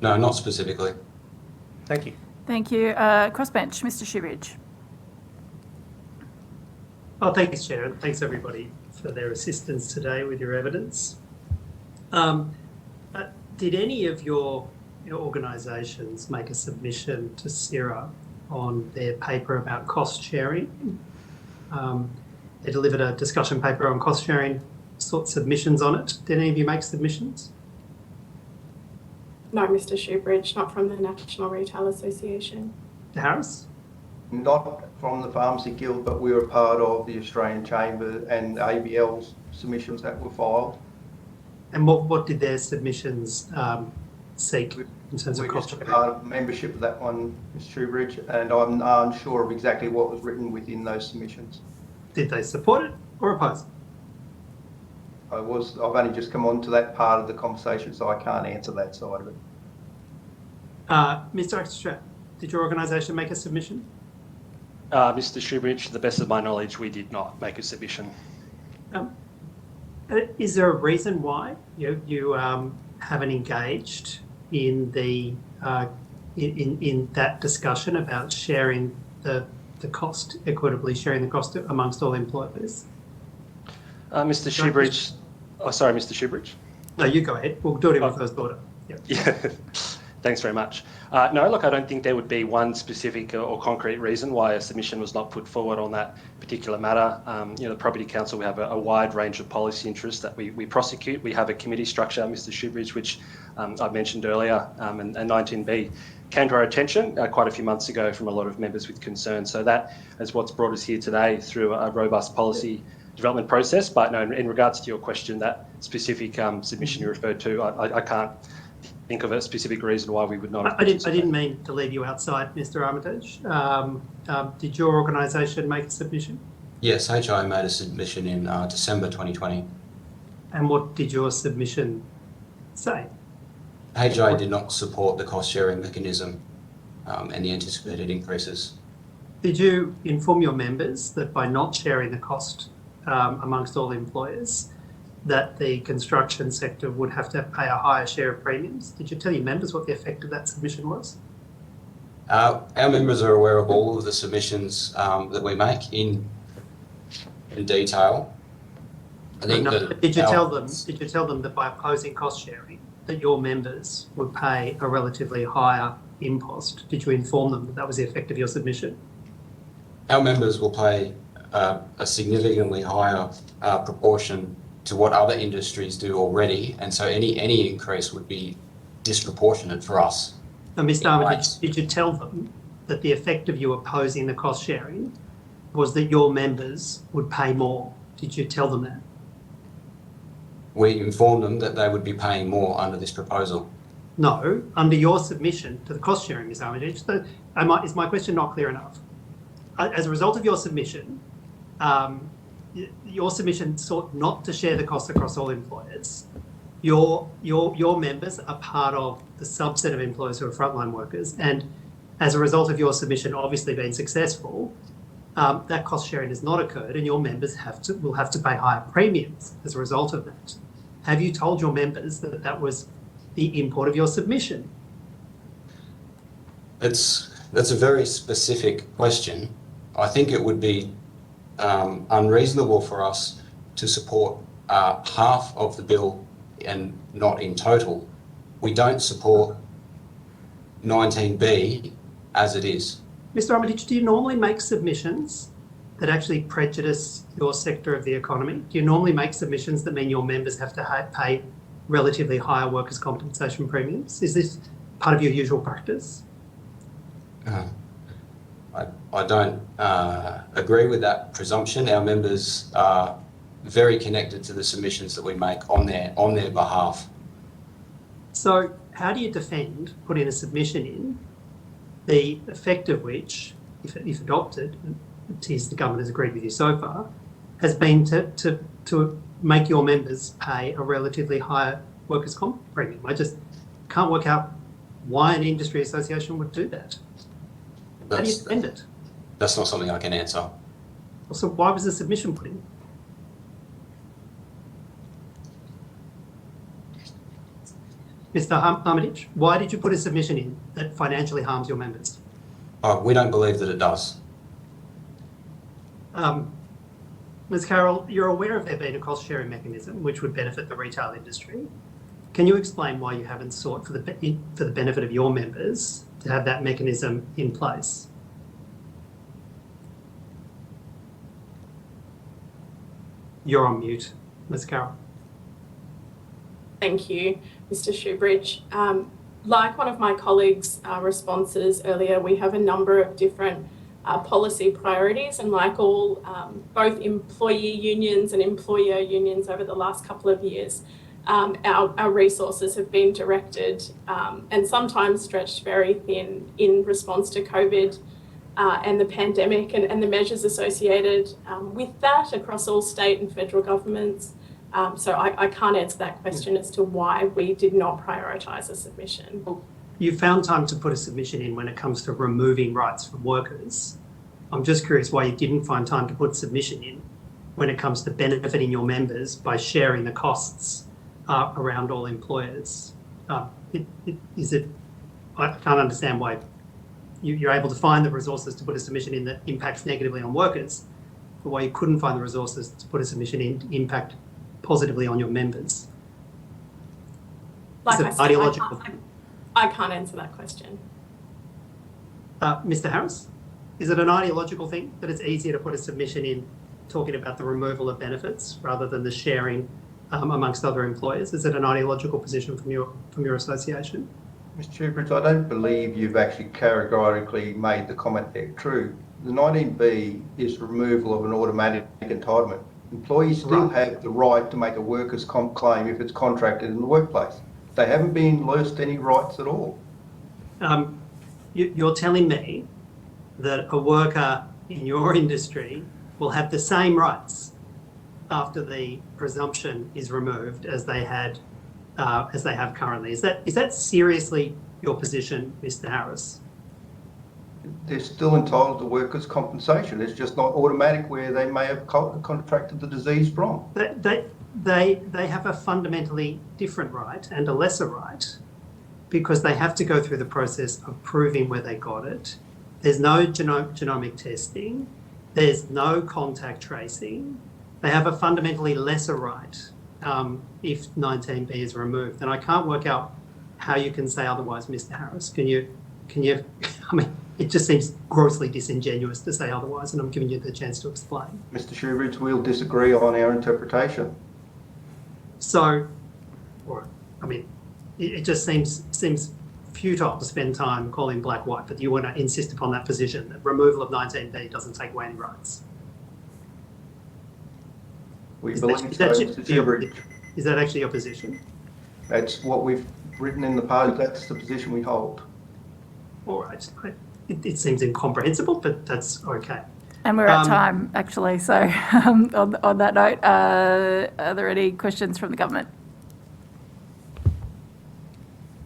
No, not specifically. Thank you. Thank you. Crossbench, Mr. Shoebridge. Oh, thanks, Chair, and thanks everybody for their assistance today with your evidence. Did any of your organisations make a submission to CIRA on their paper about cost sharing? They delivered a discussion paper on cost sharing, sought submissions on it. Did any of you make submissions? No, Mr. Shoebridge, not from the National Retail Association. Harris? Not from the Pharmacy Guild, but we were part of the Australian Chamber and ABL's submissions that were filed. And what did their submissions seek in terms of cost? We're part of membership of that one, Mr. Shoebridge, and I'm unsure of exactly what was written within those submissions. Did they support it or oppose it? I've only just come on to that part of the conversation, so I can't answer that side of it. Mr. Extra, did your organisation make a submission? Mr. Shoebridge, to the best of my knowledge, we did not make a submission. Is there a reason why you haven't engaged in the in that discussion about sharing the cost equitably, sharing the cost amongst all employers? Mr. Shoebridge, sorry, Mr. Shoebridge. No, you go ahead. We'll do it in reverse order. Yep. Yeah. Thanks very much. No, look, I don't think there would be one specific or concrete reason why a submission was not put forward on that particular matter. The Property Council, we have a wide range of policy interests that we prosecute. We have a committee structure, Mr. Shoebridge, which I mentioned earlier, and 19B came to our attention quite a few months ago from a lot of members with concern. So that is what's brought us here today through a robust policy development process. But no, in regards to your question, that specific submission you referred to, I can't think of a specific reason why we would not. I didn't mean to leave you outside, Mr. Armitage. Did your organisation make a submission? Yes, HI made a submission in December 2020. And what did your submission say? HI did not support the cost sharing mechanism and the anticipated increases. Did you inform your members that by not sharing the cost amongst all employers, that the construction sector would have to pay a higher share of premiums? Did you tell your members what the effect of that submission was? Our members are aware of all of the submissions that we make in detail. I think Did you tell them that by opposing cost sharing, that your members would pay a relatively higher impost? Did you inform them that that was the effect of your submission? Our members will pay a significantly higher proportion to what other industries do already, and so any increase would be disproportionate for us. Now, Mr. Armitage, did you tell them that the effect of you opposing the cost sharing was that your members would pay more? Did you tell them that? We informed them that they would be paying more under this proposal. No, under your submission to the cost sharing, Mr. Armitage. Is my question not clear enough? As a result of your submission sought not to share the cost across all employers. Your members are part of the subset of employers who are frontline workers, and as a result of your submission obviously being successful, that cost sharing has not occurred, and your members will have to pay higher premiums as a result of that. Have you told your members that that was the import of your submission? That's a very specific question. I think it would be unreasonable for us to support half of the bill and not in total. We don't support 19B as it is. Mr. Armitage, do you normally make submissions that actually prejudice your sector of the economy? Do you normally make submissions that mean your members have to pay relatively higher workers' compensation premiums? Is this part of your usual practice? I don't agree with that presumption. Our members are very connected to the submissions that we make on their behalf. So how do you defend putting a submission in, the effect of which, if adopted, it appears the government has agreed with you so far, has been to make your members pay a relatively higher workers' comp premium? I just can't work out why an industry association would do that. How do you defend it? That's not something I can answer. So why was the submission put in? Mr. Armitage, why did you put a submission in that financially harms your members? We don't believe that it does. Ms. Carroll, you're aware of there being a cost-sharing mechanism which would benefit the retail industry. Can you explain why you haven't sought for the benefit of your members to have that mechanism in place? You're on mute, Ms. Carroll. Thank you, Mr. Shoebridge. Like one of my colleagues' responses earlier, we have a number of different policy priorities, and like all both employee unions and employer unions over the last couple of years, our resources have been directed and sometimes stretched very thin in response to COVID and the pandemic and the measures associated with that across all state and federal governments. So I can't answer that question as to why we did not prioritise a submission. You found time to put a submission in when it comes to removing rights from workers. I'm just curious why you didn't find time to put submission in when it comes to benefiting your members by sharing the costs around all employers. I can't understand why you're able to find the resources to put a submission in that impacts negatively on workers, but why you couldn't find the resources to put a submission in to impact positively on your members. Like Is it I said, ideological? I can't answer that question. Mr. Harris, is it an ideological thing that it's easier to put a submission in talking about the removal of benefits rather than the sharing amongst other employers? Is it an ideological position from your association? Mr. Shoebridge, I don't believe you've actually categorically made the comment there true. The 19B is removal of an automatic entitlement. Employees still have the right to make a workers' comp claim if it's contracted in the workplace. They haven't been lost any rights at all. You're telling me that a worker in your industry will have the same rights after the presumption is removed as they have currently. Is that seriously your position, Mr. Harris? They're still entitled to workers' compensation. It's just not automatic where they may have contracted the disease from. They have a fundamentally different right and a lesser right because they have to go through the process of proving where they got it. There's no genomic testing. There's no contact tracing. They have a fundamentally lesser right if 19B is removed. And I can't work out how you can say otherwise, Mr. Harris. Can you, I mean, it just seems grossly disingenuous to say otherwise, and I'm giving you the chance to explain. Mr. Shoebridge, we'll disagree on our interpretation. So, I mean, it just seems futile to spend time calling black-white, but you want to insist upon that position, that removal of 19B doesn't take away any rights. We believe so, Mr. Shoebridge. Is that actually your position? That's what we've written in the post. That's the position we hold. All right. It seems incomprehensible, but that's okay. And we're at time, actually. So on that note, are there any questions from the government?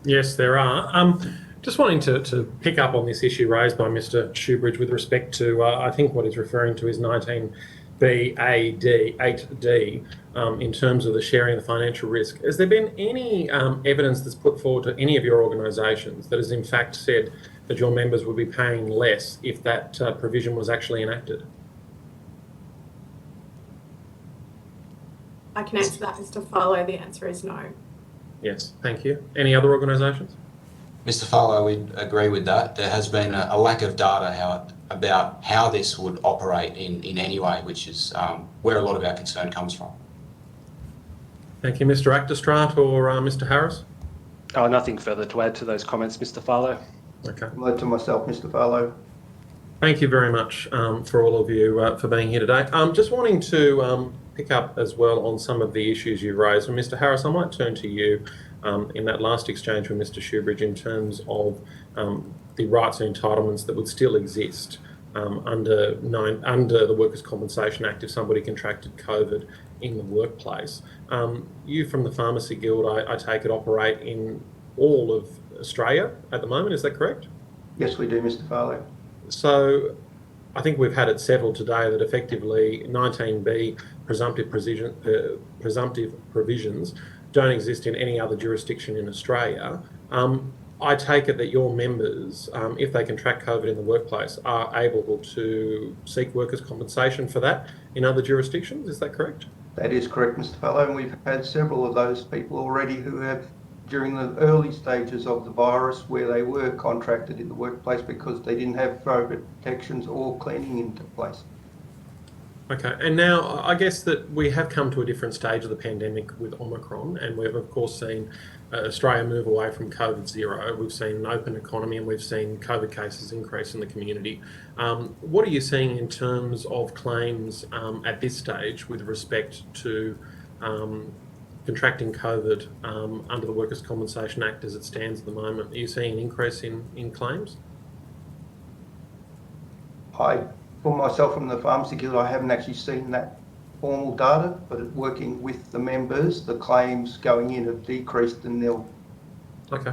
Yes, there are. Just wanting to pick up on this issue raised by Mr. Shoebridge with respect to, I think what he's referring to is 8D, in terms of the sharing of the financial risk. Has there been any evidence that's put forward to any of your organisations that has in fact said that your members would be paying less if that provision was actually enacted? I can answer that, Mr. Farlow. The answer is no. Yes, thank you. Any other organisations? Mr. Farlow, we agree with that. There has been a lack of data about how this would operate in any way, which is where a lot of our concern comes from. Thank you, Mr. Actestrat or Mr. Harris. Oh, nothing further to add to those comments, Mr. Farlow. Okay. Similar to myself, Mr. Farlow. Thank you very much for all of you for being here today. Just wanting to pick up as well on some of the issues you raised. And Mr. Harris, I might turn to you in that last exchange with Mr. Shoebridge in terms of the rights and entitlements that would still exist under the Workers' Compensation Act if somebody contracted COVID in the workplace. You from the Pharmacy Guild, I take it, operate in all of Australia at the moment, is that correct? Yes, we do, Mr. Farlow. So I think we've had it settled today that effectively 19B presumptive provisions don't exist in any other jurisdiction in Australia. I take it that your members, if they contract COVID in the workplace, are able to seek workers' compensation for that in other jurisdictions. Is that correct? That is correct, Mr. Farlow, and we've had several of those people already who have, during the early stages of the virus, where they were contracted in the workplace because they didn't have COVID protections or cleaning into place. Okay, and now I guess that we have come to a different stage of the pandemic with Omicron, and we've of course seen Australia move away from COVID zero. We've seen an open economy and we've seen COVID cases increase in the community. What are you seeing in terms of claims at this stage with respect to contracting COVID under the Workers' Compensation Act as it stands at the moment? Are you seeing an increase in claims? For myself from the Pharmacy Guild, I haven't actually seen that formal data, but working with the members, the claims going in have decreased to nil. Okay,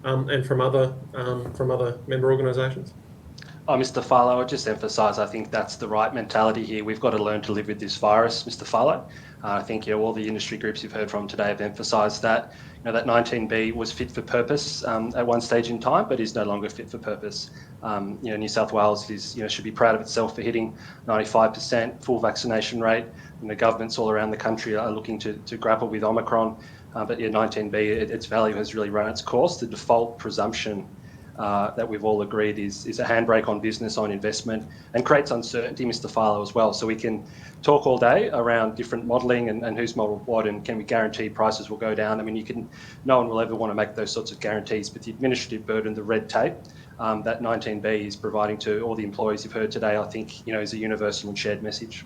and from other member organisations? Oh, Mr. Farlow, I'll just emphasise, I think that's the right mentality here. We've got to learn to live with this virus, Mr. Farlow. I think all the industry groups you've heard from today have emphasised that that 19B was fit for purpose at one stage in time, but is no longer fit for purpose. New South Wales should be proud of itself for hitting 95% full vaccination rate. And the governments all around the country are looking to grapple with Omicron. But 19B, its value has really run its course. The default presumption that we've all agreed is a handbrake on business, on investment, and creates uncertainty, Mr. Farlow, as well. So we can talk all day around different modelling and who's modelled what, and can we guarantee prices will go down. I mean, no one will ever want to make those sorts of guarantees, but the administrative burden, the red tape that 19B is providing to all the employees you've heard today, I think, is a universal and shared message.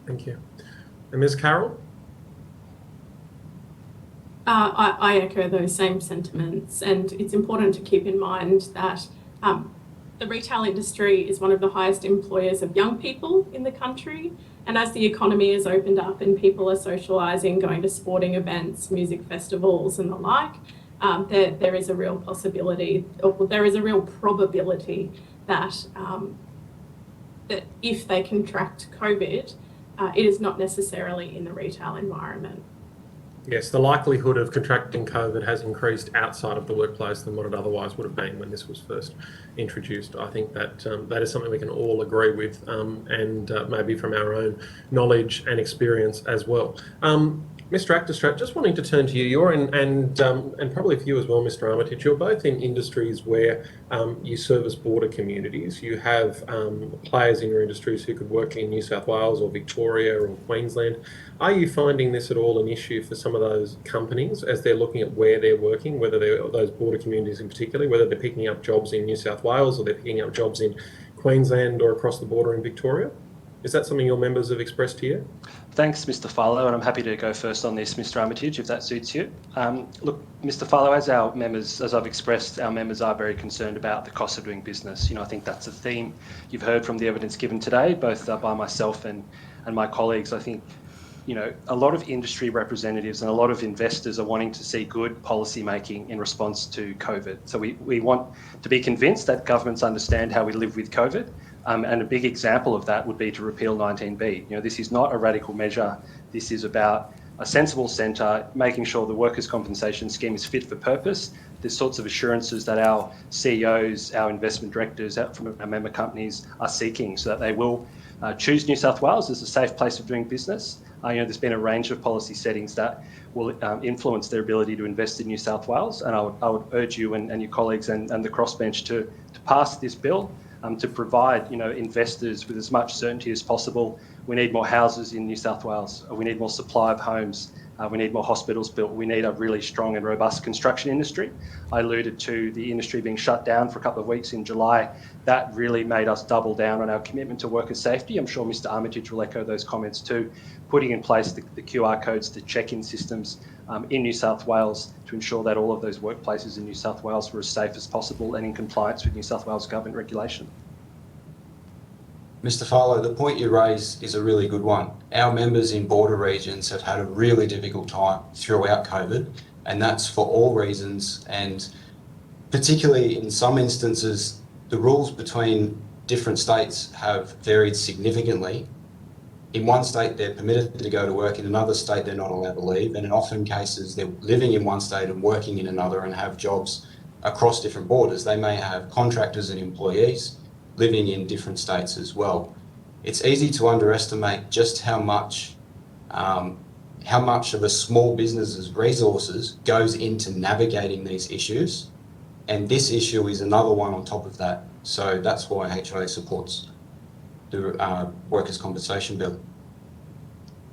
Thank you. And Ms. Carroll? I echo those same sentiments, and it's important to keep in mind that the retail industry is one of the highest employers of young people in the country, and as the economy has opened up and people are socialising, going to sporting events, music festivals and the like, there is a real possibility, or there is a real probability that that if they contract COVID, it is not necessarily in the retail environment. Yes, the likelihood of contracting COVID has increased outside of the workplace than what it otherwise would have been when this was first introduced. I think that that is something we can all agree with, and maybe from our own knowledge and experience as well. Mr. Actestrat, just wanting to turn to you. You're in, and probably for you as well, Mr. Armitage, you're both in industries where you service border communities. You have players in your industries who could work in New South Wales or Victoria or Queensland. Are you finding this at all an issue for some of those companies as they're looking at where they're working, whether they're those border communities in particular, whether they're picking up jobs in New South Wales or they're picking up jobs in Queensland or across the border in Victoria? Is that something your members have expressed to you? Thanks, Mr. Farlow, and I'm happy to go first on this, Mr. Armitage, if that suits you. Look, Mr. Farlow, as our members, as I've expressed, our members are very concerned about the cost of doing business. I think that's a theme you've heard from the evidence given today, both by myself and my colleagues. I think a lot of industry representatives and a lot of investors are wanting to see good policy making in response to COVID. So we want to be convinced that governments understand how we live with COVID. And a big example of that would be to repeal 19B. This is not a radical measure. This is about a sensible centre, making sure the workers' compensation scheme is fit for purpose. The sorts of assurances that our CEOs, our investment directors from our member companies are seeking, so that they will choose New South Wales as a safe place of doing business. There's been a range of policy settings that will influence their ability to invest in New South Wales, and I would urge you and your colleagues and the crossbench to pass this bill to provide investors with as much certainty as possible. We need more houses in New South Wales. We need more supply of homes. We need more hospitals built. We need a really strong and robust construction industry. I alluded to the industry being shut down for a couple of weeks in July. That really made us double down on our commitment to worker safety. I'm sure Mr. Armitage will echo those comments too. Putting in place the QR codes, the check-in systems in New South Wales to ensure that all of those workplaces in New South Wales were as safe as possible and in compliance with New South Wales government regulation. Mr. Farlow, the point you raise is a really good one. Our members in border regions have had a really difficult time throughout COVID, and that's for all reasons. And particularly in some instances, the rules between different states have varied significantly. In one state, they're permitted to go to work. In another state, they're not allowed to leave. And in often cases, they're living in one state and working in another and have jobs across different borders. They may have contractors and employees living in different states as well. It's easy to underestimate just how much of a small business's resources goes into navigating these issues. And this issue is another one on top of that. So that's why HIA supports the Workers' Compensation Bill.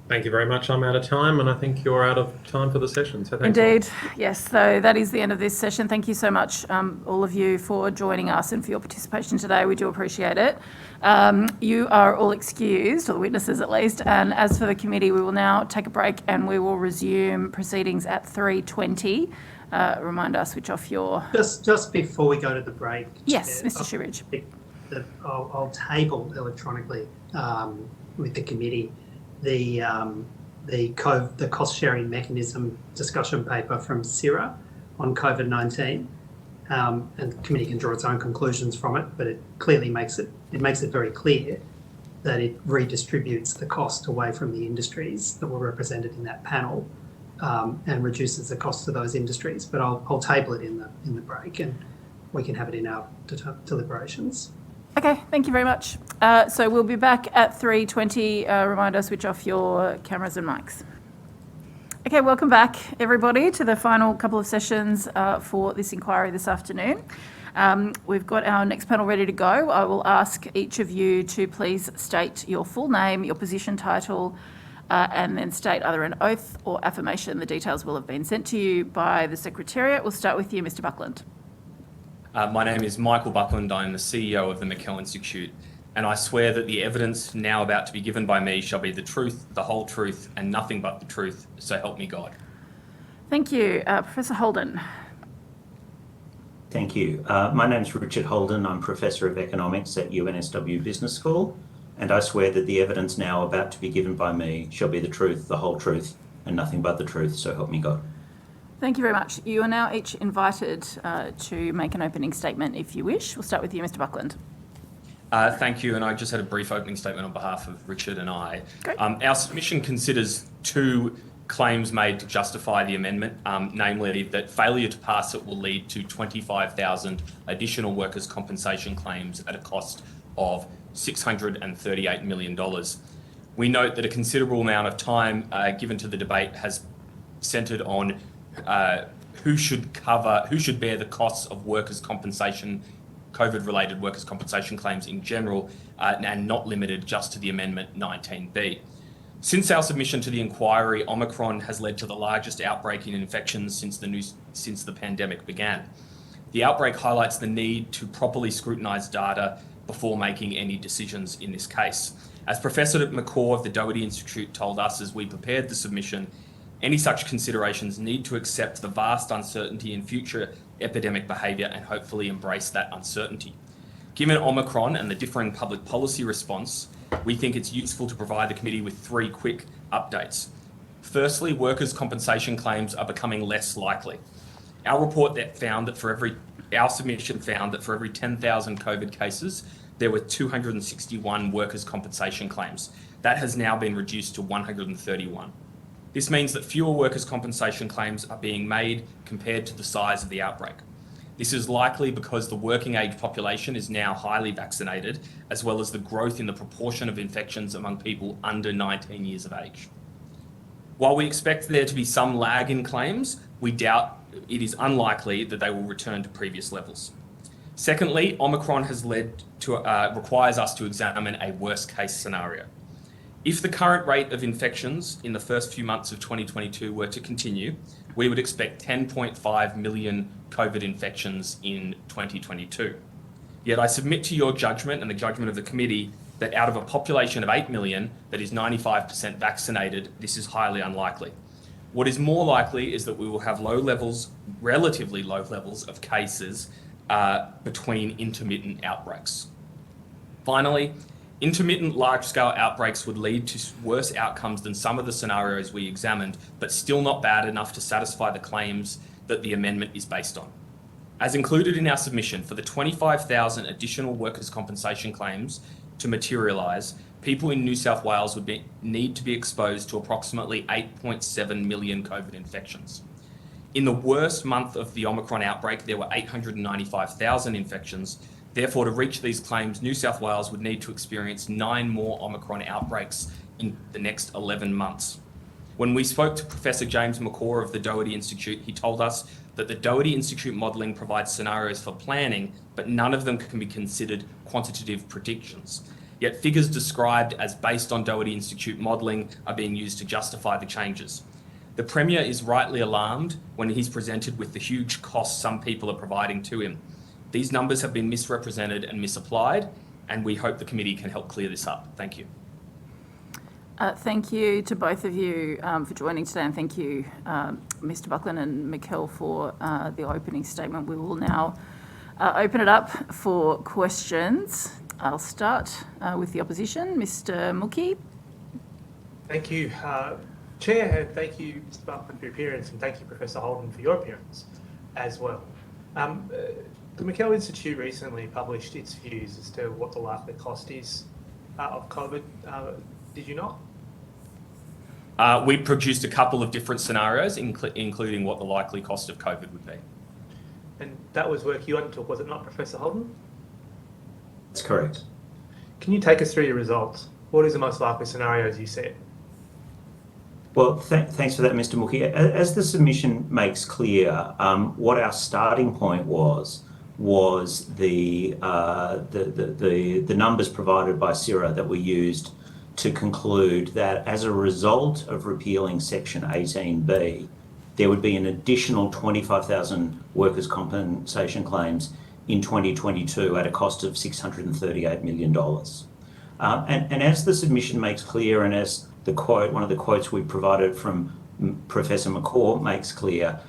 Thank you very much. I'm out of time, and I think you're out of time for the session. So thanks. Indeed, yes. So that is the end of this session. Thank you so much, all of you, for joining us and for your participation today. We do appreciate it. You are all excused, or the witnesses at least. And as for the committee, we will now take a break and we will resume proceedings at 3:20. Reminder, switch off your... Just before we go to the break. Yes, Chair, Mr. Shiridge. I'll table electronically with the committee the cost sharing mechanism discussion paper from CIRA on COVID-19, and the committee can draw its own conclusions from it, but it clearly makes it very clear that it redistributes the cost away from the industries that were represented in that panel, and reduces the cost of those industries. But I'll table it in the break, and we can have it in our deliberations. Okay, thank you very much. So we'll be back at 3:20. Reminder, switch off your cameras and mics. Okay, welcome back, everybody, to the final couple of sessions for this inquiry this afternoon. We've got our next panel ready to go. I will ask each of you to please state your full name, your position title, and then state either an oath or affirmation. The details will have been sent to you by the Secretariat. We'll start with you, Mr. Buckland. My name is Michael Buckland. I'm the CEO of the McKell Institute, and I swear that the evidence now about to be given by me shall be the truth, the whole truth, and nothing but the truth, so help me God. Thank you. Professor Holden. Thank you. My name is Richard Holden. I'm Professor of Economics at UNSW Business School, and I swear that the evidence now about to be given by me shall be the truth, the whole truth, and nothing but the truth, so help me God. Thank you very much. You are now each invited to make an opening statement if you wish. We'll start with you, Mr. Buckland. Thank you, and I just had a brief opening statement on behalf of Richard and I. Our submission considers two claims made to justify the amendment, namely that failure to pass it will lead to 25,000 additional workers' compensation claims at a cost of $638 million. We note that a considerable amount of time given to the debate has centred on who should bear the costs of workers' compensation, COVID-related workers' compensation claims in general, and not limited just to the Amendment 19B. Since our submission to the inquiry, Omicron has led to the largest outbreak in infections since the pandemic began. The outbreak highlights the need to properly scrutinise data before making any decisions in this case. As Professor McCaw of the Doherty Institute told us as we prepared the submission, any such considerations need to accept the vast uncertainty in future epidemic behaviour and hopefully embrace that uncertainty. Given Omicron and the differing public policy response, we think it's useful to provide the committee with three quick updates. Firstly, workers' compensation claims are becoming less likely. Our submission found that for every 10,000 COVID cases, there were 261 workers' compensation claims. That has now been reduced to 131. This means that fewer workers' compensation claims are being made compared to the size of the outbreak. This is likely because the working age population is now highly vaccinated, as well as the growth in the proportion of infections among people under 19 years of age. While we expect there to be some lag in claims, we doubt it is unlikely that they will return to previous levels. Secondly, Omicron has requires us to examine a worst case scenario. If the current rate of infections in the first few months of 2022 were to continue, we would expect 10.5 million COVID infections in 2022. Yet I submit to your judgment and the judgment of the committee that out of a population of 8 million that is 95% vaccinated, this is highly unlikely. What is more likely is that we will have relatively low levels of cases between intermittent outbreaks. Finally, intermittent large-scale outbreaks would lead to worse outcomes than some of the scenarios we examined, but still not bad enough to satisfy the claims that the amendment is based on. As included in our submission, for the 25,000 additional workers' compensation claims to materialise, people in New South Wales would need to be exposed to approximately 8.7 million COVID infections. In the worst month of the Omicron outbreak, there were 895,000 infections. Therefore, to reach these claims, New South Wales would need to experience 9 more Omicron outbreaks in the next 11 months. When we spoke to Professor James McCaw of the Doherty Institute, he told us that the Doherty Institute modelling provides scenarios for planning, but none of them can be considered quantitative predictions. Yet figures described as based on Doherty Institute modelling are being used to justify the changes. The Premier is rightly alarmed when he's presented with the huge costs some people are providing to him. These numbers have been misrepresented and misapplied, and we hope the committee can help clear this up. Thank you. Thank you to both of you for joining today, and thank you, Mr. Buckland and Mikkel, for the opening statement. We will now open it up for questions. I'll start with the opposition. Mr. Mookie. Thank you, Chair, and thank you, Mr. Buckland, for your appearance, and thank you, Professor Holden, for your appearance as well. The Mikkel Institute recently published its views as to what the likely cost is of COVID. Did you not? We produced a couple of different scenarios, including what the likely cost of COVID would be. And that was work you undertook, was it not, Professor Holden? That's correct. Can you take us through your results? What is the most likely scenario as you see it? Well, thanks for that, Mr. Mookie. As the submission makes clear, what our starting point was the numbers provided by CIRA that were used to conclude that as a result of repealing Section 18B, there would be an additional 25,000 workers' compensation claims in 2022 at a cost of $638 million. And as the submission makes clear, and as the quote, one of the quotes we provided from Professor McCaw makes clear,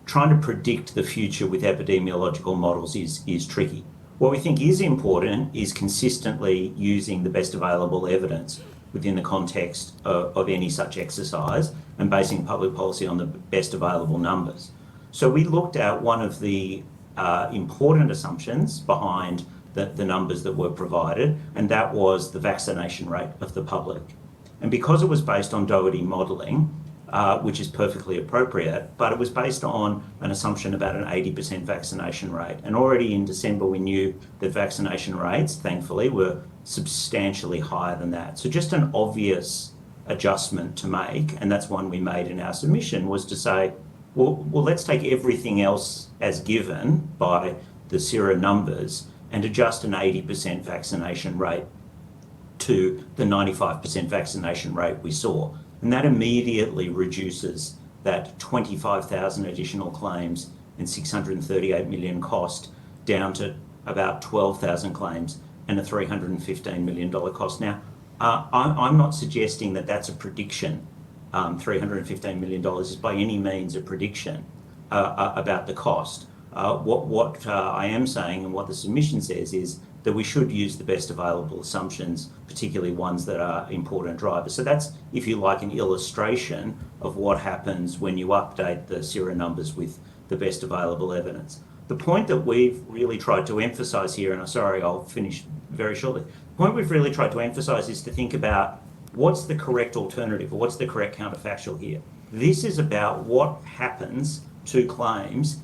trying to predict the future with epidemiological models is tricky. What we think is important is consistently using the best available evidence within the context of any such exercise and basing public policy on the best available numbers. So we looked at one of the important assumptions behind the numbers that were provided, and that was the vaccination rate of the public. And because it was based on Doherty modelling, which is perfectly appropriate, but it was based on an assumption about an 80% vaccination rate. And already in December, we knew that vaccination rates, thankfully, were substantially higher than that. So just an obvious adjustment to make, and that's one we made in our submission, was to say, well, let's take everything else as given by the CIRA numbers and adjust an 80% vaccination rate to the 95% vaccination rate we saw. And that immediately reduces that 25,000 additional claims and 638 million cost down to about 12,000 claims and a $315 million cost. Now, I'm not suggesting that that's a prediction. $315 million is by any means a prediction about the cost. What I am saying and what the submission says is that we should use the best available assumptions, particularly ones that are important drivers. So that's, if you like, an illustration of what happens when you update the CIRA numbers with the best available evidence. The point that we've really tried to emphasise here, and I'm sorry, I'll finish very shortly. The point we've really tried to emphasise is to think about what's the correct alternative, or what's the correct counterfactual here. This is about what happens to claims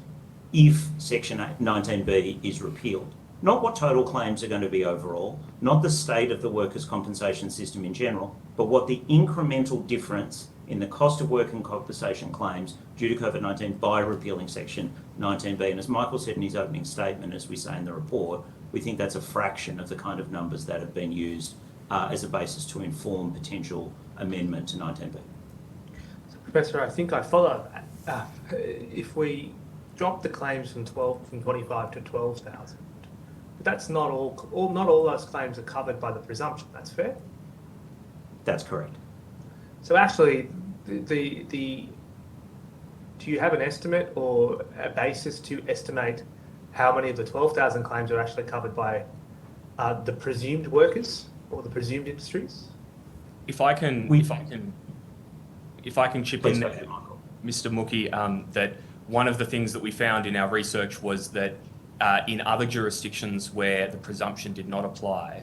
if Section 19B is repealed. Not what total claims are going to be overall, not the state of the workers' compensation system in general, but what the incremental difference in the cost of work and compensation claims due to COVID-19 by repealing Section 19B. And as Michael said in his opening statement, as we say in the report, we think that's a fraction of the kind of numbers that have been used as a basis to inform potential amendment to 19B. So, Professor, I think I follow that. If we drop the claims from 25 to 12,000, that's not all those claims are covered by the presumption. That's fair. That's correct. So actually, do you have an estimate or a basis to estimate how many of the 12,000 claims are actually covered by the presumed workers or the presumed industries? If I can chip in there, Mr. Mookie, that one of the things that we found in our research was that in other jurisdictions where the presumption did not apply,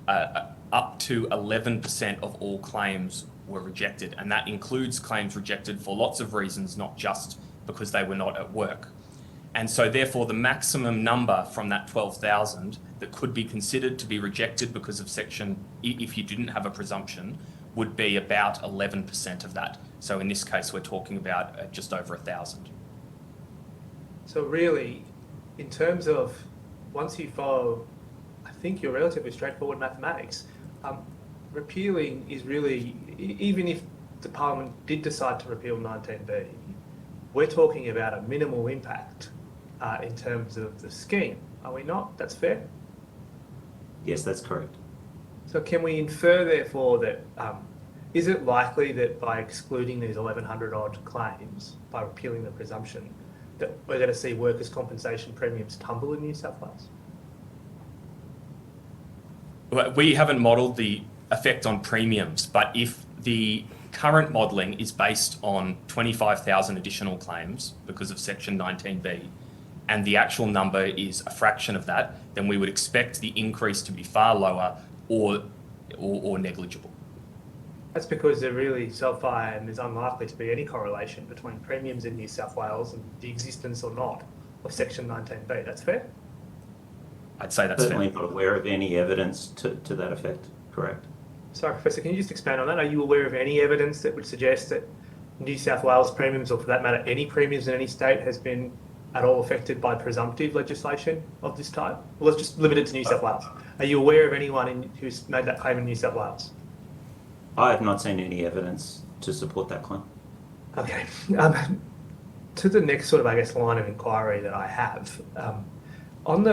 up to 11% of all claims were rejected, and that includes claims rejected for lots of reasons, not just because they were not at work. And so therefore the maximum number from that 12,000 that could be considered to be rejected because of if you didn't have a presumption, would be about 11% of that. So in this case, we're talking about just over 1,000. So really, in terms of once you follow, I think your relatively straightforward mathematics, repealing is really, even if the Parliament did decide to repeal 19B, we're talking about a minimal impact in terms of the scheme, are we not? That's fair? Yes, that's correct. So can we infer, therefore, that is it likely that by excluding these 1,100 odd claims, by repealing the presumption, that we're going to see workers' compensation premiums tumble in New South Wales? We haven't modelled the effect on premiums, but if the current modelling is based on 25,000 additional claims because of Section 19B, and the actual number is a fraction of that, then we would expect the increase to be far lower or negligible. That's because they're really so far, and there's unlikely to be any correlation between premiums in New South Wales and the existence or not of Section 19B. That's fair? I'd say that's Certainly fair. not aware of any evidence to that effect. Correct. Sorry, Professor, can you just expand on that? Are you aware of any evidence that would suggest that New South Wales premiums, or for that matter, any premiums in any state, has been at all affected by presumptive legislation of this type? Well, let's just limit it to New South Wales. Are you aware of anyone who's made that claim in New South Wales? I have not seen any evidence to support that claim. Okay. To the next sort of, I guess, line of inquiry that I have, on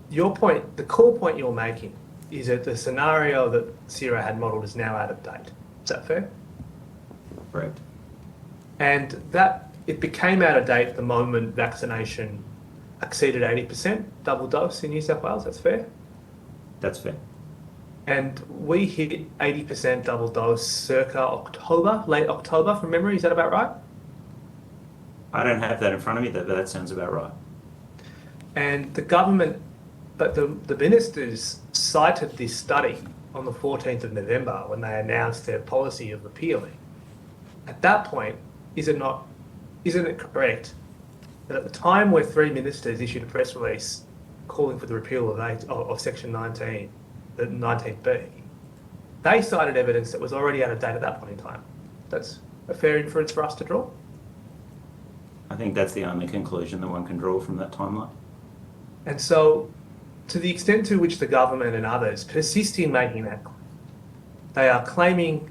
your point, the core point you're making is that the scenario that CIRA had modelled is now out of date. Is that fair? Correct. And that it became out of date the moment vaccination exceeded 80% double dose in New South Wales. That's fair? That's fair. And we hit 80% double dose circa October, late October from memory. Is that about right? I don't have that in front of me, but that sounds about right. And the government, but the ministers cited this study on the 14th of November when they announced their policy of repealing. At that point, isn't it correct that at the time where three ministers issued a press release calling for the repeal of Section 19, the 19B, they cited evidence that was already out of date at that point in time? That's a fair inference for us to draw? I think that's the only conclusion that one can draw from that timeline. And so, to the extent to which the government and others persist in making that claim, they are claiming,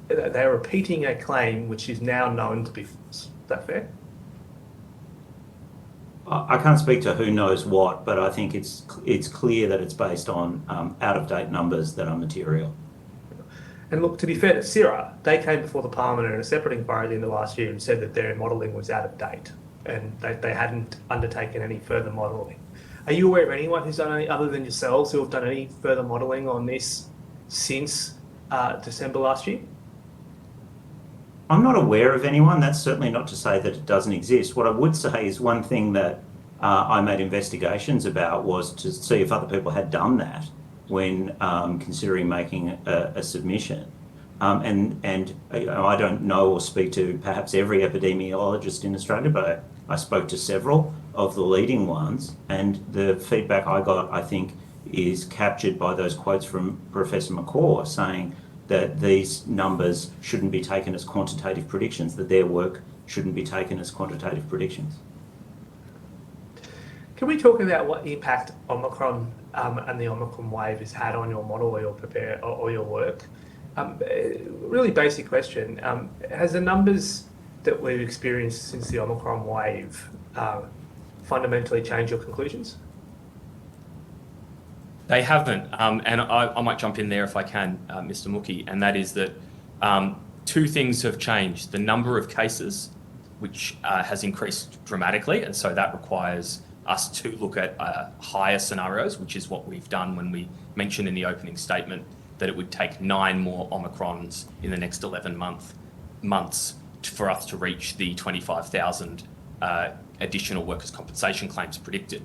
they are repeating a claim which is now known to be false. Is that fair? I can't speak to who knows what, but I think it's clear that it's based on out-of-date numbers that are material. And look, to be fair to CIRA, they came before the Parliament in a separate inquiry at the end of last year and said that their modelling was out of date and they hadn't undertaken any further modelling. Are you aware of anyone who's done any, other than yourselves, who have done any further modelling on this since December last year? I'm not aware of anyone. That's certainly not to say that it doesn't exist. What I would say is one thing that I made investigations about was to see if other people had done that when considering making a submission. And I don't know or speak to perhaps every epidemiologist in Australia, but I spoke to several of the leading ones, and the feedback I got, I think, is captured by those quotes from Professor McCaw saying that these numbers shouldn't be taken as quantitative predictions, that their work shouldn't be taken as quantitative predictions. Can we talk about what impact Omicron and the Omicron wave has had on your model or your work? Really basic question. Has the numbers that we've experienced since the Omicron wave fundamentally changed your conclusions? They haven't, and I might jump in there if I can, Mr. Mookie, and that is that two things have changed. The number of cases, which has increased dramatically, and so that requires us to look at higher scenarios, which is what we've done when we mentioned in the opening statement that it would take 9 more Omicrons in the next 11 months for us to reach the 25,000 additional workers' compensation claims predicted.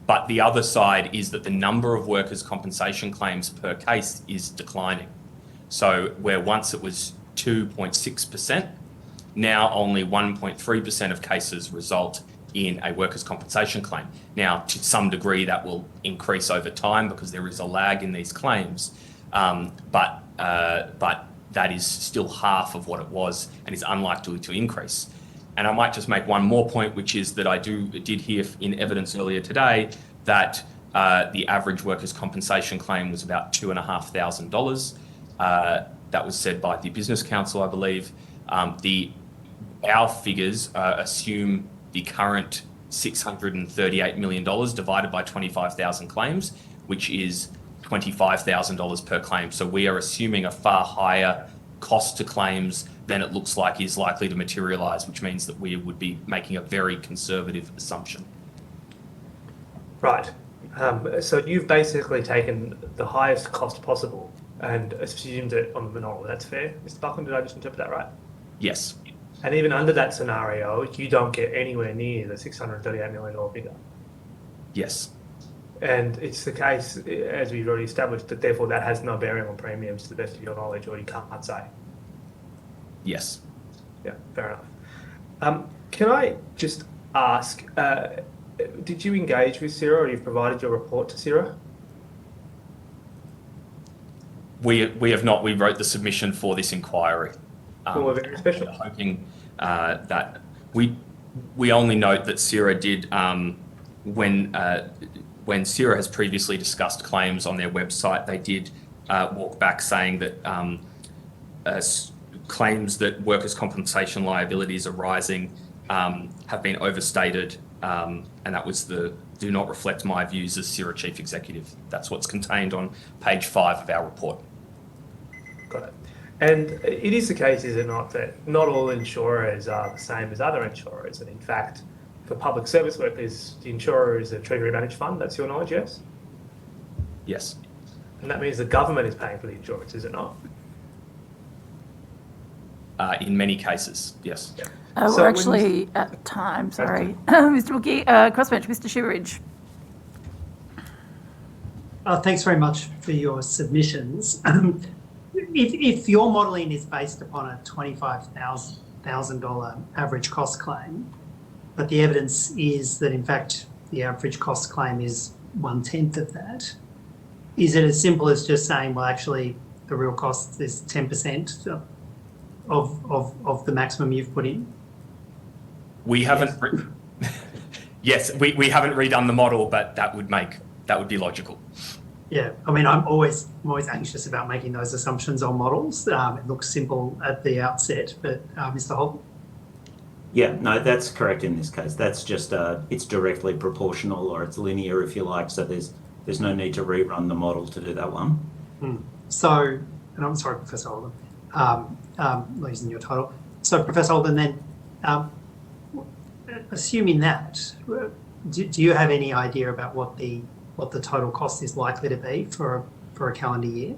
But the other side is that the number of workers' compensation claims per case is declining. So where once it was 2.6%, now only 1.3% of cases result in a workers' compensation claim. Now, to some degree, that will increase over time because there is a lag in these claims, but that is still half of what it was and is unlikely to increase. And I might just make one more point, which is that I did hear in evidence earlier today that the average workers' compensation claim was about $2,500. That was said by the Business Council, I believe. Our figures assume the current $638 million divided by 25,000 claims, which is $25,000 per claim. So we are assuming a far higher cost to claims than it looks like is likely to materialise, which means that we would be making a very conservative assumption. Right. So you've basically taken the highest cost possible and assumed it on the model. That's fair, Mr. Buckland? Did I just interpret that right? Yes. And even under that scenario, you don't get anywhere near the $638 million figure. Yes. And it's the case, as we've already established, that therefore that has no bearing on premiums to the best of your knowledge, or you can't say. Yes. Yeah, fair enough. Can I just ask, did you engage with CIRA, or you've provided your report to CIRA? We have not. We wrote the submission for this inquiry. Well, we're very special. We're hoping that we only note that CIRA did when CIRA has previously discussed claims on their website, they did walk back saying that claims that workers' compensation liabilities are rising have been overstated, and that was do not reflect my views as CIRA Chief Executive. That's what's contained on page 5 of our report. Got it. And it is the case, is it not, that not all insurers are the same as other insurers, and in fact, for public service workers, the insurer is a Treasury managed fund, that's your knowledge, yes? Yes. And that means the government is paying for the insurance, is it not? In many cases, yes. We're actually at time, sorry. Mr. Mookie, crossbench, Mr. Shiveridge. Thanks very much for your submissions. If your modelling is based upon a $25,000 average cost claim, but the evidence is that in fact the average cost claim is 1/10 of that, is it as simple as just saying, well, actually the real cost is 10% of the maximum you've put in? We haven't. Yes, we haven't redone the model, but that would be logical. Yeah, I mean, I'm always anxious about making those assumptions on models. It looks simple at the outset, but Mr. Holden? Yeah, no, that's correct in this case. That's just it's directly proportional, or it's linear, if you like. So there's no need to rerun the model to do that one. So, and I'm sorry, Professor Holden, losing your title. So, Professor Holden, then, assuming that, do you have any idea about what the total cost is likely to be for a calendar year?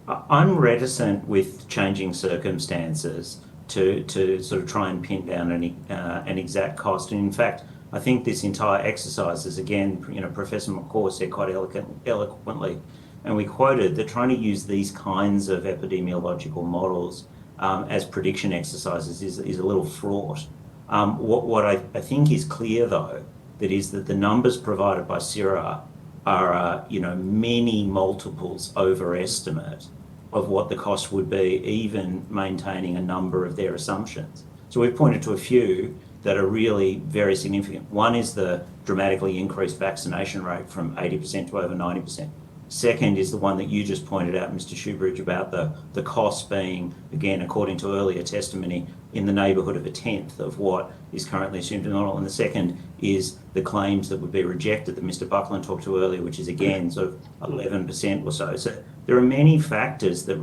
I'm reticent with changing circumstances to sort of try and pin down an exact cost. And in fact, I think this entire exercise is, again, Professor McCaw said quite eloquently, and we quoted that trying to use these kinds of epidemiological models as prediction exercises is a little fraught. What I think is clear, though, that the numbers provided by CIRA are many multiples overestimate of what the cost would be, even maintaining a number of their assumptions. So we've pointed to a few that are really very significant. One is the dramatically increased vaccination rate from 80% to over 90%. Second is the one that you just pointed out, Mr. Shoebridge, about the cost being, again, according to earlier testimony, in the neighbourhood of a tenth of what is currently assumed in the model. And the second is the claims that would be rejected that Mr. Buckland talked to earlier, which is, again, sort of 11% or so. So there are many factors that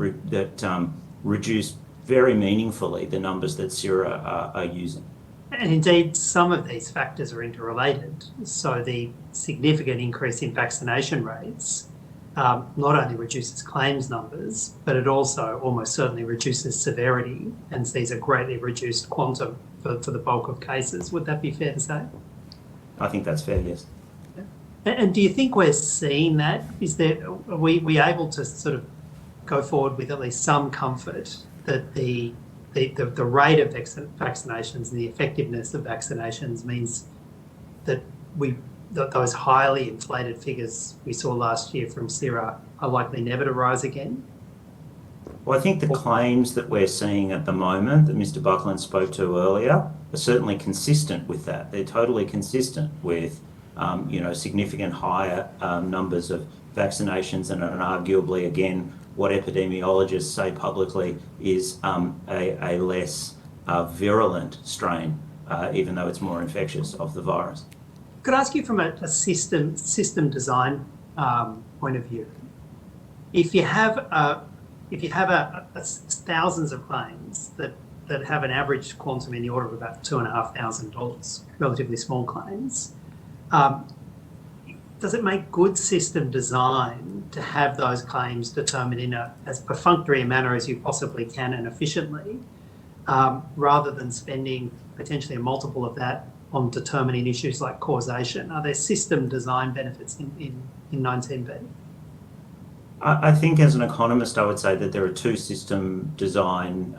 reduce very meaningfully the numbers that CIRA are using. And indeed, some of these factors are interrelated. So the significant increase in vaccination rates not only reduces claims numbers, but it also almost certainly reduces severity and sees a greatly reduced quantum for the bulk of cases. Would that be fair to say? I think that's fair, yes. And do you think we're seeing that? Are we able to sort of go forward with at least some comfort that the rate of vaccinations and the effectiveness of vaccinations means that those highly inflated figures we saw last year from CIRA are likely never to rise again? Well, I think the claims that we're seeing at the moment that Mr. Buckland spoke to earlier are certainly consistent with that. They're totally consistent with, significant higher numbers of vaccinations and arguably, again, what epidemiologists say publicly is a less virulent strain, even though it's more infectious, of the virus. Could I ask you from a system design point of view, if you have thousands of claims that have an average quantum in the order of about $2,500, relatively small claims, does it make good system design to have those claims determined in as perfunctory a manner as you possibly can and efficiently, rather than spending potentially a multiple of that on determining issues like causation? Are there system design benefits in 19B? I think as an economist, I would say that there are two system design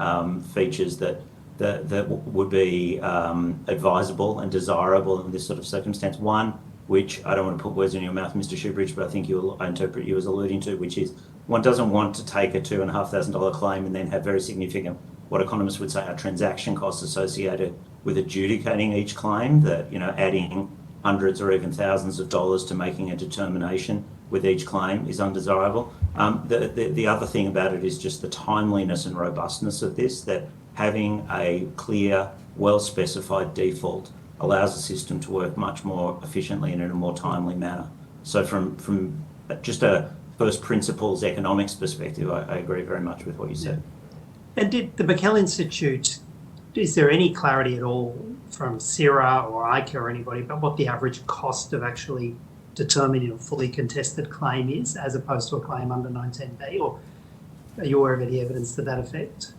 features that would be advisable and desirable in this sort of circumstance. One, which I don't want to put words in your mouth, Mr. Shoebridge, but I think I interpret you as alluding to, which is one doesn't want to take a $2,500 claim and then have very significant, what economists would say are transaction costs associated with adjudicating each claim, that, adding hundreds or even thousands of dollars to making a determination with each claim is undesirable. The other thing about it is just the timeliness and robustness of this, that having a clear, well-specified default allows the system to work much more efficiently and in a more timely manner. So from just a first principles economics perspective, I agree very much with what you said. And did the McKell Institute, is there any clarity at all from CIRA or ICA or anybody about what the average cost of actually determining a fully contested claim is, as opposed to a claim under 19B? Or are you aware of any evidence to that effect?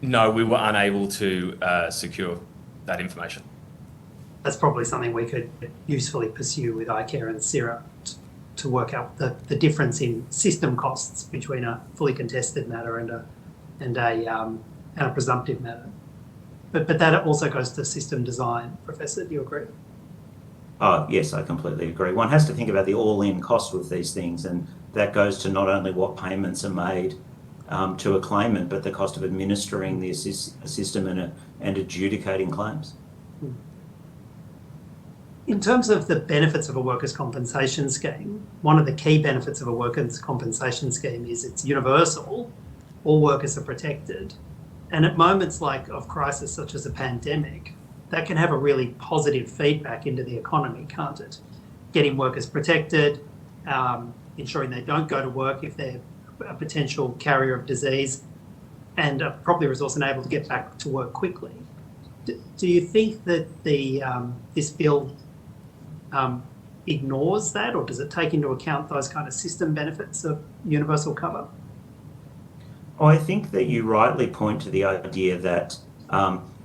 No, we were unable to secure that information. That's probably something we could usefully pursue with ICARE and CIRA to work out the difference in system costs between a fully contested matter and a presumptive matter. But that also goes to system design. Professor, do you agree? Oh, yes, I completely agree. One has to think about the all-in cost with these things, and that goes to not only what payments are made to a claimant, but the cost of administering the system and adjudicating claims. In terms of the benefits of a workers' compensation scheme, one of the key benefits of a workers' compensation scheme is it's universal. All workers are protected. And at moments of crisis, such as a pandemic, that can have a really positive feedback into the economy, can't it? Getting workers protected, ensuring they don't go to work if they're a potential carrier of disease, and are properly resourced and able to get back to work quickly. Do you think that this bill ignores that, or does it take into account those kind of system benefits of universal cover? Oh, I think that you rightly point to the idea that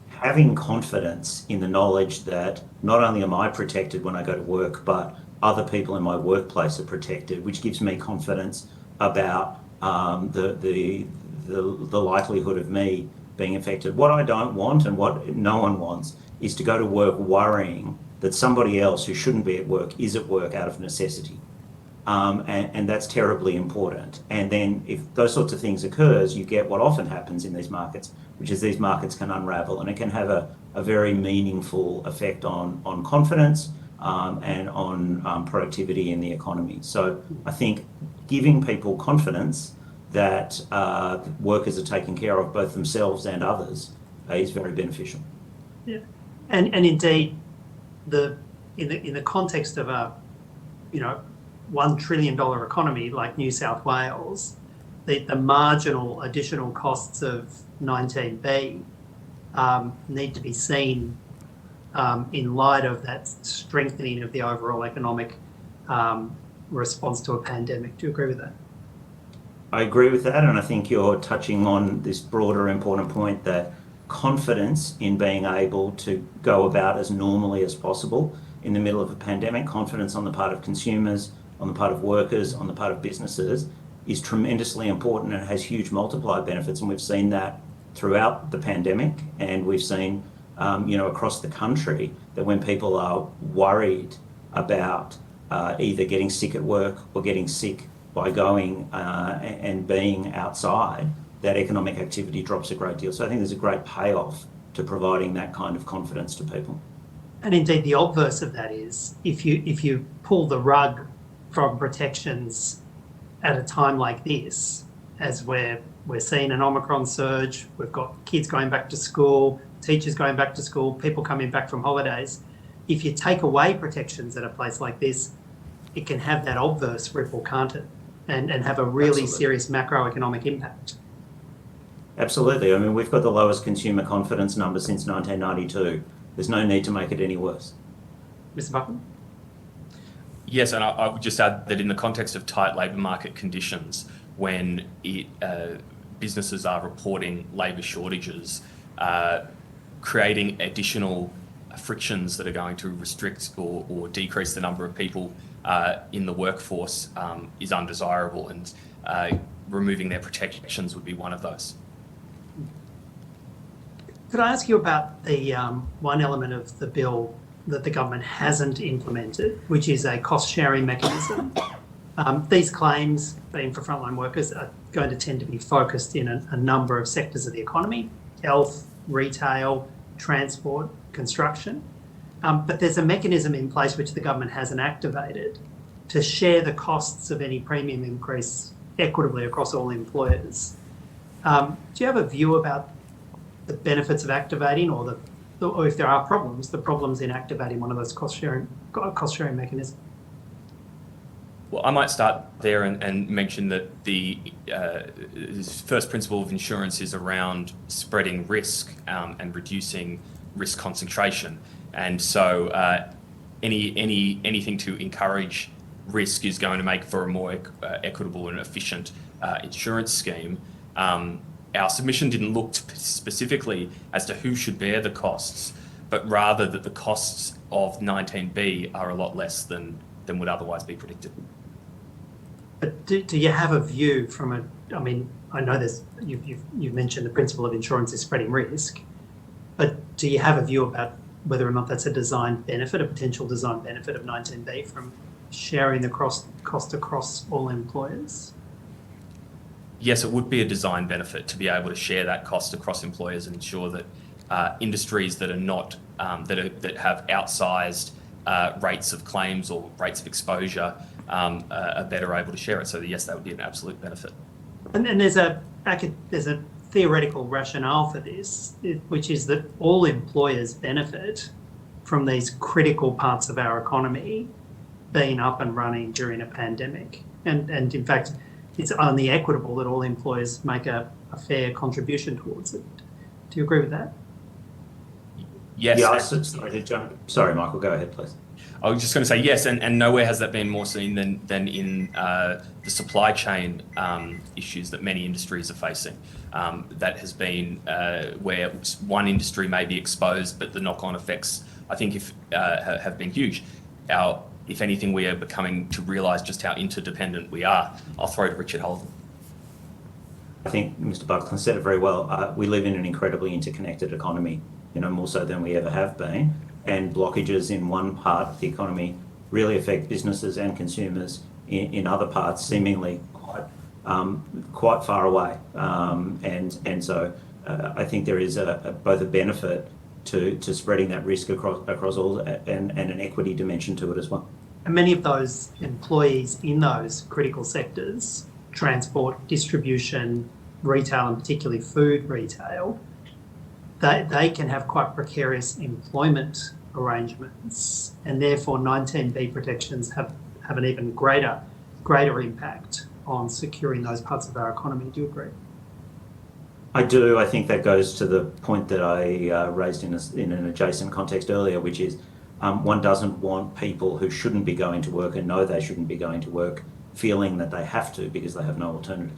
having confidence in the knowledge that not only am I protected when I go to work, but other people in my workplace are protected, which gives me confidence about the likelihood of me being affected. What I don't want, and what no one wants, is to go to work worrying that somebody else who shouldn't be at work is at work out of necessity. And that's terribly important. And then if those sorts of things occurs, you get what often happens in these markets, which is these markets can unravel, and it can have a very meaningful effect on confidence and on productivity in the economy. So I think giving people confidence that workers are taken care of, both themselves and others, is very beneficial. Yeah, and indeed, in the context of a $1 trillion economy like New South Wales, the marginal additional costs of 19B need to be seen in light of that strengthening of the overall economic response to a pandemic. Do you agree with that? I agree with that, and I think you're touching on this broader important point that confidence in being able to go about as normally as possible in the middle of a pandemic, confidence on the part of consumers, on the part of workers, on the part of businesses, is tremendously important and has huge multiplier benefits. And we've seen that throughout the pandemic, and we've seen across the country that when people are worried about either getting sick at work or getting sick by going and being outside, that economic activity drops a great deal. So I think there's a great payoff to providing that kind of confidence to people. And indeed, the obverse of that is if you pull the rug from protections at a time like this, as we're seeing an Omicron surge, we've got kids going back to school, teachers going back to school, people coming back from holidays. If you take away protections at a place like this, it can have that obverse ripple, can't it? And have a really serious macroeconomic impact. Absolutely. I mean, we've got the lowest consumer confidence number since 1992. There's no need to make it any worse. Mr. Buckland? Yes, and I would just add that in the context of tight labour market conditions, when businesses are reporting labour shortages, creating additional frictions that are going to restrict or decrease the number of people in the workforce is undesirable, and removing their protections would be one of those. Could I ask you about the one element of the bill that the government hasn't implemented, which is a cost-sharing mechanism? These claims, being for frontline workers, are going to tend to be focused in a number of sectors of the economy: health, retail, transport, construction. But there's a mechanism in place which the government hasn't activated to share the costs of any premium increase equitably across all employers. Do you have a view about the benefits of activating, or if there are problems, the problems in activating one of those cost-sharing mechanisms? Well, I might start there and mention that the first principle of insurance is around spreading risk and reducing risk concentration. And so anything to encourage risk is going to make for a more equitable and efficient insurance scheme. Our submission didn't look specifically as to who should bear the costs, but rather that the costs of 19B are a lot less than would otherwise be predicted. But do you have a view from I mean, I know you've mentioned the principle of insurance is spreading risk, but do you have a view about whether or not that's a design benefit, a potential design benefit of 19B from sharing the cost across all employers? Yes, it would be a design benefit to be able to share that cost across employers and ensure that industries that are not that have outsized rates of claims or rates of exposure are better able to share it. So yes, that would be an absolute benefit. And then there's a theoretical rationale for this, which is that all employers benefit from these critical parts of our economy being up and running during a pandemic. And in fact, it's only equitable that all employers make a fair contribution towards it. Do you agree with that? Yes. Yeah, sorry to jump. Sorry, Michael, go ahead, please. I was just going to say yes, and nowhere has that been more seen than in the supply chain issues that many industries are facing. That has been where one industry may be exposed, but the knock-on effects, I think, have been huge. If anything, we are becoming to realise just how interdependent we are. I'll throw to Richard Holden. I think Mr. Buckland said it very well. We live in an incredibly interconnected economy, more so than we ever have been. And blockages in one part of the economy really affect businesses and consumers in other parts, seemingly quite far away. And so I think there is both a benefit to spreading that risk across all and an equity dimension to it as well. And many of those employees in those critical sectors, transport, distribution, retail, and particularly food retail, they can have quite precarious employment arrangements, and therefore 19B protections have an even greater impact on securing those parts of our economy. Do you agree? I do. I think that goes to the point that I raised in an adjacent context earlier, which is one doesn't want people who shouldn't be going to work and know they shouldn't be going to work feeling that they have to because they have no alternative.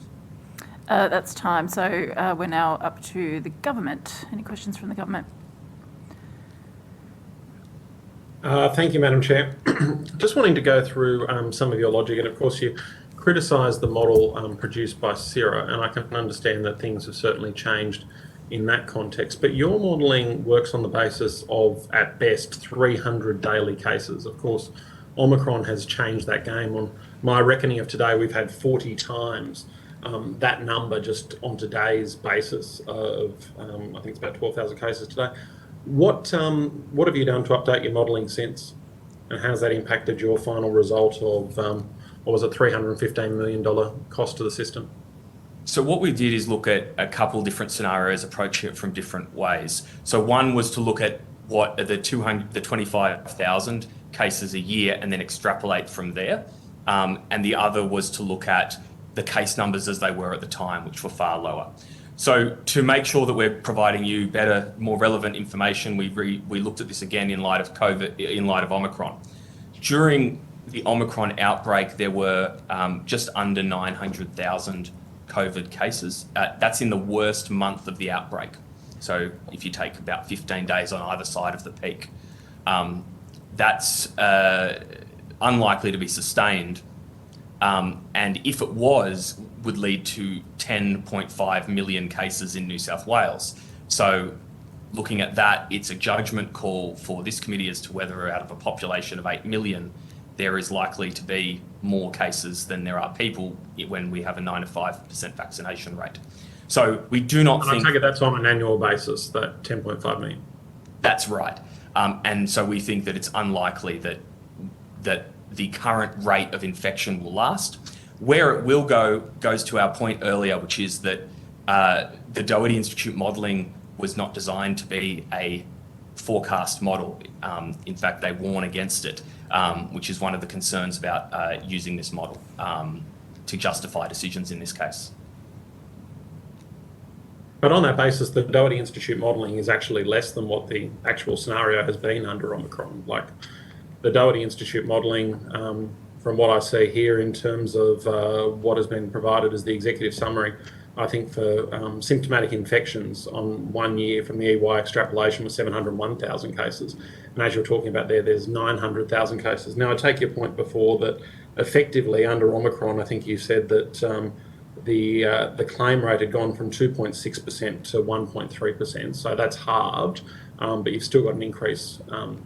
That's time. So we're now up to the government. Any questions from the government? Thank you, Madam Chair. Just wanting to go through some of your logic, and of course you criticised the model produced by CIRA, and I can understand that things have certainly changed in that context, but your modelling works on the basis of, at best, 300 daily cases. Of course, Omicron has changed that game. On my reckoning of today, we've had 40 times that number just on today's basis of, I think it's about 12,000 cases today. What have you done to update your modelling since, and how has that impacted your final result of, what was it, $315 million cost to the system? So what we did is look at a couple different scenarios, approaching it from different ways. So one was to look at what are the 25,000 cases a year and then extrapolate from there. And the other was to look at the case numbers as they were at the time, which were far lower. So to make sure that we're providing you better, more relevant information, we looked at this again in light of COVID, in light of Omicron. During the Omicron outbreak, there were just under 900,000 COVID cases. That's in the worst month of the outbreak. So if you take about 15 days on either side of the peak, that's unlikely to be sustained. And if it would lead to 10.5 million cases in New South Wales. So looking at that, it's a judgment call for this committee as to whether out of a population of 8 million, there is likely to be more cases than there are people when we have a 95% vaccination rate. So we do not think... I take it that's on an annual basis, that 10.5 million. That's right. And so we think that it's unlikely that the current rate of infection will last. Where it will go goes to our point earlier, which is that the Doherty Institute modelling was not designed to be a forecast model. In fact, they warn against it, which is one of the concerns about using this model to justify decisions in this case. But on that basis, the Doherty Institute modelling is actually less than what the actual scenario has been under Omicron. Like the Doherty Institute modelling, from what I see here in terms of what has been provided as the executive summary, I think for symptomatic infections on 1 year from the EY extrapolation was 701,000 cases. And as you're talking about there's 900,000 cases. Now, I take your point before that effectively under Omicron, I think you said that the claim rate had gone from 2.6% to 1.3%. So that's halved, but you've still got an increase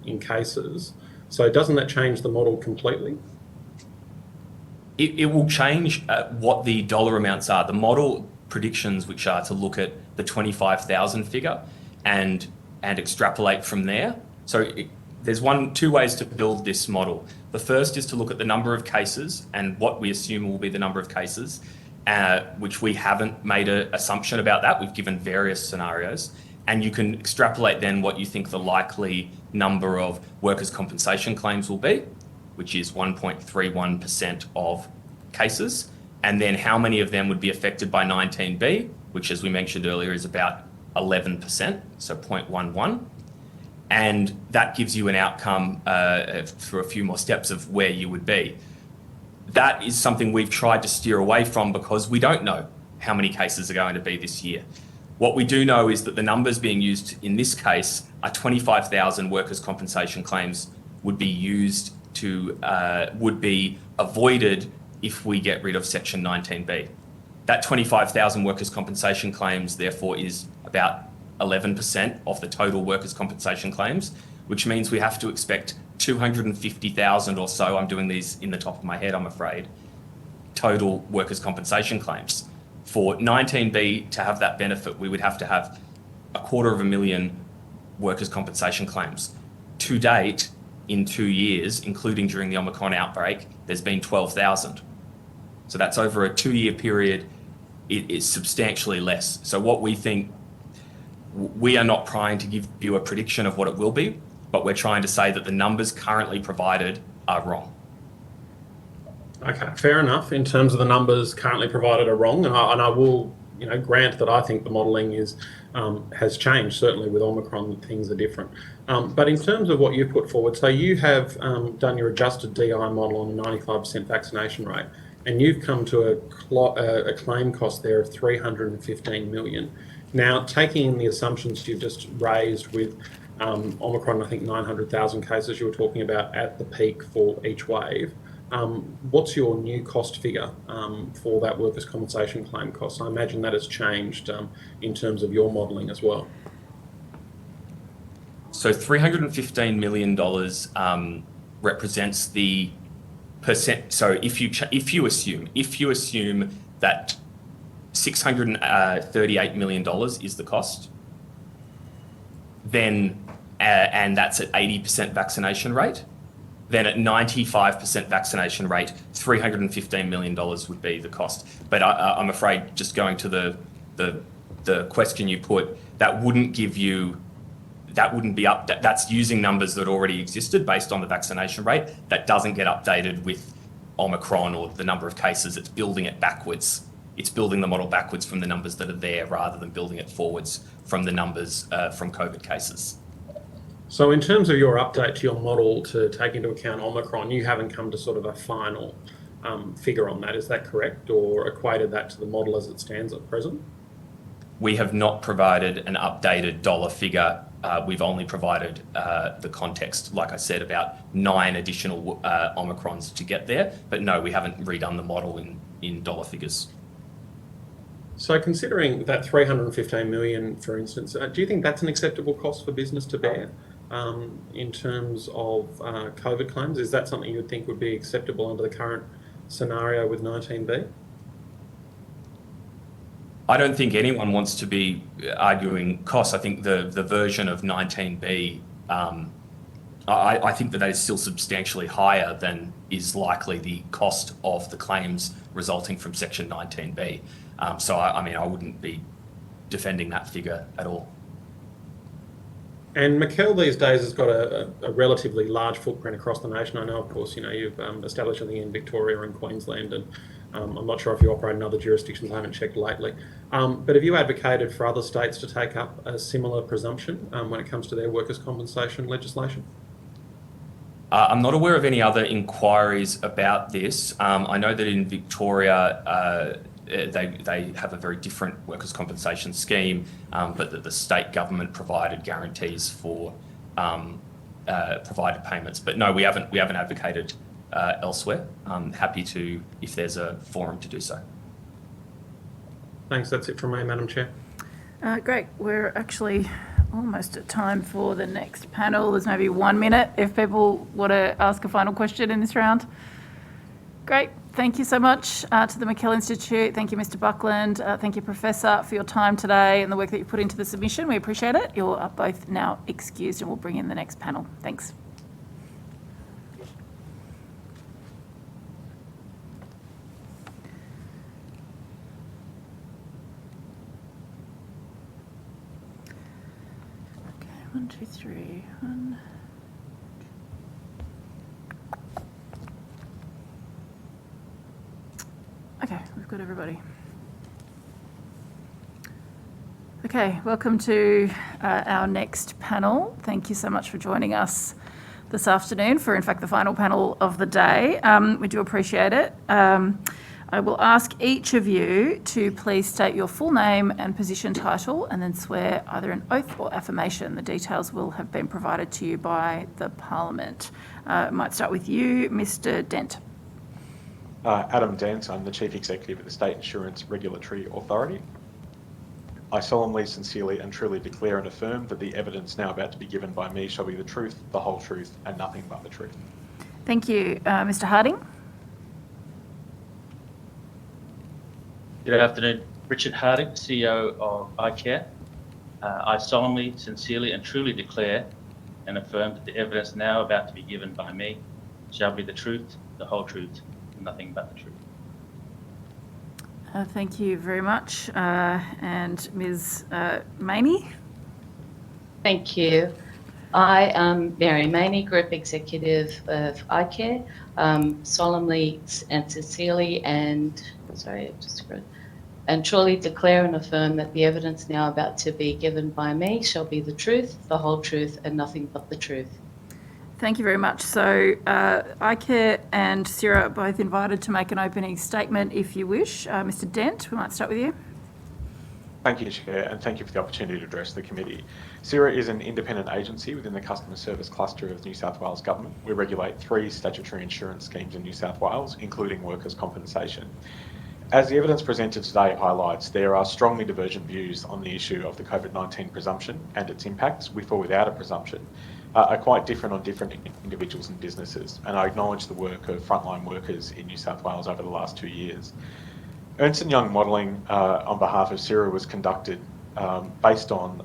in cases. So doesn't that change the model completely? It will change what the dollar amounts are. The model predictions, which are to look at the 25,000 figure and extrapolate from there. So there's two ways to build this model. The first is to look at the number of cases and what we assume will be the number of cases, which we haven't made an assumption about that. We've given various scenarios. And you can extrapolate then what you think the likely number of workers' compensation claims will be, which is 1.31% of cases, and then how many of them would be affected by 19B, which, as we mentioned earlier, is about 11%, so 0.11. and that gives you an outcome through a few more steps of where you would be. That is something we've tried to steer away from because we don't know how many cases are going to be this year. What we do know is that the numbers being used in this case are 25,000 workers' compensation claims would be used to, would be avoided if we get rid of Section 19B. That 25,000 workers' compensation claims, therefore, is about 11% of the total workers' compensation claims, which means we have to expect 250,000 or so, I'm doing these in the top of my head, I'm afraid, total workers' compensation claims. For 19B to have that benefit, we would have to have 250,000 workers' compensation claims. To date, in 2 years, including during the Omicron outbreak, there's been 12,000. So that's over a 2-year period. It is substantially less. So what we think, we are not trying to give you a prediction of what it will be, but we're trying to say that the numbers currently provided are wrong. Okay, fair enough. In terms of the numbers currently provided are wrong, and I will, grant that I think the modelling has changed. Certainly with Omicron, things are different. But in terms of what you've put forward, so you have done your adjusted DI model on a 95% vaccination rate, and you've come to a claim cost there of 315 million. Now, taking the assumptions you've just raised with Omicron, I think 900,000 cases you were talking about at the peak for each wave. What's your new cost figure for that workers' compensation claim cost? I imagine that has changed in terms of your modelling as well. So $315 million represents the percent. So if you assume that $638 million is the cost, then and that's at 80% vaccination rate, then at 95% vaccination rate, $315 million would be the cost. But I'm afraid, just going to the question you put, that wouldn't give you, that wouldn't be up. That's using numbers that already existed based on the vaccination rate. That doesn't get updated with Omicron or the number of cases. It's building it backwards. It's building the model backwards from the numbers that are there rather than building it forwards from the numbers from COVID cases. So in terms of your update to your model to take into account Omicron, you haven't come to sort of a final figure on that, is that correct? Or equated that to the model as it stands at present? We have not provided an updated dollar figure. We've only provided the context, like I said, about 9 additional Omicrons to get there. But no, we haven't redone the model in dollar figures. So considering that 315 million, for instance, do you think that's an acceptable cost for business to bear in terms of COVID claims? Is that something you would think would be acceptable under the current scenario with 19B? I don't think anyone wants to be arguing costs. I think the version of 19B, I think that is still substantially higher than is likely the cost of the claims resulting from Section 19B. So, I mean, I wouldn't be defending that figure at all. And Mikel these days has got a relatively large footprint across the nation. I know, of course, you've established something in Victoria and Queensland, and I'm not sure if you operate in other jurisdictions. I haven't checked lately. But have you advocated for other states to take up a similar presumption when it comes to their workers' compensation legislation? I'm not aware of any other inquiries about this. I know that in Victoria, they have a very different workers' compensation scheme, but that the state government provided guarantees for provided payments. But no, we haven't advocated elsewhere. I'm happy to, if there's a forum to do so. Thanks. That's it from me, Madam Chair. Great. We're actually almost at time for the next panel. There's maybe 1 minute if people want to ask a final question in this round. Great. Thank you so much to the Mikel Institute. Thank you, Mr. Buckland. Thank you, Professor, for your time today and the work that you put into the submission. We appreciate it. You're both now excused and we'll bring in the next panel. Thanks. Okay, 1, 2, 3, 1. Okay, we've got everybody. Okay, welcome to our next panel. Thank you so much for joining us this afternoon for, in fact, the final panel of the day. We do appreciate it. I will ask each of you to please state your full name and position title and then swear either an oath or affirmation. The details will have been provided to you by the Parliament. I might start with you, Mr. Dent. Adam Dent, I'm the Chief Executive of the State Insurance Regulatory Authority. I solemnly, sincerely and truly declare and affirm that the evidence now about to be given by me shall be the truth, the whole truth and nothing but the truth. Thank you. Mr. Harding. Good afternoon. Richard Harding, CEO of iCare. I solemnly, sincerely and truly declare and affirm that the evidence now about to be given by me shall be the truth, the whole truth and nothing but the truth. Thank you very much. And Ms. Maney? Thank you. I am Mary Maney, Group Executive of iCare. Solemnly and sincerely and truly declare and affirm that the evidence now about to be given by me shall be the truth, the whole truth and nothing but the truth. Thank you very much. So iCare and Sarah are both invited to make an opening statement if you wish. Mr. Dent, we might start with you. Thank you, Chair, and thank you for the opportunity to address the committee. CIRA is an independent agency within the Customer Service Cluster of New South Wales Government. We regulate 3 statutory insurance schemes in New South Wales, including workers' compensation. As the evidence presented today highlights, there are strongly divergent views on the issue of the COVID-19 presumption and its impacts, with or without a presumption, are quite different on different individuals and businesses, and I acknowledge the work of frontline workers in New South Wales over the last 2 years. Ernst & Young modelling on behalf of CIRA was conducted based on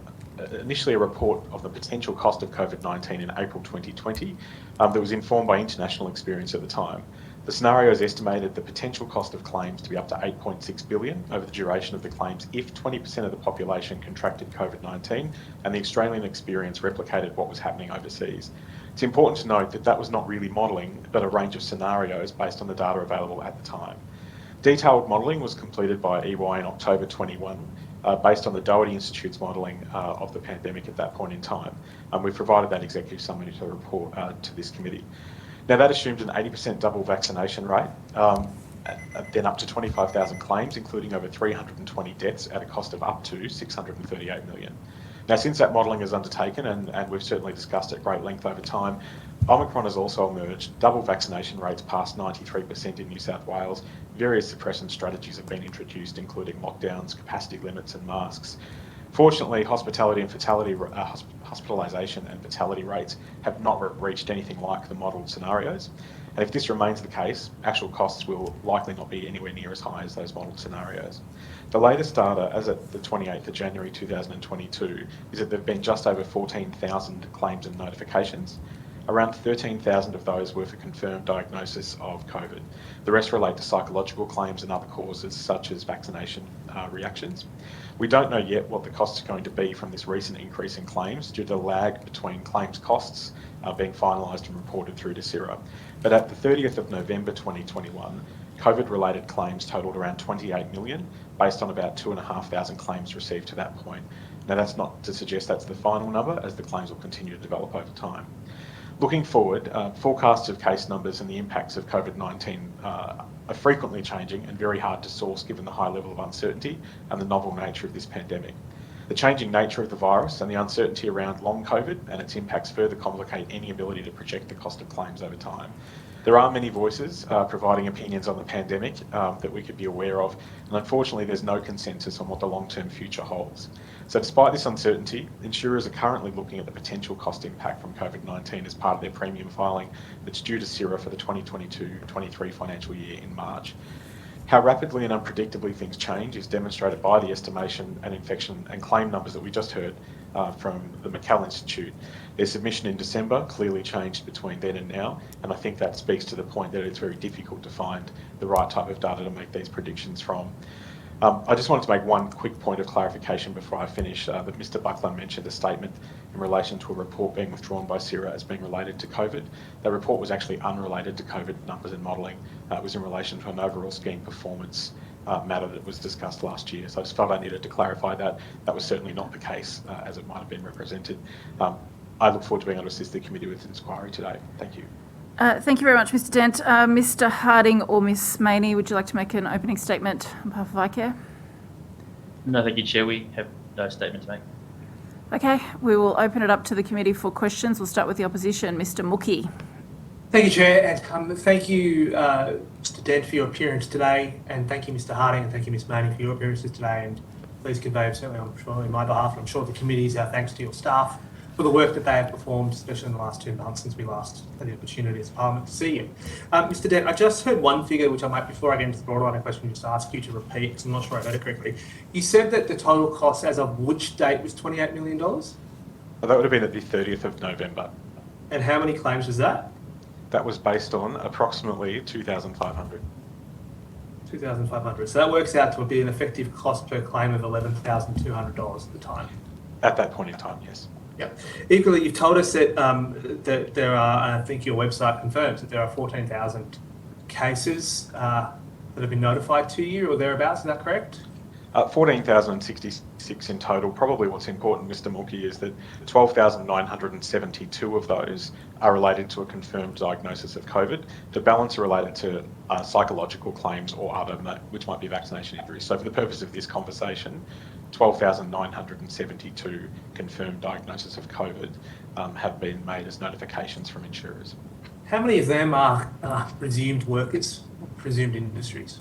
initially a report of the potential cost of COVID-19 in April 2020 that was informed by international experience at the time. The scenarios estimated the potential cost of claims to be up to $8.6 billion over the duration of the claims if 20% of the population contracted COVID-19 and the Australian experience replicated what was happening overseas. It's important to note that that was not really modelling, but a range of scenarios based on the data available at the time. Detailed modelling was completed by EY in October 21, based on the Doherty Institute's modelling of the pandemic at that point in time. We've provided that executive summary to the report to this committee. Now that assumed an 80% double vaccination rate, then up to 25,000 claims, including over 320 deaths at a cost of up to 638 million. Now, since that modelling is undertaken, and we've certainly discussed at great length over time, Omicron has also emerged, double vaccination rates past 93% in New South Wales, various suppression strategies have been introduced, including lockdowns, capacity limits and masks. Fortunately, hospitalisation and fatality rates have not reached anything like the modelled scenarios. And if this remains the case, actual costs will likely not be anywhere near as high as those modelled scenarios. The latest data, as at the 28th of January 2022, is that there have been just over 14,000 claims and notifications. Around 13,000 of those were for confirmed diagnosis of COVID. The rest relate to psychological claims and other causes such as vaccination reactions. We don't know yet what the costs are going to be from this recent increase in claims due to the lag between claims costs being finalised and reported through to CIRA. But at the 30th of November 2021, COVID-related claims totalled around 28 million, based on about 2,500 claims received to that point. Now that's not to suggest that's the final number, as the claims will continue to develop over time. Looking forward, forecasts of case numbers and the impacts of COVID-19 are frequently changing and very hard to source given the high level of uncertainty and the novel nature of this pandemic. The changing nature of the virus and the uncertainty around long COVID and its impacts further complicate any ability to project the cost of claims over time. There are many voices providing opinions on the pandemic that we could be aware of, and unfortunately there's no consensus on what the long-term future holds. So despite this uncertainty, insurers are currently looking at the potential cost impact from COVID-19 as part of their premium filing that's due to CIRA for the 2022-23 financial year in March. How rapidly and unpredictably things change is demonstrated by the estimation and infection and claim numbers that we just heard from the McCall Institute. Their submission in December clearly changed between then and now, and I think that speaks to the point that it's very difficult to find the right type of data to make these predictions from. I just wanted to make one quick point of clarification before I finish, that Mr. Buckland mentioned a statement in relation to a report being withdrawn by CIRA as being related to COVID. That report was actually unrelated to COVID numbers and modelling. It was in relation to an overall scheme performance matter that was discussed last year. So I just felt I needed to clarify that. That was certainly not the case as it might have been represented. I look forward to being able to assist the committee with the inquiry today. Thank you. Thank you very much, Mr Dent. Mr Harding or Miss Maney, would you like to make an opening statement on behalf of iCare? No, thank you, Chair. We have no statement to make. Okay, we will open it up to the committee for questions. We'll start with the opposition. Mr Mookie. Thank you, Chair, and thank you, Mr Dent, for your appearance today, and thank you, Mr Harding, and thank you, Ms Maney, for your appearances today, and please convey, certainly, I'm sure, on my behalf, and I'm sure the committee's our thanks to your staff for the work that they have performed, especially in the last 2 months since we last had the opportunity as Parliament to see you. Mr Dent, I just heard one figure, which I might, before I get into the broader line of question, just ask you to repeat, because I'm not sure I heard it correctly. You said that the total cost as of which date was $28 million? Well, that would have been at the 30th of November. And how many claims was that? That was based on approximately 2,500. 2,500. So that works out to be an effective cost per claim of $11,200 at the time. At that point in time, yes. Yep. Equally, you've told us that that there are, I think your website confirms that there are 14,000 cases that have been notified to you or thereabouts. Is that correct? 14,066 in total. Probably what's important, Mr Mookie, is that 12,972 of those are related to a confirmed diagnosis of COVID. The balance are related to psychological claims or other, which might be vaccination injuries. So for the purpose of this conversation, 12,972 confirmed diagnosis of COVID have been made as notifications from insurers. How many of them are presumed workers, presumed industries?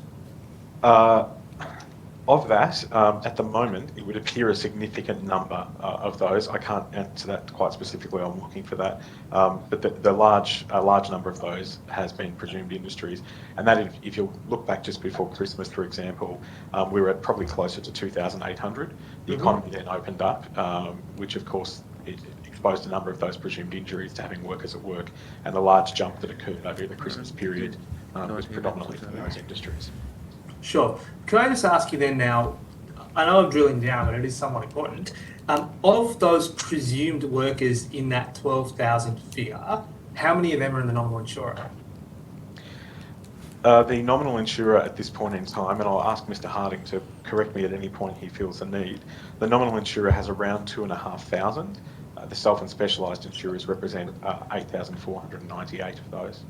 Of that, at the moment, it would appear a significant number of those. I can't answer that quite specifically. I'm looking for that. But a large number of those has been presumed industries. And that, if you look back just before Christmas, for example, we were at probably closer to 2,800. The economy then opened up, which of course it exposed a number of those presumed injuries to having workers at work. And the large jump that occurred over the Christmas period was predominantly from those industries. Sure. Can I just ask you then now, I know I'm drilling down, but it is somewhat important. Of those presumed workers in that 12,000 figure, how many of them are in the nominal insurer? The nominal insurer at this point in time, and I'll ask Mr Harding to correct me at any point he feels the need, the nominal insurer has around 2,500. The self and specialised insurers represent 8,498 of those.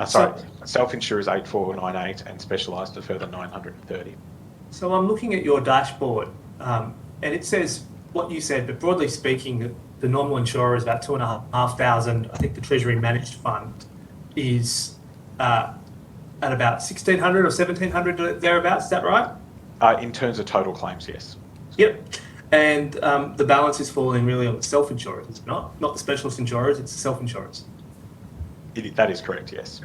Self-insurers 8,498 and specialised a further 930. So I'm looking at your dashboard and it says what you said, but broadly speaking, the nominal insurer is about 2,500. I think the Treasury Managed Fund is at about 1,600 or 1,700 thereabouts. Is that right? In terms of total claims, yes. Yep. And the balance is falling really on the self-insurers, is it not? Not the specialist insurers, it's the self-insurers. That is correct, yes.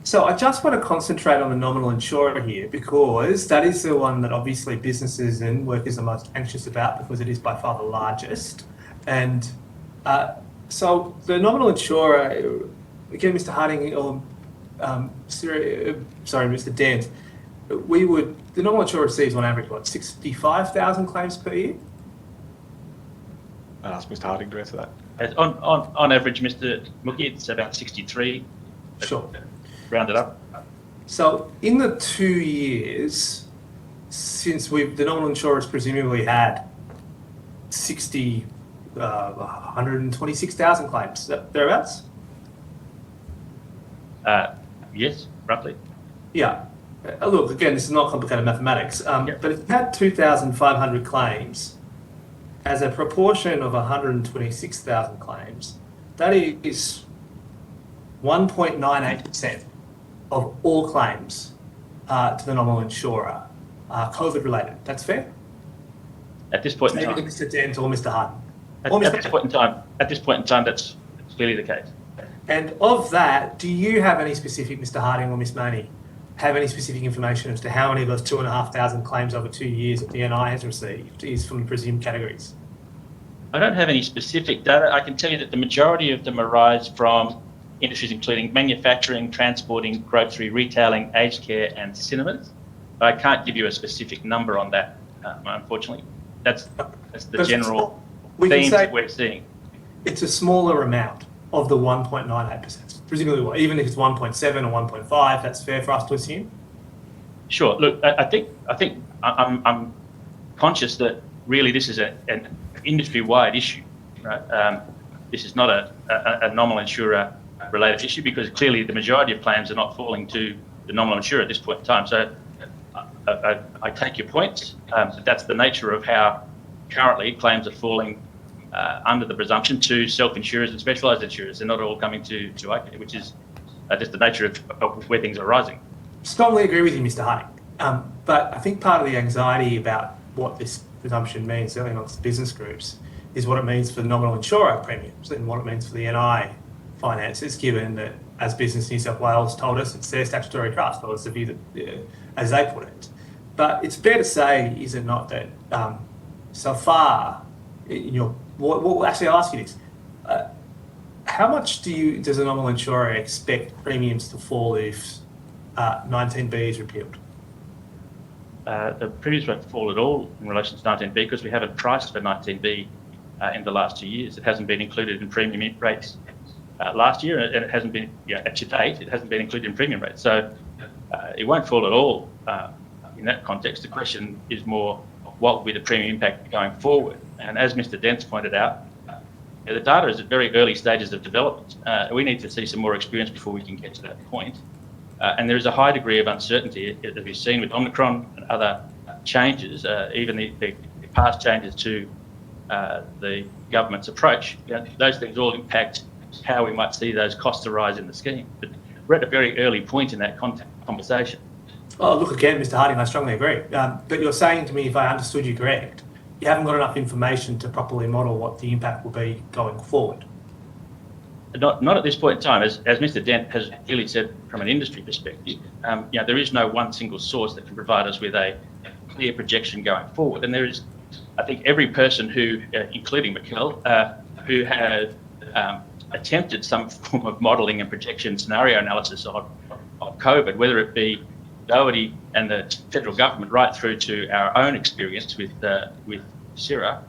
So I just want to concentrate on the nominal insurer here because that is the one that obviously businesses and workers are most anxious about because it is by far the largest. And so the nominal insurer, again, Mr Harding or Mr Dent, the nominal insurer receives on average, 65,000 claims per year? I'll ask Mr Harding to answer that. On average, Mr Mookie, it's about 63. Sure. Rounded up. So in the 2 years since the nominal insurers presumably had 126,000 claims, thereabouts? Yes, roughly. Yeah. Look, again, this is not complicated mathematics, but if you had 2,500 claims, as a proportion of 126,000 claims, that is 1.98% of all claims to the nominal insurer are COVID related. That's fair? At this point in time. Mr Dent or Mr Harding? At this point in time, that's clearly the case. And of that, do you have any specific, Mr Harding or Ms Maney, have any specific information as to how many of those 2,500 claims over 2 years that the NI has received is from the presumed categories? I don't have any specific data. I can tell you that the majority of them arise from industries including manufacturing, transporting, grocery, retailing, aged care and cinemas. But I can't give you a specific number on that, unfortunately. That's the general themes that we're seeing. It's a smaller amount of the 1.98%. Presumably, even if it's 1.7 or 1.5, that's fair for us to assume? Sure. Look, I think I'm conscious that really this is an industry-wide issue, right? This is not a nominal insurer related issue because clearly the majority of claims are not falling to the nominal insurer at this point in time. So I take your point. That's the nature of how currently claims are falling under the presumption to self-insurers and specialised insurers. They're not all coming to ICARE, which is just the nature of where things are rising. Strongly agree with you, Mr. Harding. But I think part of the anxiety about what this presumption means, certainly amongst business groups, is what it means for the nominal insurer premiums and what it means for the NI finances, given that, as Business New South Wales told us, it's their statutory trust, or it's the view that, as they put it. But it's fair to say, is it not, that so far, actually I'll ask you this, how much does a nominal insurer expect premiums to fall if 19B is repealed? The premiums won't fall at all in relation to 19B because we haven't priced for 19B in the last 2 years. It hasn't been included in premium rates last year, and it hasn't been, to date, it hasn't been included in premium rates. So it won't fall at all in that context. The question is more, what will be the premium impact going forward? And as Mr. Dent's pointed out, the data is at very early stages of development. We need to see some more experience before we can get to that point. And there is a high degree of uncertainty that we've seen with Omicron and other changes, even the past changes to the government's approach. Those things all impact how we might see those costs arise in the scheme. But we're at a very early point in that conversation. Oh, look, again, Mr. Harding, I strongly agree. But you're saying to me, if I understood you correct, you haven't got enough information to properly model what the impact will be going forward. Not at this point in time. As Mr. Dent has clearly said from an industry perspective, there is no one single source that can provide us with a clear projection going forward. And there is, I think, every person who, including Mikel, who had attempted some form of modelling and projection scenario analysis on COVID, whether it be Doherty and the federal government right through to our own experience with CIRA,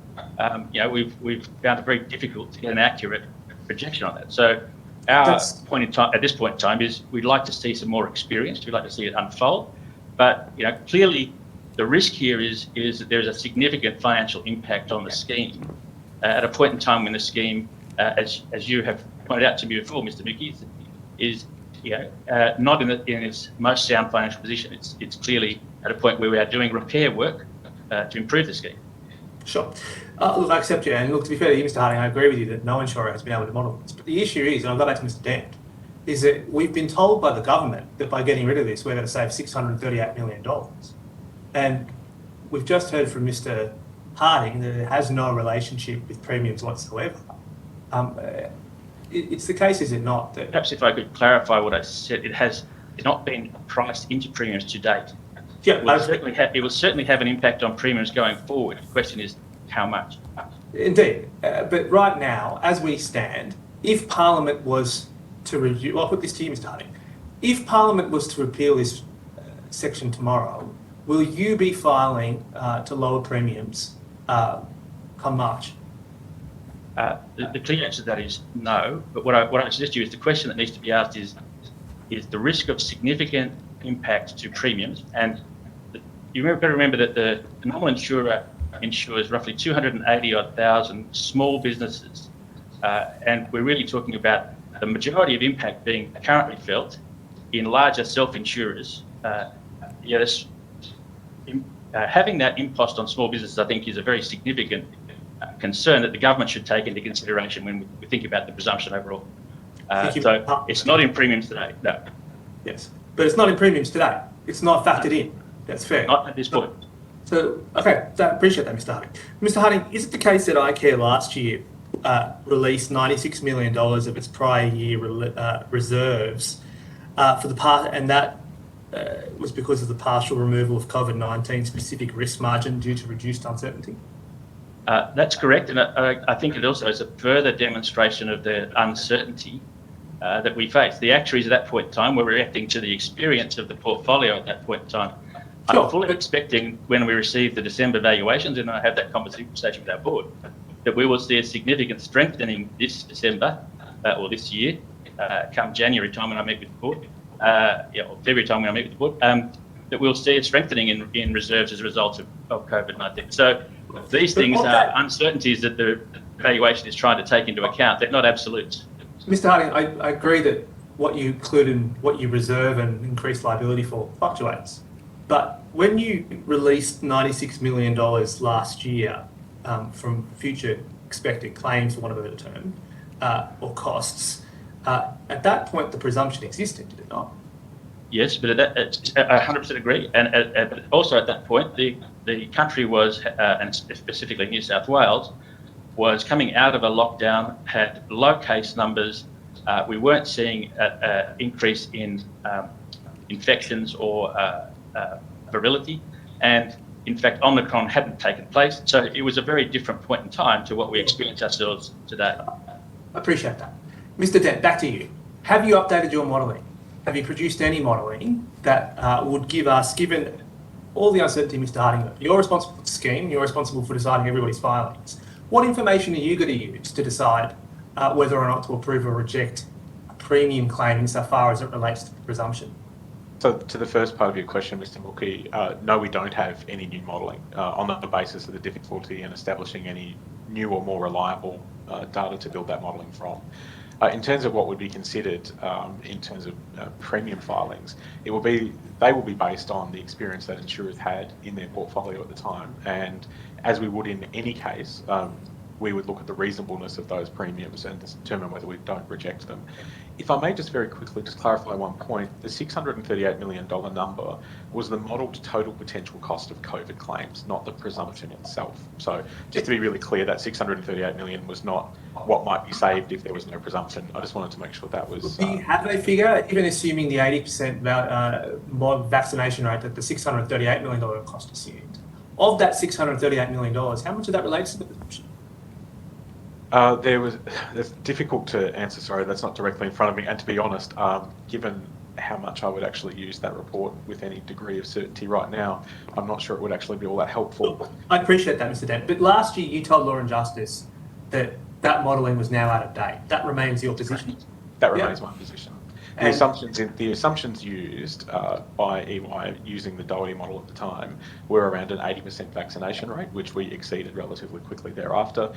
we've found it very difficult to get an accurate projection on that. So our point in time, at this point in time, is we'd like to see some more experience. We'd like to see it unfold. But clearly, the risk here is that there's a significant financial impact on the scheme at a point in time when the scheme, as you have pointed out to me before, Mr. Mickey, is not in its most sound financial position. It's clearly at a point where we are doing repair work to improve the scheme. Sure. Look, I accept you. And look, to be fair to you, Mr. Harding, I agree with you that no insurer has been able to model this. But the issue is, and I'll go back to Mr. Dent, is that we've been told by the government that by getting rid of this, we're going to save $638 million. And we've just heard from Mr. Harding that it has no relationship with premiums whatsoever. It's the case, is it not? That perhaps if I could clarify what I said, it's not been priced into premiums to date. Yeah, it will certainly have an impact on premiums going forward. The question is how much. Indeed. But right now, as we stand, if Parliament was to review, I'll put this to you, Mr. Harding, if Parliament was to repeal this section tomorrow, will you be filing to lower premiums come March? The clear answer to that is no. But what I suggest to you is the question that needs to be asked is the risk of significant impact to premiums. And you've got to remember that the nominal insurer insures roughly 280,000 small businesses. And we're really talking about the majority of impact being currently felt in larger self-insurers. Having that impost on small businesses, I think, is a very significant concern that the government should take into consideration when we think about the presumption overall. So it's not in premiums today, no. Yes, but it's not in premiums today. It's not factored in. That's fair. Not at this point. So, okay, appreciate that, Mr. Harding. Mr. Harding, is it the case that ICARE last year released $96 million of its prior year reserves for the past, and that was because of the partial removal of COVID-19 specific risk margin due to reduced uncertainty? That's correct, and I think it also is a further demonstration of the uncertainty that we face. The actuaries at that point in time were reacting to the experience of the portfolio at that point in time. Sure. I'm fully expecting when we receive the December valuations, and I have that conversation with our board, that we will see a significant strengthening this December or this year, come January time when I meet with the board, or February time when I meet with the board. that we'll see a strengthening in reserves as a result of COVID-19. So these things are uncertainties that the valuation is trying to take into account. They're not absolutes. Mr. Harding, I agree that what you include and what you reserve and increase liability for fluctuates. But when you released $96 million last year from future expected claims, for want of a better term, or costs, at that point the presumption existed, did it not? Yes, but I 100% agree. And also at that point, the country was, and specifically New South Wales, was coming out of a lockdown, had low case numbers. We weren't seeing an increase in infections or virility. And in fact, Omicron hadn't taken place. So it was a very different point in time to what we experience ourselves today. I appreciate that. Mr. Dent, back to you. Have you updated your modelling? Have you produced any modelling that would give us, given all the uncertainty, Mr. Harding, you're responsible for the scheme, you're responsible for deciding everybody's filings. What information are you going to use to decide whether or not to approve or reject a premium claim insofar as it relates to the presumption? So to the first part of your question, Mr. Mookie, no, we don't have any new modelling on the basis of the difficulty in establishing any new or more reliable data to build that modelling from. In terms of what would be considered in terms of premium filings, they will be based on the experience that insurers had in their portfolio at the time. And as we would in any case, we would look at the reasonableness of those premiums and determine whether we don't reject them. If I may just very quickly just clarify one point, the $638 million number was the modelled total potential cost of COVID claims, not the presumption itself. So just to be really clear, that $638 million was not what might be saved if there was no presumption. I just wanted to make sure that was... Do you have a figure, even assuming the 80% vaccination rate that the $638 million cost assumed? Of that $638 million, how much of that relates to the presumption? It's difficult to answer, sorry, that's not directly in front of me. And to be honest, given how much I would actually use that report with any degree of certainty right now, I'm not sure it would actually be all that helpful. I appreciate that, Mr. Dent. But last year you told Law and Justice that that modelling was now out of date. That remains your position? That remains my position. The assumptions used by EY using the Doherty model at the time were around an 80% vaccination rate, which we exceeded relatively quickly thereafter.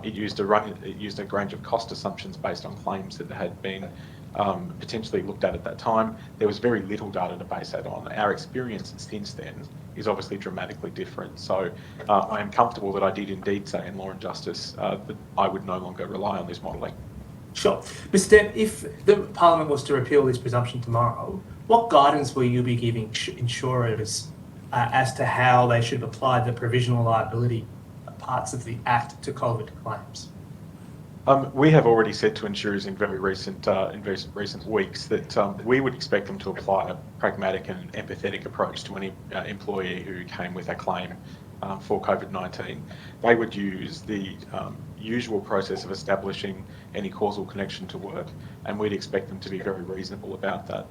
It used a range of cost assumptions based on claims that had been potentially looked at that time. There was very little data to base that on. Our experience since then is obviously dramatically different. So I am comfortable that I did indeed say in Law and Justice that I would no longer rely on this modelling. Sure. Mr. Dent, if the Parliament was to repeal this presumption tomorrow, what guidance will you be giving insurers as to how they should apply the provisional liability parts of the Act to COVID claims? We have already said to insurers in very recent weeks that we would expect them to apply a pragmatic and empathetic approach to any employee who came with a claim for COVID-19. They would use the usual process of establishing any causal connection to work, and we'd expect them to be very reasonable about that.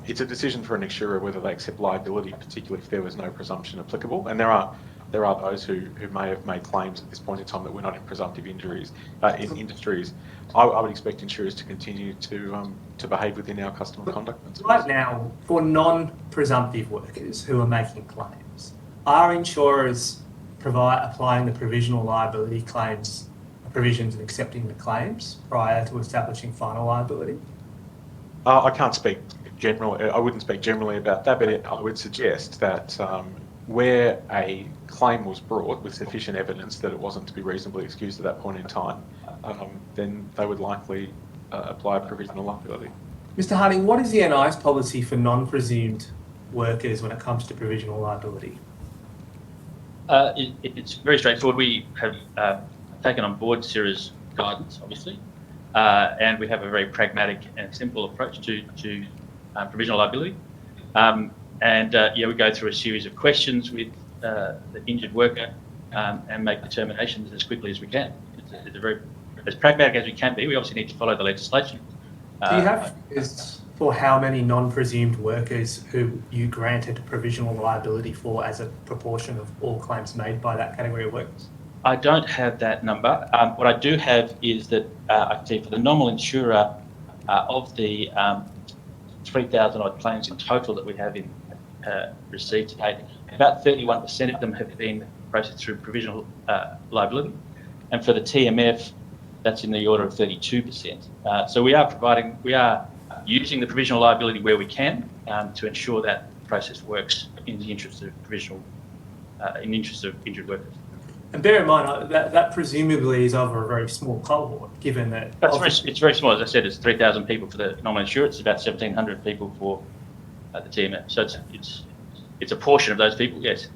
It's a decision for an insurer whether they accept liability, particularly if there was no presumption applicable, and there are those who may have made claims at this point in time that we're not in presumptive industries. I would expect insurers to continue to behave within our customer conduct principles. Right now, for non-presumptive workers who are making claims, are insurers applying the provisional liability claims provisions and accepting the claims prior to establishing final liability? I can't speak generally. I wouldn't speak generally about that, but I would suggest that where a claim was brought with sufficient evidence that it wasn't to be reasonably excused at that point in time, then they would likely apply provisional liability. Mr. Harding, what is the NI's policy for non-presumed workers when it comes to provisional liability? It's very straightforward. We have taken on board CIRA's guidance, obviously, and we have a very pragmatic and simple approach to provisional liability. We go through a series of questions with the injured worker and make determinations as quickly as we can. It's as pragmatic as we can be. We obviously need to follow the legislation. Do you have figures for how many non-presumed workers who you granted provisional liability for as a proportion of all claims made by that category of workers? I don't have that number. What I do have is that I can see for the normal insurer of the 3,000 odd claims in total that we have in received to date, about 31% of them have been processed through provisional liability. And for the TMF, that's in the order of 32%. So we are using the provisional liability where we can to ensure that the process works in the interest of in the interest of injured workers. And bear in mind that presumably is over a very small cohort, given that it's very small. As I said, it's 3,000 people for the nominal insurer. It's about 1,700 people for the TMF. So it's a portion of those people, yes.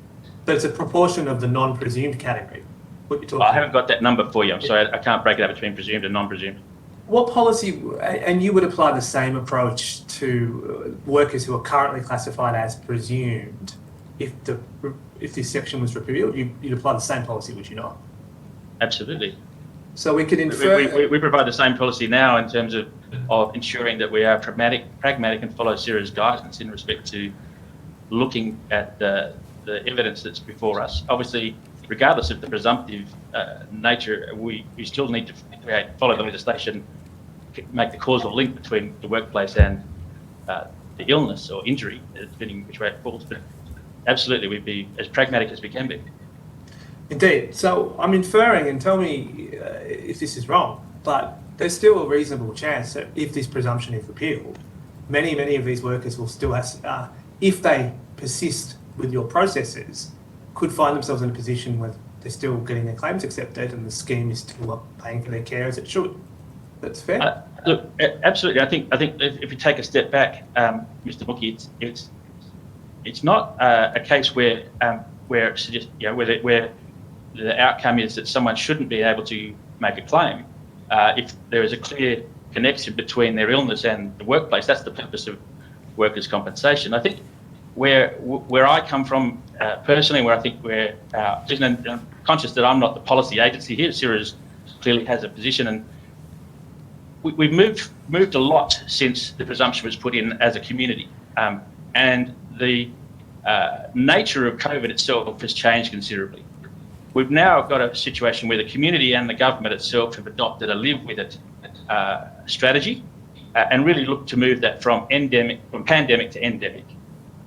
But it's a proportion of the non-presumed category. What you're talking I haven't got that number for you. I'm sorry, I can't break it up between presumed and non-presumed. What policy, and you would apply the same approach to workers who are currently classified as presumed, if this section was repealed, you'd apply the same policy, would you not? Absolutely. So we could infer... We provide the same policy now in terms of ensuring that we are pragmatic and follow serious guidance in respect to looking at the evidence that's before us. Obviously, regardless of the presumptive nature, we still need to follow the legislation, make the causal link between the workplace and the illness or injury, depending which way it falls. But absolutely, we'd be as pragmatic as we can be. Indeed. So I'm inferring, and tell me if this is wrong, but there's still a reasonable chance that if this presumption is repealed, many of these workers will still have, if they persist with your processes, could find themselves in a position where they're still getting their claims accepted and the scheme is still paying for their care as it should. That's fair. Look, absolutely. I think if you take a step back, Mr. Mookie, it's not a case where the outcome is that someone shouldn't be able to make a claim. If there is a clear connection between their illness and the workplace, that's the purpose of workers' compensation. I think where I come from personally, where I think and I'm conscious that I'm not the policy agency here, CIRAS clearly has a position, and we've moved a lot since the presumption was put in as a community, and the nature of COVID itself has changed considerably. We've now got a situation where the community and the government itself have adopted a live with it strategy and really look to move that from pandemic to endemic,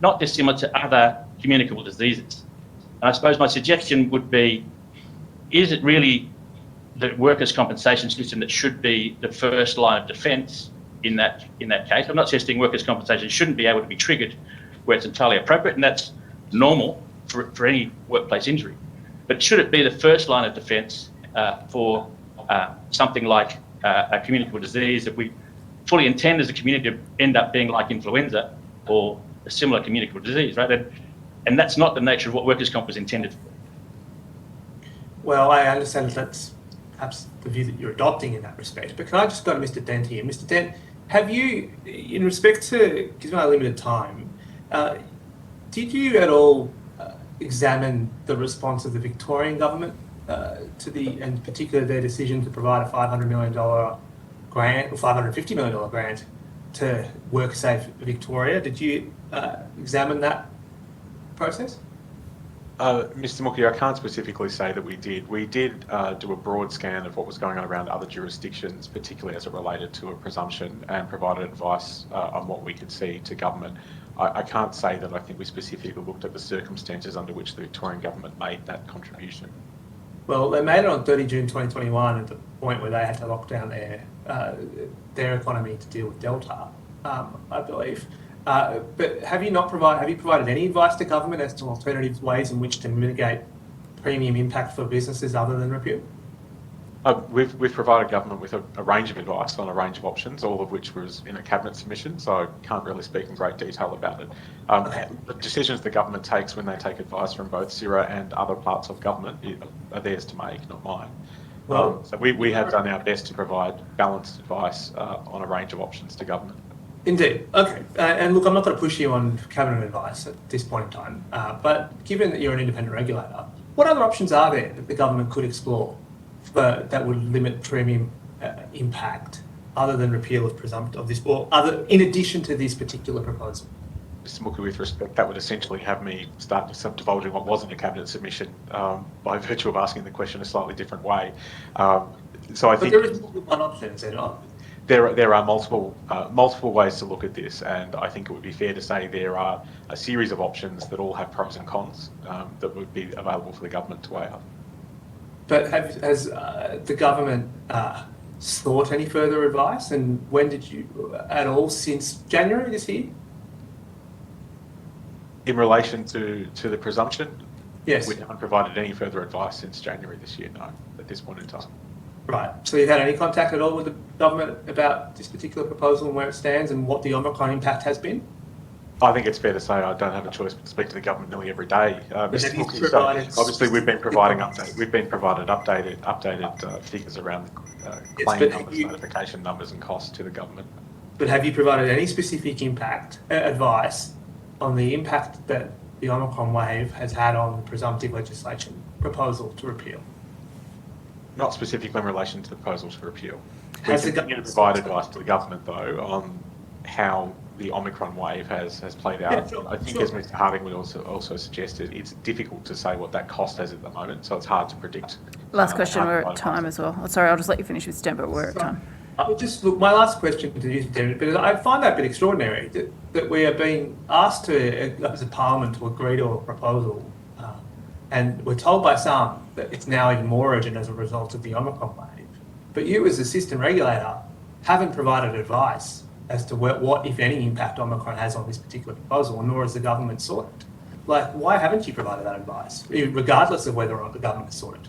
not dissimilar to other communicable diseases. And I suppose my suggestion would be, is it really the workers' compensation system that should be the first line of defence in that case? I'm not suggesting workers' compensation shouldn't be able to be triggered where it's entirely appropriate, and that's normal for any workplace injury. But should it be the first line of defence for something like a communicable disease that we fully intend as a community to end up being like influenza or a similar communicable disease, right? And that's not the nature of what workers' comp was intended for. Well, I understand that's perhaps the view that you're adopting in that respect, but can I just go to Mr. Dent here? Mr. Dent, have you, in respect to, given our limited time, did you at all examine the response of the Victorian government and particularly their decision to provide a $500 million grant or $550 million grant to WorkSafe Victoria? Did you examine that process? Mr. Mookie, I can't specifically say that we did. We did do a broad scan of what was going on around other jurisdictions, particularly as it related to a presumption, and provided advice on what we could see to government. I can't say that I think we specifically looked at the circumstances under which the Victorian government made that contribution. Well, they made it on 30 June 2021 at the point where they had to lock down their economy to deal with Delta, I believe. But have you provided any advice to government as to alternative ways in which to mitigate premium impact for businesses other than repeal? We've provided government with a range of advice on a range of options, all of which was in a cabinet submission, so I can't really speak in great detail about it. The decisions the government takes when they take advice from both CIRA and other parts of government are theirs to make, not mine. So we have done our best to provide balanced advice on a range of options to government. Indeed. Okay. And look, I'm not going to push you on cabinet advice at this point in time, but given that you're an independent regulator, what other options are there that the government could explore that would limit premium impact other than repeal of this, or in addition to this particular proposal? Mr. Mookie, with respect, that would essentially have me start divulging what wasn't a cabinet submission by virtue of asking the question a slightly different way. So I think there is more than one option, is there not? There are multiple ways to look at this, and I think it would be fair to say there are a series of options that all have pros and cons that would be available for the government to weigh up. But has the government sought any further advice, and when did you at all since January this year? In relation to the presumption, yes, we haven't provided any further advice since January this year. No, at this point in time. Right. So you've had any contact at all with the government about this particular proposal and where it stands and what the Omicron impact has been? I think it's fair to say I don't have a choice but to speak to the government nearly every day. Obviously, we've been provided updated figures around claim numbers, notification numbers, and costs to the government. But have you provided any specific advice on the impact that the Omicron wave has had on the presumptive legislation proposal to repeal? Not specifically in relation to the proposal to repeal. Has we the continue to provide advice to the government, though, on how the Omicron wave has played out. Yeah, sure, I think, as Mr. Harding would also suggested, it's difficult to say what that cost is at the moment, so it's hard to predict. Last question, we're at time as well. Oh, sorry, I'll just let you finish with Stem, but we're at time. My last question to you, but I find that a bit extraordinary that we are being asked to, as a parliament, to agree to a proposal, and we're told by some that it's now even more urgent as a result of the Omicron wave. But you, as a system regulator, haven't provided advice as to what, if any, impact Omicron has on this particular proposal, nor has the government sought it. Like, why haven't you provided that advice, regardless of whether or not the government has sought it?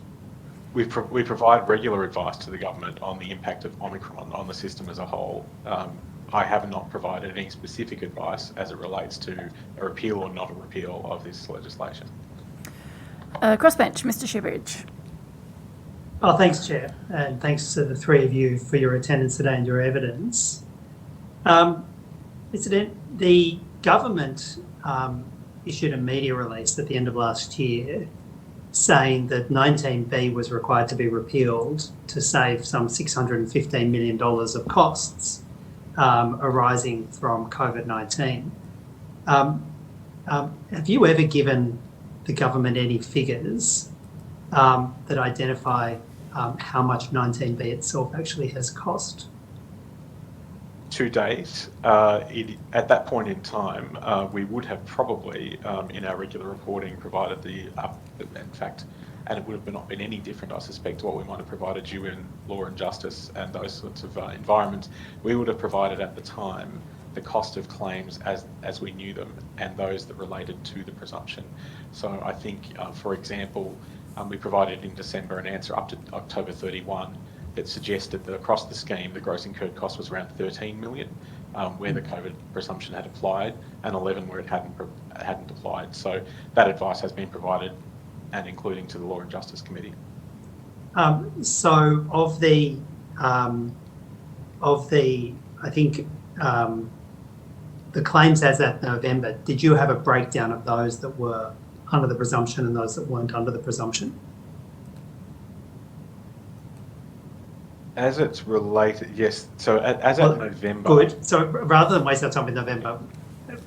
We provide regular advice to the government on the impact of Omicron on the system as a whole. I have not provided any specific advice as it relates to a repeal or not a repeal of this legislation. Crossbench, Mr. Sherbridge. Oh, thanks, Chair, and thanks to the three of you for your attendance today and your evidence. The government issued a media release at the end of last year saying that 19B was required to be repealed to save some $615 million of costs arising from COVID-19. Have you ever given the government any figures that identify how much 19B itself actually has cost? To date, at that point in time, we would have probably, in our regular reporting, provided in fact, and it would have not been any different, I suspect, to what we might have provided you in law and justice and those sorts of environments. We would have provided at the time the cost of claims as we knew them and those that related to the presumption. So I think, for example, we provided in December an answer up to October 31 that suggested that across the scheme, the gross incurred cost was around 13 million, where the COVID presumption had applied, and 11 where it hadn't applied. So that advice has been provided, and including to the Law and Justice Committee. So of the, I think, the claims as at November, did you have a breakdown of those that were under the presumption and those that weren't under the presumption? As it's related, yes. So as of November. Good. So rather than waste our time in November,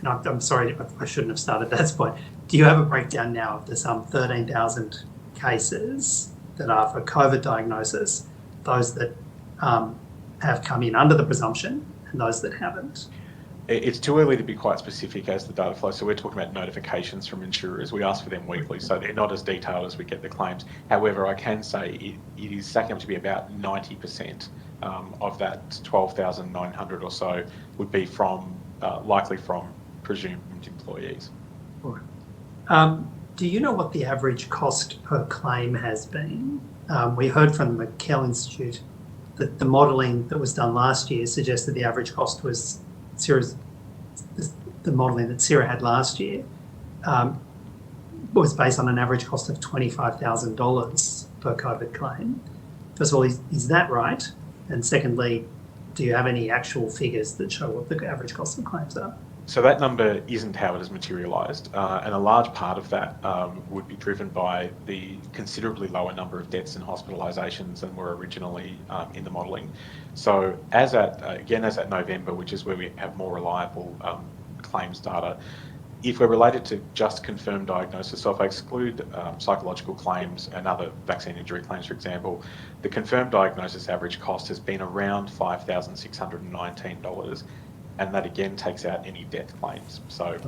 no, I'm sorry, I shouldn't have started at that point. Do you have a breakdown now of the some 13,000 cases that are for COVID diagnosis, those that have come in under the presumption and those that haven't? It's too early to be quite specific as the data flows. So we're talking about notifications from insurers. We ask for them weekly, so they're not as detailed as we get the claims. However, I can say it is stacking up to be about 90% of that 12,900 or so would be from likely from presumed employees. All right. Do you know what the average cost per claim has been? We heard from the McKell Institute that the modelling that was done last year suggested the average cost was the modelling that CIRA had last year was based on an average cost of $25,000 per COVID claim. First of all, is that right? And secondly, do you have any actual figures that show what the average cost of claims are? So that number isn't how it has materialised, and a large part of that would be driven by the considerably lower number of deaths and hospitalisations than were originally in the modelling. So as at November, which is where we have more reliable claims data, if we're related to just confirmed diagnosis, so if I exclude psychological claims and other vaccine injury claims, for example, the confirmed diagnosis average cost has been around $5,619, and that again takes out any death claims. So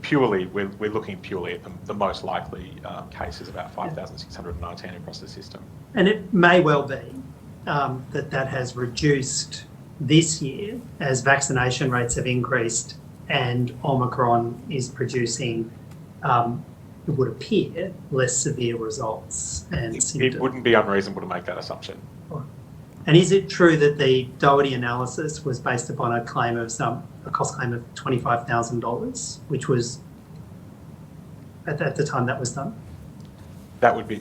purely, we're looking purely at the most likely case is about 5,619 across the system. And it may well be that has reduced this year as vaccination rates have increased and Omicron is producing, it would appear, less severe results and symptoms. It wouldn't be unreasonable to make that assumption. And is it true that the Doherty analysis was based upon a claim of a cost claim of $25,000, which was at the time that was done? That would be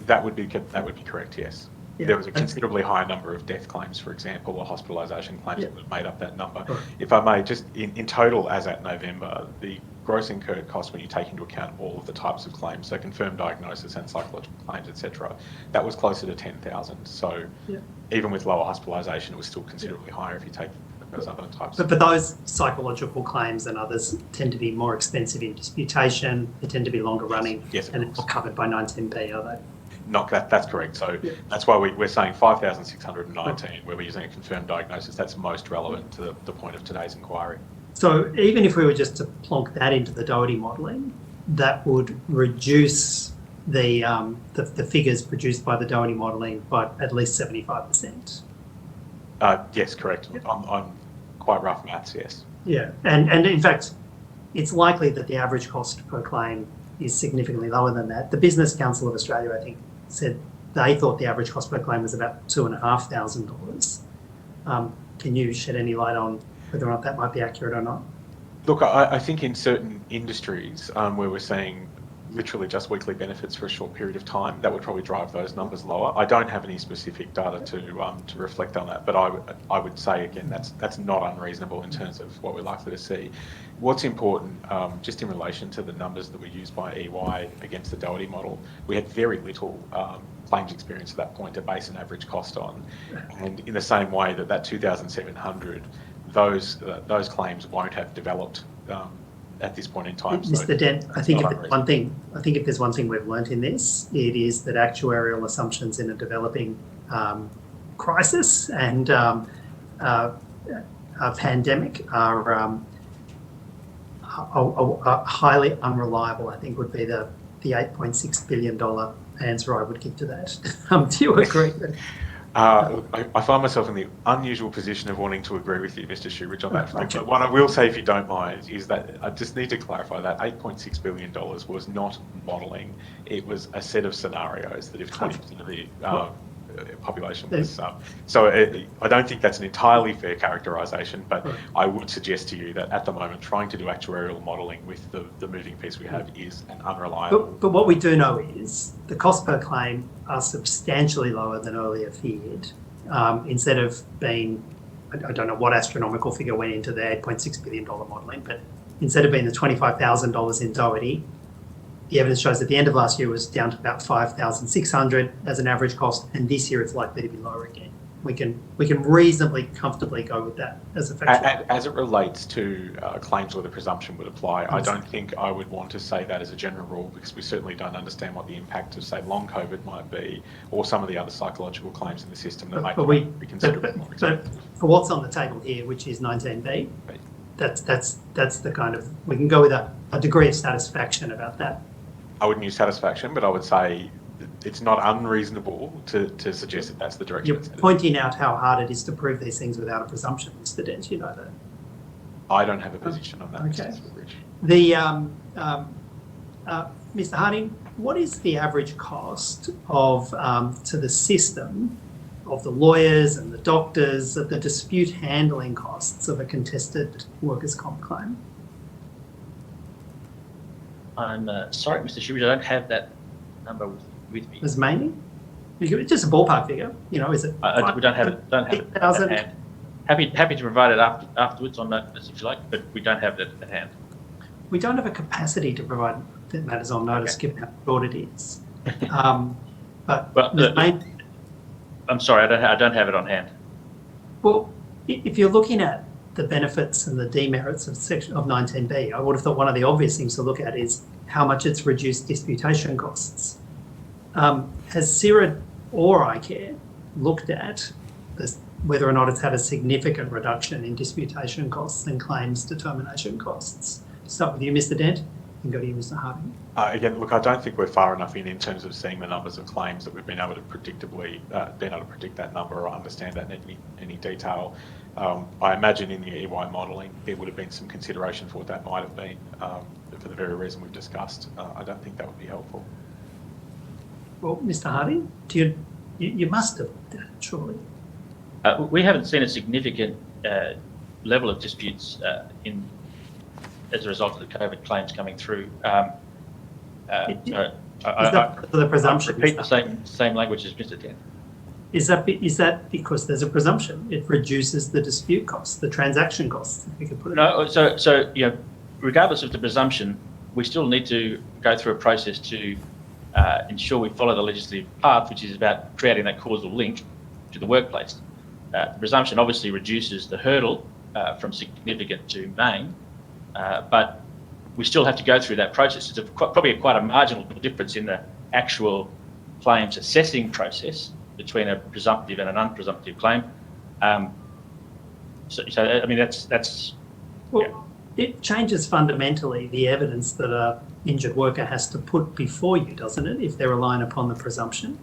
correct. Yes. Yeah. There was a considerably higher number of death claims, for example, or hospitalisation claims that made up that number. Right. If I may, just in total, as at November, the gross incurred cost when you take into account all of the types of claims, so confirmed diagnosis and psychological claims, etc., that was closer to 10,000. So even with lower hospitalisation, it was still considerably higher if you take those other types. But those psychological claims and others tend to be more expensive in disputation. They tend to be longer running, and it's not covered by 19B, are they? Not that's correct. So that's why we're saying 5,619, where we're using a confirmed diagnosis. That's most relevant to the point of today's inquiry. So even if we were just to plonk that into the Doherty modelling, that would reduce the figures produced by the Doherty modelling by at least 75%. Yes, correct. On quite rough maths, yes. Yeah, and in fact, it's likely that the average cost per claim is significantly lower than that. The Business Council of Australia, I think, said they thought the average cost per claim was about $2,500. Can you shed any light on whether or not that might be accurate or not? Look, I think in certain industries where we're seeing literally just weekly benefits for a short period of time, that would probably drive those numbers lower. I don't have any specific data to reflect on that, but I would say again that's not unreasonable in terms of what we're likely to see. What's important, just in relation to the numbers that were used by EY against the Doherty model, we had very little claims experience at that point to base an average cost on, and in the same way that 2,700, those claims won't have developed at this point in time. Mr. Dent, I think if there's one thing we've learnt in this, it is that actuarial assumptions in a developing crisis and a pandemic are highly unreliable, I think would be the $8.6 billion answer I would give to that. Do you agree? I find myself in the unusual position of wanting to agree with you, Mr. Shoebridge, on that front. But what I will say, if you don't mind, is that I just need to clarify that $8.6 billion was not modelling. It was a set of scenarios that if 20% of the population was... So I don't think that's an entirely fair characterisation, but I would suggest to you that at the moment, trying to do actuarial modelling with the moving piece we have is an unreliable... But what we do know is the cost per claim are substantially lower than earlier feared. Instead of being, I don't know what astronomical figure went into the $8.6 billion modelling, but instead of being the $25,000 in Doherty, the evidence shows at the end of last year was down to about 5,600 as an average cost, and this year it's likely to be lower again. We can reasonably comfortably go with that as a factor. As it relates to claims where the presumption would apply, I don't think I would want to say that as a general rule, because we certainly don't understand what the impact of, say, long COVID might be, or some of the other psychological claims in the system that be considerably more expensive. For what's on the table here, which is 19B, that's the kind of, we can go with a degree of satisfaction about that. I wouldn't use satisfaction, but I would say it's not unreasonable to suggest that that's the direction. You're pointing out how hard it is to prove these things without a presumption, Mr. Dent, you know that. I don't have a position on that, okay. Mr. Rich. Mr. Harding, what is the average cost of to the system of the lawyers and the doctors of the dispute handling costs of a contested workers' comp claim? I'm sorry, Mr. Shoebridge, I don't have that number with me. As mainly? Just a ballpark figure, you know, is it? We don't have it at hand. Happy to provide it afterwards on notice if you like, but we don't have it at hand. We don't have a capacity to provide matters on notice, given how short it is. I'm sorry, I don't have it on hand. Well, if you're looking at the benefits and the demerits of section of 19B. I would have thought one of the obvious things to look at is how much it's reduced disputation costs. Has CIRA or iCare looked at this, whether or not it's had a significant reduction in disputation costs and claims determination costs? Start with you, Mr. Dent, and go to you, Mr. Harding. Again, look, I don't think we're far enough in terms of seeing the numbers of claims that we've been able to predictably predict that number or understand that in any detail. I imagine in the EY modelling there would have been some consideration for what that might have been, for the very reason we've discussed. I don't think that would be helpful. Well, Mr. Harding, you must have looked at it, surely. We haven't seen a significant level of disputes as a result of the COVID claims coming through. Is that the presumption? I repeat the same language as Mr. Dent. Is that because there's a presumption? It reduces the dispute costs, the transaction costs, if we could put it. No, so regardless of the presumption, we still need to go through a process to ensure we follow the legislative path, which is about creating that causal link to the workplace. The presumption obviously reduces the hurdle from significant to main, but we still have to go through that process. It's probably quite a marginal difference in the actual claims assessing process between a presumptive and an unpresumptive claim. So I mean, that's. Well, it changes fundamentally the evidence that a injured worker has to put before you, doesn't it, if they're relying upon the presumption?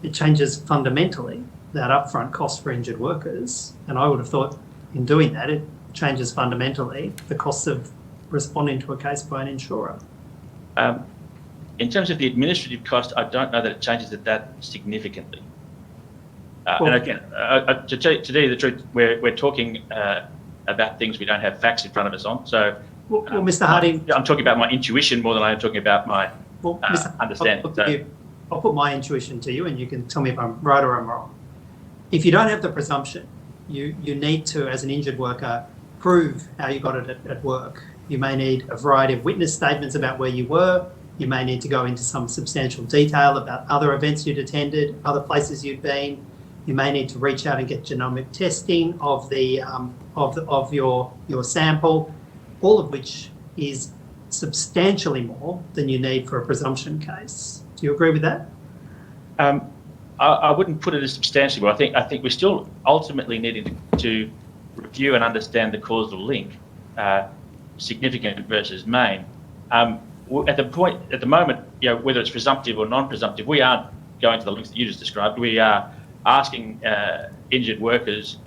It changes fundamentally that upfront cost for injured workers, and I would have thought in doing that, it changes fundamentally the costs of responding to a case by an insurer. In terms of the administrative cost, I don't know that it changes it that significantly. And again, to tell you the truth, we're talking about things we don't have facts in front of us on. So, well, Mr. Harding, I'm talking about my intuition more than I am talking about my understanding. I'll put my intuition to you, and you can tell me if I'm right or I'm wrong. If you don't have the presumption, you need to, as an injured worker, prove how you got it at work. You may need a variety of witness statements about where you were. You may need to go into some substantial detail about other events you'd attended, other places you'd been. You may need to reach out and get genomic testing of your sample, all of which is substantially more than you need for a presumption case. Do you agree with that? I wouldn't put it as substantially, but I think we still ultimately needed to review and understand the causal link, significant versus main. At the moment, whether it's presumptive or non-presumptive, we aren't going to the links that you just described. We are asking injured workers,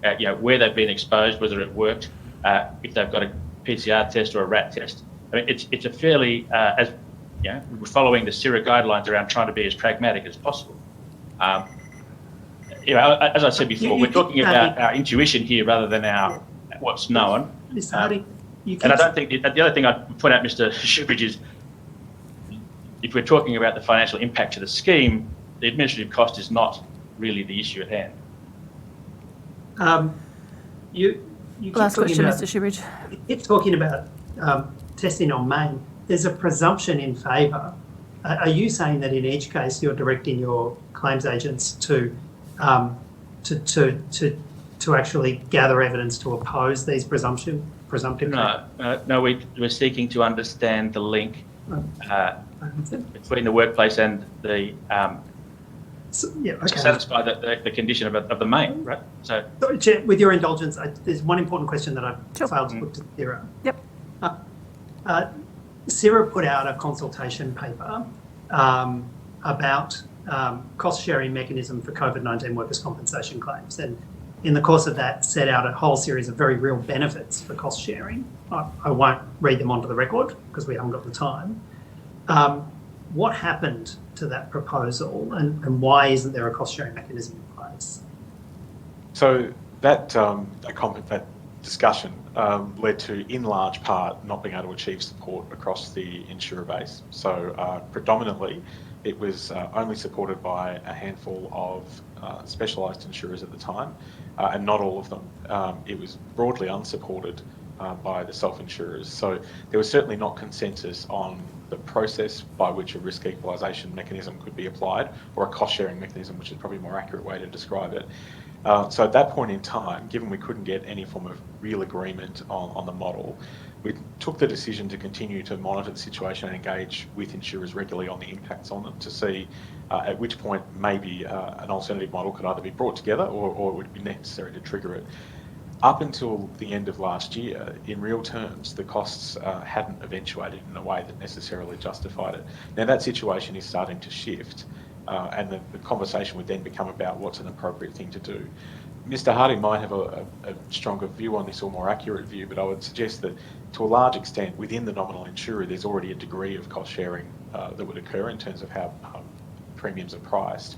where they've been exposed, whether it worked, if they've got a PCR test or a RAT test. I mean, it's a fairly, we're following the CIRA guidelines around trying to be as pragmatic as possible. As I said before, we're talking about our intuition here rather than what's known. Mr. Harding, and I don't think the other thing I'd point out, Mr. Shoebridge, is if we're talking about the financial impact to the scheme, the administrative cost is not really the issue at hand. Last question, Mr. Shoebridge. You keep talking about testing on main. There's a presumption in favour. Are you saying that in each case you're directing your claims agents to actually gather evidence to oppose these presumptive claims? No, we're seeking to understand the link between the workplace and the to satisfy the condition of the main, right? So, Chair, with your indulgence, there's one important question that I've failed to put to CIRA. Yep. CIRA put out a consultation paper about cost-sharing mechanism for COVID-19 workers' compensation claims, and in the course of that set out a whole series of very real benefits for cost-sharing. I won't read them onto the record because we haven't got the time. What happened to that proposal, and why isn't there a cost-sharing mechanism in place? So that discussion led to, in large part, not being able to achieve support across the insurer base. So predominantly, it was only supported by a handful of specialised insurers at the time, and not all of them. It was broadly unsupported by the self-insurers. So there was certainly not consensus on the process by which a risk equalisation mechanism could be applied, or a cost-sharing mechanism, which is probably a more accurate way to describe it. So at that point in time, given we couldn't get any form of real agreement on the model, we took the decision to continue to monitor the situation and engage with insurers regularly on the impacts on them to see at which point maybe an alternative model could either be brought together or it would be necessary to trigger it. Up until the end of last year, in real terms, the costs hadn't eventuated in a way that necessarily justified it. Now that situation is starting to shift, and the conversation would then become about what's an appropriate thing to do. Mr. Harding might have a stronger view on this or more accurate view, but I would suggest that to a large extent within the nominal insurer there's already a degree of cost sharing that would occur in terms of how premiums are priced.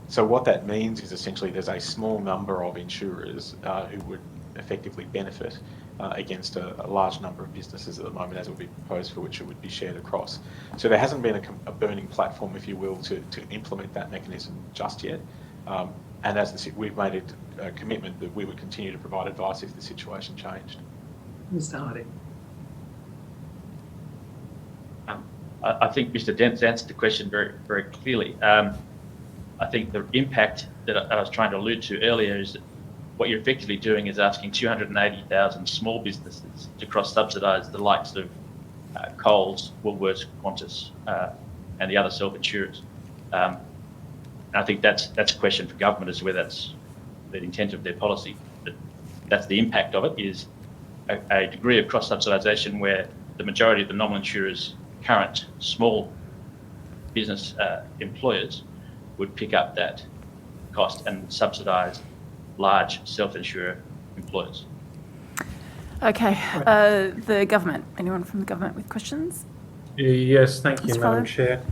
So what that means is essentially there's a small number of insurers who would effectively benefit against a large number of businesses at the moment, as it would be proposed, for which it would be shared across. So there hasn't been a burning platform, if you will, to implement that mechanism just yet. And as we've made a commitment that we would continue to provide advice if the situation changed. Mr. Harding. I think Mr. Dent's answered the question very, very clearly. I think the impact that I was trying to allude to earlier is that what you're effectively doing is asking 280,000 small businesses to cross-subsidise the likes of Coles, Woolworths, Qantas, and the other self-insurers. And I think that's a question for government as to whether that's the intent of their policy. But that's the impact of it, is a degree of cross-subsidisation where the majority of the nominal insurers' current small business employers would pick up that cost and subsidise large self-insurer employers. Okay, the government. Anyone from the government with questions? Yes, thank you, Madam Chair.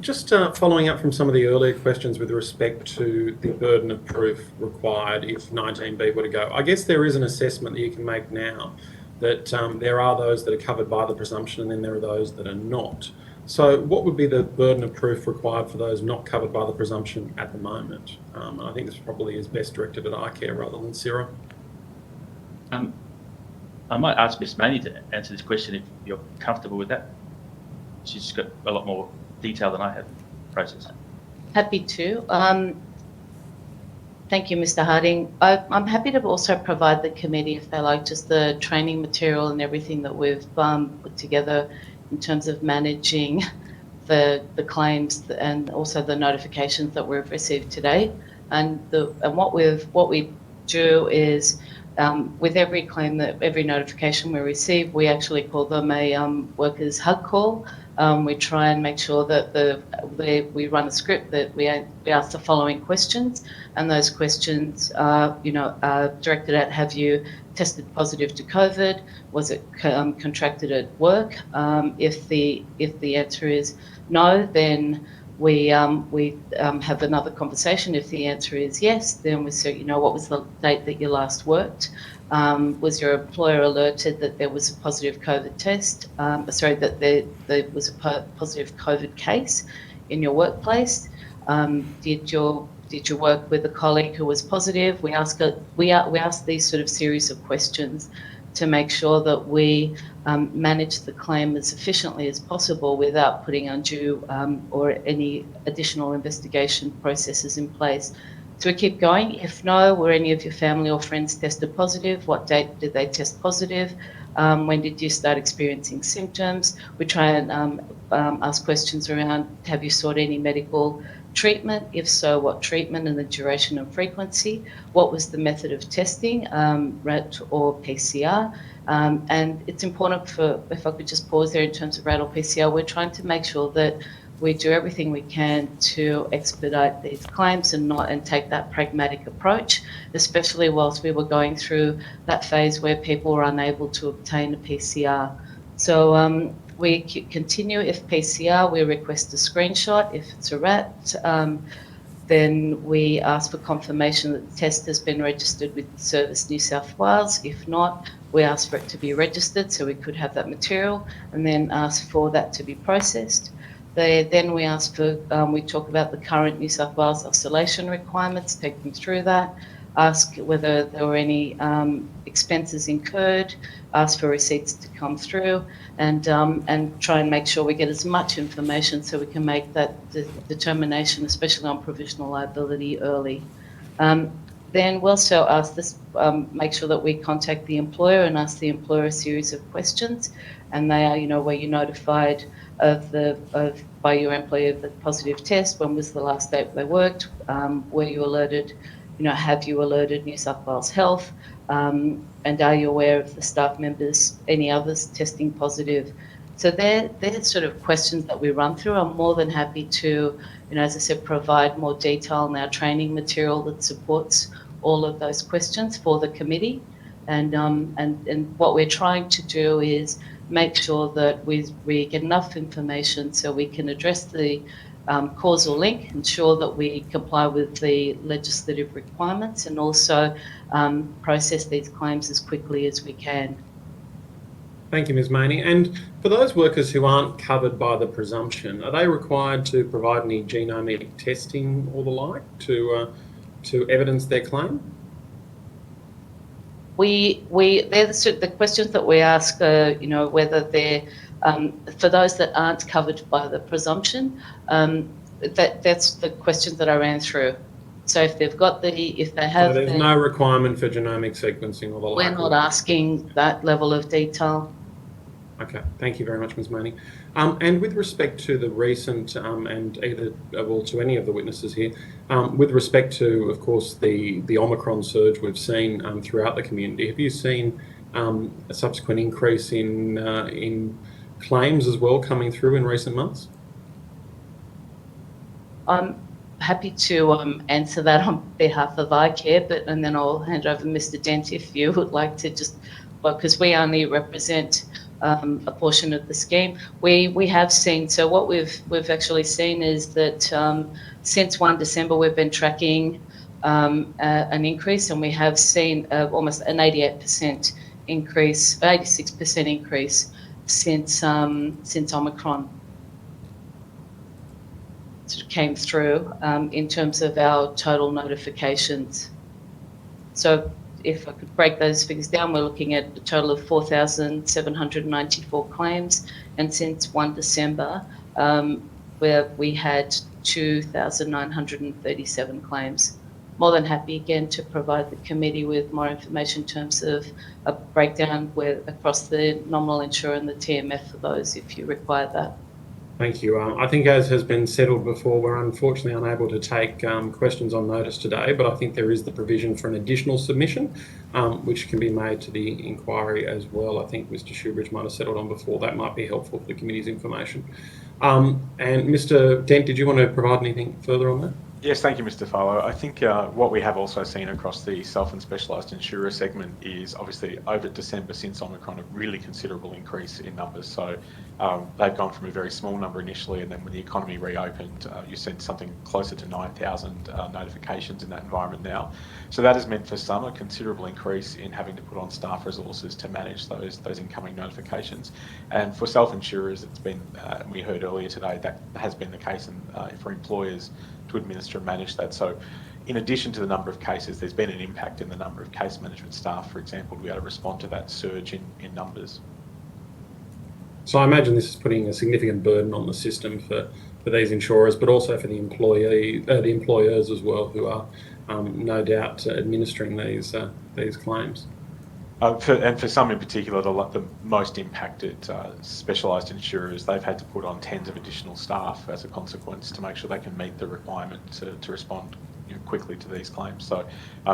Just following up from some of the earlier questions with respect to the burden of proof required if 19B were to go. I guess there is an assessment that you can make now that there are those that are covered by the presumption and then there are those that are not. So what would be the burden of proof required for those not covered by the presumption at the moment? And I think this probably is best directed at iCare rather than CIRA. I might ask Ms. Maney to answer this question if you're comfortable with that. She's got a lot more detail than I have processed. Happy to. Thank you, Mr. Harding. I'm happy to also provide the committee, if they like, just the training material and everything that we've put together in terms of managing the claims and also the notifications that we've received today. And what we do is with every claim, every notification we receive, we actually call them a workers' hug call. We try and make sure that we run a script that we ask the following questions, and those questions are directed at: have you tested positive to COVID? Was it contracted at work? If the answer is no, then we have another conversation. If the answer is yes, then we say, what was the date that you last worked? Was your employer alerted that there was a positive COVID test? That there was a positive COVID case in your workplace? Did you work with a colleague who was positive? We ask these sort of series of questions to make sure that we manage the claim as efficiently as possible without putting undue or any additional investigation processes in place. So we keep going. If no, were any of your family or friends tested positive? What date did they test positive? When did you start experiencing symptoms? We try and ask questions around, have you sought any medical treatment? If so, what treatment and the duration and frequency? What was the method of testing, RAT or PCR? And it's important if I could just pause there in terms of RAT or PCR, we're trying to make sure that we do everything we can to expedite these claims and take that pragmatic approach, especially whilst we were going through that phase where people were unable to obtain a PCR. So we continue. If PCR, we request a screenshot. If it's a RAT, then we ask for confirmation that the test has been registered with Service New South Wales. If not, we ask for it to be registered so we could have that material, and then ask for that to be processed. Then we ask for, we talk about the current New South Wales isolation requirements, take them through that, ask whether there were any expenses incurred, ask for receipts to come through, and try and make sure we get as much information so we can make that determination, especially on provisional liability, early. Then we'll also ask this, make sure that we contact the employer and ask the employer a series of questions, and they are, were you notified by your employer of the positive test? When was the last date they worked? Were you alerted? Have you alerted New South Wales Health? And are you aware of the staff members, any others testing positive? So they're sort of questions that we run through. I'm more than happy to, as I said, provide more detail in our training material that supports all of those questions for the committee. And what we're trying to do is make sure that we get enough information so we can address the causal link, ensure that we comply with the legislative requirements, and also process these claims as quickly as we can. Thank you, Ms. Maney. And for those workers who aren't covered by the presumption, are they required to provide any genomic testing or the like to evidence their claim? They're the questions that we ask, whether they're, for those that aren't covered by the presumption, that's the questions that I ran through. So if they've got if they have... So there's no requirement for genomic sequencing or the like? We're not asking that level of detail. Okay, thank you very much, Ms. Maney. And with respect to the recent, and to any of the witnesses here, with respect to, of course, the Omicron surge we've seen throughout the community, have you seen a subsequent increase in claims as well coming through in recent months? I'm happy to answer that on behalf of iCare, and then I'll hand over Mr. Dent if you would like to because we only represent a portion of the scheme. We have seen, so what we've actually seen is that since 1 December we've been tracking an increase, and we have seen almost an 88% increase, 86% increase since Omicron came through in terms of our total notifications. So if I could break those figures down, we're looking at a total of 4,794 claims, and since 1 December, where we had 2,937 claims. More than happy again to provide the committee with more information in terms of a breakdown across the nominal insurer and the TMF for those if you require that. Thank you. I think, as has been settled before, we're unfortunately unable to take questions on notice today, but I think there is the provision for an additional submission, which can be made to the inquiry as well. I think Mr. Shoebridge might have settled on before. That might be helpful for the committee's information. And Mr. Dent, did you want to provide anything further on that? Yes, thank you, Mr. Farlow. I think what we have also seen across the self and specialised insurer segment is obviously over December since Omicron a really considerable increase in numbers. So they've gone from a very small number initially, and then when the economy reopened, you've seen something closer to 9,000 notifications in that environment now. So that has meant for some a considerable increase in having to put on staff resources to manage those incoming notifications. And for self-insurers, it's been, we heard earlier today, that has been the case for employers to administer and manage that. So in addition to the number of cases, there's been an impact in the number of case management staff, for example, to be able to respond to that surge in numbers. So I imagine this is putting a significant burden on the system for these insurers, but also for the employers as well, who are no doubt administering these claims. And for some in particular, the most impacted specialised insurers, they've had to put on tens of additional staff as a consequence to make sure they can meet the requirement to respond quickly to these claims. So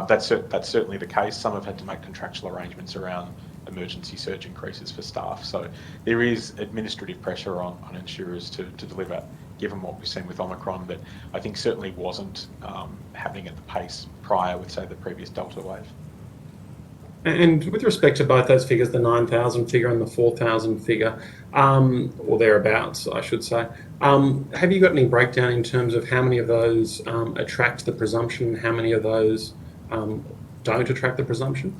that's certainly the case. Some have had to make contractual arrangements around emergency surge increases for staff. So there is administrative pressure on insurers to deliver, given what we've seen with Omicron, that I think certainly wasn't happening at the pace prior with, say, the previous Delta wave. And with respect to both those figures, the 9,000 figure and the 4,000 figure, or thereabouts, I should say, have you got any breakdown in terms of how many of those attract the presumption, how many of those don't attract the presumption?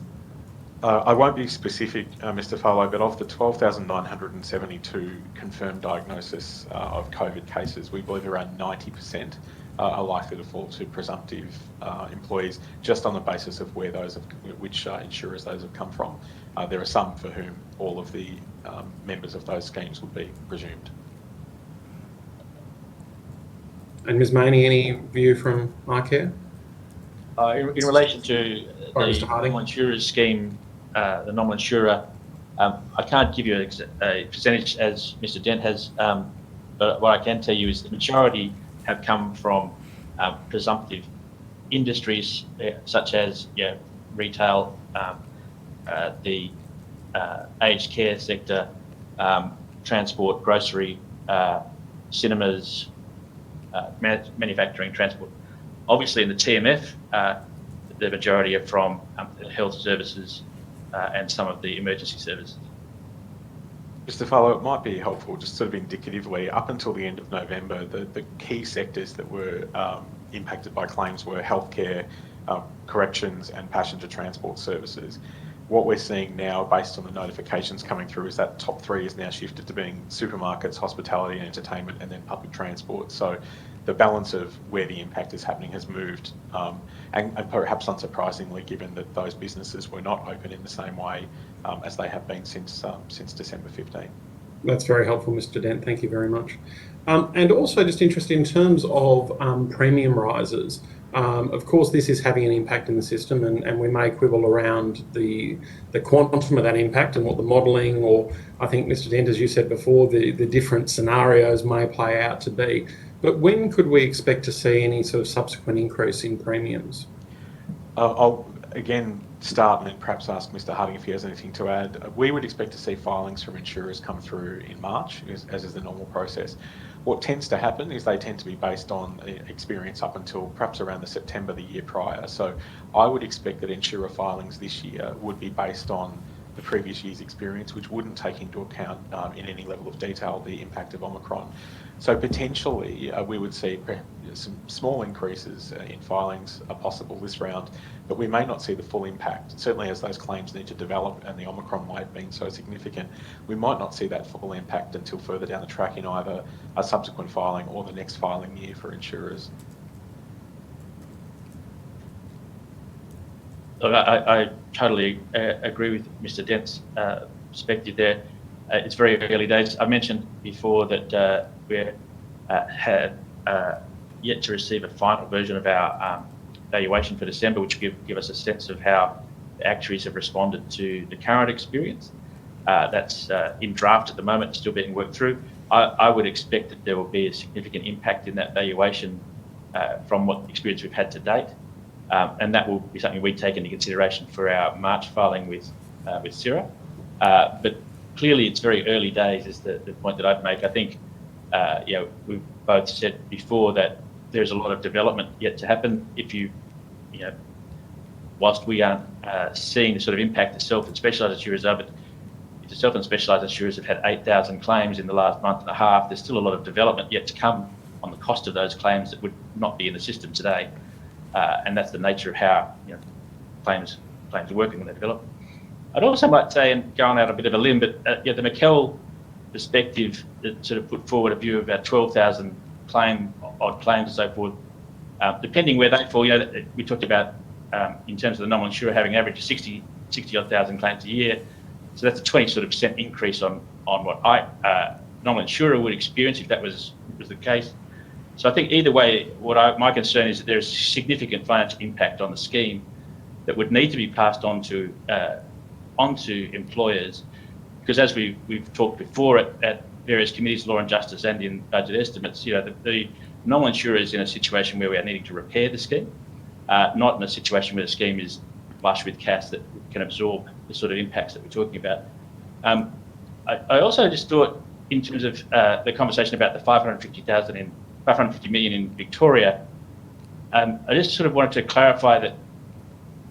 I won't be specific, Mr. Farlow, but of the 12,972 confirmed diagnosis of COVID cases, we believe around 90% are likely to fall to presumptive employees, just on the basis of which insurers those have come from. There are some for whom all of the members of those schemes would be presumed. And Ms. Maney, any view from iCare? In relation to Sorry, the Mr. Harding. nominal insurers scheme, the nominal insurer, I can't give you a percentage as Mr. Dent has, but what I can tell you is the majority have come from presumptive industries such as retail, the aged care sector, transport, grocery, cinemas, manufacturing, transport. Obviously in the TMF, the majority are from health services and some of the emergency services. Mr. Farlow, it might be helpful, just sort of indicatively, up until the end of November, the key sectors that were impacted by claims were healthcare, corrections and passenger transport services. What we're seeing now, based on the notifications coming through, is that top three is now shifted to being supermarkets, hospitality and entertainment, and then public transport. So the balance of where the impact is happening has moved, and perhaps unsurprisingly, given that those businesses were not open in the same way as they have been since December 15. That's very helpful, Mr. Dent. Thank you very much. And also just interested in terms of premium rises. Of course, this is having an impact in the system, and we may quibble around the quantum of that impact and what the modelling, or I think, Mr. Dent, as you said before, the different scenarios may play out to be. But when could we expect to see any sort of subsequent increase in premiums? I'll again start and then perhaps ask Mr. Harding if he has anything to add. We would expect to see filings from insurers come through in March, as is the normal process. What tends to happen is they tend to be based on experience up until perhaps around the September the year prior. So I would expect that insurer filings this year would be based on the previous year's experience, which wouldn't take into account in any level of detail the impact of Omicron. So potentially we would see some small increases in filings are possible this round, but we may not see the full impact. Certainly as those claims need to develop and the Omicron wave being so significant, we might not see that full impact until further down the track in either a subsequent filing or the next filing year for insurers. Look, I totally agree with Mr. Dent's perspective there. It's very early days. I mentioned before that we had yet to receive a final version of our valuation for December, which give us a sense of how the actuaries have responded to the current experience. That's in draft at the moment, still being worked through. I would expect that there will be a significant impact in that valuation from what experience we've had to date. And that will be something we take into consideration for our March filing with CIRA. But clearly it's very early days is the point that I'd make. I think we've both said before that there's a lot of development yet to happen. If whilst we aren't seeing the sort of impact that self and specialised insurers are, but if the self and specialised insurers have had 8,000 claims in the last month and a half, there's still a lot of development yet to come on the cost of those claims that would not be in the system today. And that's the nature of how claims are working when they develop. I'd also might say, and going out a bit of a limb, but the McKell perspective that sort of put forward a view of about 12,000 odd claims and so forth, depending where they fall. We talked about in terms of the nominal insurer having average of 60 odd thousand claims a year, so that's a 20% increase on what nominal insurer would experience if that was the case. So I think either way, my concern is that there's significant financial impact on the scheme that would need to be passed on to onto employers, because as we've talked before at various committees, law and justice, and in budget estimates, the nominal insurer is in a situation where we are needing to repair the scheme, not in a situation where the scheme is flush with cash that can absorb the sort of impacts that we're talking about. I also just thought, in terms of the conversation about the 550 million in Victoria, I just sort of wanted to clarify that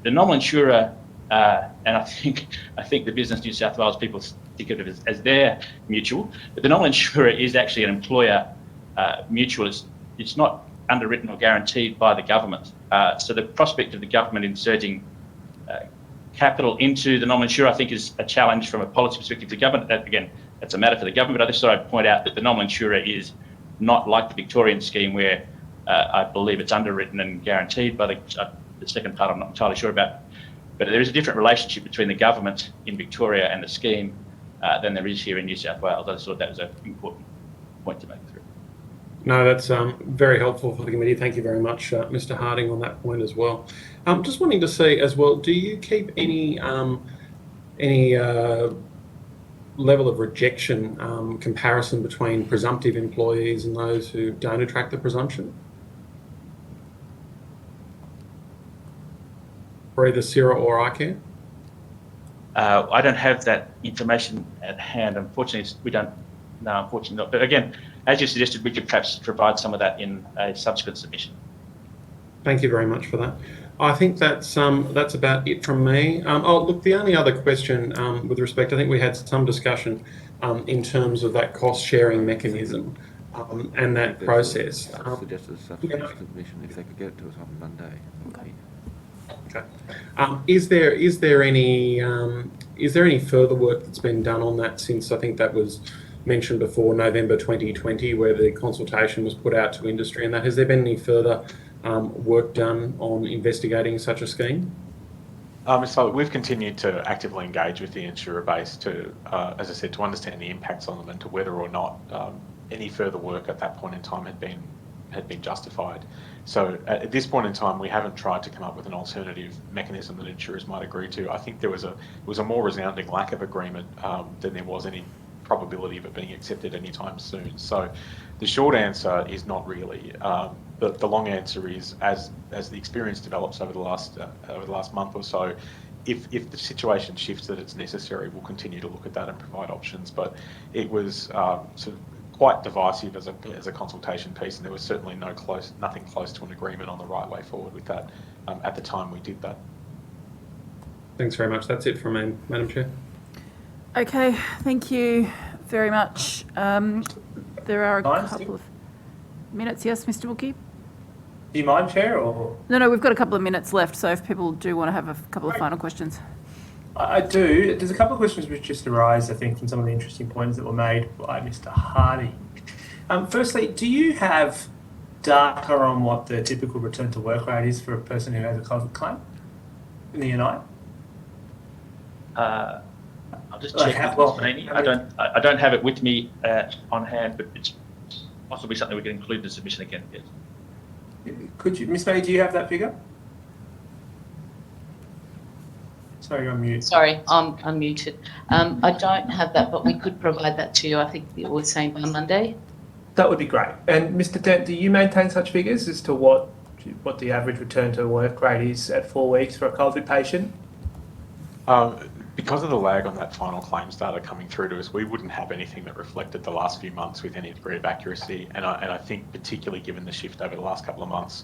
the nominal insurer, and I think the Business New South Wales people think of it as their mutual, but the nominal insurer is actually an employer mutual. It's not underwritten or guaranteed by the government. So the prospect of the government inserting capital into the nominal insurer, I think, is a challenge from a policy perspective to government. That, again, that's a matter for the government, but I just thought I'd point out that the nominal insurer is not like the Victorian scheme, where I believe it's underwritten and guaranteed by the second part I'm not entirely sure about. But there is a different relationship between the government in Victoria and the scheme than there is here in New South Wales. I just thought that was an important point to make through. No, that's very helpful for the committee. Thank you very much, Mr. Harding, on that point as well. Just wanting to see as well, do you keep any level of rejection comparison between presumptive employees and those who don't attract the presumption? For either CIRA or iCare? I don't have that information at hand. Unfortunately, we don't know, unfortunately not. But again, as you suggested, we could perhaps provide some of that in a subsequent submission. Thank you very much for that. I think that's about it from me. Oh, look, the only other question with respect, I think we had some discussion in terms of that cost-sharing mechanism and that process. Suggested submission if they could get it to us on Monday. Okay. Is there any further work that's been done on that since I think that was mentioned before November 2020, where the consultation was put out to industry, and that has there been any further work done on investigating such a scheme? So we've continued to actively engage with the insurer base to, as I said, to understand the impacts on them and to whether or not any further work at that point in time had been justified. So at this point in time, we haven't tried to come up with an alternative mechanism that insurers might agree to. I think there was a more resounding lack of agreement than there was any probability of it being accepted anytime soon. So the short answer is not really. The long answer is, as the experience develops over the last month or so, if the situation shifts that it's necessary, we'll continue to look at that and provide options. But it was sort of quite divisive as a consultation piece, and there was certainly nothing close to an agreement on the right way forward with that at the time we did that. Thanks very much. That's it from me, Madam Chair. Okay, thank you very much. There are a couple of minutes. Yes, Mr. Wilkie? Do you mind, Chair? Or No, we've got a couple of minutes left, so if people do want to have a couple of final questions. I do. There's a couple of questions which just arise, I think, from some of the interesting points that were made by Mr. Harding. Firstly, do you have data on what the typical return to work rate is for a person who has a COVID claim in the United? I'll just check. I don't have it with me on hand, but it's possibly something we can include in the submission again. Yes. Could you, Ms. May, do you have that figure? Sorry, you're on mute. Sorry, I'm muted. I don't have that, but we could provide that to you. I think you were saying by Monday. That would be great. And Mr. Dent, do you maintain such figures as to what the average return to work rate is at 4 weeks for a COVID patient? Because of the lag on that final claims data coming through to us, we wouldn't have anything that reflected the last few months with any degree of accuracy. And I think particularly given the shift over the last couple of months,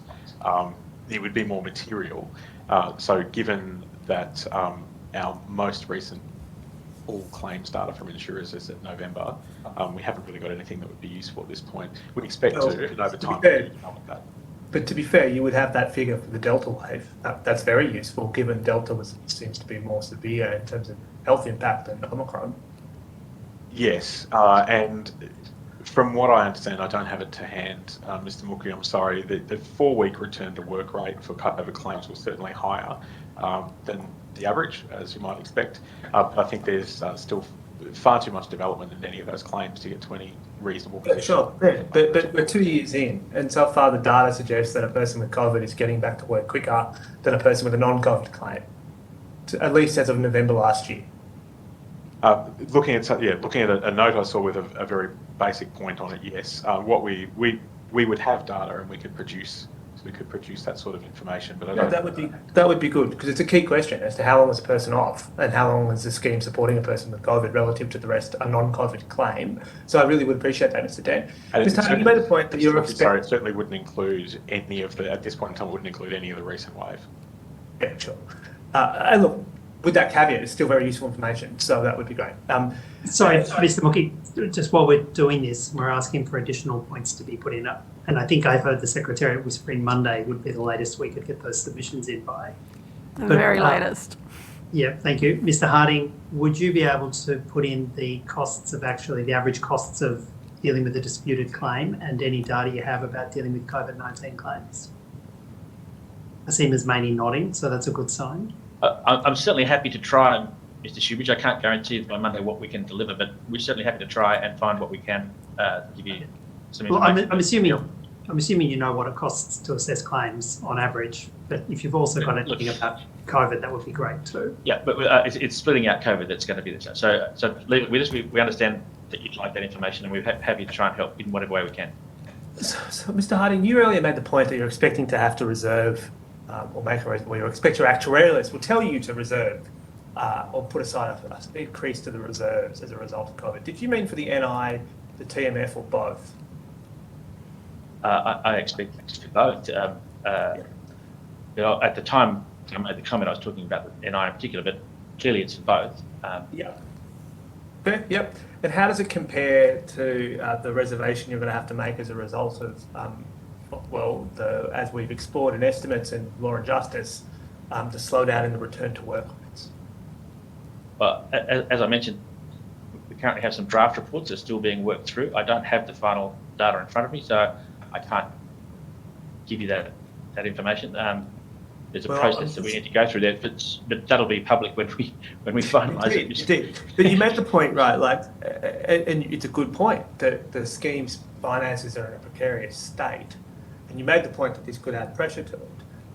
it would be more material. So given that our most recent all claims data from insurers is at November, we haven't really got anything that would be useful at this point. We expect to over time to develop that. But to be fair, you would have that figure for the Delta wave. That's very useful, given Delta seems to be more severe in terms of health impact than Omicron. Yes, and from what I understand, I don't have it to hand, Mr. Mookie, I'm sorry, the 4-week return to work rate for cut-over claims was certainly higher than the average, as you might expect. But I think there's still far too much development in any of those claims to get to any reasonable position. Sure, yeah. But we're 2 years in, and so far the data suggests that a person with COVID is getting back to work quicker than a person with a non-COVID claim, at least as of November last year. Looking at a note I saw with a very basic point on it, yes. What we would have data and we could produce that sort of information, but I don't. That would be good, because it's a key question as to how long is a person off and how long is the scheme supporting a person with COVID relative to the rest a non-COVID claim. So I really would appreciate that, Mr. Dan. Mr. Harding, you made a point that you're expecting. Sorry, it certainly wouldn't include any of the, at this point in time, it wouldn't include any of the recent wave. Yeah, sure. And look, with that caveat, it's still very useful information, so that would be great. Sorry, Mr. Mookie, just while we're doing this, we're asking for additional points to be put in, and I think I heard the Secretariat whispering Monday would be the latest we could get those submissions in by. The very latest. Yeah, thank you. Mr. Harding, would you be able to put in the costs of the average costs of dealing with a disputed claim and any data you have about dealing with COVID-19 claims? I see Ms. Maney nodding, so that's a good sign. I'm certainly happy to try, Mr. Shoebridge. I can't guarantee by Monday what we can deliver, but we're certainly happy to try and find what we can give you some Well, information. I'm assuming you know what it costs to assess claims on average, but if you've also got anything about COVID, that would be great too. Yeah, but it's splitting out COVID that's going to be the same. So leave it with us. We understand that you'd like that information, and we're happy to try and help in whatever way we can. So, Mr. Harding, you earlier made the point that you're expecting to have to reserve or you expect your actuarialist will tell you to reserve or put aside an increase to the reserves as a result of COVID. Did you mean for the NI, the TMF, or both? I expect both. At the time I made the comment, I was talking about the NI in particular, but clearly it's both. Yeah. Okay, yep. And how does it compare to the reservation you're going to have to make as a result of, as we've explored in estimates and law and justice, the slowdown in the return to work rates? Well, as I mentioned, we currently have some draft reports that are still being worked through. I don't have the final data in front of me, so I can't give you that information. There's a process that we need to go through there, but that'll be public when we finalise it. But you made the point, right? And it's a good point that the scheme's finances are in a precarious state, and you made the point that this could add pressure to it.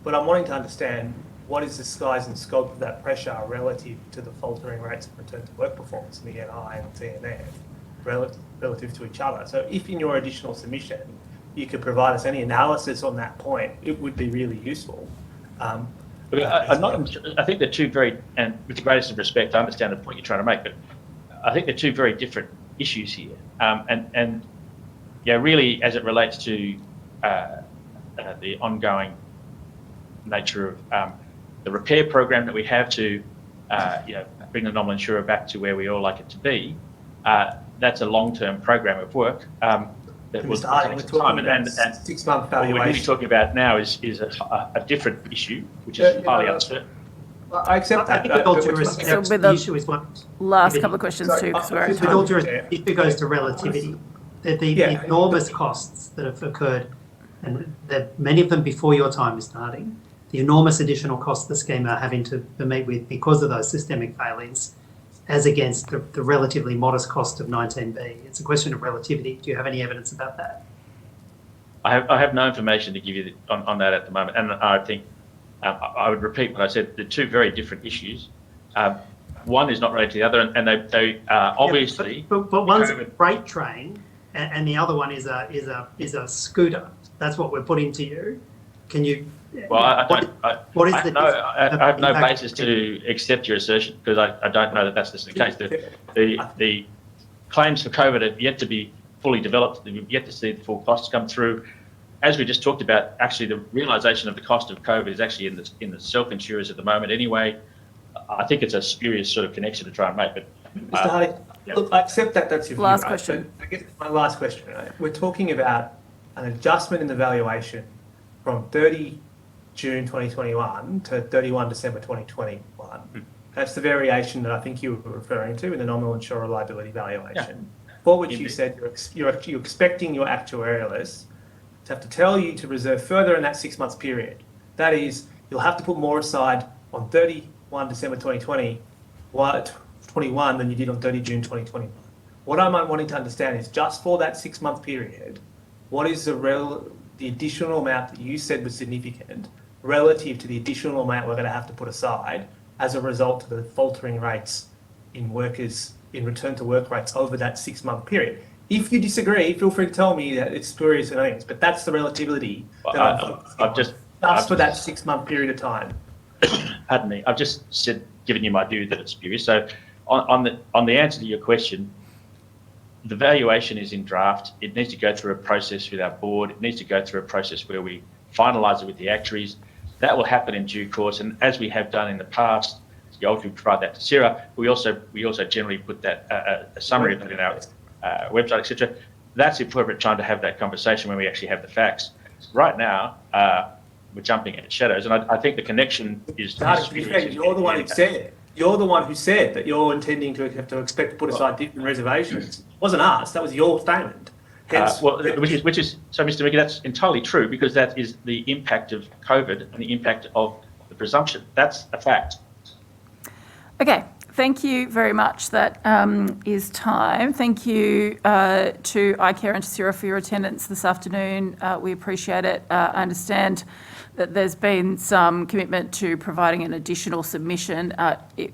But I'm wanting to understand what is the size and scope of that pressure relative to the faltering rates of return to work performance in the NI and TNF relative to each other. So if in your additional submission you could provide us any analysis on that point, it would be really useful. I think they're two very, and with the greatest of respect, I understand the point you're trying to make, but I think they're two very different issues here. Really, as it relates to the ongoing nature of the repair program that we have to, bring the nominal insurer back to where we all like it to be, that's a long-term program of work. That was we're talking about 6-month valuation. What we're really talking about now is a different issue, which is highly uncertain. I accept that. With all due respect, the issue is one. Last couple of questions too, because we're With all due respect, if it goes to relativity, the enormous costs that have occurred, and many of them before your time, Mr. Harding, the enormous additional costs the scheme are having to meet with because of those systemic failings, as against the relatively modest cost of 19B. It's a question of relativity. Do you have any evidence about that? I have no information to give you on that at the moment, and I think I would repeat what I said. They're two very different issues. One is not related to the other, and they obviously. But one's a freight train, and the other one is a scooter. That's what we're putting to you. Can you? Well, I have no basis to accept your assertion because I don't know that that's the case. The claims for COVID have yet to be fully developed. We've yet to see the full costs come through. As we just talked about, actually the realisation of the cost of COVID is actually in the self-insurers at the moment anyway. I think it's a spurious sort of connection to try and make. But Mr. Harding, look, I accept that that's your view, last right? question. So I guess my last question, right? We're talking about an adjustment in the valuation from 30 June 2021 to 31 December 2021. That's the variation that I think you were referring to in the nominal insurer liability valuation. For which you said you're expecting your actuarialist to have to tell you to reserve further in that 6 months period. That is, you'll have to put more aside on 31 December 2021 than you did on 30 June 2021. What I'm wanting to understand is just for that 6 month period, what is the additional amount that you said was significant relative to the additional amount we're going to have to put aside as a result of the faltering rates in return to work rates over that 6 month period. If you disagree, feel free to tell me that it's spurious and things, but that's the relativity I've just for that 6 month period of time. Pardon me. I've just given you my view that it's spurious. So on the answer to your question, the valuation is in draft. It needs to go through a process with our board. It needs to go through a process where we finalise it with the actuaries. That will happen in due course, and as we have done in the past, we provide that to Sarah. We also generally put that a summary of it in our website, etc. That's the appropriate time to have that conversation when we actually have the facts. Right now, we're jumping at shadows, and I think the connection is. You're the one who said it. You're the one who said that you're intending to have to expect to put aside different reservations. It wasn't us. That was your statement. Which is so, Mr. Mickey, that's entirely true because that is the impact of COVID and the impact of the presumption. That's a fact. Okay, thank you very much. That is time. Thank you to iCare and to Sarah for your attendance this afternoon. We appreciate it. I understand that there's been some commitment to providing an additional submission.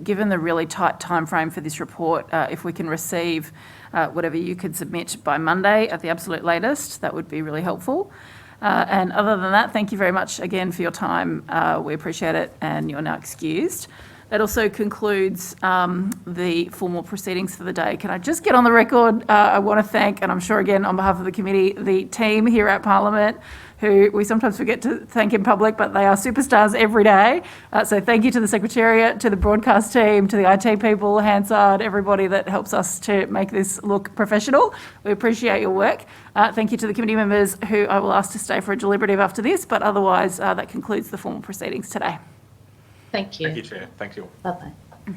Given the really tight time frame for this report, if we can receive whatever you could submit by Monday at the absolute latest, that would be really helpful. And other than that, thank you very much again for your time. We appreciate it, and you're now excused. That also concludes the formal proceedings for the day. Can I just get on the record? I want to thank, and I'm sure again on behalf of the committee, the team here at Parliament, who we sometimes forget to thank in public, but they are superstars every day. So thank you to the Secretariat, to the broadcast team, to the IT people, Hansard, everybody that helps us to make this look professional. We appreciate your work. Thank you to the committee members who I will ask to stay for a deliberative after this, but otherwise that concludes the formal proceedings today. Thank you. Thank you, Chair. Thank you. Bye-bye.